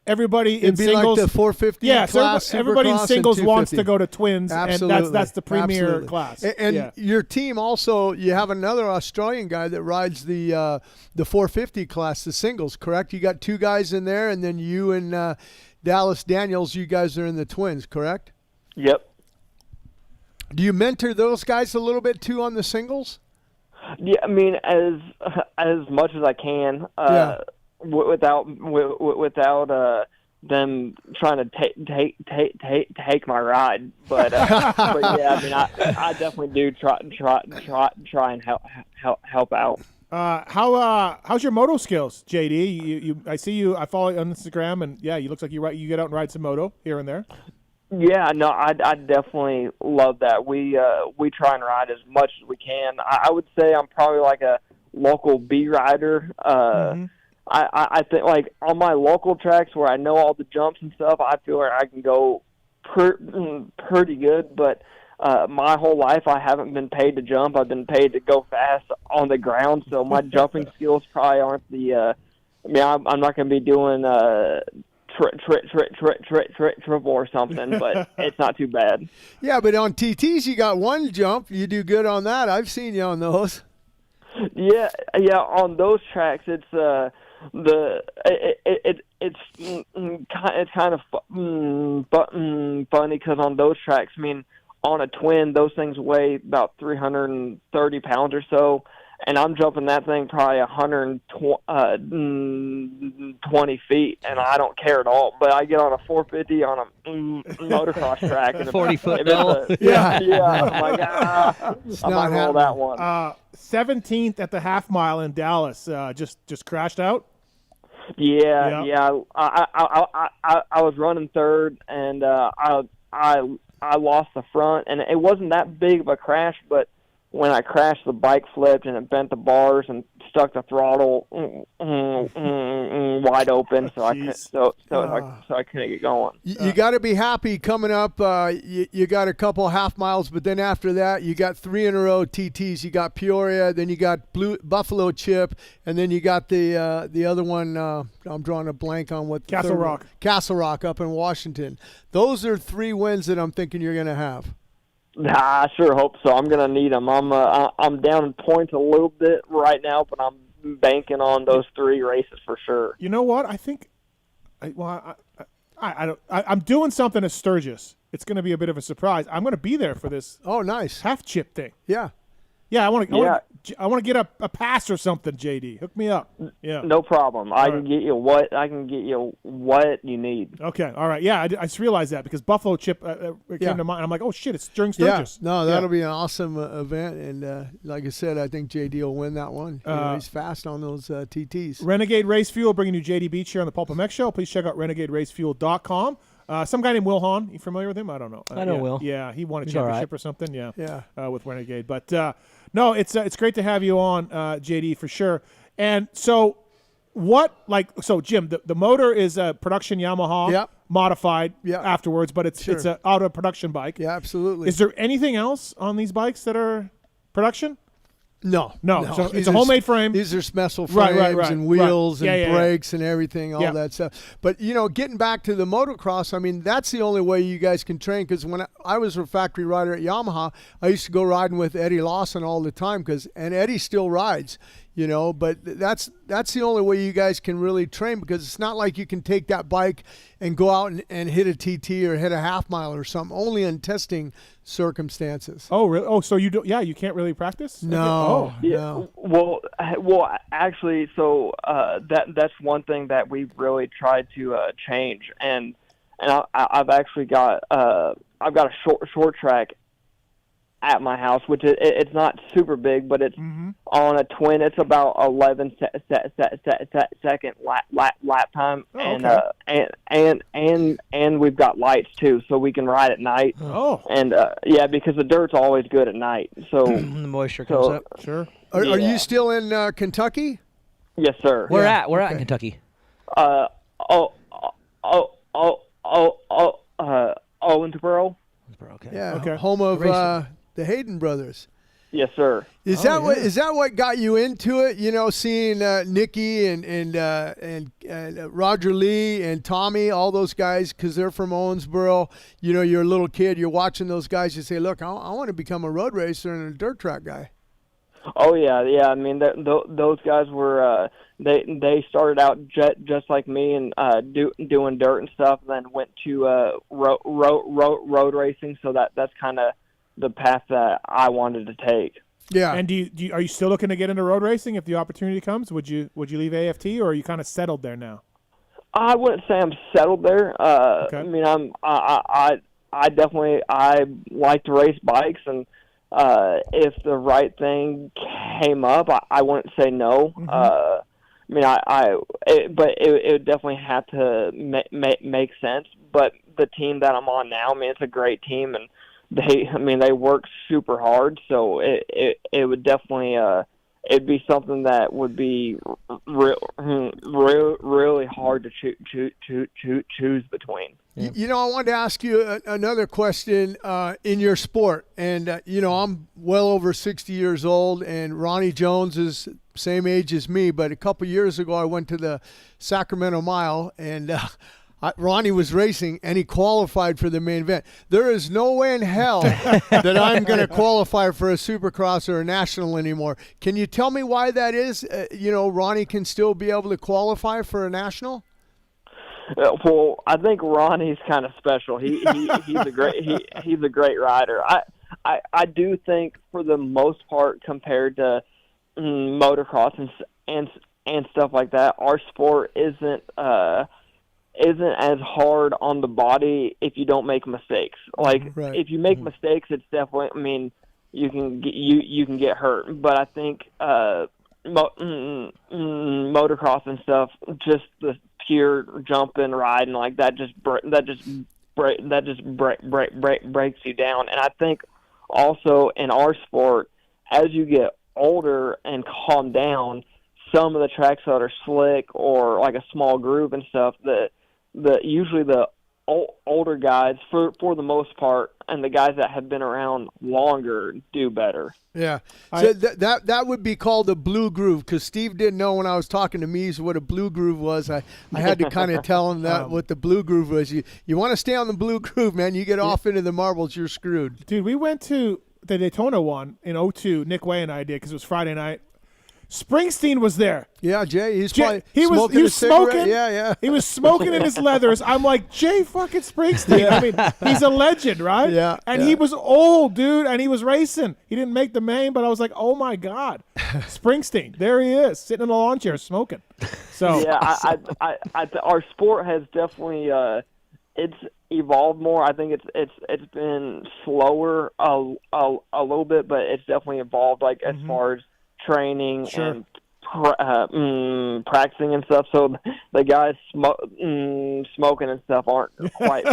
everybody in It'd be singles? Like the 450 class, so everybody in Supercross singles and wants 250. to go to twins, Absolutely. and that's the premier Absolutely. class. And your team also, you have another Australian guy that rides the 450 class, the singles, correct? You got two guys in there, and then you and Dallas Daniels, you guys are in the twins, correct? Yep. Do you mentor those guys a little bit too on the singles? Yeah, as much as I can, without them trying to take my ride. But yeah, I definitely do try and help out. How's your moto skills, JD? I see you. I follow you on Instagram, and yeah, you looks like you get out and ride some moto here and there. Yeah, no, I definitely love that. We try and ride as much as we can. I would say I'm probably like a local B rider. I think like on my local tracks where I know all the jumps and stuff, I feel like I can go pretty good. But my whole life I haven't been paid to jump. I've been paid to go fast on the ground. So my jumping skills probably aren't the. I'm not going to be doing. Triple or something, but it's not too bad. Yeah, but on TTs you got one jump. You do good on that. I've seen you on those. Yeah. On those tracks, it's kind of funny because on those tracks, on a twin, those things weigh about 330 pounds or so. And I'm jumping that thing probably 120 feet, and I don't care at all. But I get on a 450 on a motocross track. And 40-foot hill. Yeah. I'm like, I might roll that one. 17th at the half mile in Dallas. Just crashed out. Yeah. I was running third, and I lost the front, and it wasn't that big of a crash, but when I crashed, the bike flipped and it bent the bars and stuck the throttle wide open, so I couldn't get going. You got to be happy coming up. You got a couple half miles, but then after that, you got 3 in a row TTs. You got Peoria, then you got Buffalo Chip, and then you got the other one. I'm drawing a blank on what Castle Rock. Castle Rock up in Washington. Those are 3 wins that I'm thinking you're going to have. I sure hope so. I'm going to need them. I'm down in points a little bit right now, but I'm banking on those 3 races for sure. You know what? I think, I'm doing something at Sturgis. It's going to be a bit of a surprise. I'm going to be there for this. Oh, nice half chip thing. Yeah. Yeah, I want to I want to get a pass or something, JD. Hook me up. Yeah. No problem. I can right. get you what you need. Okay. All right. Yeah, I just realized that because Buffalo Chip came to mind. I'm like, oh shit, it's during Sturgis. Yeah. No, that'll be an awesome event, and like I said, I think JD will win that one. He's fast on those TTs. Renegade Race Fuel bringing you JD Beach here on the PulpMX Show. Please check out RenegadeRaceFuel.com. Some guy named Will Hahn. You familiar with him? I don't know. I know Will. Yeah, he won a He's championship right. or something. Yeah. Yeah. With Renegade, but no, it's great to have you on, JD, for sure. And so, Jim, the motor is a production Yamaha, modified afterwards, but it's an auto production bike. Yeah, absolutely. Is there anything else on these bikes that are production? No. So it's a homemade frame. These are Smessel frames and wheels and brakes and everything, all that stuff. But, getting back to the motocross, I mean, that's the only way you guys can train, because when I was a factory rider at Yamaha, I used to go riding with Eddie Lawson all the time, and Eddie still rides. But that's the only way you guys can really train, because it's not like you can take that bike and go out and hit a TT or hit a half mile or something, only in testing circumstances. Oh, really? Oh, so you do? Yeah, you can't really practice? No. No. Well, actually, so that's one thing that we really tried to change, and I've actually got I've got a short track at my house, which it's not super big, but it's on a twin. It's about 11 second lap time, and we've got lights too, so we can ride at night. Oh, and because the dirt's always good at night, so the moisture comes up. Sure. Are you still in Kentucky? Yes, sir. We're at in Kentucky. Owensboro. Okay. Yeah. Okay. Home of the Hayden brothers. Yes, sir. Is that what got you into it? Seeing Nicky and Roger Lee and Tommy, all those guys, because they're from Owensboro. You're a little kid. You're watching those guys. You say, "Look, I want to become a road racer and a dirt track guy." Oh yeah. I mean, those guys were they started out just like me and doing dirt and stuff, and then went to road racing. So that's kind of the path that I wanted to take. Yeah. And are you still looking to get into road racing if the opportunity comes? Would you leave AFT, or are you kind of settled there now? I wouldn't say I'm settled there. Okay. I mean, I definitely like to race bikes, and if the right thing came up, I wouldn't say no. I mean, but it would definitely have to make sense. But the team that I'm on now, I mean, it's a great team, and they work super hard. So it would definitely it'd be something that would be really hard to choose between. Yeah. I wanted to ask you another question in your sport. And, I'm well over 60 years old, and Ronnie Jones is same age as me. But a couple years ago, I went to the Sacramento Mile, and Ronnie was racing, and he qualified for the main event. There is no way in hell that I'm going to qualify for a Supercross or a National anymore. Can you tell me why that is? Ronnie can still be able to qualify for a National? Well, I think Ronnie's kind of special. He's a great rider. I do think, for the most part, compared to motocross and stuff like that, our sport isn't as hard on the body if you don't make mistakes. Like, if you make mistakes, it's definitely, I mean, you can get hurt. But I think motocross and stuff, just the pure jumping, riding like that, just breaks you down. And I think also in our sport, as you get older and calm down, some of the tracks that are slick or like a small groove and stuff, usually the older guys, for the most part, and the guys that have been around longer, do better. Yeah, so that would be called a blue groove, because Steve didn't know when I was talking to Mies what a blue groove was. I had to kind of tell him that what the blue groove was. You want to stay on the blue groove, man. You get off into the marbles, you're screwed. Dude, we went to the Daytona one in 2002. Nick Way and I did, because it was Friday night. Springsteen was there. Yeah, Jay. He was smoking. Yeah. He was smoking in his leathers. I'm like, Jay fucking Springsteen. I mean, he's a legend, right? Yeah. And he was old, dude, and he was racing. He didn't make the main, but I was like, oh my God, Springsteen. There he is, sitting in a lawn chair smoking. So yeah, our sport has definitely it's evolved more. I think it's been slower a little bit, but it's definitely evolved. Like as far as training and practicing and stuff. So the guys smoking and stuff aren't quite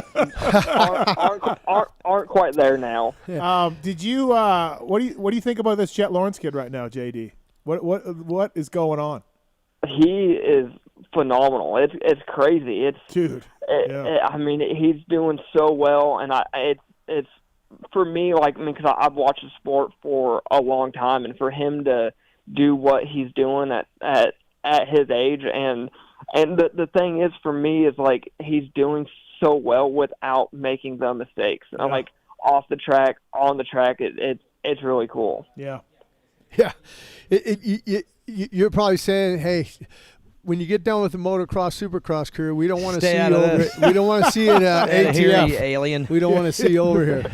there now. Did you? What do you think about this Jet Lawrence kid right now, JD? What is going on? He is phenomenal. It's crazy. Dude. I mean, he's doing so well, and it's for me, like, I mean, because I've watched the sport for a long time, and for him to do what he's doing at his age, and the thing is, for me, is like he's doing so well without making the mistakes. And like off the track, on the track, it's really cool. Yeah. You're probably saying, hey, when you get done with the motocross supercross career, we don't want to see Stay out you of over. this. We don't want to see it Here, you ATF. alien. We don't want to see you over here.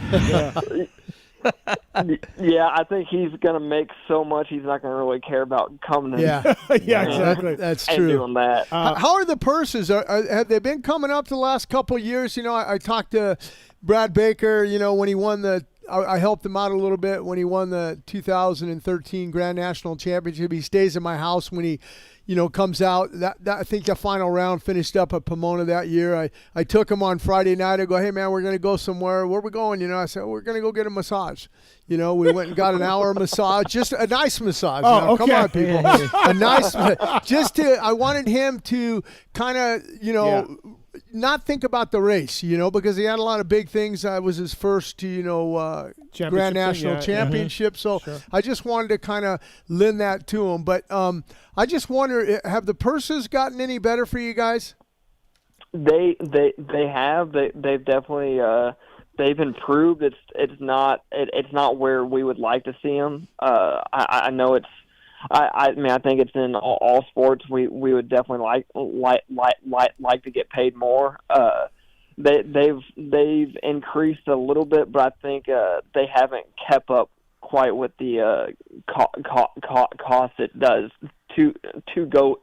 Yeah, I think he's going to make so much he's not going to really care about coming in. Yeah, exactly. That's and true. doing that. How are the purses? Have they been coming up the last couple of years? You know, I talked to Brad Baker, you know, when he won I helped him out a little bit when he won the 2013 Grand National Championship. He stays in my house when he, you know, comes out. That I think the final round finished up at Pomona that year. I took him on Friday night. I go, hey, man, we're going to go somewhere. Where are we going? You know, I said, we're going to go get a massage. You know, we went and got an hour massage, just a nice massage. Oh, now. okay. Come on, people. A nice, I wanted him to kind of, you know, not think about the race, you know, because he had a lot of big things. I was his first, you know, Grand National Championship. So I just wanted to kind of lend that to him. But I just wonder, have the purses gotten any better for you guys? They have. They've definitely they've improved. It's not where we would like to see them. I know it's. I mean, I think it's in all sports. We would definitely like to get paid more. They've increased a little bit, but I think they haven't kept up quite with the cost it does to go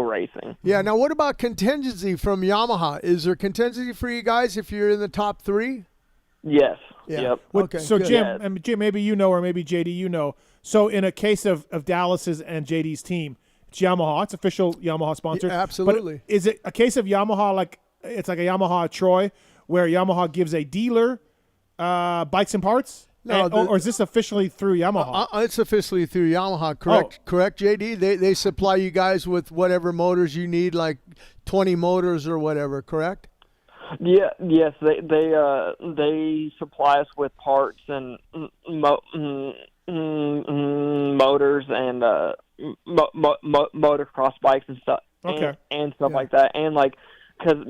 racing. Yeah. Now, what about contingency from Yamaha? Is there contingency for you guys if you're in the top three? Yes. Yeah. Yep. Okay. So good. Jim, maybe you know, or maybe JD, you know. So in a case of Dallas's and JD's team, it's Yamaha. It's official Yamaha sponsor. Yeah, absolutely. But is it a case of Yamaha, like it's like a Yamaha Troy, where Yamaha gives a dealer bikes and parts? No, or is this officially through Yamaha? It's officially through Yamaha, correct? Correct, JD? They supply you guys with whatever motors you need, like 20 motors or whatever, correct? Yeah, yes, they supply us with parts and motors and motocross bikes and stuff, and stuff like that, and like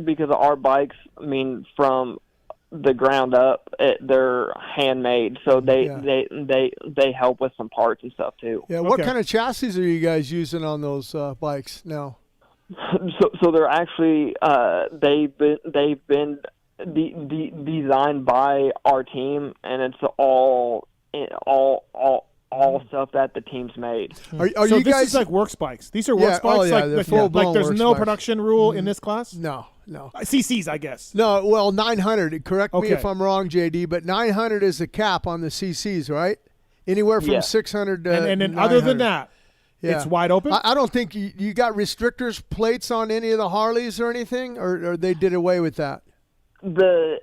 because our bikes, I mean, from the ground up, they're handmade, so they help with some parts and stuff too. Yeah, what kind of chassis are you guys using on those bikes now? So they're actually they've been designed by our team, and it's all stuff that the team's made. Are so you this guys is like works bikes? These are works bikes. Like there's no production rule in this class. No. CCs, I guess. No, well, 900. Correct me if Okay. I'm wrong, JD, but 900 is the cap on the CCs, right? Anywhere from 600 to and then 900. other than that, it's wide open. I don't think you got restrictors plates on any of the Harleys or anything, or they did away with that. The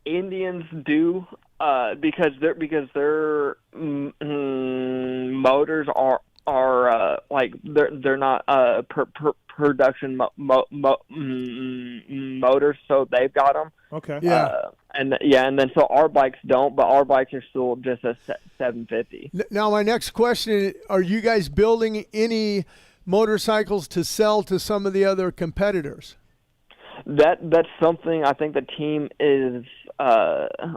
Indians do because their motors are like they're not production motors, so they've got them. Okay. And then so our bikes don't, but our bikes are still just a 750. Now, my next question: are you guys building any motorcycles to sell to some of the other competitors? That's something I think the team is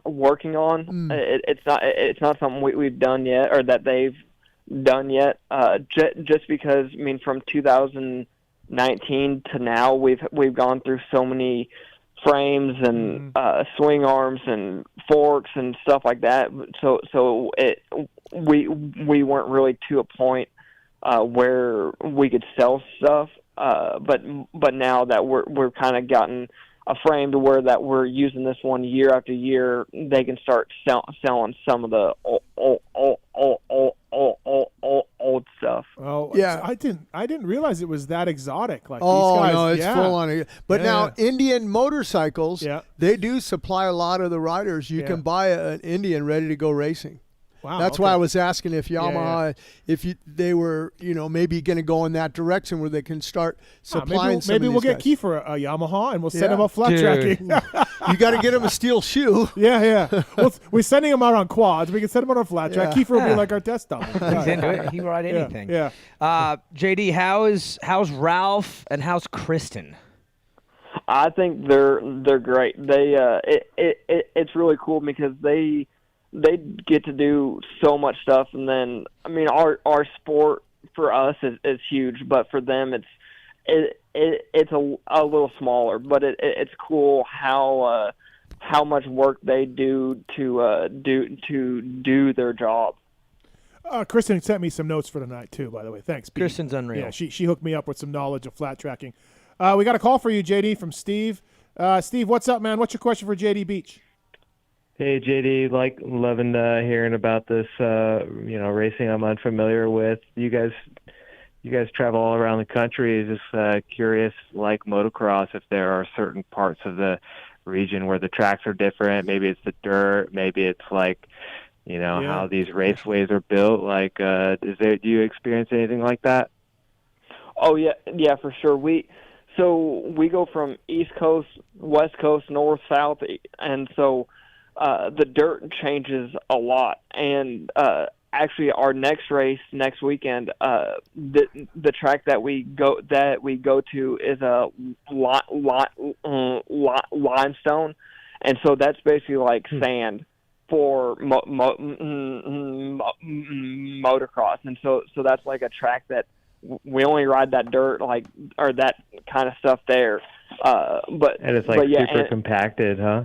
working on. It's not something we've done yet, or that they've done yet. Just because, I mean, from 2019 to now, we've gone through so many frames and swing arms and forks and stuff like that. So we weren't really to a point where we could sell stuff. But now that we're kind of gotten a frame to where that we're using this one year after year, they can start selling some of the old stuff. Oh yeah, I didn't realize it was that exotic. Like these guys, no, it's full on. But now Indian motorcycles, Yeah. they do supply a lot of the riders. You can buy an Indian ready to go racing. Wow, That's why I was asking if Yamaha, they were, maybe going to go in that direction where they can start supplying. Maybe we'll get Key Kiefer a Yamaha and we'll send him up flat Dude. tracking. You got to get him a steel shoe. Yeah. Well, we're sending him out on quads. We can send him out on flat track. Yeah. Kiefer will be like our test dummy. He's into it. He can ride anything. Yeah. JD, how's Ralph and how's Kristen? I think they're great. They it's really cool because they get to do so much stuff, and then I mean our sport for us is huge, but for them it's a little smaller. But it's cool how much work they do to do their job. Kristen sent me some notes for tonight too, by the way. Thanks, Pete. Kristen's unreal. Yeah, she hooked me up with some knowledge of flat tracking. We got a call for you, JD, from Steve. Steve, what's up, man? What's your question for JD Beach? Hey, JD, loving hearing about this, racing I'm unfamiliar with. You guys travel all around the country. Just curious, like motocross, if there are certain parts of the region where the tracks are different. Maybe it's the dirt. Maybe it's like, how these raceways are built. Like, do you experience anything like that? Oh yeah, for sure. We go from East Coast, West Coast, North, South, and so the dirt changes a lot. And actually, our next race next weekend, the track that we go to is a limestone, and so that's basically like sand for motocross. And so that's like a track that we only ride that dirt, or that kind of stuff there. And it's super compacted, huh?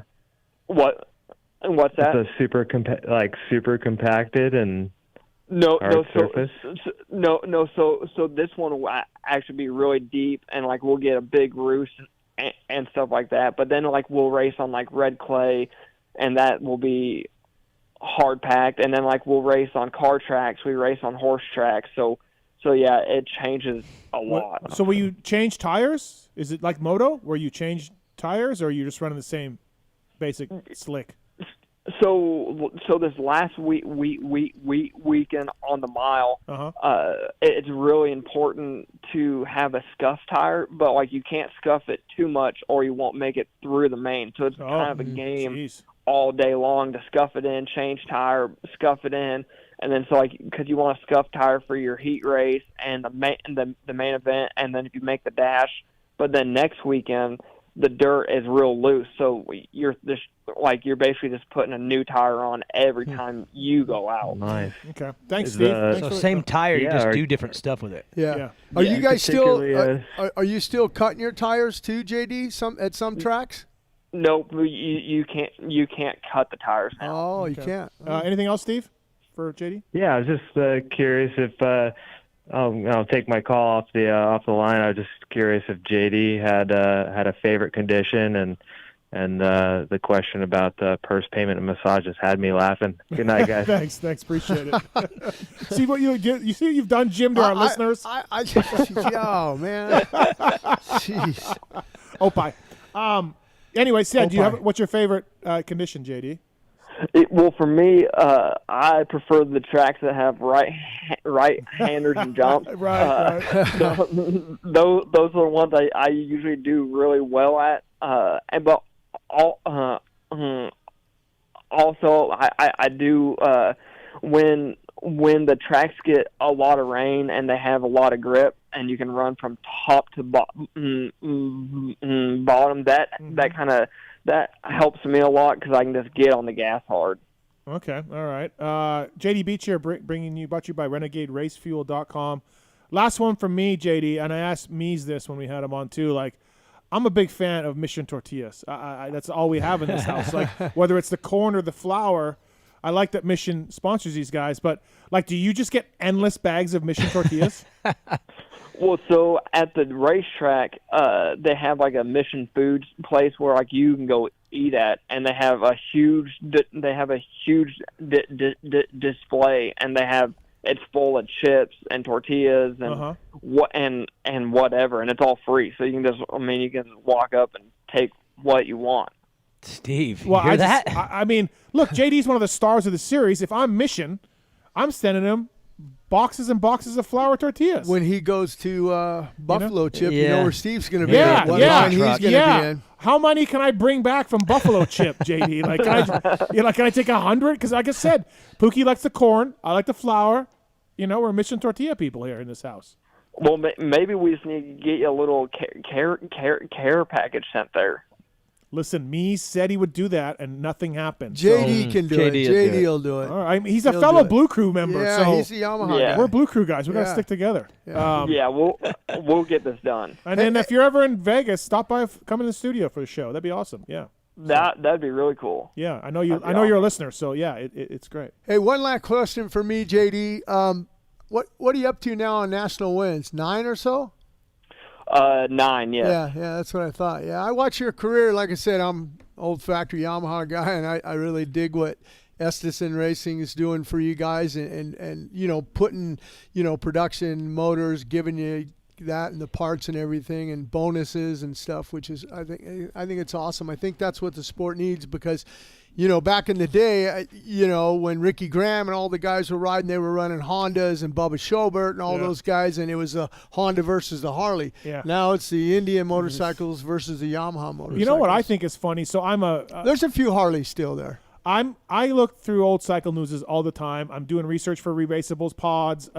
What's that? It's a super compacted and hard surface. So this one will actually be really deep, and we'll get a big roost and stuff like that. But then we'll race on red clay, and that will be hard packed. And then we'll race on car tracks. We race on horse tracks. So yeah, it changes a lot. So will you change tires? Is it like moto where you change tires, or are you just running the same basic slick? So this last weekend on the mile, it's really important to have a scuff tire, but you can't scuff it too much or you won't make it through the main. So it's kind of a game all day long to scuff it in, change tire, scuff it in, and then because you want a scuff tire for your heat race and the main event, and then if you make the dash, but then next weekend the dirt is real loose, so you're basically just putting a new tire on every time you go out. Nice. Okay. Thanks, Steve. So same tire, you just do different stuff with it. Yeah. Are you guys still? Are you still cutting your tires too, JD? At some tracks? Nope. You can't cut the tires now. Oh, you can't. Anything else, Steve, for JD? Yeah, I was just curious if. I'll take my call off the line. I was just curious if JD had a favorite condition, and the question about purse payment and massages had me laughing. Good night, guys. Thanks, appreciate it. See what you get. You see what you've done, Jim, to our listeners. Oh man, jeez. Opie. Anyway, what's your favorite condition, JD? Well, for me, I prefer the tracks that have right-handers and jumps. Right. Those are the ones I usually do really well at. But also, I do when the tracks get a lot of rain and they have a lot of grip, and you can run from top to bottom. That helps me a lot because I can just get on the gas hard. Okay, all right. JD Beach here, brought to you by RenegadeRaceFuel.com. Last one from me, JD, and I asked Mies this when we had him on too. Like, I'm a big fan of Mission tortillas. That's all we have in this house. Like, whether it's the corn or the flour, I like that Mission sponsors these guys. But like, do you just get endless bags of Mission tortillas? Well, so at the racetrack, they have like a Mission Foods place where like you can go eat at, and they have a huge display, and it's full of chips and tortillas and and whatever, and it's all free. So you can walk up and take what you want. Steve, well, you hear that? I mean, look, JD's one of the stars of the series. If I'm Mission, I'm sending him boxes and boxes of flour tortillas. When he goes to Buffalo Chip, you know where Steve's going to be. Yeah, what line he's going to be in. How many can I bring back from Buffalo Chip, JD? Like, can I take 100? Because like I said, Pookie likes the corn. I like the flour. We're Mission tortilla people here in this house. Well, maybe we just need to get you a little care package sent there. Listen, Mies said he would do that, and nothing happened. JD can do it. JD will do it. All right, he's a fellow Blue Crew member. Yeah, so he's a Yamaha guy. We're Blue Crew guys. We got to stick together. Yeah, we'll get this done. And then if you're ever in Vegas, stop by, come in the studio for the show. That'd be awesome. Yeah. That'd be really cool. Yeah, I know you. I know you're a listener, so yeah, it's great. Hey, one last question for me, JD. What are you up to now on national wins? 9 or so? 9, yeah. Yeah, that's what I thought. Yeah, I watch your career. Like I said, I'm old factory Yamaha guy, and I really dig what Estison Racing is doing for you guys, and putting production motors, giving you that and the parts and everything and bonuses and stuff, which is I think it's awesome. I think that's what the sport needs because. Back in the day, when Ricky Graham and all the guys were riding, they were running Hondas and Bubba Schobert and all those guys, and it was a Honda versus the Harley. Yeah. Now it's the Indian motorcycles versus the Yamaha motorcycles. You know what I think is funny? So there's a few Harleys still there. I look through old cycle newses all the time. I'm doing research for Re-Raceables, pods,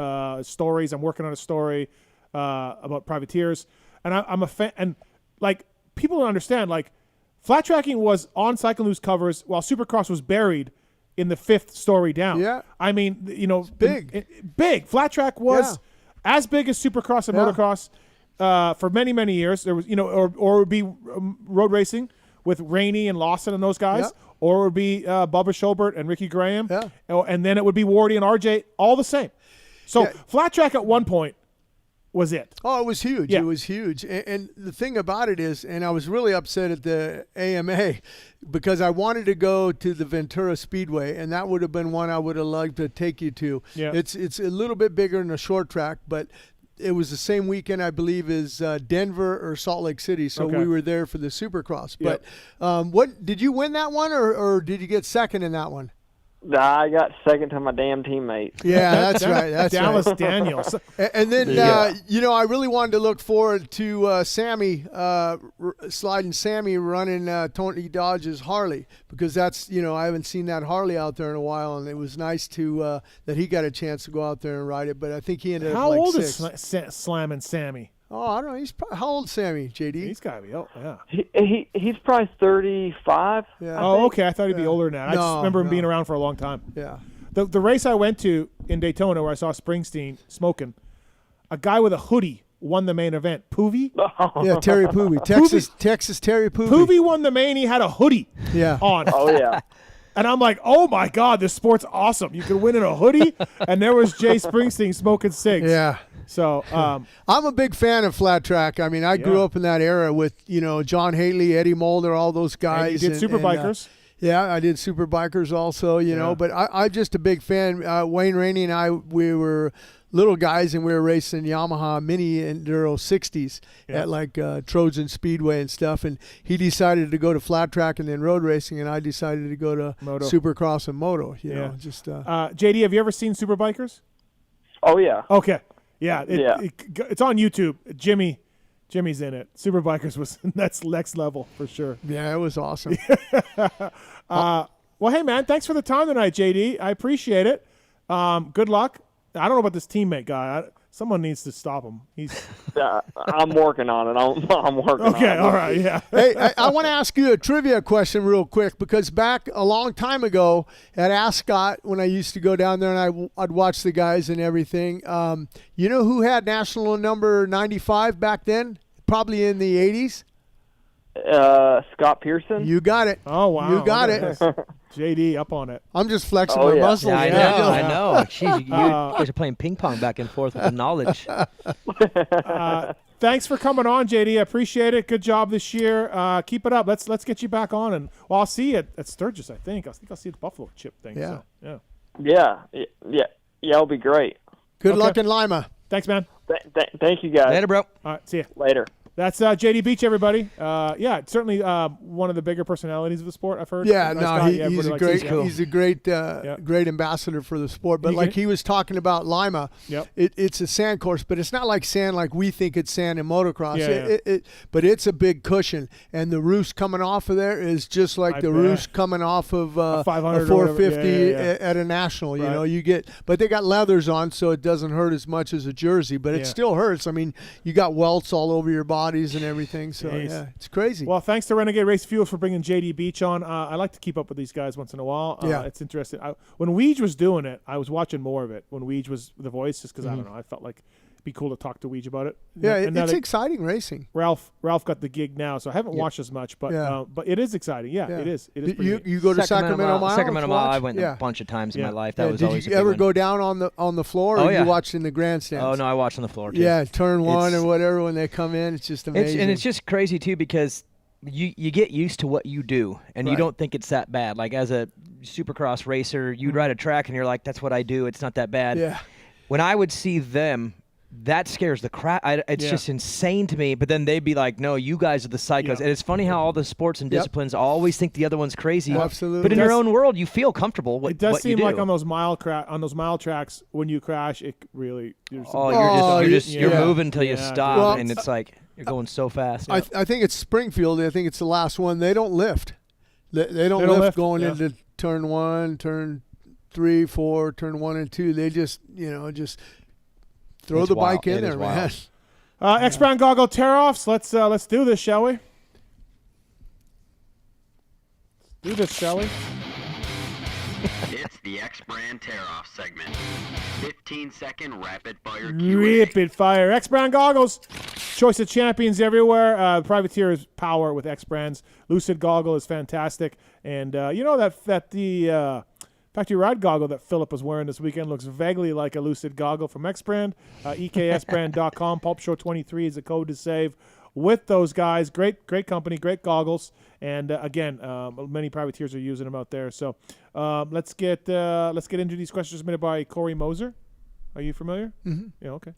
stories. I'm working on a story about privateers, and I'm a fan. And like people don't understand, like. Flat tracking was on Cycle News covers while Supercross was buried in the 5th story down. Yeah. I mean, it's big. Big. Flat track was as big as Supercross and motocross for many, many years. There was, or it would be road racing with Rainey and Lawson and those guys, or it would be Bubba Schobert and Ricky Graham, and then it would be Wardy and RJ, all the same. So flat track at one point was it. Oh, it was huge. Yeah. It was huge. And the thing about it is, and I was really upset at the AMA because I wanted to go to the Ventura Speedway, and that would have been one I would have liked to take you to. Yeah. It's a little bit bigger than a short track, but it was the same weekend, I believe, as Denver or Salt Lake City, so we were there for the Supercross. Yep. But what did you win that one, or did you get second in that one? I got second to my damn teammate. Yeah, that's right. That's Dallas right. Daniels. And then, I really wanted to look forward to Sammy, sliding Sammy running Tony Dodge's Harley because that's, I haven't seen that Harley out there in a while, and it was nice to that he got a chance to go out there and ride it. But I think he ended up like 6. How old is Slamming Sammy? Oh, I don't know. How old is Sammy, JD? He's got to be old, yeah. He's probably 35. Yeah. Oh, okay. I thought he'd be older than that. I just remember him being around for a long time. Yeah. The race I went to in Daytona where I saw Springsteen smoking, a guy with a hoodie won the main event. Poovy? Yeah, Terry Poovy. Texas Terry Poovy. Poovy won the main. He had a hoodie on. Oh, yeah. And I'm like, oh, my God, this sport's awesome. You can win in a hoodie. And there was Jay Springsteen smoking cigs. Yeah. So I'm a big fan of flat track. I mean, I grew up in that era with, John Haley, Eddie Mulder, all those guys. And you did Superbikers. Yeah, I did Superbikers also, but I'm just a big fan. Wayne Rainey and I, we were little guys, and we were racing Yamaha Mini Enduro 60s at like Trojan Speedway and stuff. And he decided to go to flat track and then road racing, and I decided to go to Moto. Supercross and Moto. JD, have you ever seen Superbikers? Oh, yeah. Okay. Yeah, it's on YouTube. Jimmy's in it. Superbikers was that's next level for sure. Yeah, it was awesome. Well, hey man, thanks for the time tonight, JD. I appreciate it. Good luck. I don't know about this teammate guy. Someone needs to stop him. I'm working on it. I'm working on it. Okay, all right, yeah. Hey, I want to ask you a trivia question real quick, because back a long time ago at Ascot, when I used to go down there and I'd watch the guys and everything, you know who had national number 95 back then? Probably in the 80s? Scott Pearson. You got it. Oh, wow. You got it. JD up on it. I'm just flexing my muscles. Yeah, I know. Jeez, you guys are playing ping pong back and forth with the knowledge. Thanks for coming on, JD. I appreciate it. Good job this year. Keep it up. Let's get you back on, and I'll see you at Sturgis. I think I'll see the Buffalo Chip thing. Yeah. So, yeah. It'll be great. Good luck in Lima. Thanks, man. Thank you, guys. Later, bro. All right, see you later. That's JD Beach, everybody. Certainly one of the bigger personalities of the sport, I've heard. Yeah, he's a great. He's a great, great ambassador for the sport. But like he was talking about Lima, it's a sand course, but it's not like sand like we think it's sand in motocross. But it's a big cushion, and the roost coming off of there is just like the roost coming off of a 450 at a national. You know, you get, but they got leathers on, so it doesn't hurt as much as a jersey, but it still hurts. I mean, you got welts all over your bodies and everything, so it's crazy. Well, thanks to Renegade Race Fuels for bringing JD Beach on. I like to keep up with these guys once in a while. It's interesting. When Weege was doing it, I was watching more of it when Weege was the voice, just because I don't know, I felt like it'd be cool to talk to Weege about it. Yeah, it's exciting racing. Ralph got the gig now, so I haven't watched as much, but it is exciting. Yeah, it is. It is. You go to Sacramento Mile? Sacramento Mile, I went a bunch of times in my life. That was always. Did you ever go down on the floor, or you watched in the grandstands? Oh no, I watched on the floor too. Yeah, turn one or whatever when they come in, it's just amazing. And it's just crazy too, because you get used to what you do, and you don't think it's that bad. Like as a supercross racer, you'd ride a track and you're like, that's what I do. It's not that bad. Yeah. When I would see them, that scares the crap. It's just insane to me. But then they'd be like, no, you guys are the psychos. And it's funny how all the sports and disciplines always think the other one's crazy. Absolutely. But in your own world, you feel comfortable. It does seem like on those mile tracks, when you crash, it really. You're moving until you stop, and it's like you're going so fast. I think it's Springfield. I think it's the last one. They don't lift. They don't lift going into turn 1, turn 3, 4, turn 1 and 2. They just throw the bike in there, man. X-Brand goggle tear-offs. Let's do this, shall we? Let's do this, It's the X-Brand tear-off segment. 15-second rapid-fire Rapid-fire. X-Brand goggles. Choice of champions everywhere. Privateer is power with X-Brands. Lucid goggle is fantastic. And you know that the Factory Ride goggle that Philip was wearing this weekend looks vaguely like a Lucid goggle from X-Brand. EKSbrand.com. Pulp Show 23 is the code to save with those guys. Great company, great goggles. And again, many privateers are using them out there. So let's get into these questions submitted by Corey Moser. Are you familiar? Mm-hmm. Yeah, okay.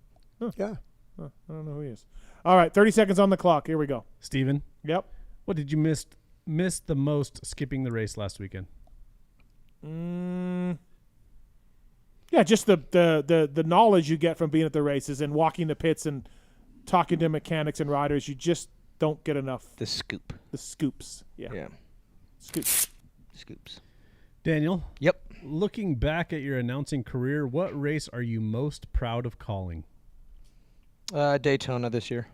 Yeah. I don't know who he is. All right, 30 seconds on the clock. Here we go. Steven? Yep. What did you miss the most skipping the race last weekend? Yeah, just the knowledge you get from being at the races and walking the pits and talking to mechanics and riders. You just don't get enough. The scoops. Yeah. Scoops. Daniel? Yep. Looking back at your announcing career, what race are you most proud of calling? Daytona this year.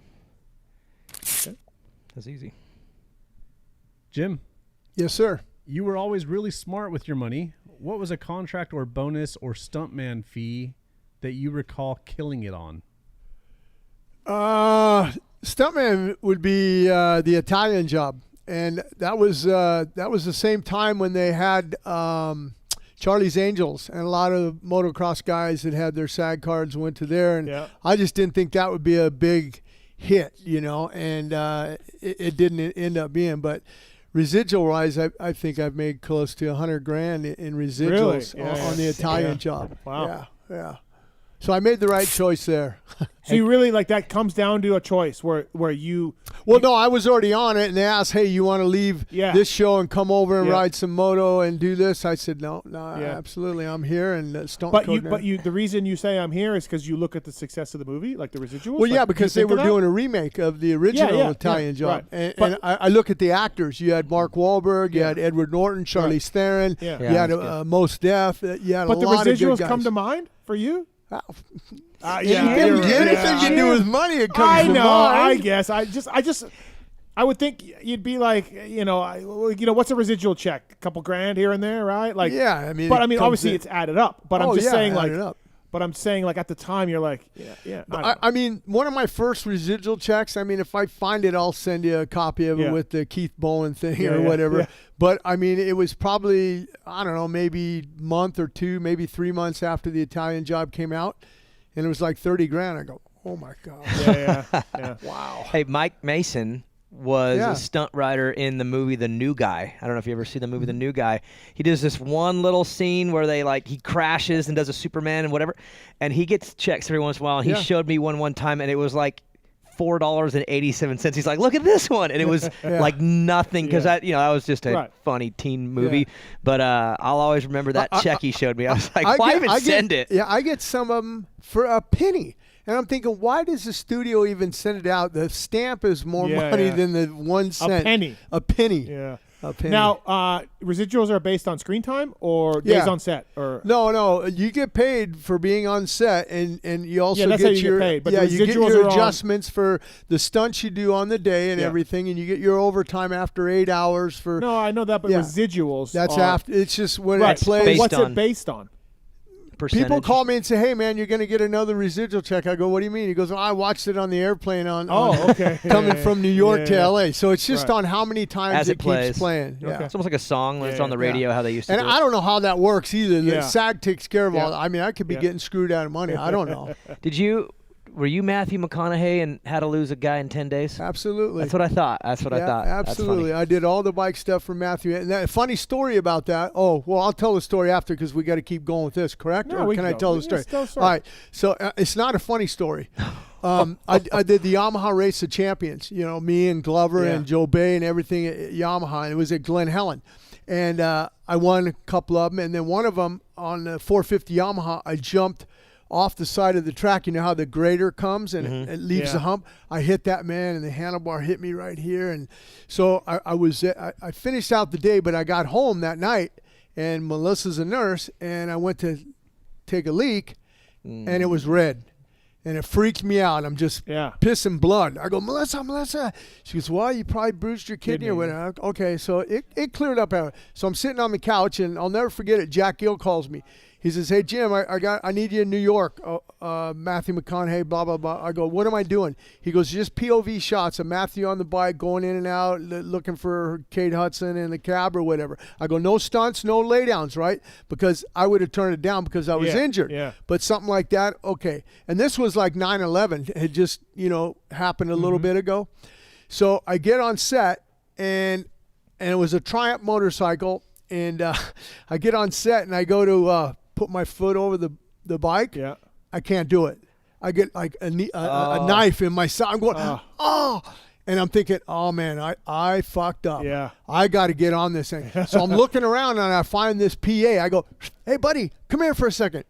Okay. That's easy. Jim? Yes, sir. You were always really smart with your money. What was a contract or bonus or stuntman fee that you recall killing it on? Stuntman would be the Italian job, and that was the same time when they had Charlie's Angels, and a lot of motocross guys that had their SAG cards went to there, and I just didn't think that would be a big hit, and it didn't end up being, but. Residual-wise, I think I've made close to $100,000 in residuals on the Italian job. Wow. Yeah. So I made the right choice there. So you really that comes down to a choice where you. Well, no, I was already on it, and they asked, "Hey, you want to leave this show and come over and ride some moto and do this?" I said, "No, absolutely, I'm here." And stunt coordinator. The reason you say I'm here is because you look at the success of the movie, like the residuals. Well, yeah, because they were doing a remake of the original Italian job, right. and I look at the actors. You had Mark Wahlberg, you had Edward Norton, Charlize Theron, you had Mos Def, you had a lot of good guys. But the residuals come to mind for you. Anything you do with money, it comes I to know. mind. I guess. I would think you'd be like, what's a residual check? A couple grand here and there, right? Like, yeah. I mean, but I mean, obviously it's added up. But I'm just saying, like, up. But I'm saying, like, at the time, you're like, yeah. I mean, one of my first residual checks, I mean, if I find it, I'll send you a copy of it with the Keith Bowen thing or whatever. Yeah. But, I mean, it was probably, I don't know, maybe a month or two, maybe 3 months after the Italian Job came out. And it was like 30 grand. I go, oh, my God. Yeah. Wow. Hey, Mike Mason was a stunt rider in the movie The New Guy. I don't know if you ever see the movie The New Guy. He does this one little scene where he crashes and does a Superman and whatever, and he gets checks every once in a while. And he showed me one time, and it was like $4.87. He's like, look at this one, and it was like nothing because that was just a funny teen movie. But I'll always remember that check he showed me. I was like, why even send it? Yeah, I get some of them for a penny. And I'm thinking, why does the studio even send it out? The stamp is more money than the 1 cent. A penny. Yeah. A penny. Now, residuals are based on screen time or days on set? Or No. You get paid for being on set, and you also that's get how you get paid. But you get residuals your are adjustments for the stunts you do on the day and everything, and you get your overtime after 8 hours for. No, I know that, but residuals. That's after. It's just when it plays. What's it based on? Percentage. People call me and say, "Hey, man, you're going to get another residual check." I go, "What do you mean?" He goes, "Well, I watched it on the airplane coming from New York to L.A." So it's just on how many times it keeps playing. Okay. Yeah. It's almost like a song when it's on the radio, how they used to do it. And I don't know how that works either. The SAG takes care of all. I mean, I could be getting screwed out of money. I don't know. Were you Matthew McConaughey and How to Lose a Guy in 10 Days? Absolutely. That's what I thought. I thought. Absolutely. I did all the bike stuff for Matthew. And that funny story about that. Oh, well, I'll tell the story after because we got to keep going with this, correct? No, or can I tell the story? Tell the story? All right. So it's not a funny story. I did the Yamaha Race of Champions. Me and Glover and Joe Bay and everything at Yamaha. And it was at Glen Helen. And I won a couple of them. And then one of them on the 450 Yamaha, I jumped off the side of the track. You know how the grader comes and it leaves the hump? I hit that man, and the handlebar hit me right here. And so I finished out the day, but I got home that night, and Melissa's a nurse, and I went to take a leak, and it was red. And it freaked me out. I'm just pissing blood. I go, Melissa. She goes, well, you probably bruised your kidney or whatever. Okay, so it cleared up. So I'm sitting on the couch, and I'll never forget it. Jack Gill calls me. He says, hey, Jim, I need you in New York. Matthew McConaughey, blah, blah, blah. I go, what am I doing? He goes, just POV shots of Matthew on the bike going in and out, looking for Kate Hudson in the cab or whatever. I go, no stunts, no laydowns, right? Because I would have turned it down because I was injured. Yeah. But something like that, okay. And this was like 9/11. It had just, happened a little bit ago. So I get on set, and it was a Triumph motorcycle. And I get on set, and I go to put my foot over the bike. Yeah. I can't do it. I get like a knife in my side. I'm going, and I'm thinking, oh man, I fucked up. Yeah. I got to get on this thing. So I'm looking around, and I find this PA. I go, hey buddy, come here for a second.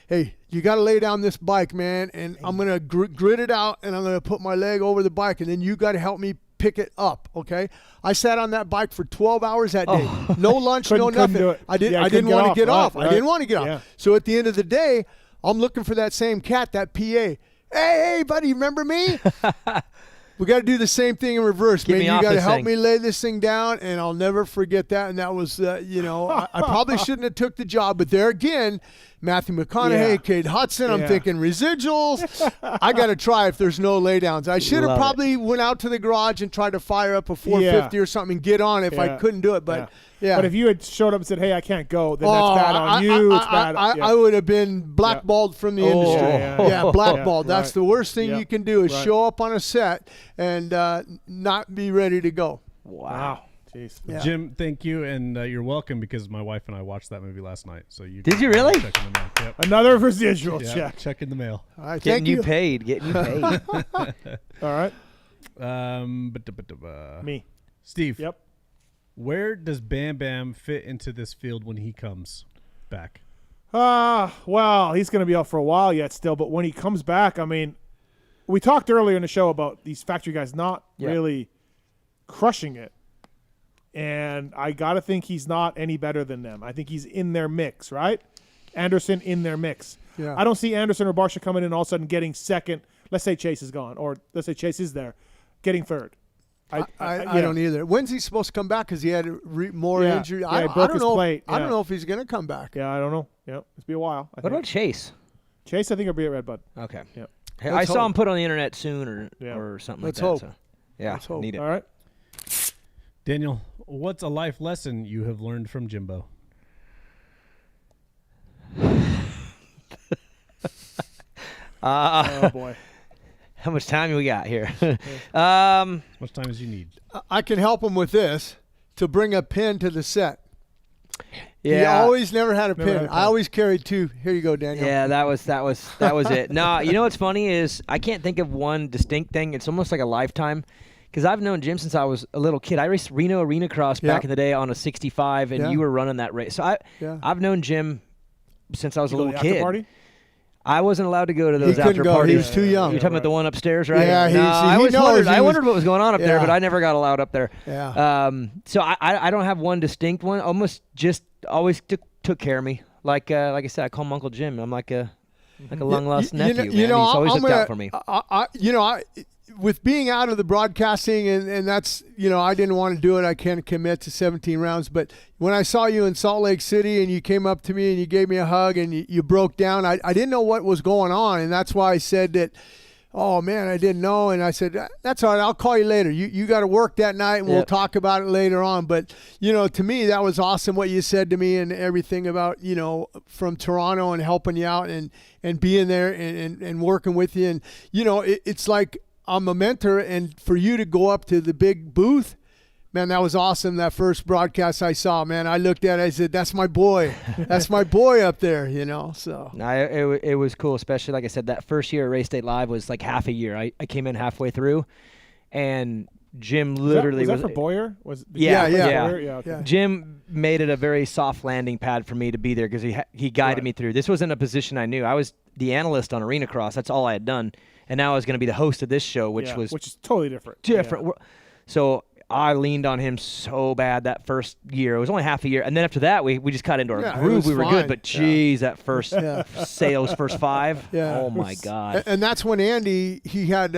Hey, you got to lay down this bike, man, and I'm going to grit it out, and I'm going to put my leg over the bike, and then you got to help me pick it up, okay? I sat on that bike for 12 hours that day. No lunch, no nothing. Do it. I didn't want to get off. I didn't want to get off. Yeah. So at the end of the day, I'm looking for that same cat, that PA. Hey, buddy, remember me? We got to do the same thing in reverse, man. You got to help me lay this thing down, and I'll never forget that. And that was, I probably shouldn't have took the job, but there again, Matthew McConaughey, Kate Hudson. I'm thinking residuals. I got to try if there's no laydowns. I should have probably went out to the garage and tried to fire up a 450 or something and get on if I couldn't do it. But But if you had showed up and said, hey, I can't go, then that's bad on you. It's bad. I would have been blackballed from the industry. Blackballed. That's the worst thing you can do is show up on a set and not be ready to go. Wow. Jeez. Yeah. Jim, thank you, and you're welcome because my wife and I watched that movie last night. So did you really? Check in the mail. Yep. Another residual check. Check in the mail. All right, Getting you paid. All right. Me. Steve. Yep. Where does Bam Bam fit into this field when he comes back? Well, he's going to be out for a while yet still, but when he comes back, I mean, we talked earlier in the show about these factory guys not really crushing it. And I got to think he's not any better than them. I think he's in their mix, right? Anderson in their mix. Yeah. I don't see Anderson or Barsha coming in all of a sudden getting second. Let's say Chase is gone, or let's say Chase is there, getting third. I don't either. When's he supposed to come back? Because he had more injury. Yeah, I he broke don't his know. plate. I don't know if he's going to come back. Yeah, I don't know. Yep, it's be a while. What about Chase? Chase, I think, will be at Redbud. Okay. Yep. Hey, I saw him put on the internet soon or something Let's like hope. that. So, yeah, Let's hope. need it. All right. Daniel, what's a life lesson you have learned from Jimbo? Oh, boy. How much time we got here? How much time as you need? I can help him with this, to bring a pen to the set. Yeah. He always never had a Never had pen. a pen. I always carried two. Here you go, Daniel. Yeah, that was it. No, you know what's funny is I can't think of one distinct thing. It's almost like a lifetime. Because I've known Jim since I was a little kid. I raced Reno Arena Cross back in the day on a 65, and you were running that race. So I've known Jim since I was a little kid. Party? I wasn't allowed to go to those couldn't after go. parties. He was too young. You're talking about the one upstairs, right? Yeah, I wondered what was going on up there, but I never got allowed up there. Yeah. So I don't have one distinct one. Almost just always took care of me. Like I said, I call him Uncle Jim. I'm like a long lost nephew. Man. He's always looked out for me. With being out of the broadcasting, and that's, I didn't want to do it. I can't commit to 17 rounds. But when I saw you in Salt Lake City and you came up to me and you gave me a hug and you broke down, I didn't know what was going on. And that's why I said that, oh, man, I didn't know. And I said, that's all right. I'll call you later. You got to work that night, and we'll talk about it later on. But, to me, that was awesome what you said to me and everything about, from Toronto and helping you out and being there and working with you. And, it's like, I'm a mentor, and for you to go up to the big booth, man, that was awesome. That first broadcast I saw, man, I looked at it, I said, that's my boy. That's my boy up there, so. No, it was cool, especially, like I said, that first year at Race State Live was like half a year. I came in halfway through, and Jim literally was that for Boyer? Yeah. Boyer? Yeah, okay. Jim made it a very soft landing pad for me to be there because he guided me through. This wasn't a position I knew. I was the analyst on Arena Cross. That's all I had done. And now I was going to be the host of this show, which is totally different. Yeah. So I leaned on him so bad that first year. It was only half a year. And then after that, we just got into our groove. We were good. But, geez, that first sales, first five, oh, my God. And that's when Andy, he had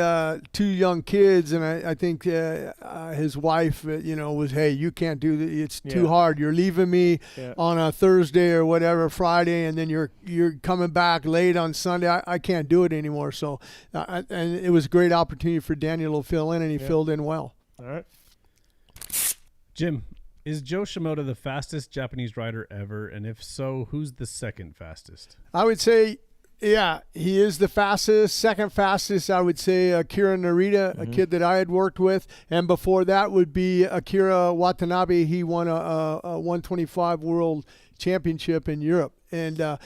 2 young kids. And I think his wife, was, hey, you can't do this. It's too hard. You're leaving me on a Thursday or whatever, Friday, and then you're coming back late on Sunday. I can't do it anymore. So, and it was a great opportunity for Daniel to fill in, and he filled in well. All right. Jim, is Joe Shimoda the fastest Japanese rider ever? And if so, who's the second fastest? I would say, he is the fastest. Second fastest, I would say Akira Narita, a kid that I had worked with. And before that would be Akira Watanabe. He won a 125 World Championship in Europe. And, Koji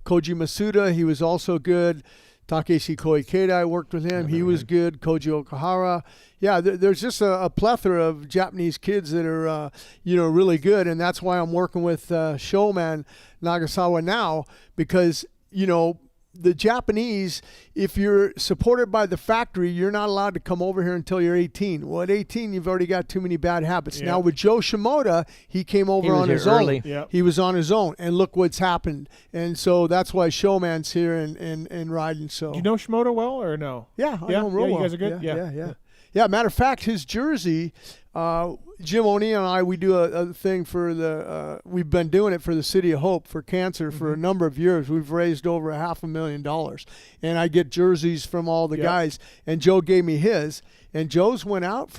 Masuda, he was also good. Takeshi Koikeda, I worked with him. He was good. Koji Okahara. Yeah, there's just a plethora of Japanese kids that are, really good. And that's why I'm working with Showman Nagasawa now because, the Japanese, if you're supported by the factory, you're not allowed to come over here until you're 18. Well, at 18, you've already got too many bad habits. Now, with Joe Shimoda, he came over on his own. Yep. He was on his own, and look what's happened. And so that's why Showman's here and riding. So, do you know Shimoda well or no? Yeah, I know him real well. You guys are good? Yeah, matter of fact, his jersey, Jim O'Neill and I, we do a thing for we've been doing it for the City of Hope for cancer for a number of years. We've raised over $500,000. And I get jerseys from all the guys. And Joe gave me his. And Joe's went out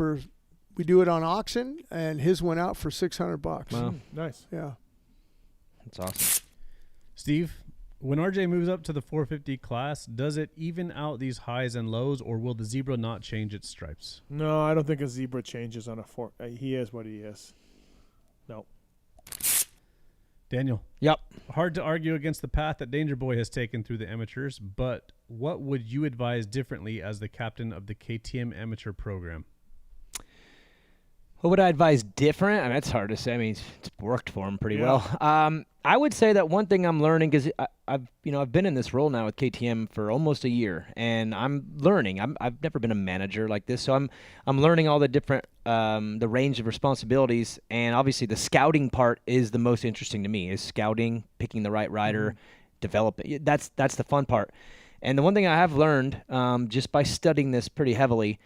we do it on auction, and his went out for $600. Wow. Nice. Yeah. That's awesome. Steve, when RJ moves up to the 450 class, does it even out these highs and lows, or will the zebra not change its stripes? No, I don't think a zebra changes on a 4. He is what he is. No. Daniel. Yep. Hard to argue against the path that Danger Boy has taken through the amateurs, but what would you advise differently as the captain of the KTM amateur program? What would I advise different? I mean, it's hard to say. I mean, it's worked for him pretty well. I would say that one thing I'm learning, because I've been in this role now with KTM for almost a year, and I'm learning. I've never been a manager like this, so I'm learning all the different the range of responsibilities, and obviously the scouting part is the most interesting to me. Is scouting, picking the right rider, developing. That's the fun part. And the one thing I have learned just by studying this pretty heavily,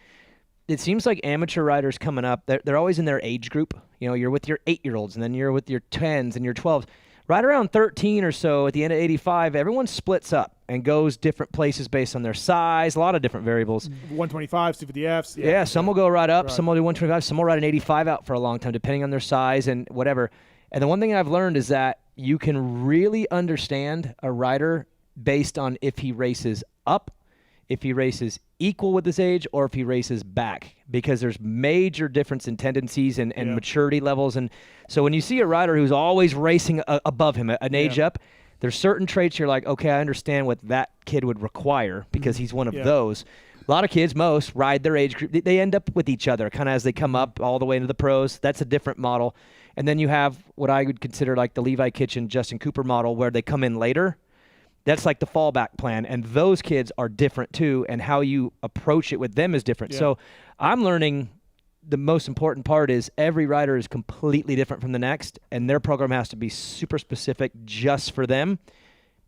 it seems like amateur riders coming up, they're always in their age group. You're with your 8-year-olds, and then you're with your 10s and your 12s. Right around 13 or so, at the end of 85, everyone splits up and goes different places based on their size, a lot of different variables. 125s, 250Fs. Yeah, some will go right up, some will do 125, some will ride an 85 out for a long time, depending on their size and whatever. And the one thing I've learned is that you can really understand a rider based on if he races up, if he races equal with his age, or if he races back, because there's major difference in tendencies and maturity levels. And so when you see a rider who's always racing above him, an age up, there's certain traits you're like, okay, I understand what that kid would require because he's one of those. A lot of kids, most, ride their age group. They end up with each other kind of as they come up all the way into the pros. That's a different model. And then you have what I would consider like the Levi Kitchen, Justin Cooper model, where they come in later. That's like the fallback plan, and those kids are different too, and how you approach it with them is different. So I'm learning the most important part is every rider is completely different from the next, and their program has to be super specific just for them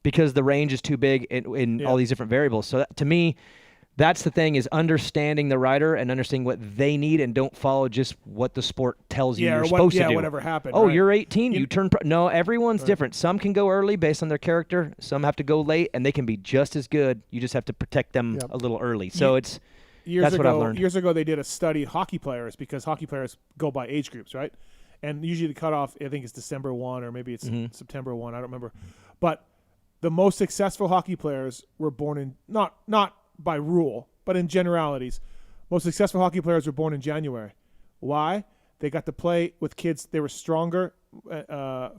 because the range is too big in all these different variables. So to me, that's the thing, is understanding the rider and understanding what they need, and don't follow just what the sport tells you you're supposed to do. Whatever happened. Oh, you're 18, you turn pro. No, everyone's different. Some can go early based on their character. Some have to go late, and they can be just as good. You just have to protect them a little early. So that's what I've learned. Years ago, they did a study of hockey players because hockey players go by age groups, right? And usually the cutoff, I think, is December 1 or maybe it's September 1. I don't remember. But the most successful hockey players were born in, not by rule, but in generalities, most successful hockey players were born in January. Why? They got to play with kids. They were stronger,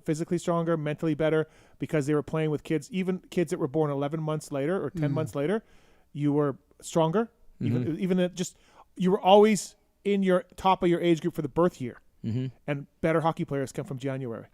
physically stronger, mentally better, because they were playing with kids, even kids that were born 11 months later or 10 months later. You were stronger. Even you were always in your top of your age group for the birth year. And better hockey players come from January.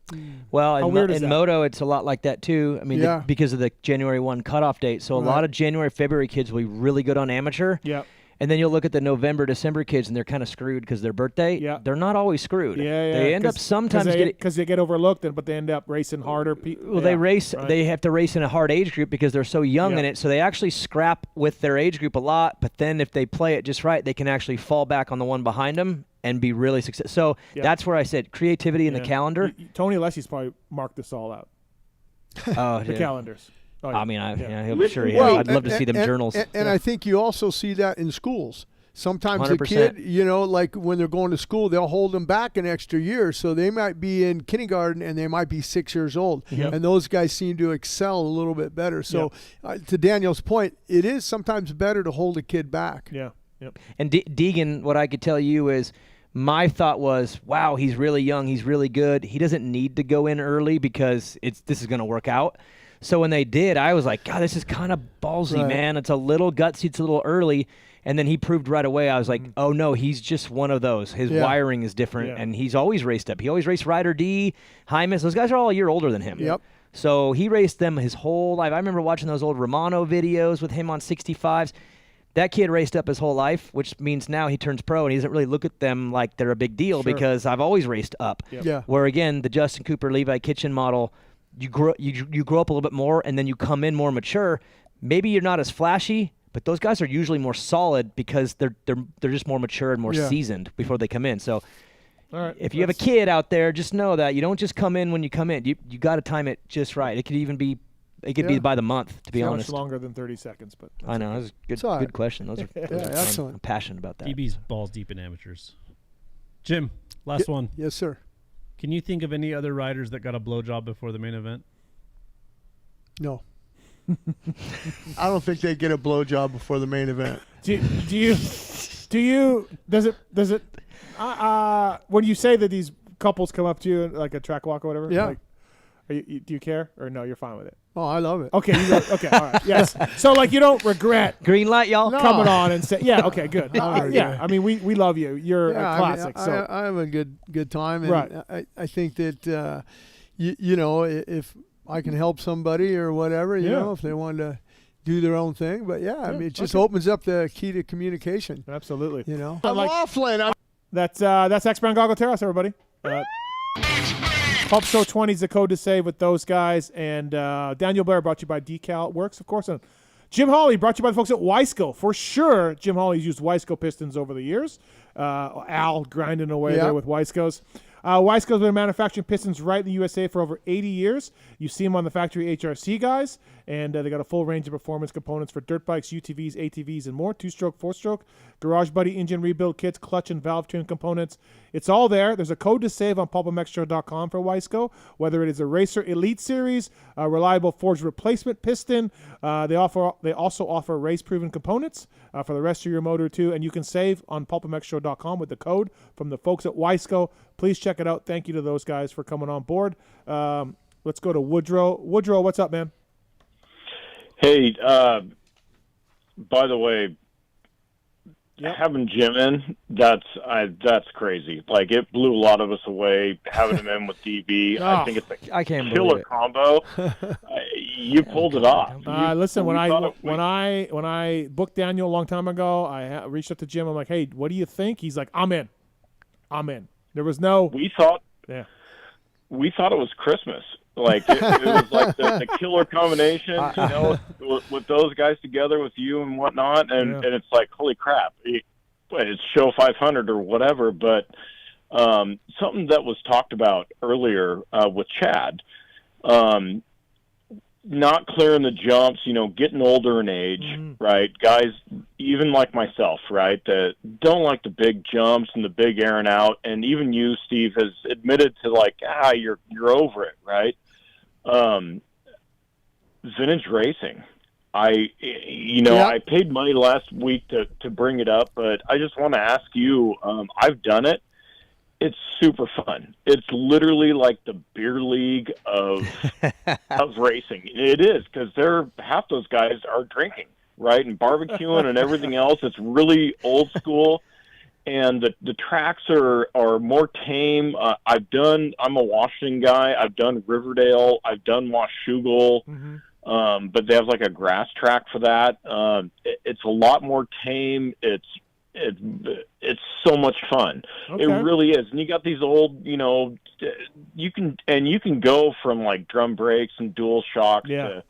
Well, in Moto, it's a lot like that too. I mean, because of the January 1 cutoff date. So a lot of January, February kids will be really good on amateur. Yeah. And then you'll look at the November, December kids, and they're kind of screwed because their birthday. Yeah. They're not always screwed. They end up sometimes because they get overlooked, but they end up racing harder. They race. Right. They have to race in a hard age group because they're so young in it. So they actually scrap with their age group a lot. But then if they play it just right, they can actually fall back on the one behind them and be really successful. So that's where I said creativity in the calendar. Tony Alessi's probably marked this all out. The calendars. Oh, yeah. I mean, I'm sure he has. I'd love to see them journals. And I think you also see that in schools. Sometimes 100%. a kid, like when they're going to school, they'll hold them back an extra year. So they might be in kindergarten and they might be 6 years old. And those guys seem to excel a little bit better. So to Daniel's point, it is sometimes better to hold a kid back. Yeah. Yep. And Deegan, what I could tell you is my thought was, wow, he's really young. He's really good. He doesn't need to go in early because this is going to work out. So when they did, I was like, God, this is kind of ballsy, man. It's a little gutsy. It's a little early. And then he proved right away. I was like, oh, no, he's just one of those. His wiring is different, and he's always raced up. He always raced Ryder D, Hymas. Those guys are all a year older than him. Yep. So he raced them his whole life. I remember watching those old Romano videos with him on 65s. That kid raced up his whole life, which means now he turns pro, and he doesn't really look at them like they're a big deal because I've always raced up. Yep. Yeah. Where, again, the Justin Cooper, Levi Kitchen model, you grow up a little bit more, and then you come in more mature. Maybe you're not as flashy, but those guys are usually more solid because they're just more mature and more seasoned before they come in. So if you have a kid out there, just know that you don't just come in when you come in. You got to time it just right. It could even be be by the month, to be honest. Much longer than 30 seconds, but I know. That was a good question. Those are excellent. I'm passionate about that. DB's balls deep in amateurs. Jim, last one. Yes, sir. Can you think of any other riders that got a blowjob before the main event? No. I don't think they get a blowjob before the main event. Does it when you say that these couples come up to you like a track walk or whatever? Yeah. Like, do you care or no? You're fine with it. Oh, I love it. Okay. Okay. All right. Yes. So you don't regret green light, y'all coming on and say, okay, good. Yeah. I mean, we love you. You're a classic. I have a good time. And right. I think that, you know, if I can help somebody or whatever, you know, if they want to do their own thing. But I mean, it just opens up the key to communication. Absolutely. You know, I'm Laughlin. That's X-Brand Goggle Terrace, everybody. Pulp Show 20 is the code to save with those guys. And Daniel Blair brought to you by Decal Works, of course. And Jim Holley brought to you by the folks at Wiseco. For sure, Jim Holley's used Wiseco pistons over the years. Al grinding away there with Wiseco's. Wiseco's been manufacturing pistons right in the USA for over 80 years. You see them on the factory HRC guys, and they got a full range of performance components for dirt bikes, UTVs, ATVs, and more. 2-stroke, 4-stroke, Garage Buddy engine rebuild kits, clutch and valve tune components. It's all there. There's a code to save on PulpMXshow.com for Wiseco, whether it is a Racer Elite Series, a reliable forged replacement piston. They also offer race-proven components for the rest of your motor too, and you can save on PulpMXshow.com with the code from the folks at Wiseco. Please check it out. Thank you to those guys for coming on board. Let's go to Woodrow. Woodrow, what's up, man? Hey, by the way, having Jim in, that's crazy. Like, it blew a lot of us away, having him in with DB. I think it's a killer combo. You pulled it off. Listen, when I booked Daniel a long time ago, I reached out to Jim. I'm like, hey, what do you think? He's like, I'm in. There was no. We thought it was Christmas. Like it was like the killer combination, you know, with those guys together, with you and whatnot, and it's like, holy crap! It's show 500 or whatever. But something that was talked about earlier with Chad, not clearing the jumps, you know, getting older in age, right? Guys, even like myself, right, that don't like the big jumps and the big air and out. And even you, Steve, has admitted to like, you're over it, right? Vintage racing. I paid money last week to bring it up, but I just want to ask you, I've done it. It's super fun. It's literally like the beer league of racing. It is, because half those guys are drinking, right, and barbecuing and everything else. It's really old school, and the tracks are more tame. I'm a Washington guy. I've done Riverdale. I've done Washougal, but they have like a grass track for that. It's a lot more tame. It's so much fun. Okay. It really is. And you got these old, you know, you can go from like drum brakes and dual shocks to,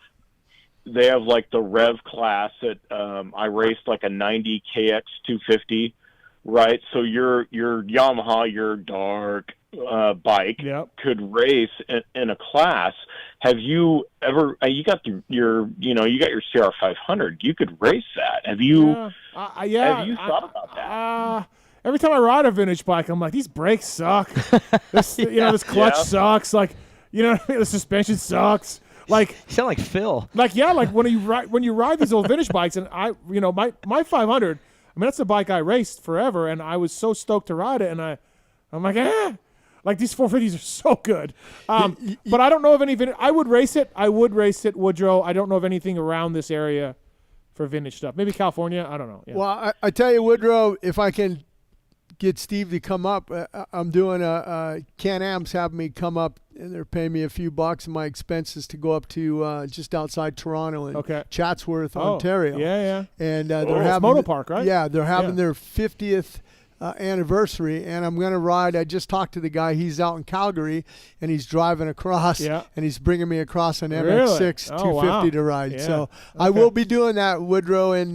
they have like the Rev class that I raced like a 90 KX 250, right? So your Yamaha, your dark bike could race in a class. Have you ever? You got your CR 500. You could race that. Have you? Have you thought about that? Every time I ride a vintage bike, I'm like, these brakes suck. This clutch sucks. Like, you know what I mean? The suspension sucks. Like, you sound like Phil. Like, like when you ride these old vintage bikes, and my 500. I mean, that's a bike I raced forever, and I was so stoked to ride it, and I'm like, like these 450s are so good. But I don't know of any vintage. I would race it, Woodrow. I don't know of anything around this area for vintage stuff. Maybe California. I don't know. Yeah. Well, I tell you, Woodrow, if I can get Steve to come up, I'm doing Can-Am's having me come up, and they're paying me a few bucks and my expenses to go up to just outside Toronto in Chatsworth, Ontario. Yeah. And they're having Moto Park, right? Yeah, they're having their 50th anniversary, and I'm going to ride. I just talked to the guy. He's out in Calgary, and he's driving across, and he's bringing me across an MX6 250 to ride. Yeah. So I will be doing that, Woodrow, in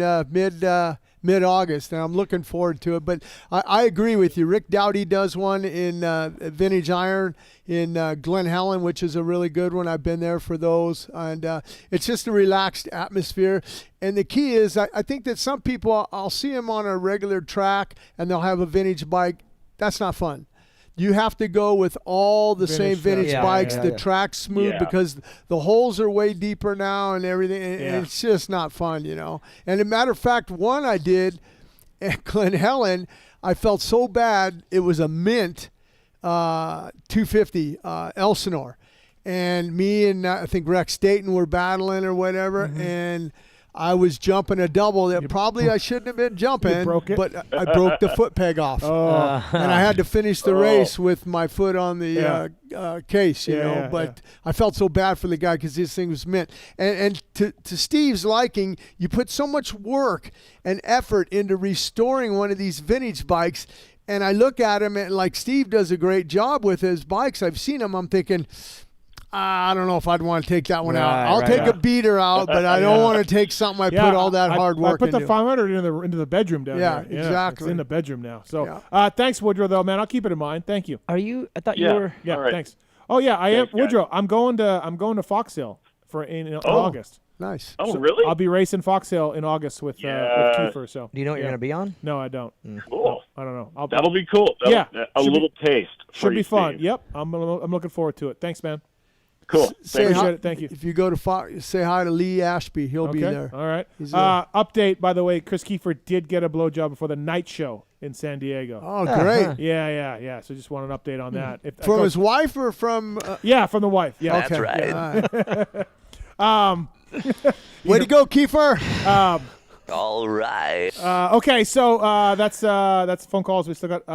mid-August, and I'm looking forward to it. But I agree with you. Rick Dowdy does one in Vintage Iron in Glen Helen, which is a really good one. I've been there for those, and it's just a relaxed atmosphere. And the key is, I think that some people, I'll see them on a regular track, and they'll have a vintage bike. That's not fun. You have to go with all the same vintage bikes. The track's smooth because the holes are way deeper now and everything. And it's just not fun, you know. And as a matter of fact, one I did at Glen Helen, I felt so bad. It was a mint 250 Elsinore. And me and I think Rex Staten were battling or whatever. And I was jumping a double that probably I shouldn't have been jumping, but I broke the foot peg off. And I had to finish the race with my foot on the case, you know. But I felt so bad for the guy because this thing was mint. And to Steve's liking, you put so much work and effort into restoring one of these vintage bikes. And I look at him, and like Steve does a great job with his bikes. I've seen him. I'm thinking, I don't know if I'd want to take that one out. I'll take a beater out, but I don't want to take something I put all that hard work into. I put the 500 into the bedroom down there. Yeah, exactly. It's in the bedroom now. So thanks, Woodrow, though, man. I'll keep it in mind. Thank you. Are you? I thought you were. Yeah, all right. thanks. Oh, yeah, I am. Thanks, Woodrow, I'm going to Fox Hill in August. Nice. Oh, So really? I'll be racing Fox Hill in August with Kiefer. So Do you know what you're going to be on? No, I don't. Cool. I don't know. That'll be cool. A little taste. Should be fun. Yep. I'm looking forward to it. Thanks, man. Cool. Appreciate it. Thank you. If you go to Fox, say hi to Lee Ashby. He'll be there. All right. He's Update, by the way, Chris Kiefer did get a blowjob before the night show in San Diego. Oh, great. Yeah. So just want an update on that. From his wife or from? Yeah, from the wife. Yeah. Okay. That's right. Way to go, Kiefer. All right. Okay, so that's phone calls. We still got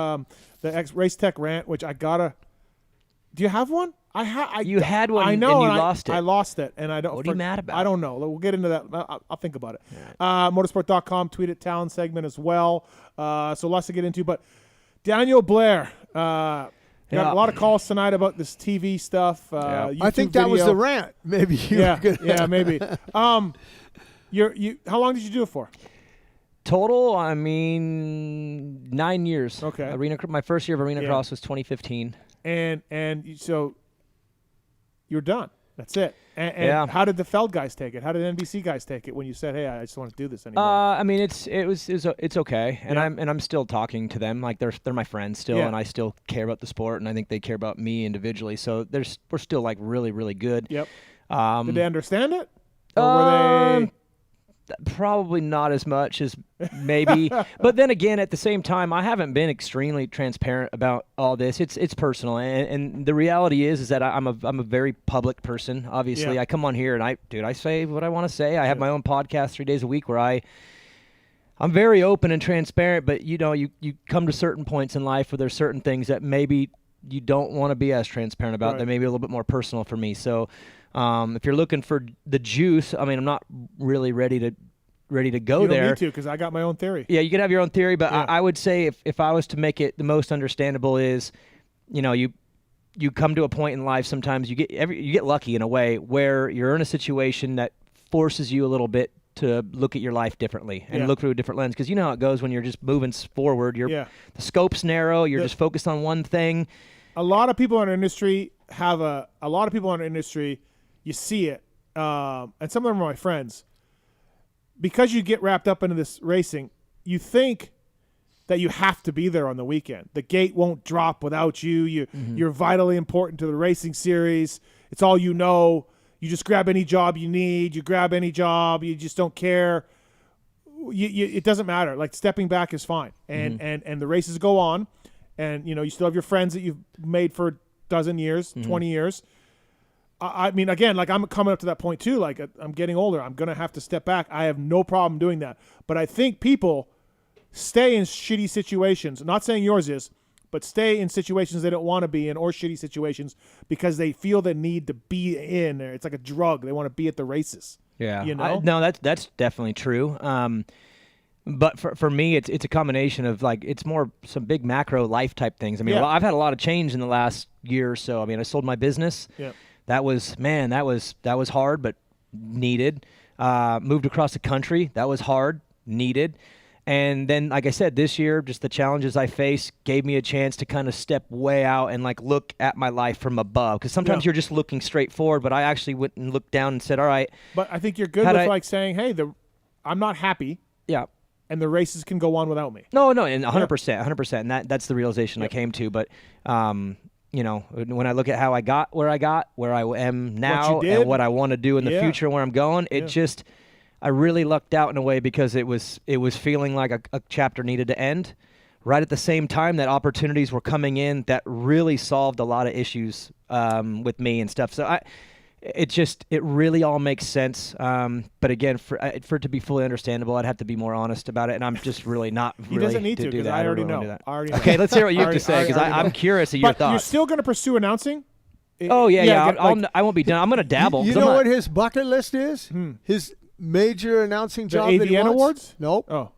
the Race Tech Rant, which I gotta. Do you have one? You had one. I know, and you lost it. I lost it, and I don't. What are you mad about? I don't know. We'll get into that. I'll think about it. Motorsport.com, tweet at Tallon segment as well. So lots to get into. But Daniel Blair, got a lot of calls tonight about this TV stuff. I think that was the rant. Maybe. Maybe. You. How long did you do it for? Total, I mean, 9 years. Okay. My first year of Arena Cross was 2015. And so you're done. That's it. And how did the Feld guys take it? How did NBC guys take it when you said, "Hey, I just want to do this anymore"? I mean, it's okay, and I'm still talking to them. Like they're my friends still, and I still care about the sport, and I think they care about me individually. So we're still like really, really good. Yep. Did they understand it? Or were they? Probably not as much as maybe, but then again, at the same time, I haven't been extremely transparent about all this. It's personal, and the reality is that I'm a very public person. Obviously, I come on here and I say what I want to say. I have my own podcast 3 days a week where I'm very open and transparent. But you come to certain points in life where there's certain things that maybe you don't want to be as transparent about. That may be a little bit more personal for me. So. If you're looking for the juice, I mean, I'm not really ready to go there. You don't need to, because I got my own theory. Yeah, you can have your own theory, but I would say if I was to make it the most understandable is, you come to a point in life sometimes you get lucky in a way where you're in a situation that forces you a little bit to look at your life differently and look through a different lens, because you know how it goes when you're just moving forward. The scope's narrow. You're just focused on one thing. A lot of people in our industry you see it, and some of them are my friends. Because you get wrapped up into this racing, you think that you have to be there on the weekend. The gate won't drop without you. You're vitally important to the racing series. It's all you know. You just grab any job you need. You grab any job. You just don't care. It doesn't matter. Like, stepping back is fine. And the races go on, and you still have your friends that you've made for a dozen years, 20 years. I mean, again, like, I'm coming up to that point too. Like, I'm getting older. I'm going to have to step back. I have no problem doing that. But I think people stay in shitty situations. I'm not saying yours is, but stay in situations they don't want to be in, or shitty situations, because they feel the need to be in there. It's like a drug. They want to be at the races. Yeah. No, that's definitely true. But for me, it's a combination of, like, it's more some big macro life type things. I mean, I've had a lot of change in the last year or so. I mean, I sold my business. Yeah. That was hard, but needed. Moved across the country. That was hard, needed. And then, like I said, this year, just the challenges I faced gave me a chance to kind of step way out and, like, look at my life from above. Because sometimes you're just looking straight forward, but I actually went and looked down and said, all right. But I think you're good with, like, saying, hey, I'm not happy. Yeah. And the races can go on without me. No, and 100%. And that's the realization I came to. But, when I look at how I got, where I am now, and what I want to do in the future, where I'm going, I really lucked out in a way, because it was feeling like a chapter needed to end. Right at the same time that opportunities were coming in that really solved a lot of issues with me and stuff. So it really all makes sense. But again, for it to be fully understandable, I'd have to be more honest about it, and I'm just really not. He doesn't need to do that. I already know. Okay, let's hear what you have to say because I'm curious of your thoughts. You're still going to pursue announcing? Oh yeah. I won't be done. I'm going to dabble. You know what his bucket list is? His major announcing job. The that he AVN wants? Awards? Nope. Oh.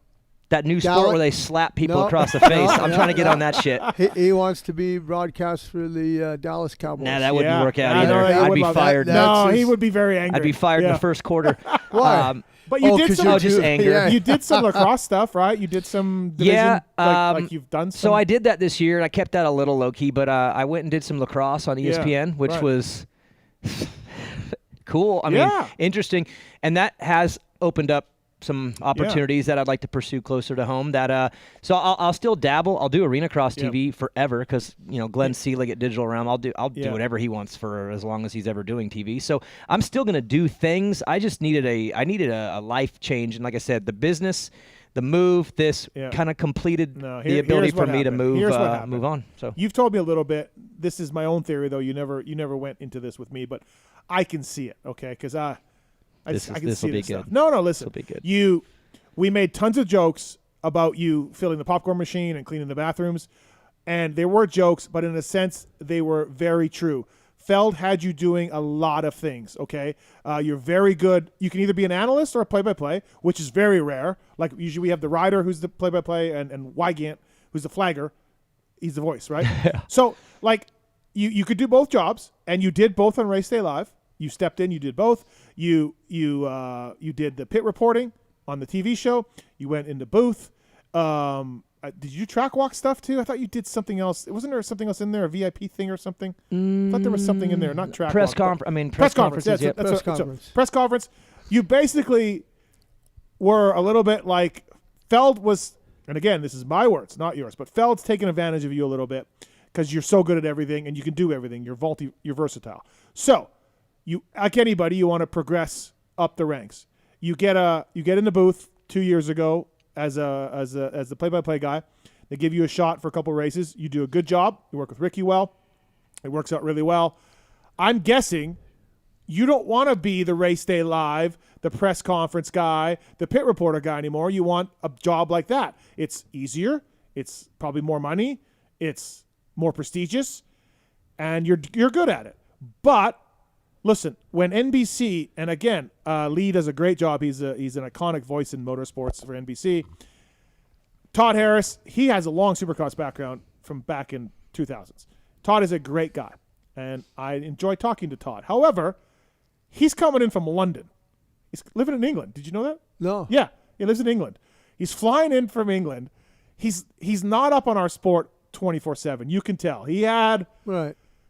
That new sport where they slap people across the face. I'm trying to get on that shit. He wants to be broadcast for the Dallas Cowboys. Nah, that wouldn't work out either. I'd be fired. No, he would be very angry. I'd be fired in the first quarter. Why? But you did some just anger. Yeah. You did some lacrosse stuff, right? You did some division, like you've done some. So I did that this year, and I kept that a little low key. But I went and did some lacrosse on ESPN, which was cool. I mean, interesting, and that has opened up some opportunities that I'd like to pursue closer to home. That so I'll still dabble. I'll do Arena Cross TV forever because Glenn Seelig at Digital Realm. I'll do whatever he wants for as long as he's ever doing TV. So I'm still gonna do things. I just needed a life change, and like I said, the business, the move, this kind of completed the ability for me to move on. So you've told me a little bit. This is my own theory, though. You never went into this with me, but I can see it. Okay, because I can see this stuff. No, listen. This will be good. We made tons of jokes about you filling the popcorn machine and cleaning the bathrooms, and they were jokes, but in a sense, they were very true. Feld had you doing a lot of things, okay? You're very good. You can either be an analyst or a play-by-play, which is very rare. Like, usually we have the rider who's the play-by-play and Wygant, who's the flagger. He's the voice, right? So, like, you could do both jobs, and you did both on Race Day Live. You stepped in, you did both. You did the pit reporting on the TV show. You went in the booth. Did you track walk stuff too? I thought you did something else. Wasn't there something else in there, a VIP thing or something? I thought there was something in there, not track press walk. conference. Press conference. Yeah, Press conference. Press conference. You basically were a little bit like Feld was, and again, this is my words, not yours, but Feld's taking advantage of you a little bit because you're so good at everything and you can do everything. You're versatile. So you, like anybody, you want to progress up the ranks. You get in the booth 2 years ago as the play-by-play guy. They give you a shot for a couple races. You do a good job. You work with Ricky well. It works out really well. I'm guessing you don't want to be the Race Day Live, the press conference guy, the pit reporter guy anymore. You want a job like that. It's easier. It's probably more money. It's more prestigious, and you're good at it. But listen, when NBC, and again, Lee does a great job. He's an iconic voice in motorsports for NBC. Todd Harris, he has a long Supercross background from back in 2000s. Todd is a great guy, and I enjoy talking to Todd. However, he's coming in from London. He's living in England. Did you know that? No. Yeah, he lives in England. He's flying in from England. He's not up on our sport 24/7. You can tell. He had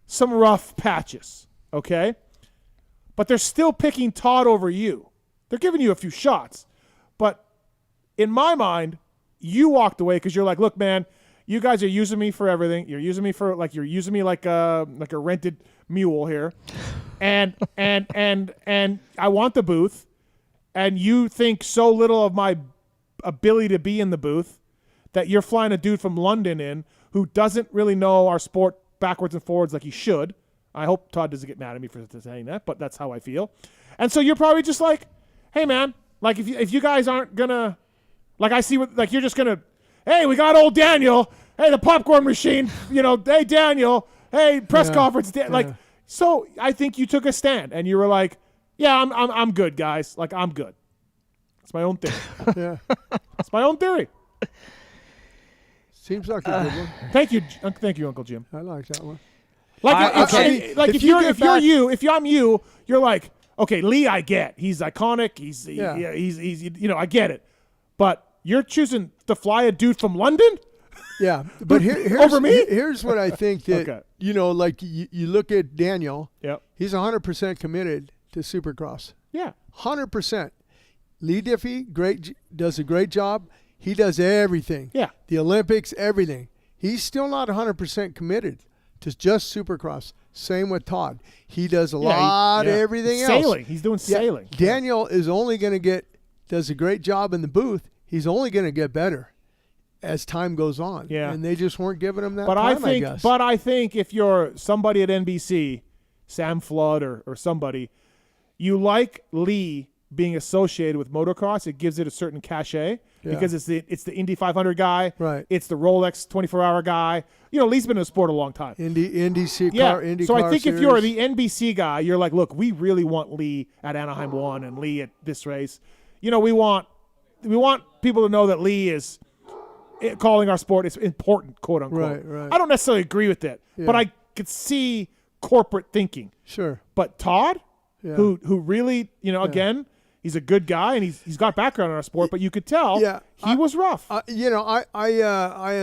some rough patches, okay? But they're still picking Todd over you. They're giving you a few shots. But in my mind, you walked away because you're like, look, man, you guys are using me for everything. You're using me like a rented mule here. And I want the booth. And you think so little of my ability to be in the booth that you're flying a dude from London in who doesn't really know our sport backwards and forwards like he should. I hope Todd doesn't get mad at me for saying that, but that's how I feel. And so you're probably just like, hey, man, like if you guys aren't going to, like I see what, like you're just going to, hey, we got old Daniel. Hey, the popcorn machine, hey, Daniel. Hey, press conference. So I think you took a stand and you were like, yeah, I'm good, guys. Like, I'm good. It's my own theory. Yeah. It's my own theory. Seems like a good one. Thank you, Uncle Jim. I like that one. If I'm you, you're like, okay, Lee, I get. He's iconic. He's I get it. But you're choosing to fly a dude from London? Yeah, but here's over me? Here's what I think that like you look at Daniel. Yep. He's 100% committed to Supercross. Yeah. 100%. Lee Diffie does a great job. He does everything. Yeah. The Olympics, everything. He's still not 100% committed to just Supercross. Same with Todd. He does a lot of everything else. Sailing. He's doing sailing. Daniel is only going to does a great job in the booth. He's only going to get better as time goes on. Yeah. And they just weren't giving him that I guess. But I think if you're somebody at NBC Sam Flood or somebody, you like Lee being associated with motocross. It gives it a certain cachet because it's the Indy 500 guy. Right. It's the Rolex 24-hour guy. Lee's been in the sport a long time. Indy So car I think series. if you're the NBC guy, you're like, look, we really want Lee at Anaheim 1 and Lee at this race. We want people to know that Lee is calling our sport is important, quote unquote. Right. I don't necessarily agree with it, but I could see corporate thinking. Sure. But Todd, who really, again, he's a good guy and he's got background in our sport, but you could tell he was rough. I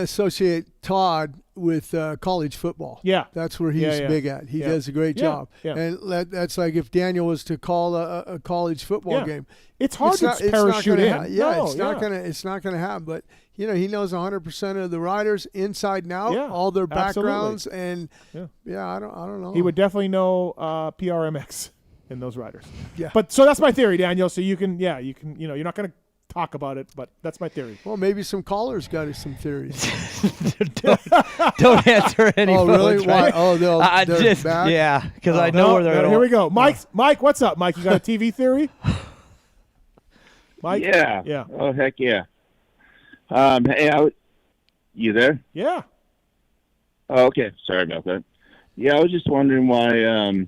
associate Todd with college football. Yeah. That's where he's big at. He does a great job. Yeah. And that's like if Daniel was to call a college football game. It's hard to parachute in. It's not going to happen. But, he knows 100% of the riders inside and out, all their backgrounds. Absolutely. And, I don't know. He would definitely know PRMX in those riders. Yeah. But so that's my theory, Daniel. So you can, you're not going to talk about it, but that's my theory. Well, maybe some callers got some theories. Don't answer any Oh, phones, really? right? Why? Oh, they're back? because I know where they're going. Here we go. Mike, what's up? Mike, you got a TV theory? Mike? Yeah. Oh, heck yeah. Hey, you there? Yeah. Oh, okay. Sorry about that. Yeah, I was just wondering why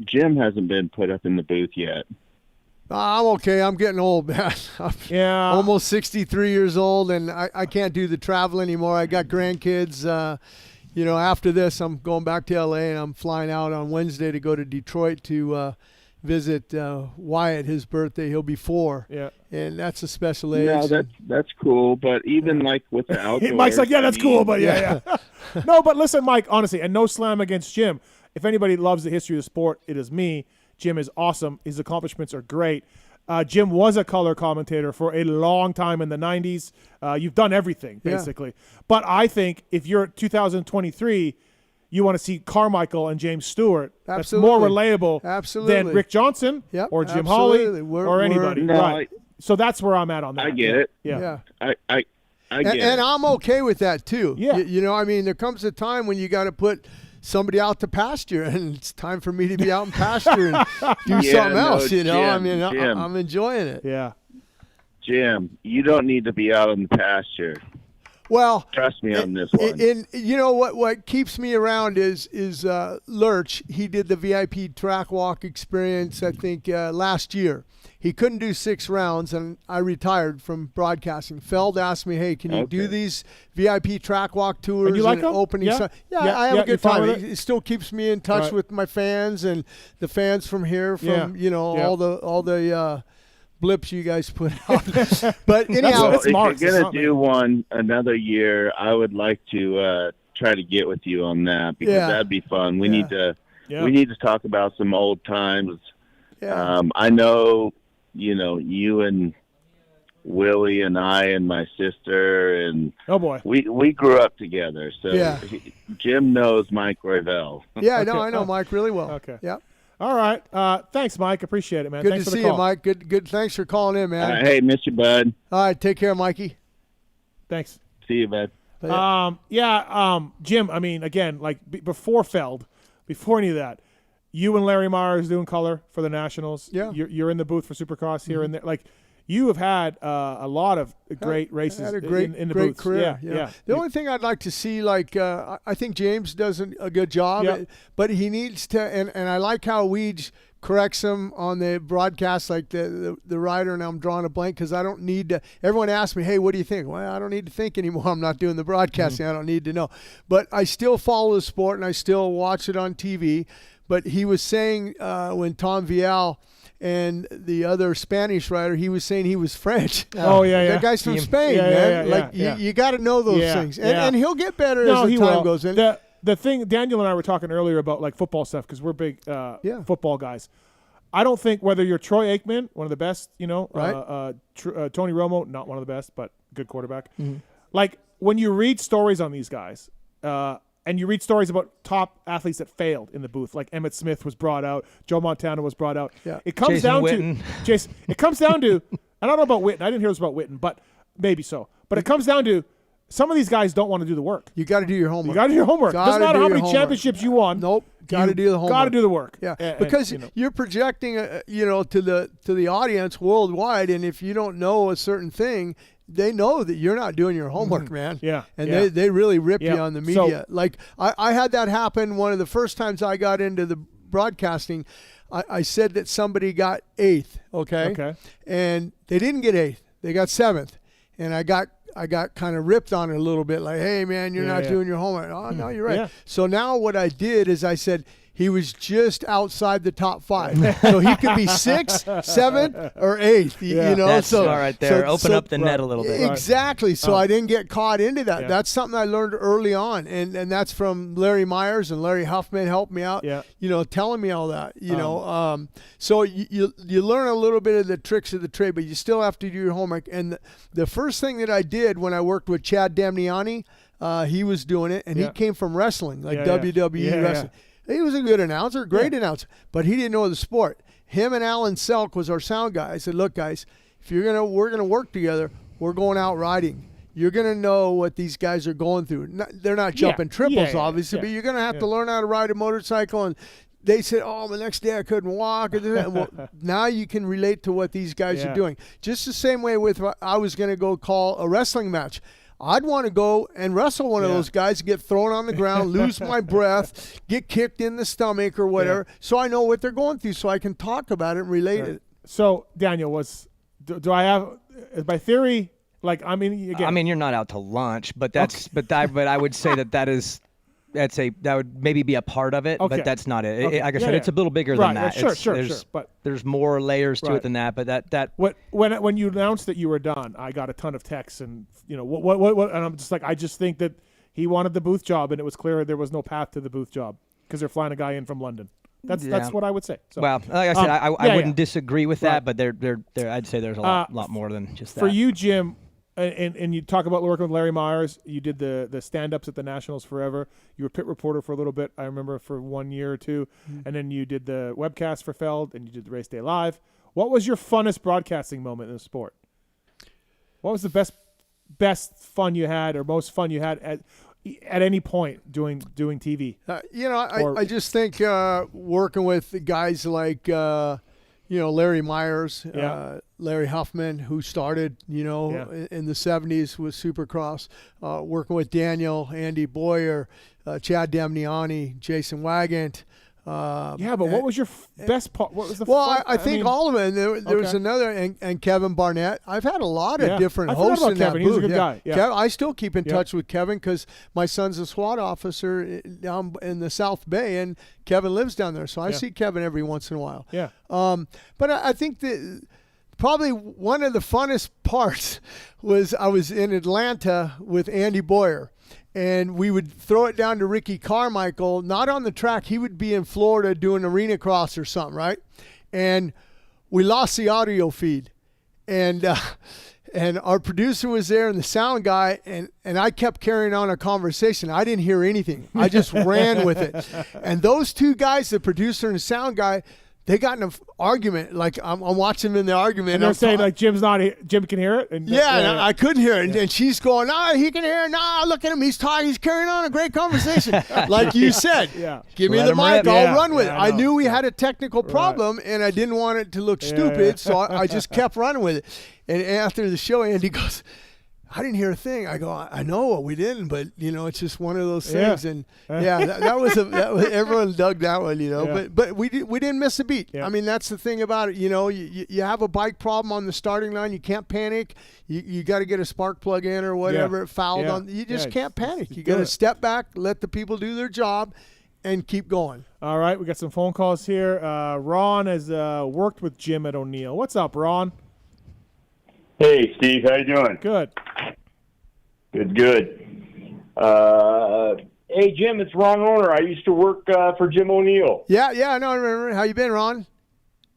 Jim hasn't been put up in the booth yet. I'm okay. I'm getting old, man. I'm almost 63 years old, and I can't do the travel anymore. I got grandkids. After this, I'm going back to L.A., and I'm flying out on Wednesday to go to Detroit to visit Wyatt, his birthday. He'll be 4. Yeah. And that's a special age. No, that's cool, but even like with the outdoors. Mike's like, yeah, that's cool, but yeah. No, but listen, Mike, honestly, and no slam against Jim. If anybody loves the history of the sport, it is me. Jim is awesome. His accomplishments are great. Jim was a color commentator for a long time in the 90s. You've done everything, basically. Yeah. But I think if you're 2023, you want to see Carmichael and James Stewart. That's more relatable than Rick Johnson or Jim Holley or anybody. Right. So that's where I'm at on that. I get it. Yeah. I get it. And I'm okay with that, too. Yeah. There comes a time when you got to put somebody out to pasture, and it's time for me to be out in pasture and do something else, Jim, I'm enjoying it. Yeah. Jim, you don't need to be out in the pasture. Well, trust me on this one. And what keeps me around is Lurch. He did the VIP track walk experience, I think, last year. He couldn't do 6 rounds, and I retired from broadcasting. Feld asked me, hey, can you do these VIP track walk tours? And you like them? Opening I have a good time. It still keeps me in touch with my fans and the fans from here, from all the blips you guys put out. But anyhow, if you're going to do one another year, I would like to try to get with you on that, because that'd be fun. We need to talk about some old times. Yeah. I know, you and Willie and I and my sister and we grew up together. So Jim knows Mike Royvell. Yeah, I know Mike really well. Okay. Yeah. All right. Thanks, Mike. Appreciate it, man. Good Thanks to for the see call. you, Mike. Good. Thanks for calling in, man. Hey, miss you, bud. All right, take care, Mikey. Thanks. See you, bud. Jim, I mean, again, like before Feld, before any of that, you and Larry Myers doing color for the Nationals. Yeah. You're in the booth for Supercross here and there. Like, you have had a lot of great races had a great, in the great booths. career. Yeah. The only thing I'd like to see, I think James does a good job, but he needs to, and I like how Weege corrects him on the broadcast, like the writer, and I'm drawing a blank because I don't need to. Everyone asks me, hey, what do you think? Well, I don't need to think anymore. I'm not doing the broadcasting. I don't need to know. But I still follow the sport, and I still watch it on TV. But he was saying when Tom Vial and the other Spanish writer, he was saying he was French. That guy's from Spain, man. You got to know those things. And he'll get better as the time goes in. The thing, Daniel and I were talking earlier about like football stuff, because we're big football guys. I don't think whether you're Troy Aikman, one of the best, right. Tony Romo, not one of the best, but good quarterback. Mm-hmm. Like, when you read stories on these guys, and you read stories about top athletes that failed in the booth, like Emmitt Smith was brought out, Joe Montana was brought out. Yeah. It comes Jason down Witten. to Jason. It comes down to, I don't know about Witten. I didn't hear this about Witten, but maybe so. But it comes down to some of these guys don't want to do the work. You got to do your homework. You got to do your homework. Doesn't matter how many championships you won. Nope. Got to do the homework. Got to do the work. Yeah, And, because you're projecting, to the audience worldwide, and if you don't know a certain thing, they know that you're not doing your homework, man. Yeah, and yeah. they really rip you on the media. So, like I had that happen one of the first times I got into the broadcasting. I said that somebody got 8th, okay, and they didn't get 8th; they got 7th, and I got kind of ripped on it a little bit, like, hey, man, you're not doing your homework. Oh, no, you're right. Yeah. So now what I did is I said, he was just outside the top 5. So he could be 6th, 7th, or 8th, you know. That's so all right there. Open up the net a little bit. Exactly. So I didn't get caught into that. Yeah. That's something I learned early on. And that's from Larry Myers, and Larry Huffman helped me out, telling me all that, know. So you learn a little bit of the tricks of the trade, but you still have to do your homework. And the first thing that I did when I worked with Chad Damiani, he was doing it, and he came from wrestling, like WWE wrestling. He was a good announcer, great announcer, but he didn't know the sport. Him and Alan Selk was our sound guy. I said, look, guys, if we're gonna work together, we're going out riding. You're gonna know what these guys are going through. They're not jumping triples, obviously, but you're gonna have to learn how to ride a motorcycle. And they said, oh, the next day I couldn't walk. Well, now you can relate to what these guys are doing. Just the same way with I was gonna go call a wrestling match. I'd want to go and wrestle one of those guys, get thrown on the ground, lose my breath, get kicked in the stomach or whatever, so I know what they're going through, so I can talk about it and relate it. So, Daniel, do I have my theory? Like, I mean, again, I mean, you're not out to lunch, but that's but I would say that would maybe be a part of it, but that's not it. Okay. Like I said, it's a little bigger than that. Sure. But there's more layers to it than that. But when you announced that you were done, I got a ton of texts, and what, and I'm just like, I just think that he wanted the booth job, and it was clear there was no path to the booth job because they're flying a guy in from London. That's what I would say. So, well, like I said, I wouldn't disagree with that, but I'd say there's a lot more than just that. For you, Jim. And you talk about working with Larry Myers. You did the stand-ups at the Nationals forever. You were pit reporter for a little bit, I remember, for 1 year or two. And then you did the webcast for Feld, and you did the Race Day Live. What was your funnest broadcasting moment in the sport? What was the best fun you had, or most fun you had at any point doing TV? I just think working with guys like Larry Myers, Larry Huffman, who started, in the 70s with Supercross, working with Daniel, Andy Boyer, Chad Damiani, Jason Wagant. But what was your best part? What was the I think all of it. There was another, and Kevin Barnett. I've had a lot of different hosts in that Kevin. booth. He's a good guy. Yeah. I still keep in touch with Kevin because my son's a SWAT officer down in the South Bay, and Kevin lives down there. So I see Kevin every once in a while. Yeah. But I think that probably one of the funnest parts was I was in Atlanta with Andy Boyer. And we would throw it down to Ricky Carmichael, not on the track. He would be in Florida doing arena cross or something, right? And we lost the audio feed. And our producer was there and the sound guy, and I kept carrying on a conversation. I didn't hear anything. I just ran with it. And those two guys, the producer and the sound guy, they got in an argument. Like I'm watching them in the argument. And they're saying like Jim can hear it. And I couldn't hear it. And she's going, no, he can hear it. No, look at him. He's talking. He's carrying on a great conversation. Like you said, give me the mic. I'll run with it. I knew we had a technical problem, and I didn't want it to look stupid, so I just kept running with it. And after the show, Andy goes, I didn't hear a thing. I go, I know we didn't, but it's just one of those things. And that was everyone dug that one, but we didn't miss a beat. I mean, that's the thing about it. You have a bike problem on the starting line. You can't panic. You got to get a spark plug in or whatever. It fouled on. You just can't panic. You got to step back, let the people do their job, and keep going. All right, we got some phone calls here. Ron has worked with Jim at O'Neill. What's up, Ron? Hey, Steve. How you doing? Good. Good. Hey, Jim, it's Ron Owner. I used to work for Jim O'Neill. Yeah, I know. I remember. How you been, Ron?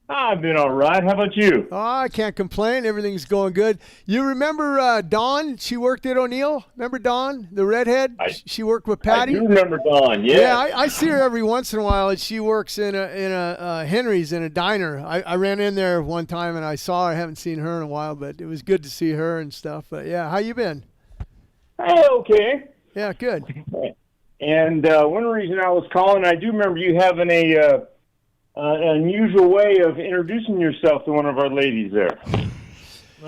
I've been all right. How about you? Oh, I can't complain. Everything's going good. You remember Dawn? She worked at O'Neill. Remember Dawn, the redhead? She worked with Patty. I do remember Dawn. Yeah, I see her every once in a while. And she works in a Henry's in a diner. I ran in there one time and I saw her. I haven't seen her in a while, but it was good to see her and stuff. But yeah, how you been? Hey, okay. Yeah, good. And one reason I was calling, I do remember you having an unusual way of introducing yourself to one of our ladies there.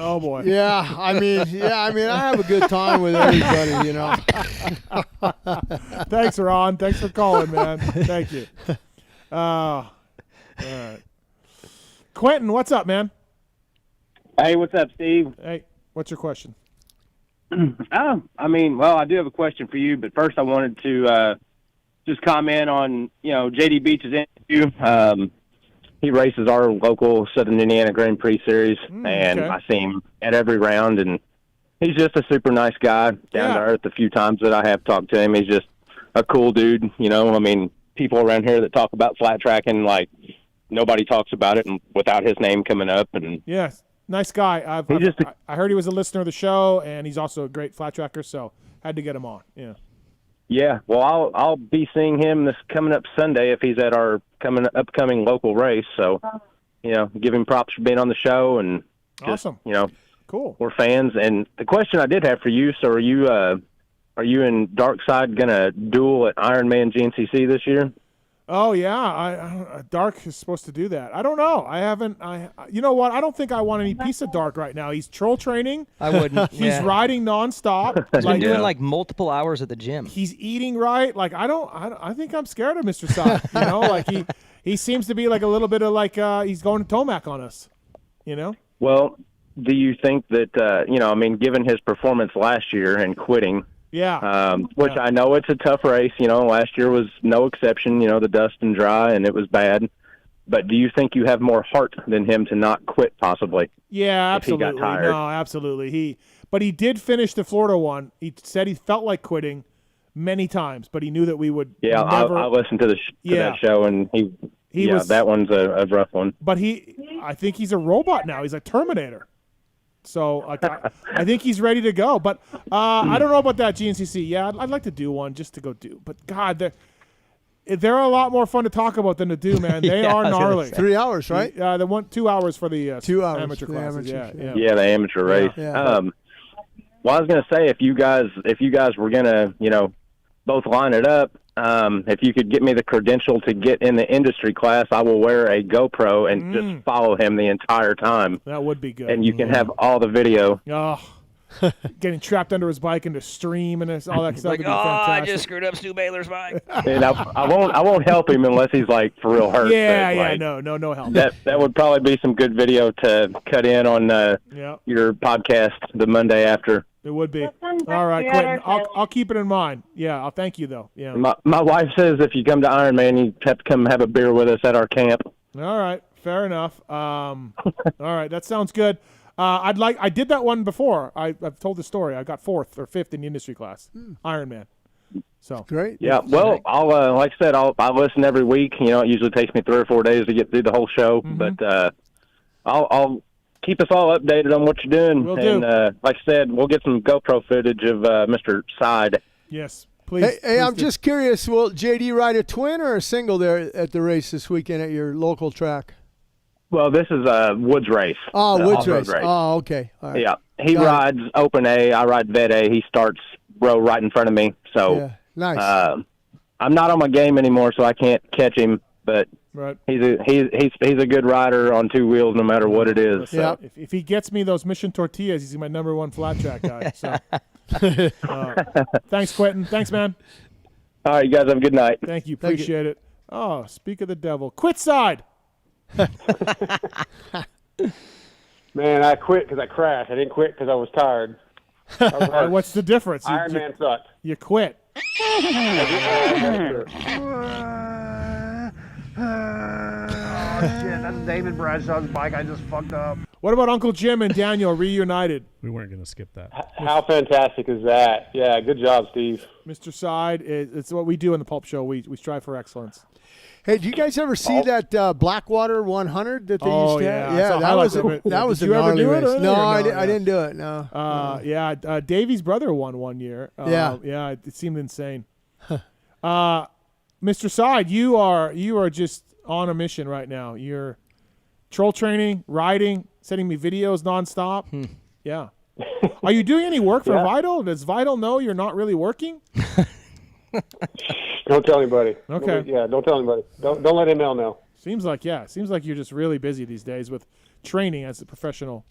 Oh boy. Yeah, I mean, I have a good time with everybody, Thanks, Ron. Thanks for calling, man. Thank you. All right. Quentin, what's up, man? Hey, what's up, Steve? Hey, what's your question? I do have a question for you, but first I wanted to just comment on, JD Beach's interview. He races our local Southern Indiana Grand Prix Series, and I see him at every round, and he's just a super nice guy, down to earth. The few times that I have talked to him, he's just a cool dude. People around here that talk about flat tracking, like, nobody talks about it and without his name coming up. And yes, nice guy. I heard he was a listener of the show, and he's also a great flat tracker, so had to get him on. Yeah. Yeah, well, I'll be seeing him this coming up Sunday if he's at our upcoming local race. So, give him props for being on the show, and just, awesome. Cool. We're fans. And the question I did have for you: so, are you and Darkside gonna duel at Ironman GNCC this year? Oh yeah, Dark is supposed to do that. I don't know. I haven't. You know what? I don't think I want any piece of Dark right now. He's troll training. I wouldn't. He's riding nonstop. He's been doing like multiple hours at the gym. He's eating right. Like I think I'm scared of Mr. Side. Like he seems to be like a little bit of like he's going to Tomac on us. Well, do you think that given his performance last year and quitting? Yeah. Which I know it's a tough race. Last year was no exception. The dust and dry, and it was bad. But do you think you have more heart than him to not quit, possibly? Yeah, absolutely. If he got tired? No, absolutely. But he did finish the Florida one. He said he felt like quitting many times, but he knew that we would. Yeah, never... I listened to that show, and he was, that one's a rough one. But I think he's a robot now. He's a Terminator. So I think he's ready to go. But I don't know about that GNCC. Yeah, I'd like to do one just to go do. But, God, they're a lot more fun to talk about than to do, man. They are gnarly. 3 hours, right? They want 2 hours for the 2 hours amateur for classes. the amateurs, Yeah, the amateur race. Yeah. Well, I was going to say, if you guys were going to, both line it up, if you could get me the credential to get in the industry class, I will wear a GoPro and just follow him the entire time. That would be good. And you can have all the video. Oh, getting trapped under his bike and to stream and all that stuff would be fantastic. I just screwed up Stu Baylor's bike. And I won't help him unless he's like for real hurt. No help. That would probably be some good video to cut in on your podcast the Monday after. It would be. All right, Quentin. I'll keep it in mind. Yeah, I'll thank you though. Yeah. My wife says if you come to Ironman, you have to come have a beer with us at our camp. All right, fair enough. All right, that sounds good. I did that one before. I've told the story. I got 4th or 5th in the industry class, Ironman. So great. Yeah. Well, I'll like I said, I'll listen every week. It usually takes me 3 or 4 days to get through the whole show, but I'll keep us all updated on what you're doing. Like I said, we'll get some GoPro footage of Mr. Side. Yes, please. Hey, I'm just curious. Will JD ride a twin or a single there at the race this weekend at your local track? Well, this is a Woods race. Oh, Woods race. Oh, okay. All right. Yeah. He rides Open A. I ride Vet A. He starts row right in front of me. So nice. I'm not on my game anymore, so I can't catch him. But he's a good rider on 2 wheels, no matter what it is. So. If he gets me those Mission tortillas, he's my #1 flat track guy. So, thanks, Quentin. Thanks, man. All right, you guys have a good night. Thank you. Appreciate it. Oh, speak of the devil. Quit Side. Man, I quit because I crashed. I didn't quit because I was tired. What's the difference? Ironman sucked. You quit. Oh, shit, that's David Bradshaw's bike. I just fucked up. What about Uncle Jim and Daniel reunited? We weren't going to skip that. How fantastic is that? Yeah, good job, Steve. Mr. Side, it's what we do in the Pulp Show. We strive for excellence. Hey, did you guys ever see that Blackwater 100 that they used to have? Yeah, that was Did you ever do it? No, I didn't do it, no. Davy's brother won one year. Yeah, it seemed insane. Mr. Side, you are just on a mission right now. You're troll training, riding, sending me videos nonstop. Yeah. Are you doing any work for Vital? Does Vital know you're not really working? Don't tell anybody. Okay. Don't tell anybody. Don't let ML know. Seems like you're just really busy these days with training as a professional,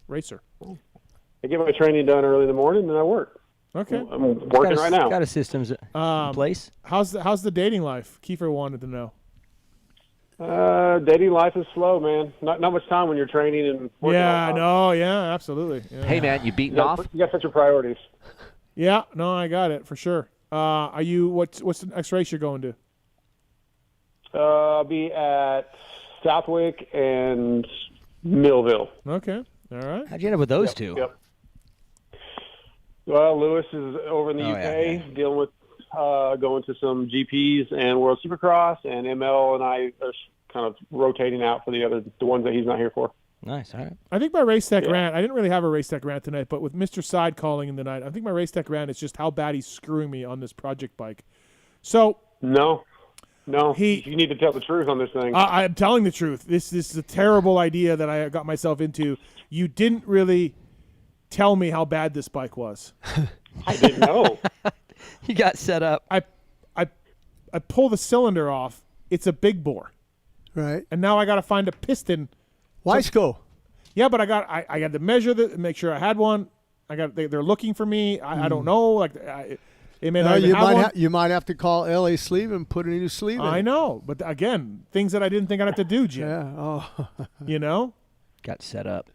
racer. I get my training done early in the morning, and I work. Okay. I'm working right now. Got a systems in place. How's the dating life? Kiefer wanted to know. Dating life is slow, man. Not much time when you're training and working. Yeah, no, yeah, absolutely. Yeah. Hey, man, you beating off? You got such your priorities. Yeah, no, I got it for sure. Are you? What's the next race you're going to? I'll be at Southwick and Millville. Okay, all right. How'd you end up with those two? Yep. Well, Lewis is over in the UK dealing with going to some GPs and World Supercross, and ML and I are kind of rotating out for the ones that he's not here for. Nice, all right. I think my race tech rant, I didn't really have a race tech rant tonight, but with Mr. Side calling in the night, I think my race tech rant is just how bad he's screwing me on this project bike. So No, you need to tell the truth on this thing. I'm telling the truth. This is a terrible idea that I got myself into. You didn't really tell me how bad this bike was. I didn't know. You got set up. I pull the cylinder off. It's a big bore. Right. And now I got to find a piston. Weisco. Yeah, but I got to measure make sure I had one. They're looking for me. I don't know. They may not even have one. You might have to call LA Sleeve and put a new sleeve in. I know, but again, things that I didn't think I'd have to do, Jim. Yeah. Got set up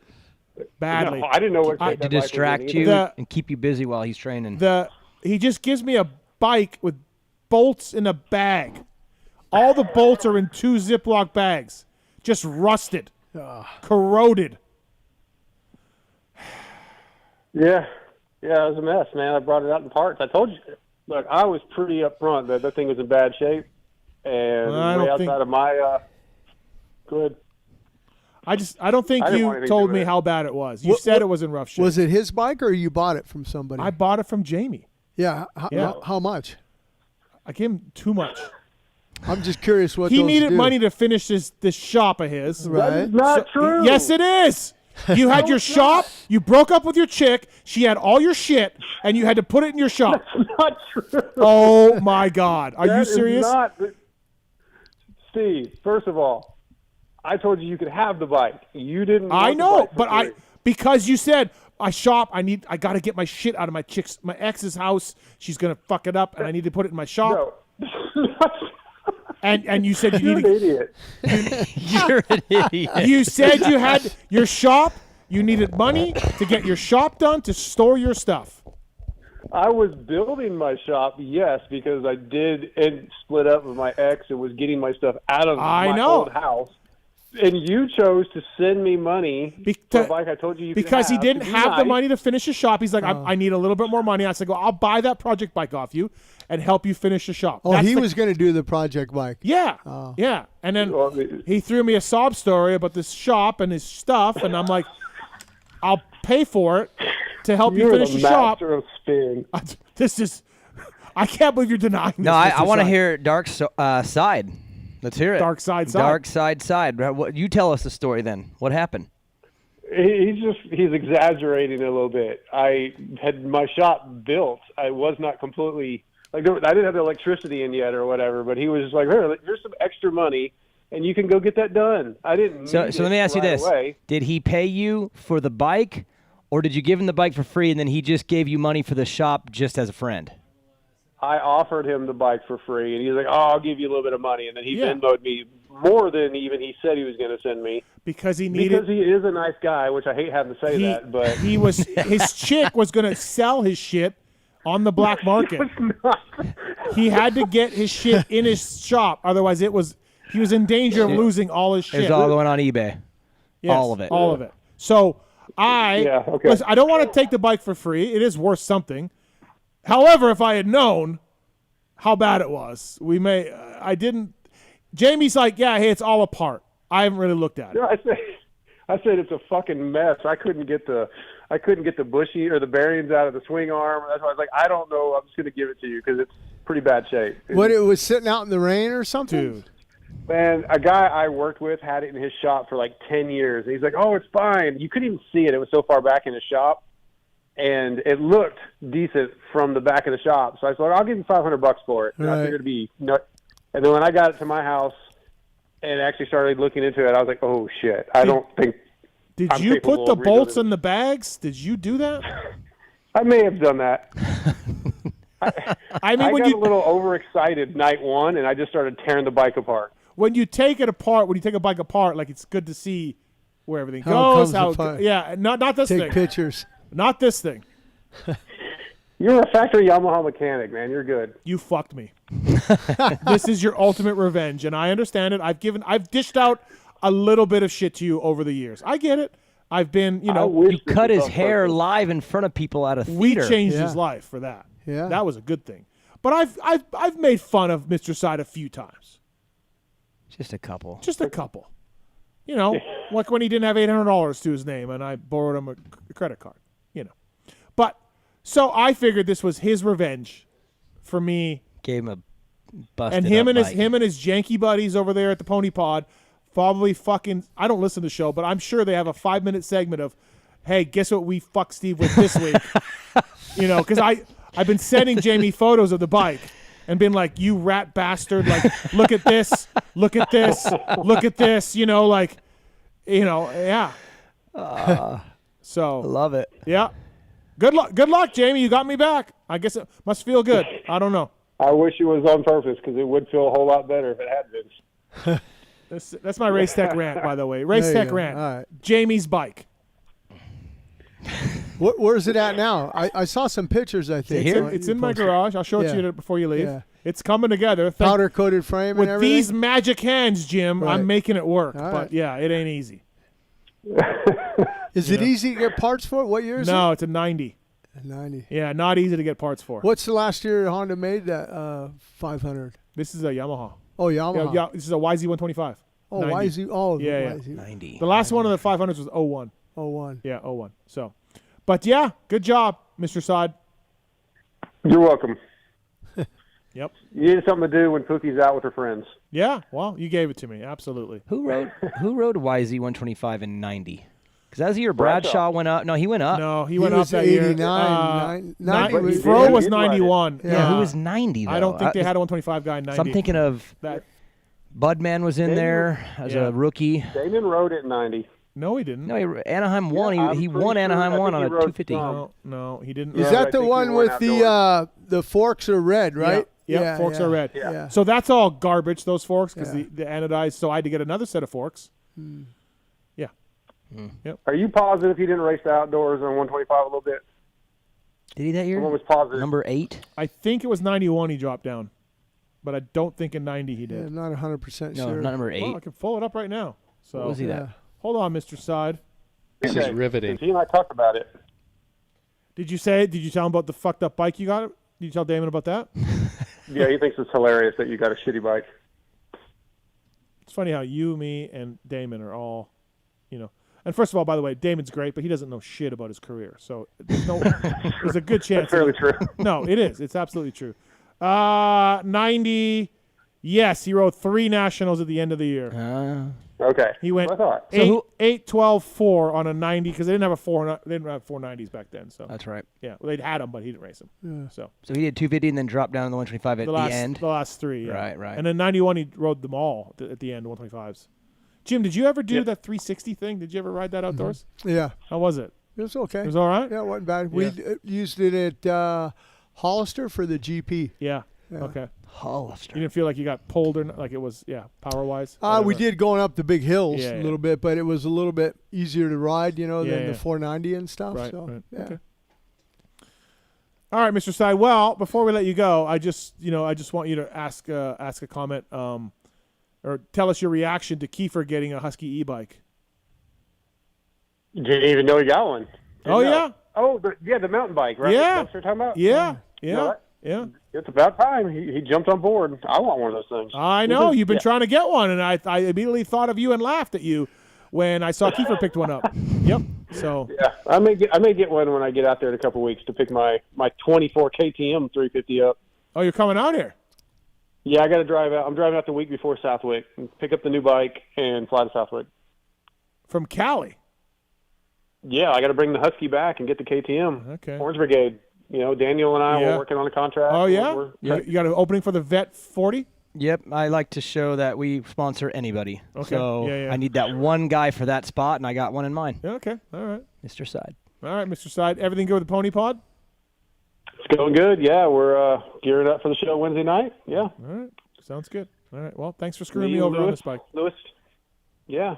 badly. No, I didn't know what to distract you and keep you busy while he's training. He just gives me a bike with bolts in a bag. All the bolts are in 2 Ziploc bags, just rusted, corroded. Yeah, it was a mess, man. I brought it out in parts. I told you. Look, I was pretty upfront that that thing was in bad shape, and way outside of my. Good. I don't think you told me how bad it was. You said it was in rough shape. Was it his bike or you bought it from somebody? I bought it from Jamie. Yeah. How much? I gave him too much. I'm just curious what he those needed do. money to finish this shop of his. Right. That is not true. Yes, it is. You had your shop. You broke up with your chick. She had all your shit, and you had to put it in your shop. That's not true. Oh my God! Are you serious? Steve, first of all, I told you could have the bike. You didn't. I know, but free. because you said I shop. I got to get my shit out of my ex's house. She's gonna fuck it up, and I need to put it in my shop. No. And you said you You're needed. an idiot. You're an idiot. You said you had your shop. You needed money to get your shop done to store your stuff. I was building my shop, yes, because I did and split up with my ex and was getting my stuff out of my old house. And you chose to send me money for a bike I told you because could he didn't have the money to finish his shop. He's like, Oh. I need a little bit more money. I said, well, I'll buy that project bike off you and help you finish the shop. Oh, he was going to do the project bike. Yeah, Oh. yeah. And then he threw me a sob story about this shop and his stuff, and I'm like, I'll pay for it to help you finish the shop. Of spin. This is, I can't believe you're denying this. No, I Mr. want to Side. hear Dark Side. Let's hear it. Dark Side. Dark Side. You tell us the story then. What happened? He's exaggerating a little bit. I had my shop built. I was not completely I didn't have the electricity in yet or whatever. But he was just like, here's some extra money, and you can go get that done. I didn't. So let me ask you this: away. Did he pay you for the bike, or did you give him the bike for free and then he just gave you money for the shop just as a friend? I offered him the bike for free, and he was like, "Oh, I'll give you a little bit of money," and then he Venmo'd me more than even he said he was going to send me because he is a nice guy, which I hate having to say that, but his chick was going to sell his shit on the black market. He had to get his shit in his shop, otherwise he was in danger of losing all his shit. It's all going on eBay. Yes, all of it. All of it. So listen, I don't want to take the bike for free. It is worth something. However, if I had known how bad it was, I didn't. Jamie's like, yeah, hey, it's all apart. I haven't really looked at it. No, I said it's a fucking mess. I couldn't get the bushy or the bearings out of the swing arm. That's why I was like, I don't know. I'm just going to give it to you because it's pretty bad shape. What, it was sitting out in the rain or something? Dude. Man, a guy I worked with had it in his shop for like 10 years. And he's like, oh, it's fine. You couldn't even see it. It was so far back in his shop. and it looked decent from the back of the shop. So I said, I'll give you $500 for it. And I figured it'd be nut. And then when I got it to my house and actually started looking into it, I was like, oh shit! I don't think. Did you put the bolts in the bags? Did you do that? I may have done that. I mean, when got you a little overexcited night one, and I just started tearing the bike apart. When you take it apart, when you take a bike apart, like it's good to see where everything How goes. it comes apart. Yeah, not this thing. Take pictures. Not this thing. You're a factory Yamaha mechanic, man. You're good. You fucked me. This is your ultimate revenge, and I understand it. I've dished out a little bit of shit to you over the years. I get it. I've been, you cut his hair live in front of people at a theater. We changed his life for that. Yeah, that was a good thing. But I've made fun of Mr. Side a few times. Just a couple. Just a couple. Like when he didn't have $800 to his name, and I borrowed him a credit card. But so I figured this was his revenge for me. Gave him a busted and him up and bike. him and his janky buddies over there at the Pony Pod. Probably fucking. I don't listen to the show, but I'm sure they have a 5-minute segment of, "Hey, guess what we fucked Steve with this week?" Because I've been sending Jamie photos of the bike and been like, "You rat bastard! Like, look at this, look at this, look at this." Yeah. So I love it. Yeah. Good luck, Jamie. You got me back. I guess it must feel good. I don't know. I wish it was on purpose because it would feel a whole lot better if it had been. That's my Race Tech rant, by the way. Race Tech rant. All right. Jamie's bike. Where's it at now? I saw some pictures, I think. It's in my garage. I'll show it to you before you leave. Yeah. It's coming together. Powder-coated frame and with everything? these magic hands, Jim, Right. I'm making it work. All right. But, yeah, it ain't easy. Is it easy to get parts for it? What year is it? No, it's a 90. A 90. Yeah, not easy to get parts for. What's the last year Honda made that 500? This is a Yamaha. Oh, Yamaha. Yeah, this is a YZ125. Oh, 90. YZ. Oh, yeah. YZ. 90. The last one of the 500s was 01. 01. Yeah, 01. So, but yeah, good job, Mr. Sod. You're welcome. Yep. You needed something to do when Pookie's out with her friends. Yeah, well, you gave it to me. Absolutely. Who rode YZ125 in 90? Because that was the year Bradshaw went up. No, he went up. No, he went up that year. 90. Fro was 91. Yeah, who was 90, though? I don't think they had a 125 guy in 90. So I'm thinking of that. Budman was in there as a rookie. Damon rode it in 90. No, he didn't. No, Anaheim won. He won Anaheim 1 on a 250. No, he didn't. Is that the one with the forks are red, right? Yeah, forks are red. Yeah. So that's all garbage, those forks, because the anodized. So I had to get another set of forks. Yeah. Yep. Are you positive he didn't race the outdoors on 125 a little bit? Did he that year? Someone was positive. Number 8? I think it was 91 he dropped down. But I don't think in 90 he did. Yeah, not 100% No, sure. not number 8. Well, I can pull it up right now. So What was he that? Hold on, Mr. Side. This is riveting. He and I talked about it. Did you tell him about the fucked up bike you got? Did you tell Damon about that? Yeah, he thinks it's hilarious that you got a shitty bike. It's funny how you, me, and Damon are all, And first of all, by the way, Damon's great, but he doesn't know shit about his career. So there's a good chance. That's fairly true. No, it is. It's absolutely true. 90. Yes, he rode 3 nationals at the end of the year. Okay. He went That's all right. 8, 12, 4 on a 90 because they didn't have they didn't have 490s back then. So That's right. yeah, well, they'd had them, but he didn't race them. Yeah. So he did 250 and then dropped down to the 125 at the end. The last 3. Yeah. Right. And then 91, he rode them all at the end, 125s. Jim, did you ever do that 360 thing? Did you ever ride that outdoors? Yeah. How was it? It was okay. It was all right? Yeah, it wasn't bad. Yeah. We used it at Hollister for the GP. Yeah. Yeah. Okay. Hollister. You didn't feel like you got pulled or like it was, power-wise? We did going up the big hills Yeah, a little bit, but it was a little bit easier to ride, than Yeah. the 490 and stuff. Right, so, right. yeah. Okay. All right, Mr. Side. Well, before we let you go, I just want you to ask a comment or tell us your reaction to Kiefer getting a Husky e-bike. You didn't even know he got one. Oh, yeah? Oh, the mountain bike, right? Yeah. That's what you're talking about? Yeah. No, Yeah. It's about time. He jumped on board. I want one of those things. I know. You've been trying to get one, and I immediately thought of you and laughed at you when I saw Kiefer picked one up. Yep. So yeah, I may get one when I get out there in a couple weeks to pick my 24 KTM 350 up. Oh, you're coming out here? Yeah, I got to drive out. I'm driving out the week before Southwick and pick up the new bike and fly to Southwick. From Cali? yeah, I got to bring the Husky back and get the KTM. Okay. Orange Brigade. You know, Daniel and I were working on a contract. Oh, yeah? You got an opening for the Vet 40? Yep, I like to show that we sponsor anybody. Okay. So Yeah. I need that one guy for that spot, and I got one in mind. Yeah, okay. All right. Mr. Side. All right, Mr. Side. Everything good with the Pony Pod? It's going good. Yeah, we're gearing up for the show Wednesday night. Yeah. All right. Sounds good. All right. Well, thanks for screwing me over on this bike. Lewis. Yeah.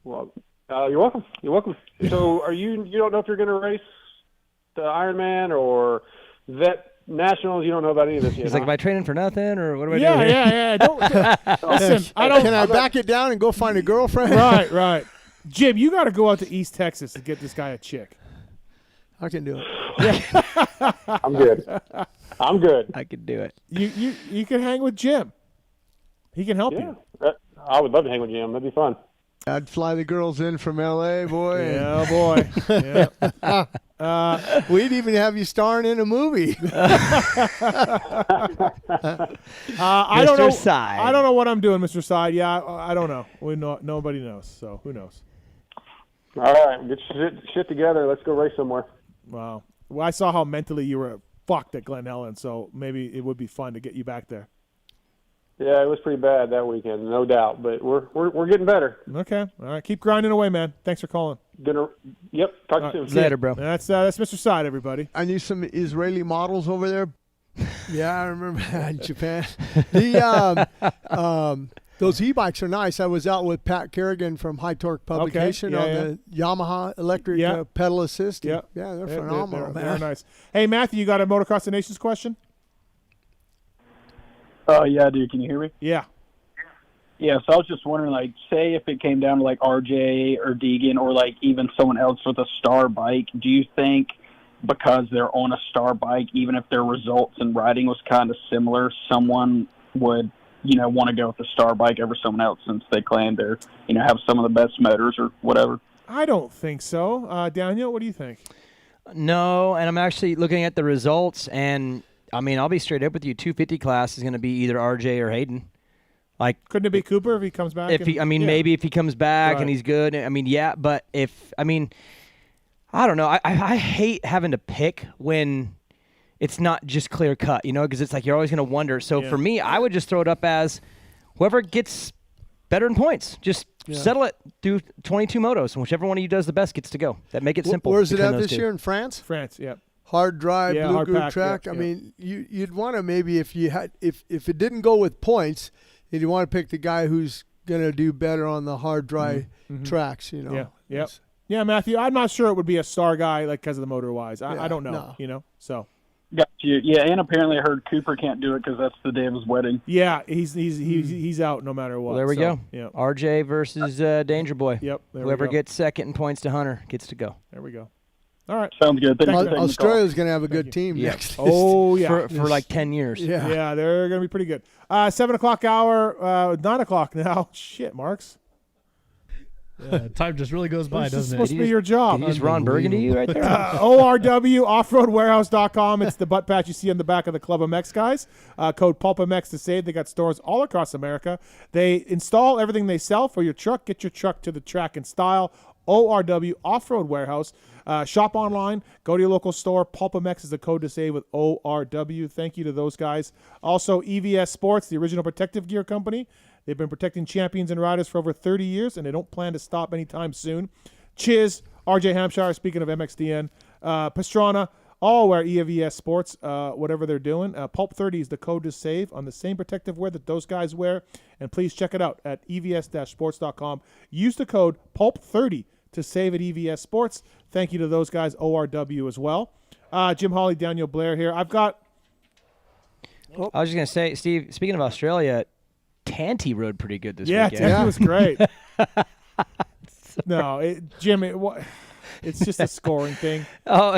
Well, you're welcome. You're welcome. So you don't know if you're going to race the Ironman or Vet Nationals? You don't know about any of this yet. He's like, am I training for nothing, or what do I do Yeah, here? yeah. Listen, Can I back it down and go find a girlfriend? Right. Jim, you got to go out to East Texas to get this guy a chick. I can do it. Yeah. I'm good. I can do it. You can hang with Jim. He can help you. I would love to hang with Jim. That'd be fun. I'd fly the girls in from L.A., boy. Yeah, boy. Yeah. We'd even have you starring in a movie. I don't know. Side. I don't know what I'm doing, Mr. Side. Yeah, I don't know. Nobody knows. So who knows? All right, get shit together. Let's go race somewhere. Wow. Well, I saw how mentally you were fucked at Glen Helen, so maybe it would be fun to get you back there. Yeah, it was pretty bad that weekend, no doubt. But we're getting better. Okay. All right. Keep grinding away, man. Thanks for calling. Yep. Talk to you soon. Later, bro. That's Mr. Side, everybody. I knew some Israeli models over there. Yeah, I remember that in Japan. Those e-bikes are nice. I was out with Pat Kerrigan from High Torque Publication on the Yamaha electric pedal assist. Yeah, they're phenomenal, man. They're nice. Hey, Matthew, you got a Motocross the Nations question? Yeah, dude. Can you hear me? Yeah. Yeah, so I was just wondering, like, say if it came down to, like, RJ or Deegan or, like, even someone else with a star bike, do you think because they're on a star bike, even if their results in riding was kind of similar, someone would, want to go with the star bike over someone else since they claim they're, have some of the best motors or whatever? I don't think so. Daniel, what do you think? No, and I'm actually looking at the results, and, I mean, I'll be straight up with you. 250 class is going to be either RJ or Hayden. Like, couldn't it be Cooper if he comes back? Maybe if he comes back and he's good. I mean, yeah, but I don't know. I hate having to pick when it's not just clear cut, because it's like you're always going to wonder. So for me, I would just throw it up as whoever gets better in points. Just settle it. Do 22 motos, and whichever one of you does the best gets to go. That make it simple. Where's it at this year in France? France, yeah. Hard drive, blue hard group pack, track. yeah, I mean, you'd want to maybe if it didn't go with points, then you want to pick the guy who's going to do better on the hard dry tracks. Yeah, Matthew. I'm not sure it would be a star guy because of the motor wise. I don't know. No. So. Got you. Yeah, and apparently I heard Cooper can't do it because that's the day of his wedding. Yeah, he's out no matter what. Well, there we go. Yeah. RJ versus Danger Boy. Yep. Whoever gets second in points to Hunter gets to go. There we go. All right. Sounds good. Australia's going to have a good team next. Oh, yeah. For like 10 years. Yeah, they're going to be pretty good. 7 o'clock hour, 9 o'clock now. Shit, Marks. Yeah, time just really goes by, doesn't it? It's supposed to be your job. Did you use Ron Burgundy you right there? ORW, offroadwarehouse.com. It's the butt patch you see on the back of the PulpMX guys. Code PulpMX to save. They got stores all across America. They install everything they sell for your truck. Get your truck to the track in style. ORW, Off-Road Warehouse. Shop online. Go to your local store. PulpMX is the code to save with ORW. Thank you to those guys. Also, EVS Sports, the original protective gear company. They've been protecting champions and riders for over 30 years, and they don't plan to stop anytime soon. Chiz, RJ Hampshire, speaking of MXDN, Pastrana, all wear EVS Sports, whatever they're doing. Pulp 30 is the code to save on the same protective wear that those guys wear. And please check it out at evs-sports.com. Use the code PULP30 to save at EVS Sports. Thank you to those guys, ORW as well. Jim Holley, Daniel Blair here. I've got... I was just going to say, Steve, speaking of Australia, Tanti rode pretty good this weekend. Yeah, Tanti was great. No, Jim, it's just a scoring thing. Oh,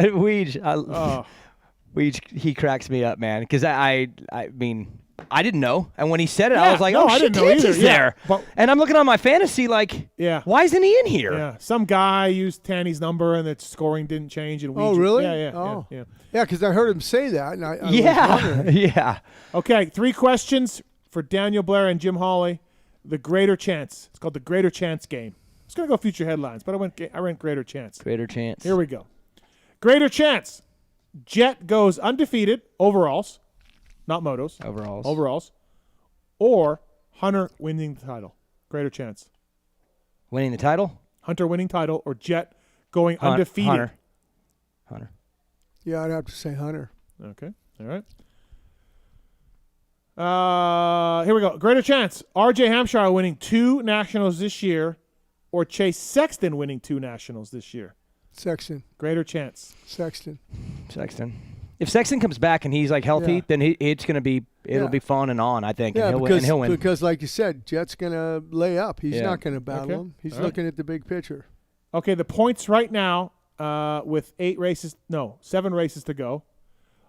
Weege, he cracks me up, man, because I mean, I didn't know, and when he said it, I was like, "Oh, shit, Tanti's there." But, and I'm looking on my fantasy, like, why isn't he in here? Yeah, some guy used Tanti's number, and the scoring didn't change. And oh, really? Yeah. Yeah, because I heard him say that, and I was wondering. Yeah. Okay, 3 questions for Daniel Blair and Jim Holley. The Greater Chance. It's called the Greater Chance game. was going to go future headlines, but I went greater chance. Greater chance. Here we go. Greater chance. Jet goes undefeated, overalls, not motos. Overalls. Or Hunter winning the title. Greater chance. Winning the title? Hunter winning title or Jet going undefeated. Hunter. Yeah, I'd have to say Hunter. Okay. All right. Here we go. Greater chance. R.J. Hampshire winning 2 nationals this year or Chase Sexton winning 2 nationals this year. Sexton. Greater chance. Sexton. If Sexton comes back and he's like healthy, then it's going to be it'll be fun and on, I think, and he'll win. Because like you said, Jet's going to lay up. He's not going to battle him. He's looking at the big picture. Okay, the points right now with 7 races to go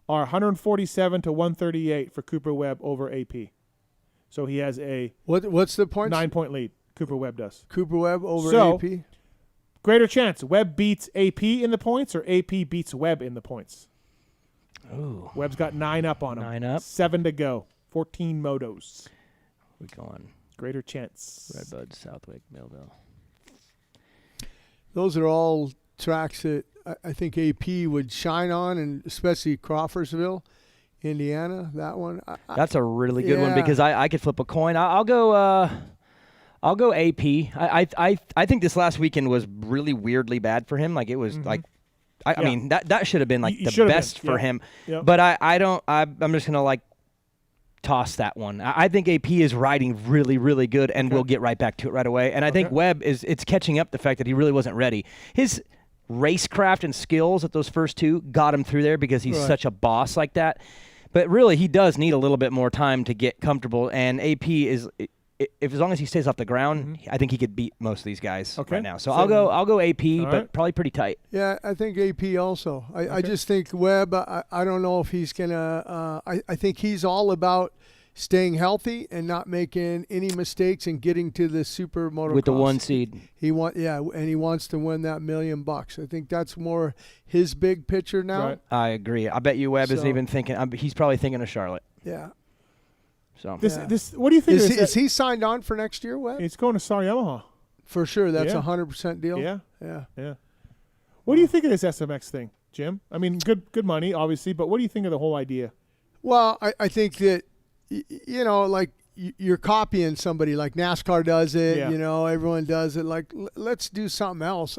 are 147 to 138 for Cooper Webb over AP. So he has a what's the points? 9-point lead. Cooper Webb does. Cooper Webb over AP. Greater chance. Webb beats AP in the points or AP beats Webb in the points. Ooh. Webb's got 9 up on him. 9 up. 7 to go. 14 motos. We going. Greater chance. Redbud, Southwick, Millville. Those are all tracks that I think AP would shine on, and especially Crawfordsville, Indiana. That one. That's a really good one because I could flip a coin. I'll go AP. I think this last weekend was really weirdly bad for him. Like it was like. I mean that should have been like the best for him, but I'm just gonna like toss that one. I think AP is riding really, really good, and we'll get right back to it right away. And I think Webb it's catching up the fact that he really wasn't ready. His racecraft and skills at those first 2 got him through there because he's such a boss like that. But really, he does need a little bit more time to get comfortable. And AP is. If as long as he stays off the ground, I think he could beat most of these guys right now. So I'll go AP, but probably pretty tight. Yeah, I think AP also. I just think Webb. I don't know if he's gonna. I think he's all about staying healthy and not making any mistakes and getting to the super motocross with the 1 seed. And he wants to win that $1 million. I think that's more his big picture now. Right. I agree. I bet you Webb isn't even thinking. He's probably thinking of Charlotte. Yeah. So this what do you think? Is he signed on for next year, Webb? He's going to Star Yamaha. For sure. That's 100% deal. Yeah. What do you think of this SMX thing, Jim? I mean, good money, obviously, but what do you think of the whole idea? Well, I think that, like you're copying somebody like NASCAR does it, everyone does it. Like, let's do something else.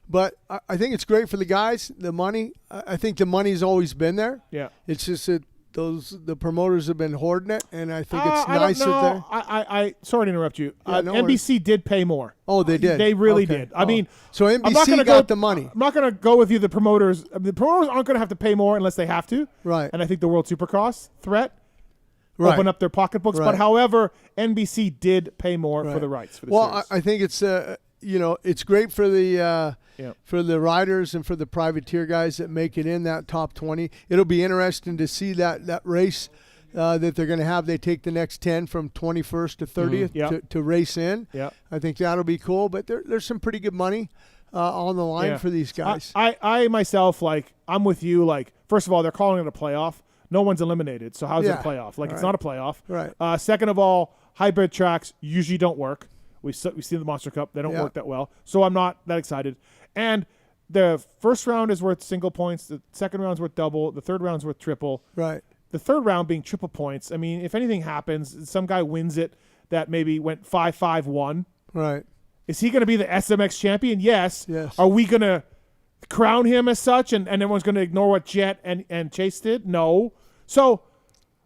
But I think it's great for the guys, the money. I think the money's always been there. Yeah. It's just that the promoters have been hoarding it, and I think it's nice that they're. I sorry to interrupt you. Yeah, no NBC did pay more. Oh, they did. They really did. I mean, so NBC got the money. I'm not going to go with you. The promoters aren't going to have to pay more unless they have to. Right. And I think the World Supercross threat open up their pocketbooks. Right. But however, NBC did pay more for the rights for the series. I think it's it's great for the riders and for the privateer guys that make it in that top 20. It'll be interesting to see that race that they're going to have. They take the next 10 from 21st to 30th to race in. Yeah. I think that'll be cool. But there's some pretty good money on the line for these guys. I myself, I'm with you. Like, first of all, they're calling it a playoff. No one's eliminated, so how's it a playoff? Like, it's not a playoff. Right. Second of all, hybrid tracks usually don't work. We see the Monster Cup. They don't work that well. So I'm not that excited. And the first round is worth single points. The second round's worth double. The third round's worth triple. Right. The third round being triple points. I mean, if anything happens, some guy wins it that maybe went 5-5-1. Right. Is he going to be the SMX champion? Yes. Are we going to crown him as such and everyone's going to ignore what Jet and Chase did? No. So,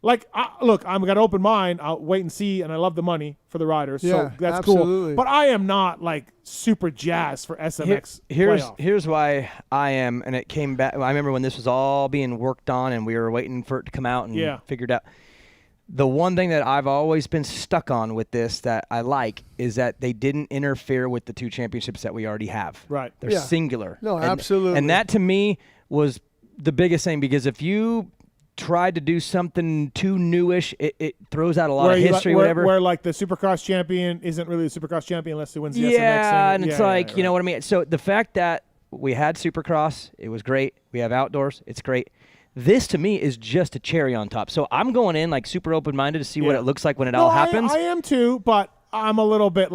look, I've got an open mind. I'll wait and see, and I love the money for the riders, so that's absolutely cool. But I am not, super jazzed for SMX playoff. Here's why I am, and it came back. I remember when this was all being worked on, and we were waiting for it to come out and figured out. The one thing that I've always been stuck on with this that I like is that they didn't interfere with the 2 championships that we already have. Right. They're singular. No, absolutely. And that, to me, was the biggest thing, because if you tried to do something too newish, it throws out a lot of history, whatever. Where the Supercross champion isn't really the Supercross champion unless he wins the SMX thing. And it's you know what I mean? So the fact that we had Supercross, it was great. We have outdoors, it's great. This, to me, is just a cherry on top. So I'm going in super open-minded to see what it looks like when it all happens. I am too, but I'm a little bit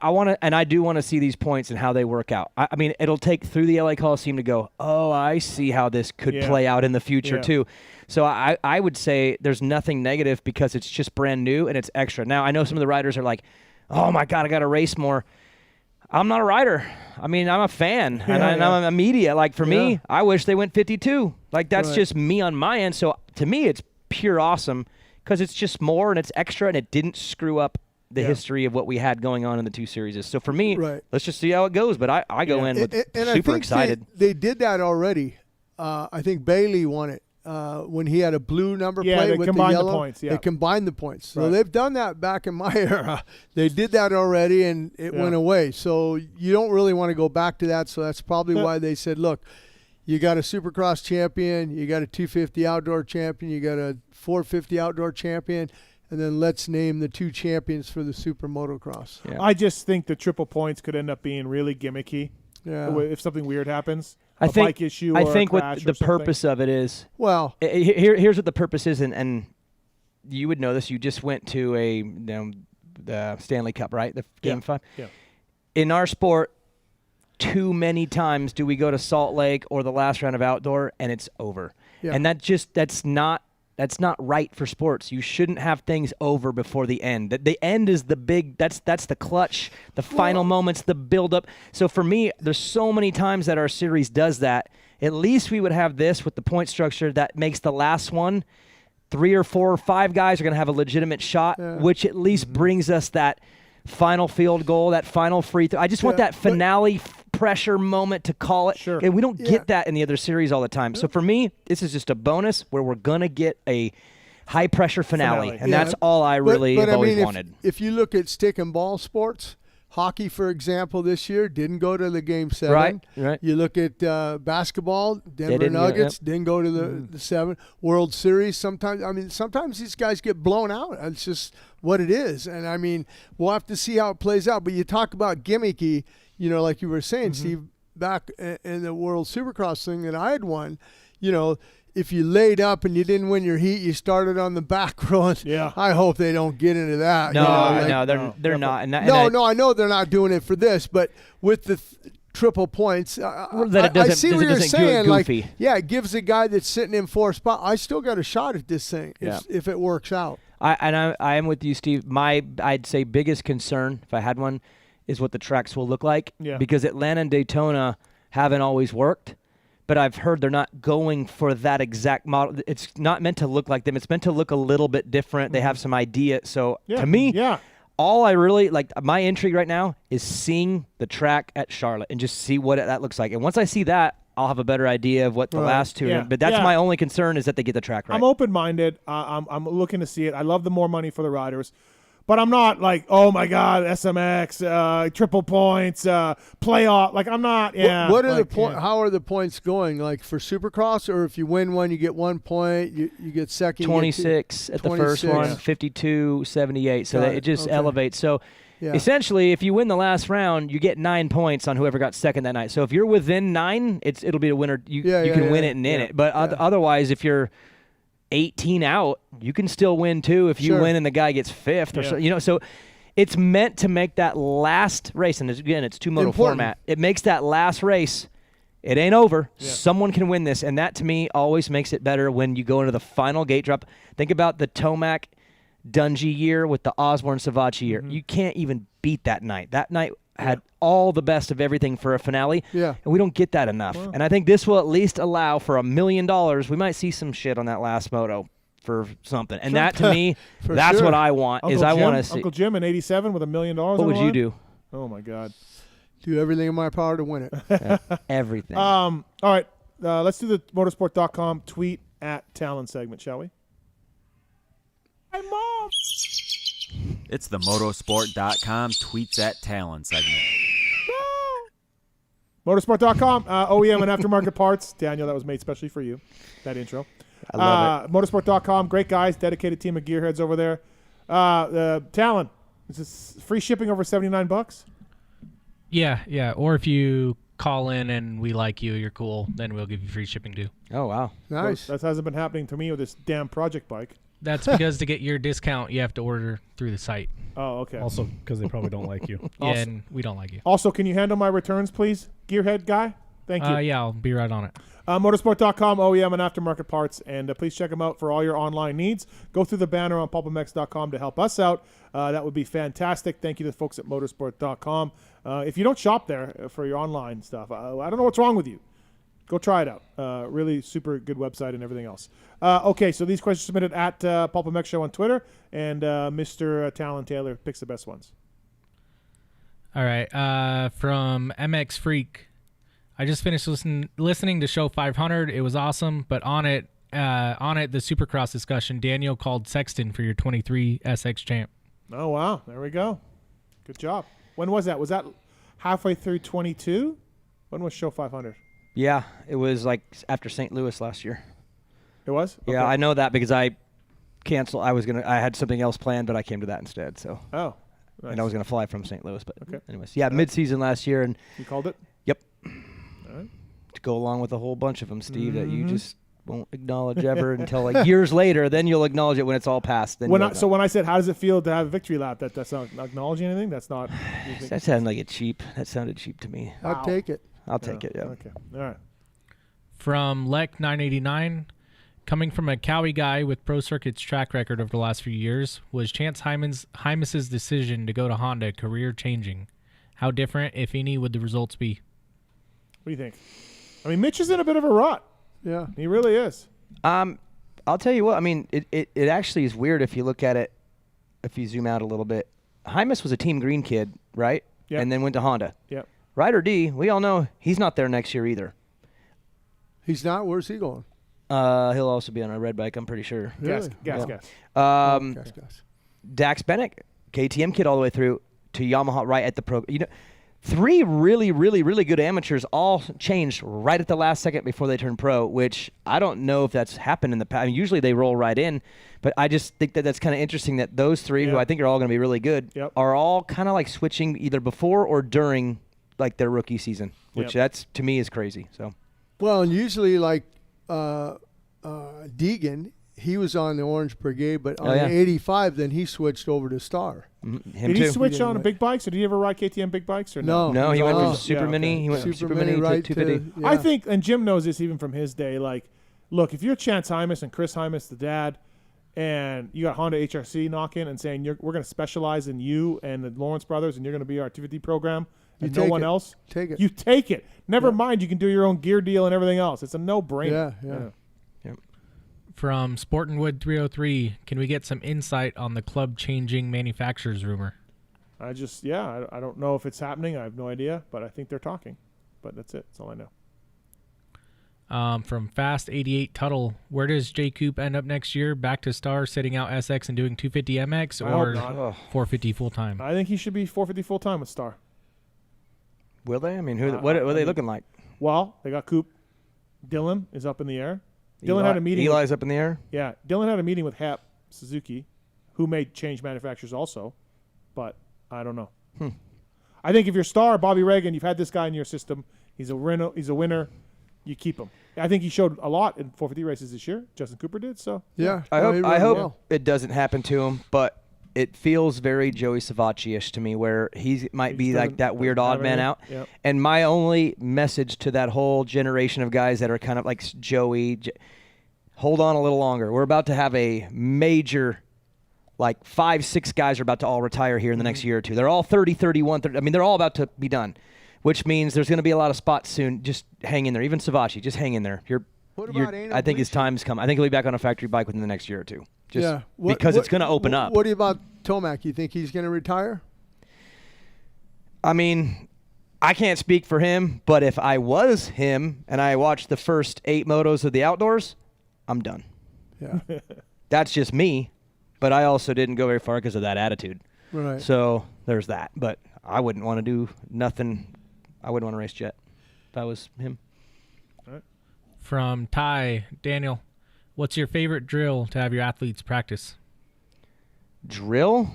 I want to, and I do want to see these points and how they work out. I mean, it'll take through the LA Coliseum to go, oh, I see how this could play out in the future too. So I would say there's nothing negative because it's just brand new and it's extra. Now, I know some of the riders are like, oh my God, I got to race more. I'm not a rider. I mean, I'm a fan and I'm a media. Like for me, I wish they went 52. Like that's just me on my end. So to me, it's pure awesome because it's just more and it's extra and it didn't screw up the history of what we had going on in the 2 series. So for me, let's just see how it goes. But I go in with super excited. They did that already. I think Bailey won it when he had a blue number plate with the yellow. The points, They combined the points. So they've done that back in my era. They did that already, and it went away. So you don't really want to go back to that. So that's probably why they said, look, you got a Supercross champion, you got a 250 outdoor champion, you got a 450 outdoor champion, and then let's name the 2 champions for the Super Motocross. Yeah. I just think the triple points could end up being really gimmicky if something weird happens. I think, bike issue or I think a what the purpose of it is. Well, here's what the purpose is, and you would know this. You just went to the Stanley Cup, right? The Game 5. Yeah. In our sport, too many times do we go to Salt Lake or the last round of outdoor, and it's over. Yeah. And that's not right for sports. You shouldn't have things over before the end. The end is the big, that's the clutch, the final moments, the build-up. So for me, there's so many times that our series does that. At least we would have this with the point structure that makes the last one, 3 or 4 or 5 guys are going to have a legitimate shot, which at least brings us that final field goal, that final free throw. I just want that finale pressure moment to call it. Sure. And we don't get that in the other series all the time. So for me, this is just a bonus where we're going to get a high-pressure finale. And that's all I really have always wanted. If you look at stick and ball sports, hockey, for example, this year didn't go to the Game 7. Right. You look at basketball, Denver Nuggets didn't go to the 7. World Series, sometimes these guys get blown out. It's just what it is. And, I mean, we'll have to see how it plays out. But you talk about gimmicky, like you were saying, Steve, back in the World Supercross thing that I had won, if you laid up and you didn't win your heat, you started on the back row. I hope they don't get into that. No, they're not. I know they're not doing it for this, but with the triple points, I see what you're saying. Goofy. It gives the guy that's sitting in 4th spot. I still got a shot at this thing if it works out. I am with you, Steve. I'd say biggest concern, if I had one, is what the tracks will look like. Yeah. Because Atlanta and Daytona haven't always worked. But I've heard they're not going for that exact model. It's not meant to look like them. It's meant to look a little bit different. They have some idea. So to me, all I really like, my intrigue right now is seeing the track at Charlotte and just see what that looks like. And once I see that, I'll have a better idea of what the last 2 are. But that's my only concern is that they get the track right. I'm open-minded. I'm looking to see it. I love the more money for the riders. But I'm not like, oh my God, SMX, triple points, playoff. Like I'm not. What are the points? How are the points going? Like for Supercross, or if you win one, you get 1 point. You get second. 26 at the first one, 52, 78. So it just elevates. So essentially, if you win the last round, you get 9 points on whoever got second that night. So if you're within 9, it'll be a winner. You can win it and in it. But otherwise, if you're 18 out, you can still win too if you win and the guy gets 5th or so. So it's meant to make that last race, and again, it's 2-moto format. It makes that last race. It ain't over. Yeah. Someone can win this, and that to me always makes it better when you go into the final gate drop. Think about the Tomac Dungey year with the Osborne Savachi year. You can't even beat that night. That night had all the best of everything for a finale, and we don't get that enough. And I think this will at least allow for $1 million. We might see some shit on that last moto for something, and that to me, that's what I want. I want to see Uncle Jim in '87 with $1 million. What would you do? Oh my God, do everything in my power to win it. Everything. All right, let's do the motorsport.com tweet at Tallon segment, shall we? Hi, Mom. It's the motorsport.com tweets at Tallon segment. Motorsport.com, OEM and aftermarket parts. Daniel, that was made specially for you, that intro. I love it. Motorsport.com, great guys, dedicated team of gearheads over there. Tallon, is this free shipping over $79? Yeah. Or if you call in and we like you, you're cool, then we'll give you free shipping too. Oh, wow. Nice. That hasn't been happening to me with this damn project bike. That's because to get your discount, you have to order through the site. Oh, okay. Also, because they probably don't like you. Yeah, and we don't like you. Also, can you handle my returns, please, Gearhead guy? Thank you. Yeah, I'll be right on it. Motorsport.com, OEM and aftermarket parts, and please check them out for all your online needs. Go through the banner on PulpMX.com to help us out. That would be fantastic. Thank you to the folks at Motorsport.com. If you don't shop there for your online stuff, I don't know what's wrong with you. Go try it out. Really super good website and everything else. Okay, so these questions submitted at PulpMX Show on Twitter, and Mr. Tallon Taylor picks the best ones. All right, from MX Freak. I just finished listening to show 500. It was awesome, but on it, the Supercross discussion, Daniel called Sexton for your 23 SX champ. Oh, wow. There we go. Good job. When was that? Was that halfway through 22? When was show 500? Yeah, it was like after St. Louis last year. It was? Yeah, Okay. I know that because I canceled. I had something else planned, but I came to that instead. So. Oh. Nice. And I was going to fly from St. Louis, but Okay. anyways, yeah, mid-season last year, and you called it. Yep. All right. To go along with a whole bunch of them, Steve, that you just won't acknowledge ever until like years later. Then you'll acknowledge it when it's all past. Then When I said, how does it feel to have a victory lap? That's not acknowledging anything. That's not. That sounded like it cheap. That sounded cheap to me. I'll take it. I'll take it. Yeah. Okay. All right. From Lek 989, coming from a Cowie guy with Pro Circuit's track record over the last few years, was Chance Hymas's decision to go to Honda career changing? How different, if any, would the results be? What do you think? I mean, Mitch is in a bit of a rut. Yeah, he really is. I'll tell you what. I mean, it actually is weird if you look at it. If you zoom out a little bit, Hymas was a Team Green kid, right? Yep. And then went to Honda. Yep. Ryder D, we all know he's not there next year either. He's not. Where's he going? He'll also be on a red bike, I'm pretty sure. Gas. Gas. Dax Bennick, KTM kid all the way through to Yamaha right at the pro. You know, 3 really, really, really good amateurs all changed right at the last second before they turned pro, which I don't know if that's happened in the past. I mean, usually they roll right in, but I just think that that's kind of interesting that those 3, who I think are all going to be really good, are all kind of like switching either before or during like their rookie season, which that's to me is crazy. So. Well, and usually like Deegan, he was on the Orange Brigade, but on the 85, then he switched over to Star. Did he switch on big bikes, or did he ever ride KTM big bikes, or no? No, he went from Super Mini. He went from Super Mini right to 250. I think, and Jim knows this even from his day. Like, look, if you're Chance Hymas and Chris Hymas, the dad, and you got Honda HRC knocking and saying we're going to specialize in you and the Lawrence brothers, and you're going to be our 250 program, and no one else, take it. You take it. Never mind, you can do your own gear deal and everything else. It's a no-brainer. Yeah. From Sportingwood 303, can we get some insight on the club changing manufacturers rumor? I don't know if it's happening. I have no idea, but I think they're talking. But that's it. That's all I know. From Fast 88 Tuttle, where does J Coop end up next year? Back to Star, sitting out SX and doing 250 MX, or 450 full time? I think he should be 450 full time with Star. Will they? I mean, what are they looking like? Well, they got Coop. Dylan is up in the air. Dylan had a meeting. Eli's up in the air? Yeah. Dylan had a meeting with Hap Suzuki, who may change manufacturers also, but I don't know. I think if you're Star, Bobby Reagan, you've had this guy in your system. He's a winner. You keep him. I think he showed a lot in 450 races this year. Justin Cooper did, so. Yeah. I hope it doesn't happen to him, but it feels very Joey Savacci-ish to me, where he might be like that weird odd man out. Yep. And my only message to that whole generation of guys that are kind of like Joey, hold on a little longer. We're about to have a major, like 5-6 guys are about to all retire here in the next year or two. They're all 30, 31, 30. I mean, they're all about to be done, which means there's going to be a lot of spots soon. Just hang in there. Even Savacci, just hang in there. I think his time's come. I think he'll be back on a factory bike within the next year or two. Because it's going to open up. What about Tomac? You think he's going to retire? I mean, I can't speak for him, but if I was him and I watched the first 8 motos of the outdoors, I'm done. Yeah. That's just me, but I also didn't go very far because of that attitude. Right. So there's that. But I wouldn't want to do nothing. I wouldn't want to race jet if I was him. All right. From Ty, Daniel, what's your favorite drill to have your athletes practice? Drill?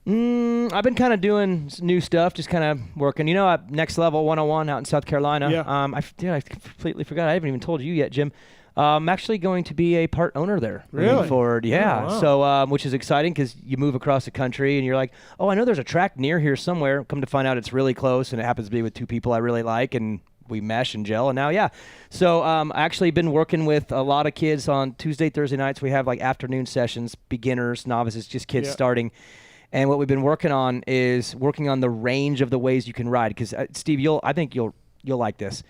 I've been kind of doing new stuff, just kind of working. You know, at Next Level 101 out in South Carolina. Yeah. I completely forgot. I haven't even told you yet, Jim. I'm actually going to be a part owner there Really? moving forward. Yeah. Oh, wow. So, which is exciting because you move across the country and you're like, oh, I know there's a track near here somewhere. Come to find out it's really close, and it happens to be with two people I really like, and we mesh and gel, and now, yeah. So I actually been working with a lot of kids on Tuesday, Thursday nights. We have like afternoon sessions, beginners, novices, just kids starting. And what we've been working on is working on the range of the ways you can ride. Because Steve, I think you'll like this.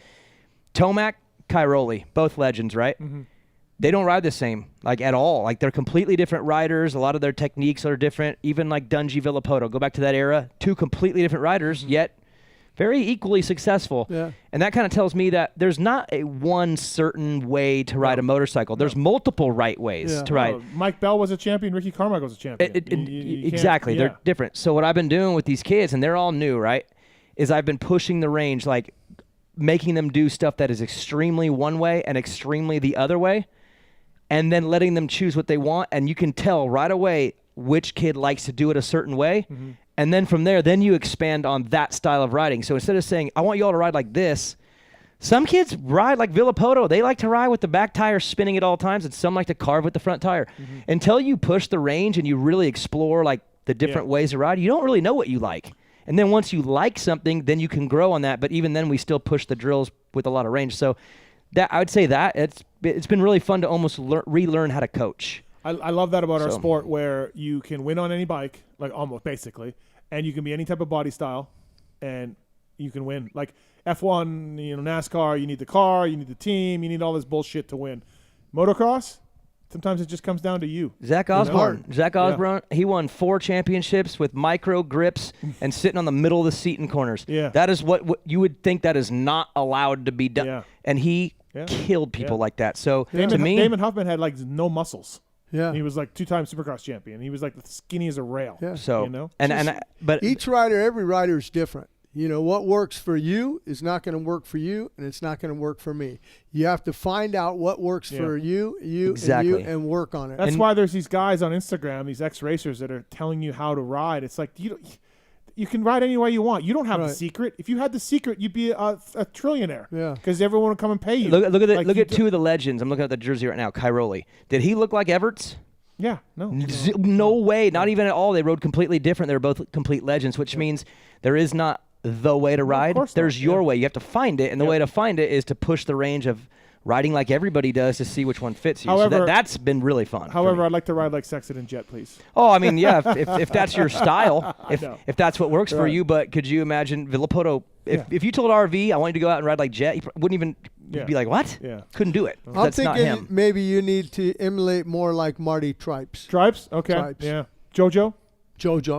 Tomac, Cairoli, both legends, right? Mm-hmm. They don't ride the same, like at all. Like they're completely different riders. A lot of their techniques are different. Even like Dungey, Villapoto, go back to that era. Two completely different riders, yet very equally successful. Yeah. And that kind of tells me that there's not a one certain way to ride a motorcycle. There's multiple right ways to ride. Mike Bell was a champion. Ricky Carmichael's a champion. Exactly. They're different. So what I've been doing with these kids, and they're all new, right, is I've been pushing the range, like making them do stuff that is extremely one way and extremely the other way, and then letting them choose what they want. And you can tell right away which kid likes to do it a certain way. Mm-hmm. And then from there, then you expand on that style of riding. So instead of saying, I want you all to ride like this, some kids ride like Villapoto. They like to ride with the back tire spinning at all times, and some like to carve with the front tire. Mm-hmm. Until you push the range and you really explore like the different ways to ride, you don't really know what you like. And then once you like something, then you can grow on that. But even then, we still push the drills with a lot of range. So that I would say that it's been really fun to almost relearn how to coach. I love that about our sport, where you can win on any bike, like almost basically, and you can be any type of body style, and you can win. Like F1, NASCAR, you need the car, you need the team, you need all this bullshit to win. Motocross, sometimes it just comes down to you. Zach Osborne, he won 4 championships with micro grips and sitting on the middle of the seat in corners. Yeah. That is what you would think that is not allowed to be done. Yeah. And he killed people like that. So Damon, to me, Damon Huffman had like no muscles. Yeah. He was like 2-time Supercross champion. He was like the skinny as a rail. Yeah. So but each rider, every rider is different. What works for you is not going to work for you, and it's not going to work for me. You have to find out what works for you, and work on it. That's why there's these guys on Instagram, these ex-racers that are telling you how to ride. It's like you can ride any way you want. You don't have the secret. If you had the secret, you'd be a trillionaire. Yeah. Because everyone would come and pay you. Look at two of the legends. I'm looking at the jersey right now. Cairoli. Did he look like Everts? Yeah. No. No way. Not even at all. They rode completely different. They're both complete legends, which means there is not the way to ride. There's your way. You have to find it, and the way to find it is to push the range of riding like everybody does to see which one fits you. However, so that's been really fun. However, I'd like to ride like Sexton and Jet, please. Oh, I mean, yeah, if that's your style, if that's what works for you. But could you imagine Villapoto? If you told RV, I want you to go out and ride like Jet, he wouldn't even be like, what? Yeah. Couldn't do it. I'm That's thinking not him. maybe you need to emulate more like Marty Tripes. Tripes? Okay. Tripes. Yeah. JoJo?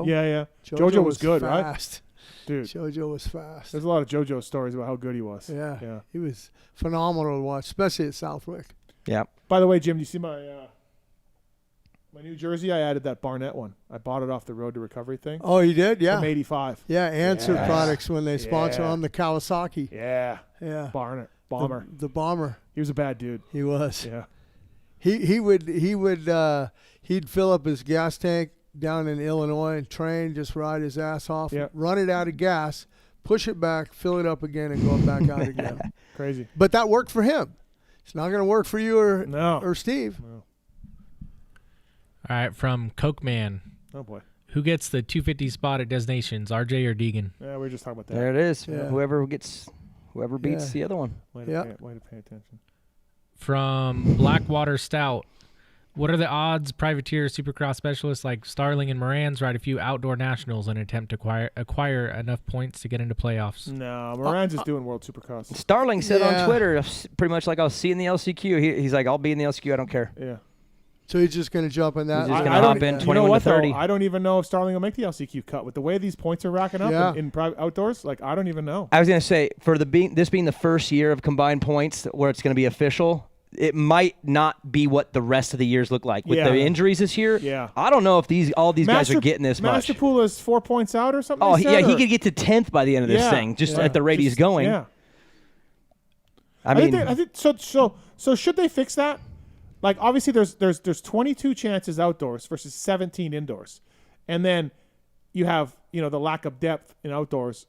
Yeah. JoJo was good, fast. right? Dude. JoJo was fast. There's a lot of JoJo stories about how good he was. Yeah. He was phenomenal to watch, especially at Southwick. Yeah. By the way, Jim, do you see my new jersey? I added that Barnett one. I bought it off the Road to Recovery thing. Oh, you did? Yeah. From 85. Yeah, Answer Products when they sponsor on the Kawasaki. Yeah. Yeah. Barnett. Bomber. The bomber. He was a bad dude. He was. Yeah. He'd fill up his gas tank down in Illinois and train, just ride his ass off, run it out of gas, push it back, fill it up again, and go back out again. Crazy. But that worked for him. It's not going to work for you or Steve. No. All right, from Coke Man. Oh, boy. Who gets the 250 spot at Destinations, RJ or Deegan? Yeah, we were just talking about that. There it is. Yeah. Whoever beats the other one. Way to pay attention. From Blackwater Stout. What are the odds privateer supercross specialists like Starling and Moran's ride a few outdoor nationals in an attempt to acquire enough points to get into playoffs? No, Moran's is doing World Supercross. Starling said on Twitter, pretty much like, I'll see you in the LCQ. He's like, I'll be in the LCQ. I don't care. Yeah. So he's just going to jump in that? He's just going to hop in 21 to 30. I don't even know if Starling will make the LCQ cut. With the way these points are racking up in private outdoors, like, I don't even know. I was going to say, for this being the first year of combined points where it's going to be official, it might not be what the rest of the years look like. With the injuries this year, I don't know if all these guys are getting this much. Masterpool is 4 points out or something? Oh, he could get to 10th by the end of this thing, just at the rate he's going. Yeah. I mean, I think so should they fix that? Like, obviously there's 22 chances outdoors versus 17 indoors. And then you have, the lack of depth in outdoors.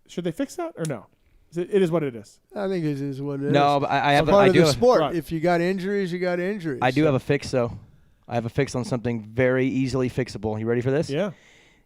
Should they fix that or no? It is what it is. I think it is what it is. No, but I have part I of do the have, sport. Right. If you got injuries, you got injuries. I do have a fix though. I have a fix on something very easily fixable. You ready for this? Yeah.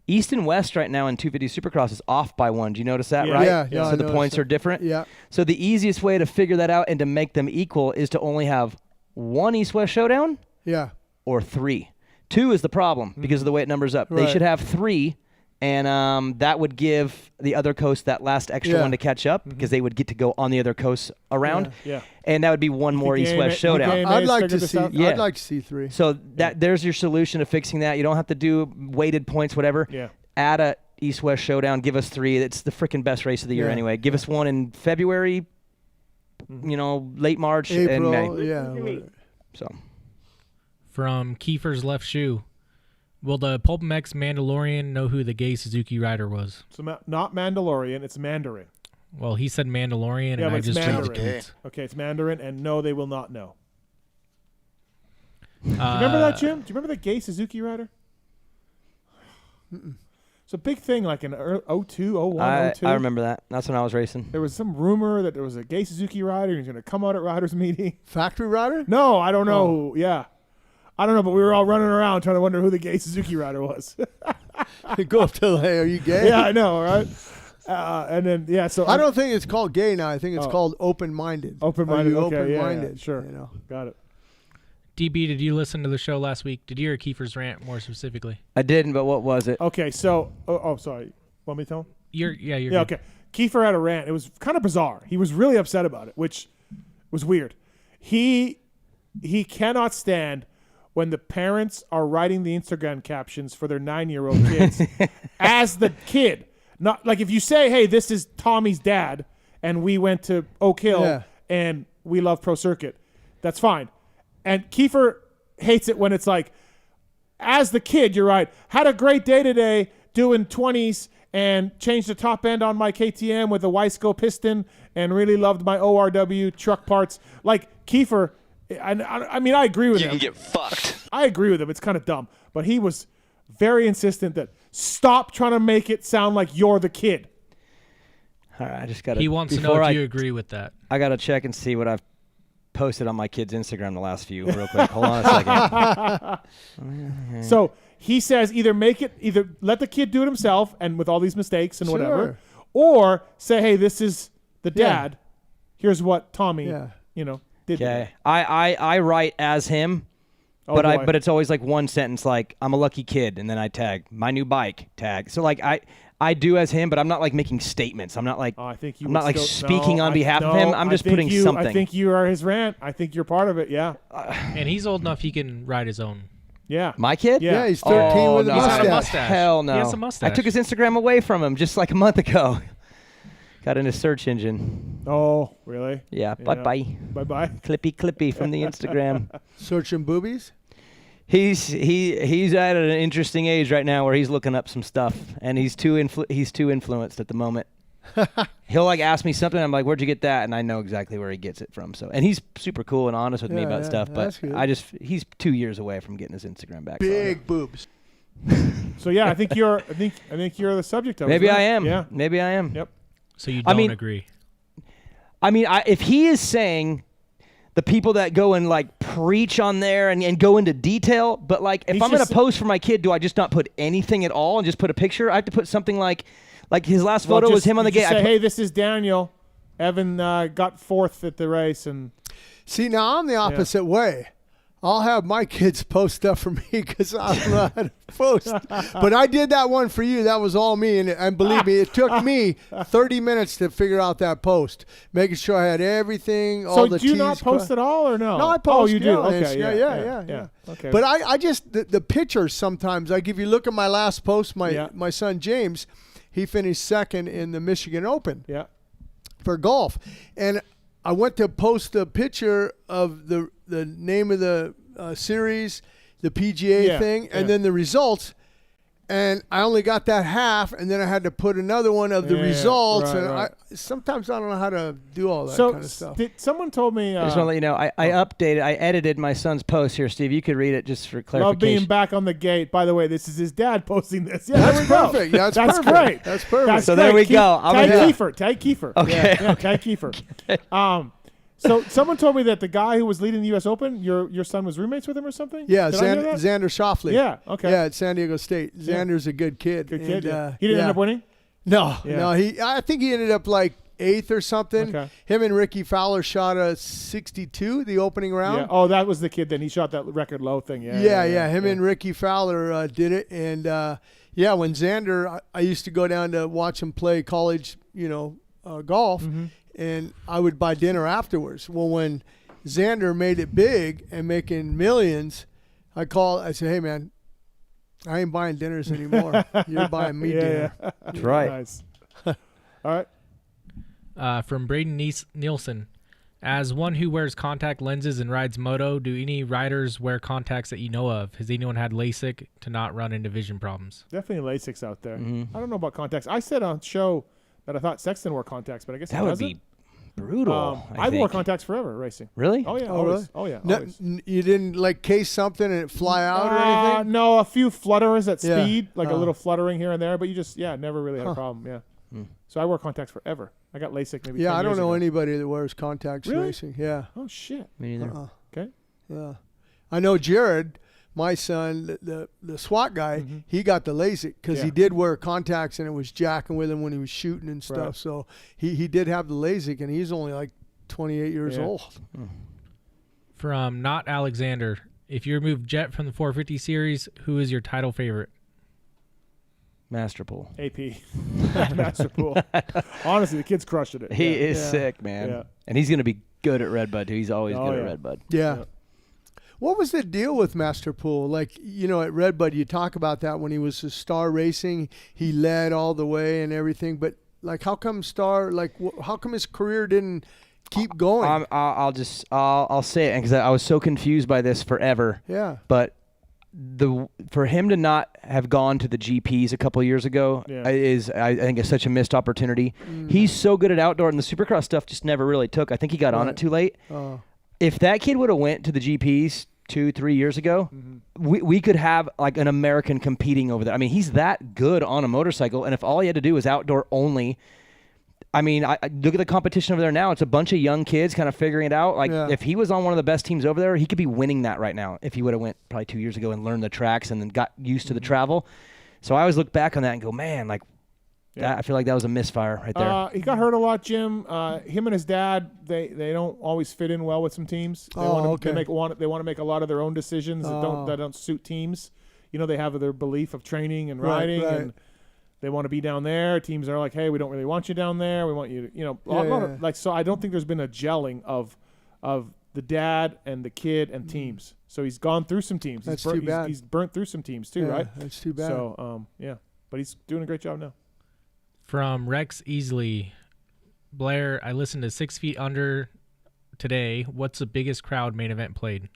East and West right now in 250 Supercross is off by 1. Do you notice that, Yeah. right? Yeah, so the points are different? Yeah. So the easiest way to figure that out and to make them equal is to only have 1 East-West showdown Yeah. or 3. 2 is the problem because of the way it numbers up. They Right. should have 3, and that would give the other coast that last extra one to catch up because they would get to go on the other coast around. Yeah. And that would be one more East-West showdown. I'd like to see. I'd like to see 3. So there's your solution to fixing that. You don't have to do weighted points, whatever. Yeah. Add a East-West showdown. Give us 3. It's the freaking best race of the year anyway. Give us one in February, late March April, and May. yeah. So. From Kiefer's left shoe. Will the PulpMX Mandalorian know who the gay Suzuki rider was? So not Mandalorian, it's Mandarin. Well, he said Mandalorian, Yeah, and but I it's just Mandarin. changed the tweets. Okay, it's Mandarin, and no, they will not know. Do you remember that, Jim? Do you remember the gay Suzuki rider? It's a big thing, like in 02, 01, 02. I remember that. That's when I was racing. There was some rumor that there was a gay Suzuki rider. He was going to come out at riders' meeting. Factory rider? No, I don't know. Yeah. I don't know, but we were all running around trying to wonder who the gay Suzuki rider was. Go up to, hey, are you gay? Yeah, I know, right? And then, yeah, so. I don't think it's called gay now. I think it's called open-minded. Open-minded, Are you okay, open-minded? yeah, sure. You know? Got it. DB, did you listen to the show last week? Did you hear Kiefer's rant more specifically? I didn't, but what was it? Okay, so, sorry. Want me to tell him? You're good. Okay. Kiefer had a rant. It was kind of bizarre. He was really upset about it, which was weird. He cannot stand when the parents are writing the Instagram captions for their 9-year-old kids as the kid. Not like if you say, hey, this is Tommy's dad, and we went to Oak Hill and we love Pro Circuit, that's fine. And Kiefer hates it when it's like, as the kid, you're right, had a great day today doing 20s and changed the top end on my KTM with a Wiseco piston and really loved my ORW truck parts. Like, Kiefer, I mean, I agree with him. You can get fucked. I agree with him. It's kind of dumb. But he was very insistent that stop trying to make it sound like you're the kid. All right, I just got to. He wants to know if you agree with that. I got to check and see what I've posted on my kid's Instagram the last few real quick. Hold on a second. So he says either let the kid do it himself and with all these mistakes and whatever, or say, hey, this is the dad. Here's what Tommy, did. Okay. I write as him, but it's always like one sentence, like I'm a lucky kid, and then I tag my new bike tag. So like I do as him, but I'm not like making statements. I'm not like speaking on behalf of him. I'm just putting something. I think you are his rant. I think you're part of it. Yeah. And he's old enough he can ride his own. Yeah. My kid? Yeah, he's 13 with a He's got a mustache. mustache. Hell no. He has a mustache. I took his Instagram away from him just like a month ago. Got in his search engine. Oh, really? Yeah. Bye-bye. Bye-bye. Clippy from the Instagram. Searching boobies? He's at an interesting age right now where he's looking up some stuff, and he's too influenced at the moment. He'll like ask me something, I'm like, where'd you get that? And I know exactly where he gets it from. So, and he's super cool and honest with me about stuff, but he's 2 years away from getting his Instagram back. Big boobs. So yeah, I think you're the subject of it. Maybe I am. Yeah. Maybe I am. Yep. So you don't agree? I mean, if he is saying the people that go and like preach on there and go into detail, but like if I'm going to post for my kid, do I just not put anything at all and just put a picture? I have to put something like his last photo was him on the gate. Say, hey, this is Daniel. Evan got 4th at the race, and see, now I'm the opposite way. I'll have my kids post stuff for me because I don't know how to post. But I did that one for you. That was all me. And believe me, it took me 30 minutes to figure out that post, making sure I had everything, all the So do you not post at all or no? No, I post. Oh, you do? Okay, Okay, yeah. Okay. But I just, the pictures sometimes, like if you look at my last post, my son James, he finished 2nd in the Michigan Open for golf. And I went to post a picture of the name of the series, the PGA thing, and then the results. And I only got that half, and then I had to put another one of the results. Right. Sometimes I don't know how to do all that kind of stuff. Someone told me. I just want to let you know, I updated, I edited my son's post here, Steve. You could read it just for clarification. Love being back on the gate. By the way, this is his dad posting this. Yeah, that's perfect. Yeah, that's perfect. Great. That's perfect. That's so great. there we go. Tag Kiefer. Okay. Yeah, tag Kiefer. So someone told me that the guy who was leading the U.S. Open, your son was roommates with him or something? Yeah, Did I hear that? Xander Schauffele. Yeah, okay. Yeah, at San Diego State. Xander's a good kid. Good kid. And, he didn't end up winning? No. I think he ended up like 8th or something. Okay. Him and Ricky Fowler shot a 62 the opening round. Yeah. Oh, that was the kid then. He shot that record low thing. Yeah. Him and Ricky Fowler did it. And, when Xander, I used to go down to watch him play college, golf. Mm-hmm. And I would buy dinner afterwards. Well, when Xander made it big and making millions, I said, hey, man, I ain't buying dinners anymore. You're buying me dinner. Yeah. That's right. Nice. All right. From Braden Nielsen. As one who wears contact lenses and rides moto, do any riders wear contacts that you know of? Has anyone had LASIK to not run into vision problems? Definitely LASIK's out there. Mm-hmm. I don't know about contacts. I said on show that I thought Sexton wore contacts, but I guess that he would doesn't. be brutal. I wore contacts forever racing. Really? Oh, yeah. Oh, Always. really? Oh, yeah. No, Always. you didn't case something and it fly out or anything? No, a few flutterers at Yeah. speed, like a little fluttering here and there, but you just, never really had a problem. Yeah. So I wore contacts forever. I got LASIK maybe 10 I don't years know ago. anybody that wears contacts Really? racing. Yeah. Oh, shit. Me neither. Okay. Yeah. I know Jared, my son, the SWAT guy, he got the LASIK because he did wear contacts and it was jacking with him when he was shooting and stuff. Right. So he did have the LASIK and he's only like 28 years old. From Not Alexander. If you remove Jet from the 450 series, who is your title favorite? Masterpool. AP. Masterpool. Honestly, the kid's crushing it. He is sick, man. Yeah. And he's going to be good at Redbud, too. He's always good at Redbud. Yeah. What was the deal with Masterpool? Like, at Redbud, you talk about that when he was a Star Racing, he led all the way and everything. But, how come how come his career didn't keep going? I'll say it because I was so confused by this forever. Yeah. But for him to not have gone to the GPs a couple of years ago is, I think, such a missed opportunity. He's so good at outdoor, and the Supercross stuff just never really took. I think he got on it too late. If that kid would have went to the GPs 2-3 years ago, we could have an American competing over there. I mean, he's that good on a motorcycle, and if all he had to do was outdoor only. I mean, I look at the competition over there now. It's a bunch of young kids kind of figuring it out. If he was on one of the best teams over there, he could be winning that right now if he would have went probably 2 years ago and learned the tracks and then got used to the travel. So I always look back on that and go, man, that, I feel like that was a misfire right there. He got hurt a lot, Jim. Him and his dad, they don't always fit in well with some teams. They want to make a lot of their own decisions that don't suit teams. They have their belief of training and riding and they want to be down there. Teams are like, hey, we don't really want you down there. We want you to, so I don't think there's been a gelling of the dad and the kid and teams. So he's gone through some teams. That's too bad. He's burnt through some teams too, right? That's too bad. So, but he's doing a great job now. From Rex Easley. Blair, I listened to 6 Feet Under today. What's the biggest crowd main event played?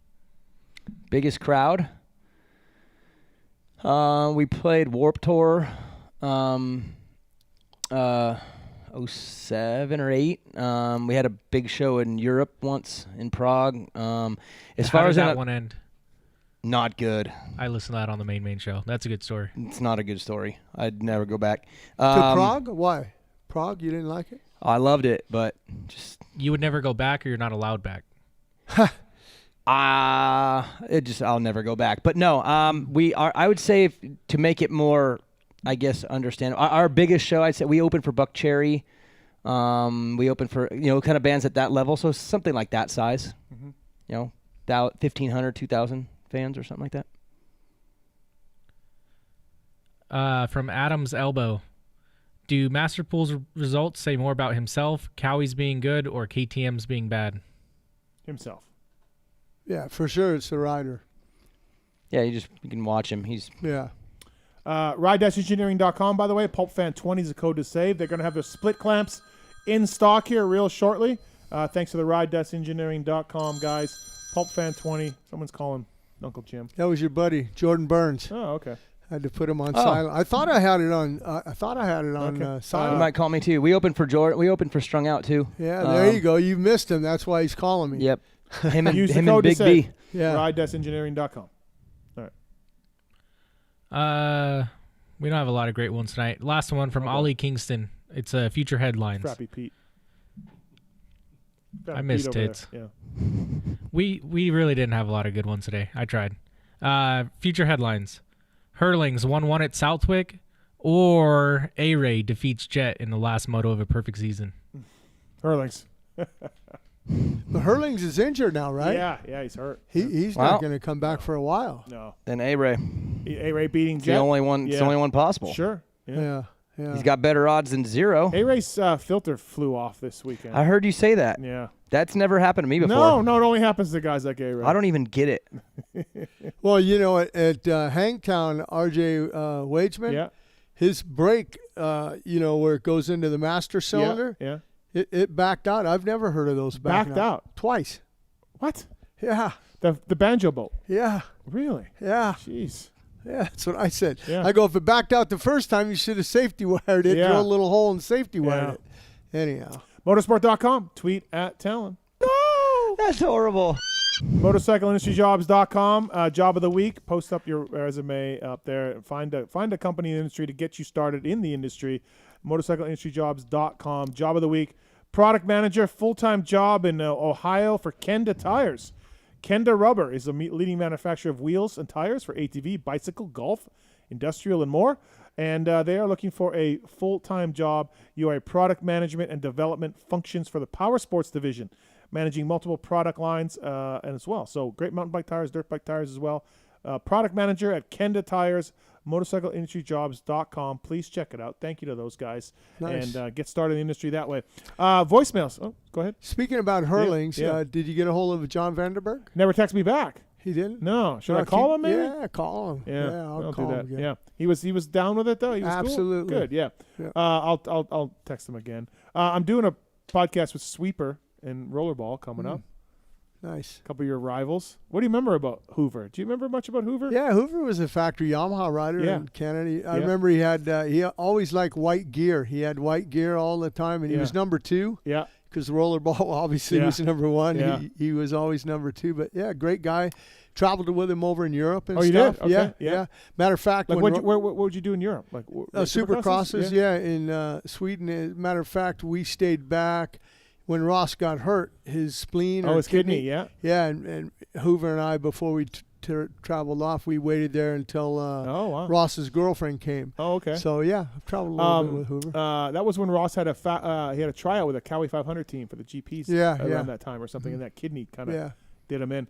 Biggest crowd? We played Warped Tour 07 or 08. We had a big show in Europe once in Prague. How did that one end? Not good. I listened to that on the main show. That's a good story. It's not a good story. I'd never go back. To Prague? Why? Prague? You didn't like it? I loved it, but just... You would never go back, or you're not allowed back? I'll never go back. But no, I would say to make it more, I guess, understand, our biggest show, I'd say we opened for Buck Cherry. We opened for, kind of bands at that level. So something like that size, 1,500, 2,000 fans or something like that. From Adam's Elbow. Do Masterpool's results say more about himself, Cowie's being good, or KTM's being bad? Himself. Yeah, for sure it's the rider. Yeah, you can watch him. Ride-engineering.com, by the way. PulpFan20 is the code to save. They're going to have their split clamps in stock here real shortly. Thanks to the Ride-engineering.com guys. PulpFan20. Someone's calling Uncle Jim. That was your buddy, Jordan Burns. Oh, okay. Had to put him on silent. I thought I had it on. Silent. You might call me too. We opened for Jordan. We opened for Strung Out too. Yeah, there you go. You missed him. That's why he's calling me. Yep. Him and Use the him code and Big to B. save. Yeah. RideDeskEngineering.com. All right. We don't have a lot of great ones tonight. Last one from Ollie Kingston. It's future headlines. Crappy Pete. I missed tits. Yeah. We really didn't have a lot of good ones today. I tried. Future headlines. Hurlings 1-1 at Southwick, or A-Ray defeats Jet in the last moto of a perfect season. Hurlings. The Hurlings is injured now, right? Yeah, he's hurt. He's not going to come back for a while. No. Then A-Ray. A-Ray beating Jet. The only one. It's the only one possible. Sure. Yeah. He's got better odds than zero. A-Ray's filter flew off this weekend. I heard you say that. Yeah. That's never happened to me before. No, it only happens to guys like A-Ray. I don't even get it. Well, at Hangtown, R.J. Wageman, his brake, where it goes into the master cylinder, it backed out. I've never heard of those backed out. Twice. What? Yeah. The banjo bolt. Yeah. Really? Yeah. Jeez. Yeah, that's what I said. Yeah. I go, if it backed out the first time, you should have safety wired it, drill a little hole and safety wired it. Anyhow. Motorsport.com. Tweet at Tallon. No! That's horrible. MotorcycleIndustryJobs.com. Job of the week. Post up your resume up there. Find a company in the industry to get you started in the industry. MotorcycleIndustryJobs.com. Job of the week. Product manager. Full-time job in Ohio for Kenda Tires. Kenda Rubber is the leading manufacturer of wheels and tires for ATV, bicycle, golf, industrial, and more. And they are looking for a full-time job. You are a product management and development functions for the power sports division, managing multiple product lines and as well. So great mountain bike tires, dirt bike tires as well. Product manager at Kenda Tires, motorcycleindustryjobs.com. Please check it out. Thank you to those guys. Nice. And get started in the industry that way. Voicemails. Oh, go ahead. Speaking about Hurlings, did you get a hold of John Vanderberg? Never texted me back. He didn't? No. Should I call him maybe? Yeah, call him. Yeah, I'll do call that. him again. Yeah. He was down with it though. He was absolutely cool? Good. Yeah. Yeah. I'll text him again. I'm doing a podcast with Sweeper and Rollerball coming up. Nice. A couple of your rivals. What do you remember about Hoover? Do you remember much about Hoover? Yeah, Hoover was a factory Yamaha rider in Canada. I remember he had he always liked white gear. He had white gear all the time, and he was number 2. Yeah. Because Rollerball obviously was number 1. Yeah. He was always number 2. But yeah, great guy. Traveled with him over in Europe and you stuff. did? Okay. Yeah. Matter of fact, like what would you do in Europe? Like Supercrosses, in Sweden. Matter of fact, we stayed back. When Ross got hurt, his spleen or his kidney, yeah, and Hoover and I, before we traveled off, we waited there until Ross's girlfriend came. Oh, okay. So yeah, I've traveled a little bit with Hoover. That was when Ross had a tryout with a Cowie 500 team for the GPs. Around that time or something, and that kidney kind of did him in.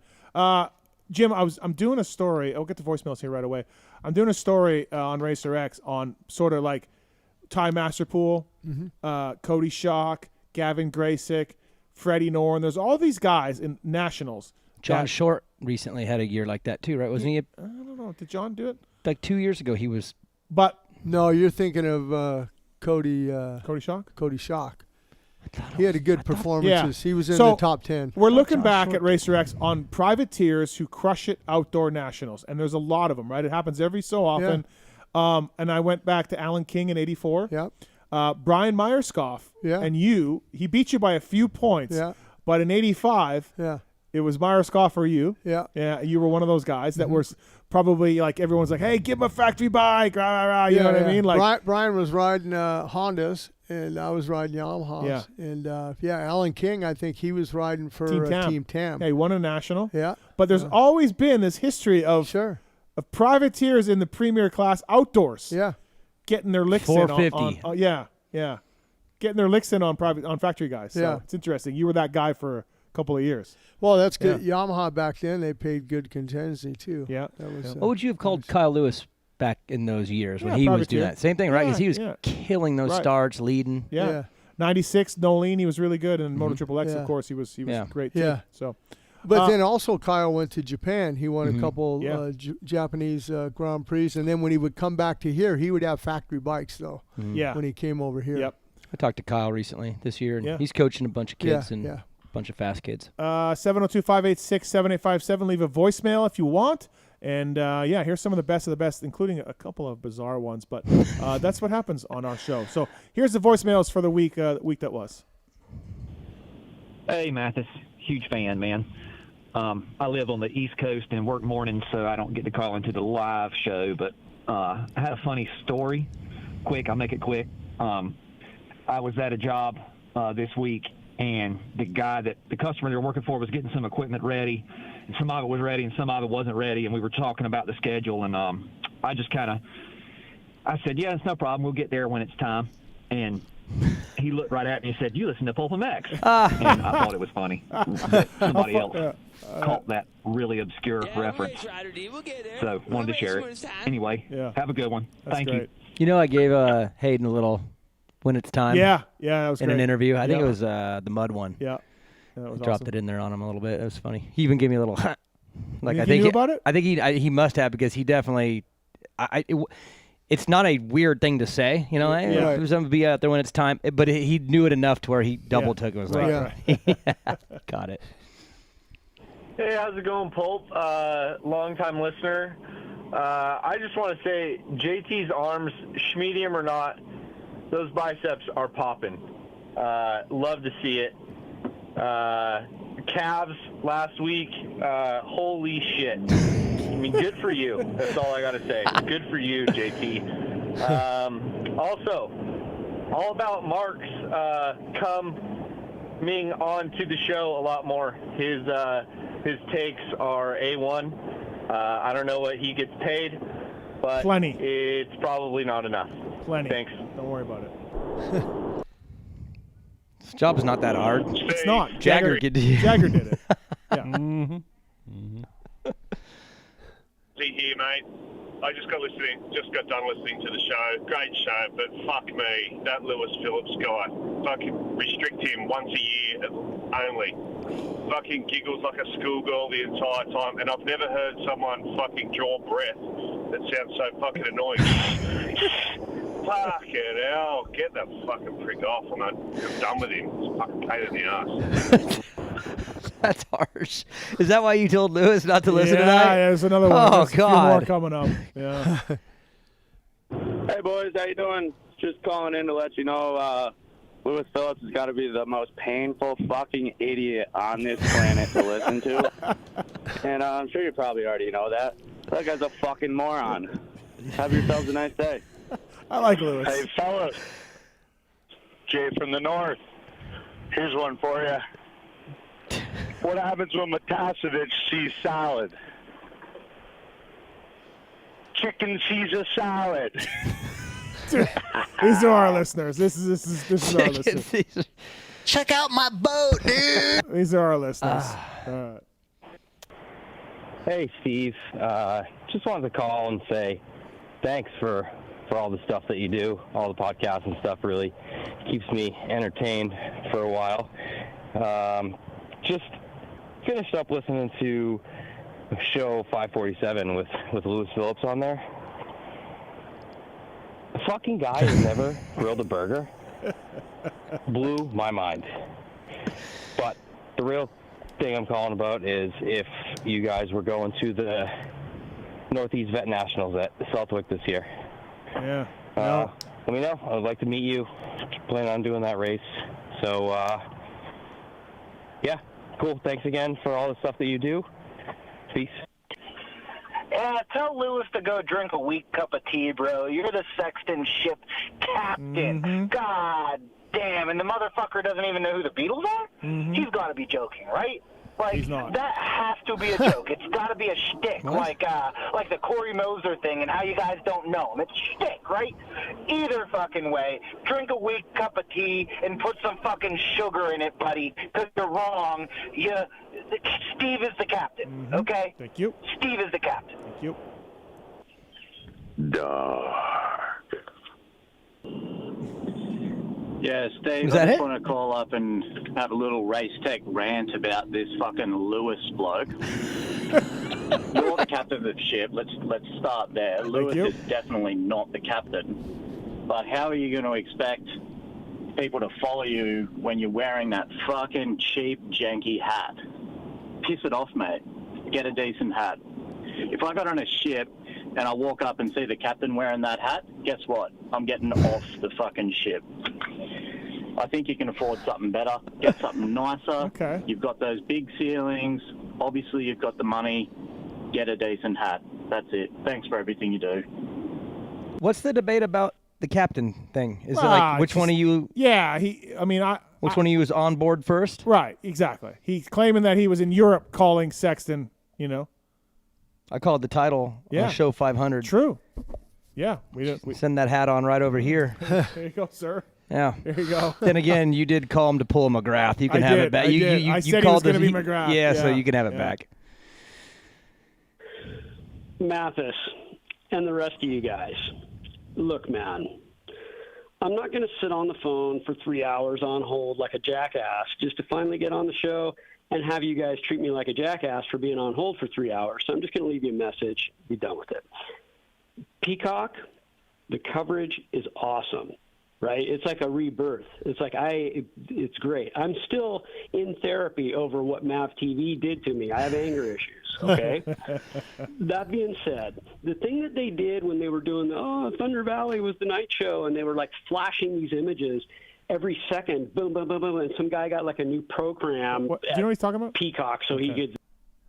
Jim, I'm doing a story. I'll get the voicemails here right away. I'm doing a story on Racer X on sort of like Ty Masterpool, Cody Schock, Gavin Graysick, Freddie Norn. There's all these guys in nationals. John Short recently had a year like that too, right? Wasn't he? I don't know. Did John do it? Like 2 years ago, he was. But no, you're thinking of Cody. Cody Schock. Cody Schock. He had a good performances. He was in the top 10. We're looking back at Racer X on privateers who crush it outdoor nationals, and there's a lot of them, right? It happens every so often. Yeah. And I went back to Alan King in '84. Yeah. Brian Myerscough and he beat you by a few points. Yeah. But in '85, it was Myerscough or you. Yeah. Yeah. You were one of those guys that were probably like everyone's like, hey, give him a factory bike. Rah, rah, rah, you know what I mean? Like Brian was riding Hondas and I was riding Yamahas. Yeah. And Alan King, I think he was riding for Team Tam. Yeah, he won a national. Yeah. But there's always been this history of privateers in the premier class outdoors. Yeah. Getting their licks 450. in on getting their licks in on factory guys. So it's interesting. You were that guy for a couple of years. Well, that's good. Yamaha back then, they paid good contingency too. Yeah. That was, what would you have called Kyle Lewis back in those years when he was doing that? Same thing, right? Because he was killing those starts, leading. Yeah. 96, Nolene, he was really good. And Moto Triple X, of course, he was great too. Yeah. So. But then also Kyle went to Japan. He won a couple Japanese Grand Prix. And then when he would come back to here, he would have factory bikes, though, when he came over here. Yep. I talked to Kyle recently this year, and he's coaching a bunch of kids and a bunch of fast kids. 702-586-7857. Leave a voicemail if you want. And here's some of the best, including a couple of bizarre ones. But that's what happens on our show. So here's the voicemails for the week that was. Hey, Mathis. Huge fan, man. I live on the East Coast and work mornings, so I don't get to call into the live show. But I had a funny story. Quick, I'll make it quick. I was at a job this week, and the customer they were working for was getting some equipment ready. And some of it was ready and some of it wasn't ready, and we were talking about the schedule, and I said, yeah, it's no problem. We'll get there when it's time. And he looked right at me and said, you listen to PulpMX. And I thought it was funny. Somebody else caught that really obscure reference. So wanted to share it. Anyway, have a good one. Thank you. You know, I gave Hayden a little when it's time. Yeah, that was in great. an interview. I think it was the mud one. Yeah. That was dropped it in there on him a little bit. It was funny. He even gave me a little like I think he knew about it? I think he must have, because he definitely it's not a weird thing to say, you know. Yeah. There's something to be out there when it's time, but he knew it enough to where he double took it. Was like, got it. Hey, how's it going, Pulp? Long-time listener. I just want to say, JT's arms, schmedium or not, those biceps are popping. Love to see it. Calves last week, holy shit. I mean, good for you. That's all I got to say. Good for you, JT. Also, all about Mark's coming on to the show a lot more. His takes are A1. I don't know what he gets paid, but Plenty. It's probably not enough. Plenty. Thanks. Don't worry about it. This job is not that hard. It's not. Jagger did it. Jagger did it. Yeah. Here, mate. I just got done listening to the show. Great show, but fuck me, that Lewis Phillips guy. Fucking restrict him once a year only. Fucking giggles like a schoolgirl the entire time, and I've never heard someone fucking draw breath that sounds so fucking annoying. Fucking hell, get that fucking prick off. I'm done with him. It's a fucking pain in the ass. That's harsh. Is that why you told Lewis not to listen tonight? Yeah, there's another one. Oh, There's a few more coming up. Yeah. Hey, boys, how you doing? Just calling in to let you know Lewis Phillips has got to be the most painful fucking idiot on this planet to listen to. And I'm sure you probably already know that. That guy's a fucking moron. Have yourselves a nice day. I like Lewis. Hey, fellas. Jay from the north. Here's one for you. What happens when Matasevich sees salad? Chicken sees a salad. These are our listeners. This is our listeners. Check out my boat, dude. These are our listeners. Hey, Steve. Just wanted to call and say thanks for all the stuff that you do. All the podcasts and stuff really keeps me entertained for a while. Just finished up listening to show 547 with Lewis Phillips on there. The fucking guy who never grilled a burger blew my mind. But the real thing I'm calling about is if you guys were going to the Northeast Vet Nationals at Southwick this year. Yeah. Let me know. I would like to meet you. Plan on doing that race. So, yeah, cool. Thanks again for all the stuff that you do. Peace. Yeah, tell Lewis to go drink a weak cup of tea, bro. You're the Sexton ship captain. Mm-hmm. God damn. And the motherfucker doesn't even know who the Beatles are? Mm-hmm. He's got to be joking, right? Like, He's not. that has to be a joke. It's got to be a shtick, like the Corey Moser thing and how you guys don't know him. It's shtick, right? Either fucking way, drink a weak cup of tea and put some fucking sugar in it, buddy, because you're wrong. Steve is the captain, okay? Thank you. Steve is the captain. Thank you. Yeah, Steve, I just want to call up and have a little race tech rant about this fucking Lewis bloke. You're the captain of the ship. Let's start there. Lewis is definitely not the captain. But how are you going to expect people to follow you when you're wearing that fucking cheap, janky hat? Piss it off, mate. Get a decent hat. if I got on a ship and I walk up and see the captain wearing that hat, guess what? I'm getting off the fucking ship. I think you can afford something better, get something nicer. Okay. You've got those big ceilings. Obviously, you've got the money. Get a decent hat. That's it. Thanks for everything you do. What's the debate about the captain thing? Is it like which one of you? Yeah, Which one of you is on board first? Right, exactly. He's claiming that he was in Europe calling Sexton, I called the title on show 500. True. Yeah. We send that hat on right over here. There you go, sir. Yeah. There you go. Then again, you did call him to pull a McGrath. You can have it back. I said he was going to be McGrath. Yeah, so you can have it back. Mathis and the rest of you guys, look, man, I'm not going to sit on the phone for 3 hours on hold like a jackass just to finally get on the show and have you guys treat me like a jackass for being on hold for 3 hours. So I'm just going to leave you a message. Be done with it. Peacock, the coverage is awesome. Right? It's like a rebirth. It's like it's great. I'm still in therapy over what MAV TV did to me. I have anger issues, okay? That being said, the thing that they did when they were doing Thunder Valley was the night show, and they were like flashing these images every second, boom, boom, boom, boom, and some guy got like a new program. Do you know what he's talking about? Peacock, so he could. Do you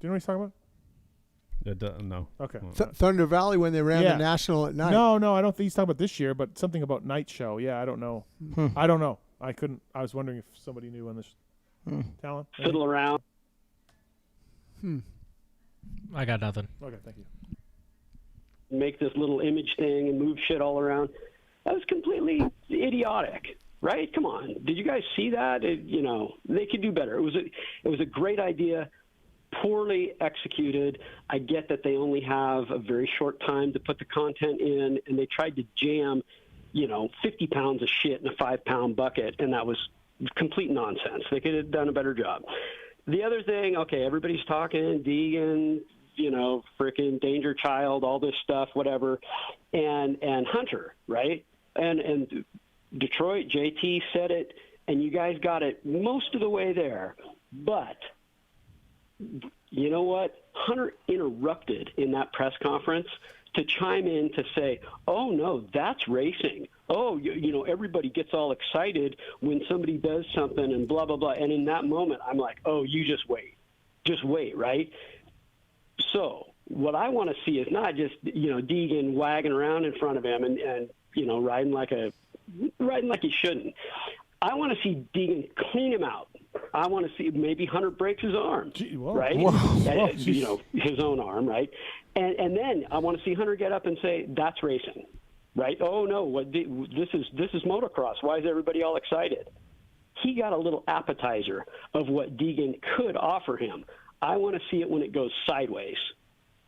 know what he's talking about? No. Okay. Thunder Valley when they ran the National at night. No, I don't think he's talking about this year, but something about night show. Yeah, I don't know. I don't know. I was wondering if somebody knew on this. Tallon? Fiddle around. I got nothing. Okay, thank you. Make this little image thing and move shit all around. That was completely idiotic, right? Come on. Did you guys see that? They could do better. It was a great idea. Poorly executed. I get that they only have a very short time to put the content in, and they tried to jam, 50 pounds of shit in a 5-pound bucket, and that was complete nonsense. They could have done a better job. The other thing, okay, everybody's talking Deegan, freaking Danger Child, all this stuff, whatever, and Hunter, right? And Detroit, JT said it, and you guys got it most of the way there, but you know what? Hunter interrupted in that press conference to chime in to say, oh, no, that's racing. Oh, everybody gets all excited when somebody does something and blah, blah, blah. And in that moment, I'm like, oh, you just wait. Just wait, right? So what I want to see is not just, Deegan wagging around in front of him and riding like he shouldn't. I want to see Deegan clean him out. I want to see maybe Hunter breaks his arm, right? His own arm, right? And then I want to see Hunter get up and say, "That's racing," right? Oh no, this is motocross. Why is everybody all excited? He got a little appetizer of what Deegan could offer him. I want to see it when it goes sideways,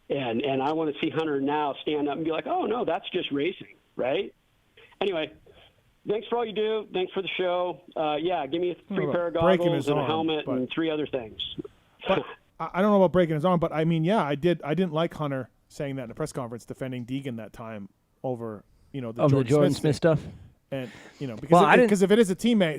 and I want to see Hunter now stand up and be like, "Oh no, that's just racing," right? Anyway. Thanks for all you do. Thanks for the show. Give me a free pair of goggles and a helmet and 3 other things. But I don't know about breaking his arm, but I didn't like Hunter saying that in the press conference, defending Deegan that time over, the Jordan Smith stuff. And because if it is a teammate,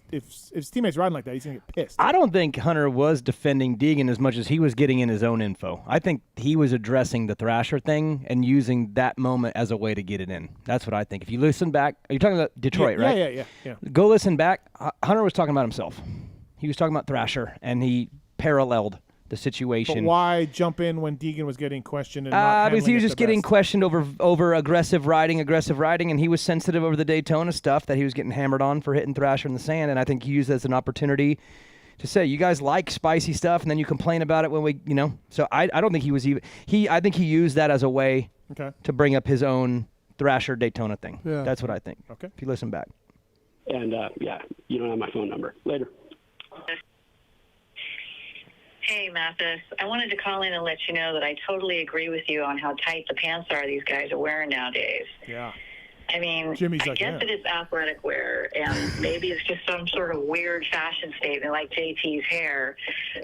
if his teammate's riding like that, he's gonna get pissed. I don't think Hunter was defending Deegan as much as he was getting in his own info. I think he was addressing the Thrasher thing and using that moment as a way to get it in. That's what I think. If you listen back, you're talking about Detroit, right? Yeah. Go listen back. Hunter was talking about himself. He was talking about Thrasher, and he paralleled the situation. But why jump in when Deegan was getting questioned? And because he was just getting questioned over aggressive riding, and he was sensitive over the Daytona stuff that he was getting hammered on for hitting Thrasher in the sand, and I think he used it as an opportunity to say, you guys like spicy stuff, and then you complain about it when we, So I don't think he was even I think he used that as a way to bring up his own Thrasher Daytona thing. Yeah. That's what I think. Okay. If you listen back. And you don't have my phone number. Later. Hey, Mathis. I wanted to call in and let you know that I totally agree with you on how tight the pants are these guys are wearing nowadays. Yeah. I mean, Jimmy's I guess it is athletic wear, and maybe it's just some sort of weird fashion statement like JT's hair.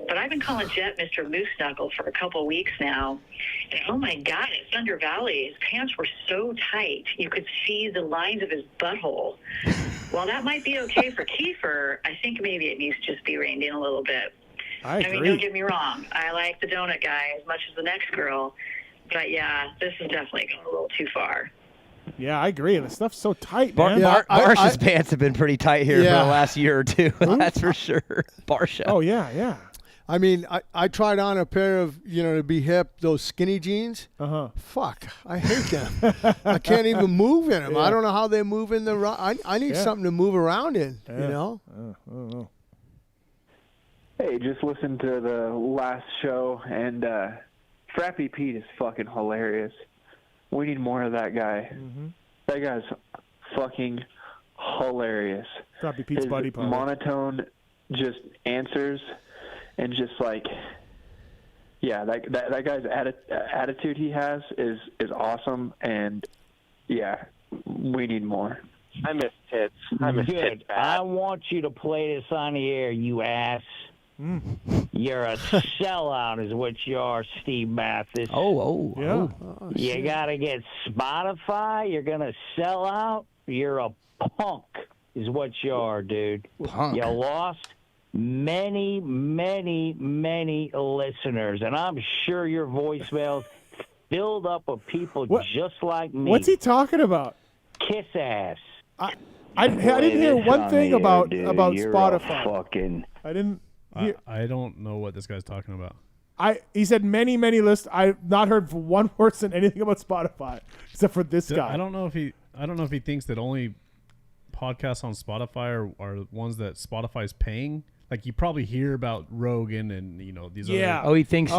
But I've been calling Jet Mr. Moose Knuckle for a couple of weeks now, and oh my God, at Thunder Valley, his pants were so tight, you could see the lines of his butthole. While that might be okay for Kiefer, I think maybe it needs to just be reined in a little bit. I agree. mean, don't get me wrong. I like the donut guy as much as the next girl. But, yeah, this is definitely going a little too far. Yeah, I agree. The stuff's so tight, man. Barsha's pants have been pretty tight here for the last year or two. That's for sure. Barsha. Oh, yeah. I mean, I tried on a pair of, to be hip, those skinny jeans. Fuck, I hate them. I can't even move in them. Yeah. I don't know how they move in the I need something to move around in, I don't know. Hey, just listened to the last show, and Frappy Pete is fucking hilarious. We need more of that guy. Mm-hmm. That guy's fucking hilarious. Frappy Pete's His buddy, probably. monotone just answers, and just like, yeah, that guy's attitude he has is awesome, and yeah, we need more. I miss Tits. I miss Tits Good. I want you to play this on the air, you ass. You're a sellout is what you are, Steve Mathis. Yeah. You got to get Spotify. You're going to sell out. You're a punk is what you are, dude. Punk. You lost many, many, many listeners, and I'm sure your voicemails filled up with people just like me. What's he talking about? Kiss ass. I didn't hear one thing about You're Spotify. I didn't hear. I don't know what this guy's talking about. He said many lists. I've not heard one person anything about Spotify except for this guy. I don't know if he thinks that only podcasts on Spotify are ones that Spotify's paying. Like you probably hear about Rogan and these other. Oh, he thinks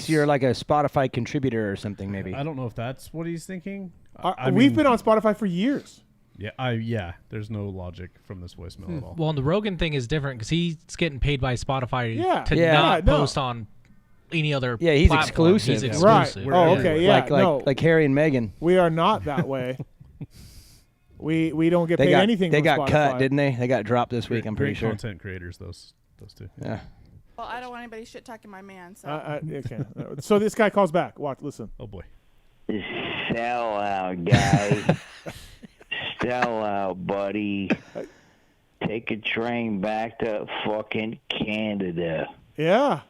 you're like a Spotify contributor or something. Maybe. I don't know if that's what he's thinking. We've been on Spotify for years. Yeah, there's no logic from this voicemail at all. Well, and the Rogan thing is different because he's getting paid by Spotify to Yeah, not no. post on any other. Yeah, he's platform. exclusive. He's exclusive. Right. Oh, okay. Yeah. Like Harry and Meghan. We are not that way. we don't get paid anything. They from got Spotify. cut, didn't they? They got dropped this week. I'm pretty sure. Content creators, those two. Yeah. Well, I don't want anybody shit talking my man. So. Okay. So this guy calls back. Watch. Listen. Oh boy. Sellout, guy. Sellout, buddy. Take a train back to fucking Canada. Yeah.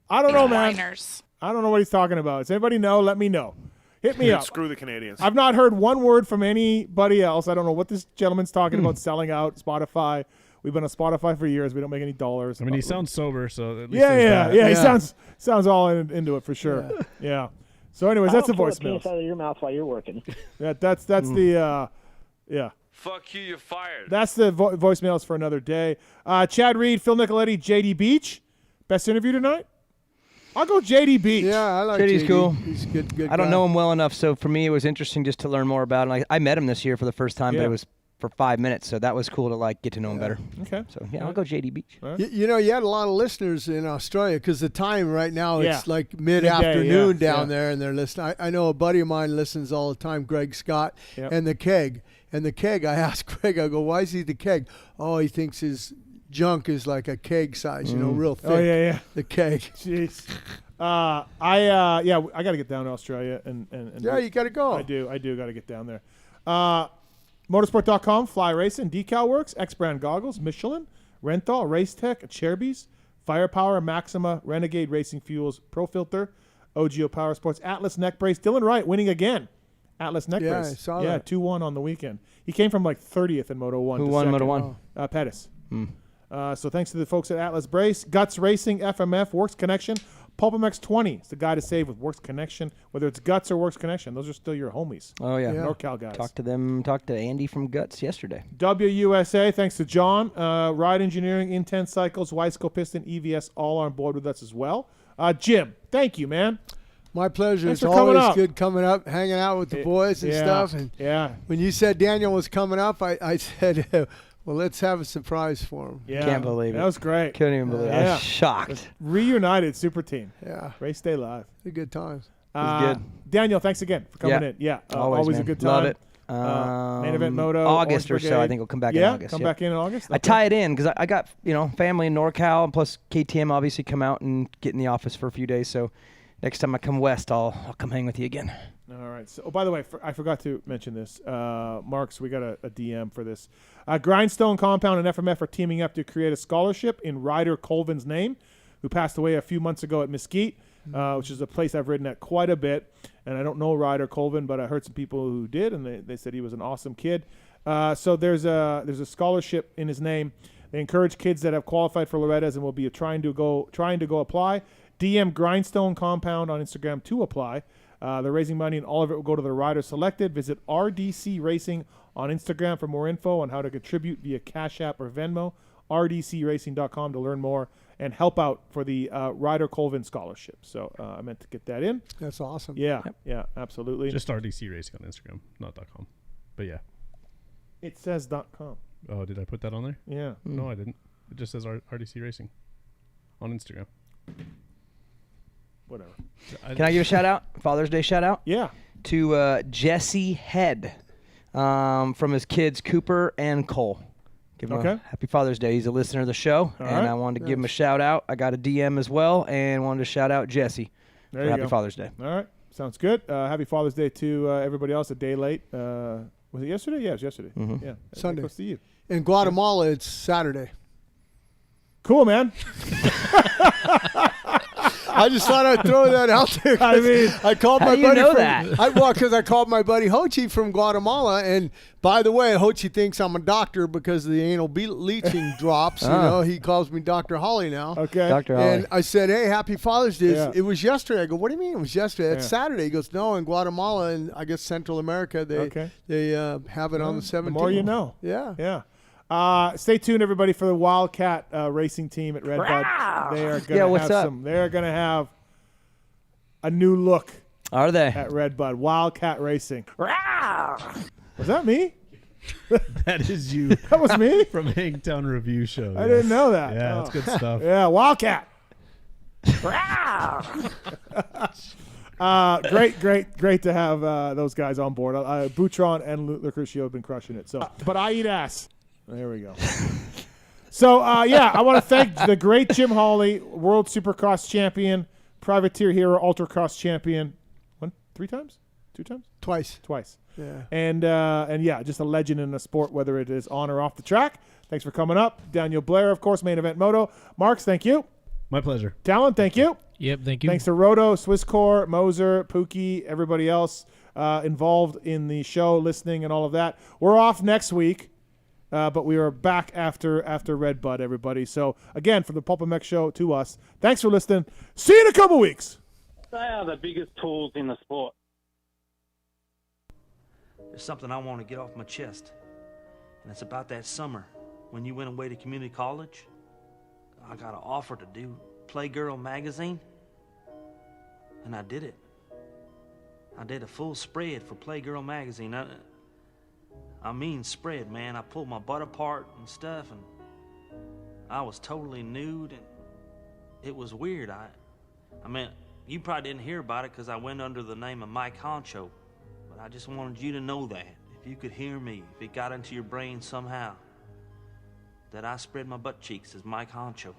I don't know, man. Liners. I don't know what he's talking about. Does anybody know? Let me know. Hit me up. Screw the Canadians. I've not heard one word from anybody else. I don't know what this gentleman's talking about selling out Spotify. We've been on Spotify for years. We don't make any dollars. I mean, he sounds sober, so at least yeah. He sounds all into it for sure. Yeah. So, anyways, that's the voicemail. Penis out of your mouth while you're working. Yeah, that's the yeah. Fuck you, you're fired. That's the voicemails for another day. Chad Reed, Phil Nicoletti, JD Beach. Best interview tonight? I'll go JD Beach. Yeah, I like JD's JD. cool. He's good I don't guy. know him well enough, so for me it was interesting just to learn more about him. I met him this year for the first time, but Yeah. it was for 5 minutes, so that was cool to get to know him better. Okay. So yeah, I'll go JD Beach. You had a lot of listeners in Australia because the time right now it's like Midday, mid-afternoon yeah, down there, and they're listening. I know a buddy of mine listens all the time, Greg Scott, Yep. and the Keg. And the Keg, I asked Greg, I go, why is he the Keg? Oh, he thinks his junk is like a keg size, real thick. Oh, yeah. The Keg. Jeez. I got to get down to Australia and Yeah, you got to go. I do got to get down there. Motorsport.com, Fly Racing, Decal Works, X Brand Goggles, Michelin, Renthal, Race Tech, Cherby's, Firepower, Maxima, Renegade Racing Fuels, Pro Filter, OGO Power Sports, Atlas Neck Brace. Dylan Wright winning again. Atlas Neck Brace. I saw Yeah, that. 2-1 on the weekend. He came from 30th in Moto 1. Who to won second. Moto 1? Pettis. So thanks to the folks at Atlas Brace, Guts Racing, FMF, Works Connection, PulpMX 20. It's the guy to save with Works Connection. Whether it's Guts or Works Connection, those are still your homies. Oh yeah. NorCal guys. Talked to Andy from Guts yesterday. WUSA, thanks to John. Ride Engineering, Intense Cycles, Weisco Piston, EVS, all on board with us as well. Jim, thank you, man. My pleasure. Thanks It's for coming always up. good coming up, hanging out with the boys and stuff. And when you said Daniel was coming up, I said, well, let's have a surprise for him. Yeah. Can't believe it. That was great. Couldn't even believe it. I was shocked. Reunited super team. Yeah. Race day live. They're good times. was good. Daniel, thanks again for coming in. Yeah. Always a man. good time. Love it. Main event moto. August Orange or so. I Brigade. think we'll come back in Yeah, August. come back in August. I tie it in because I got family in NorCal, and plus KTM obviously come out and get in the office for a few days. So next time I come west, I'll come hang with you again. All right. So, by the way, I forgot to mention this. Marks, we got a DM for this. Grindstone Compound and FMF are teaming up to create a scholarship in Ryder Colvin's name. who passed away a few months ago at Mesquite, which is a place I've ridden at quite a bit. And I don't know Ryder Colvin, but I heard some people who did, and they said he was an awesome kid. So there's a scholarship in his name. They encourage kids that have qualified for Loretta's and will be trying to go apply. DM Grindstone Compound on Instagram to apply. They're raising money, and all of it will go to the riders selected. Visit RDC Racing on Instagram for more info on how to contribute via Cash App or Venmo. RDCRacing.com to learn more and help out for the Ryder Colvin scholarship. So I meant to get that in. That's awesome. Yeah, yeah, absolutely. Just RDC Racing on Instagram, not .com. But yeah. It says .com. Oh, did I put that on there? Yeah. No, I didn't. It just says RDC Racing on Instagram. Whatever. Can I give a shout out? Father's Day shout out? Yeah. To Jesse Head from his kids Cooper and Cole. Give him a happy Father's Day. He's a listener of the show, I wanted to give him a shout out. I got a DM as well, and wanted to shout out Jesse for happy Father's Day. All right. Sounds good. Happy Father's Day to everybody else a day late. Was it yesterday? Yeah, it was yesterday. Mm-hmm. Yeah. Sunday. Close to you. In Guatemala, it's Saturday. Cool, man. I just thought I'd throw that out there. I mean, I called how my do you buddy know from, that? because I called my buddy Hochi from Guatemala, and by the way, Hochi thinks I'm a doctor because of the anal leeching drops. You know, he calls me Dr. Holley now. Okay, Dr. Holley. And I said, "Hey, happy Father's Day." Yeah. It was yesterday. I go, "What do you mean it was yesterday? It's Yeah. Saturday." He goes, "No, in Guatemala and I guess Central America, they have it on the 17th." The more you know. Yeah. Yeah. Stay tuned, everybody, for the Wildcat racing team at Redbud. They are going to have a new look. Are they? At Redbud. Wildcat Racing. Was that me? That is you. That was me? From Hangtown Review Show. I didn't know that. Yeah, that's good stuff. Yeah, Wildcat. Great to have those guys on board. Boutron and Lucrecio have been crushing it. So, but I eat ass. There we go. So, I want to thank the great Jim Holley, World Supercross champion, Privateer Hero Ultracross champion. 3 times? 2 times? Twice. Yeah. And just a legend in the sport, whether it is on or off the track. Thanks for coming up. Daniel Blair, of course, Main Event Moto. Marks, thank you. My pleasure. Tallon, thank you. Yep, thank you. Thanks to Roto, Swisscore, Moser, Pookie, everybody else involved in the show, listening and all of that. We're off next week, but we are back after Red Bud, everybody. So, again, from the PulpMX show to us, thanks for listening. See you in a couple weeks. They are the biggest tools in the sport. There's something I want to get off my chest, and it's about that summer when you went away to community college. I got an offer to do Playgirl magazine, and I did it. I did a full spread for Playgirl magazine. I mean spread, man. I pulled my butt apart and stuff, and I was totally nude, and it was weird. I mean, you probably didn't hear about it because I went under the name of Mike Honcho, but I just wanted you to know that. If you could hear me, if it got into your brain somehow, that I spread my butt cheeks as Mike Honcho.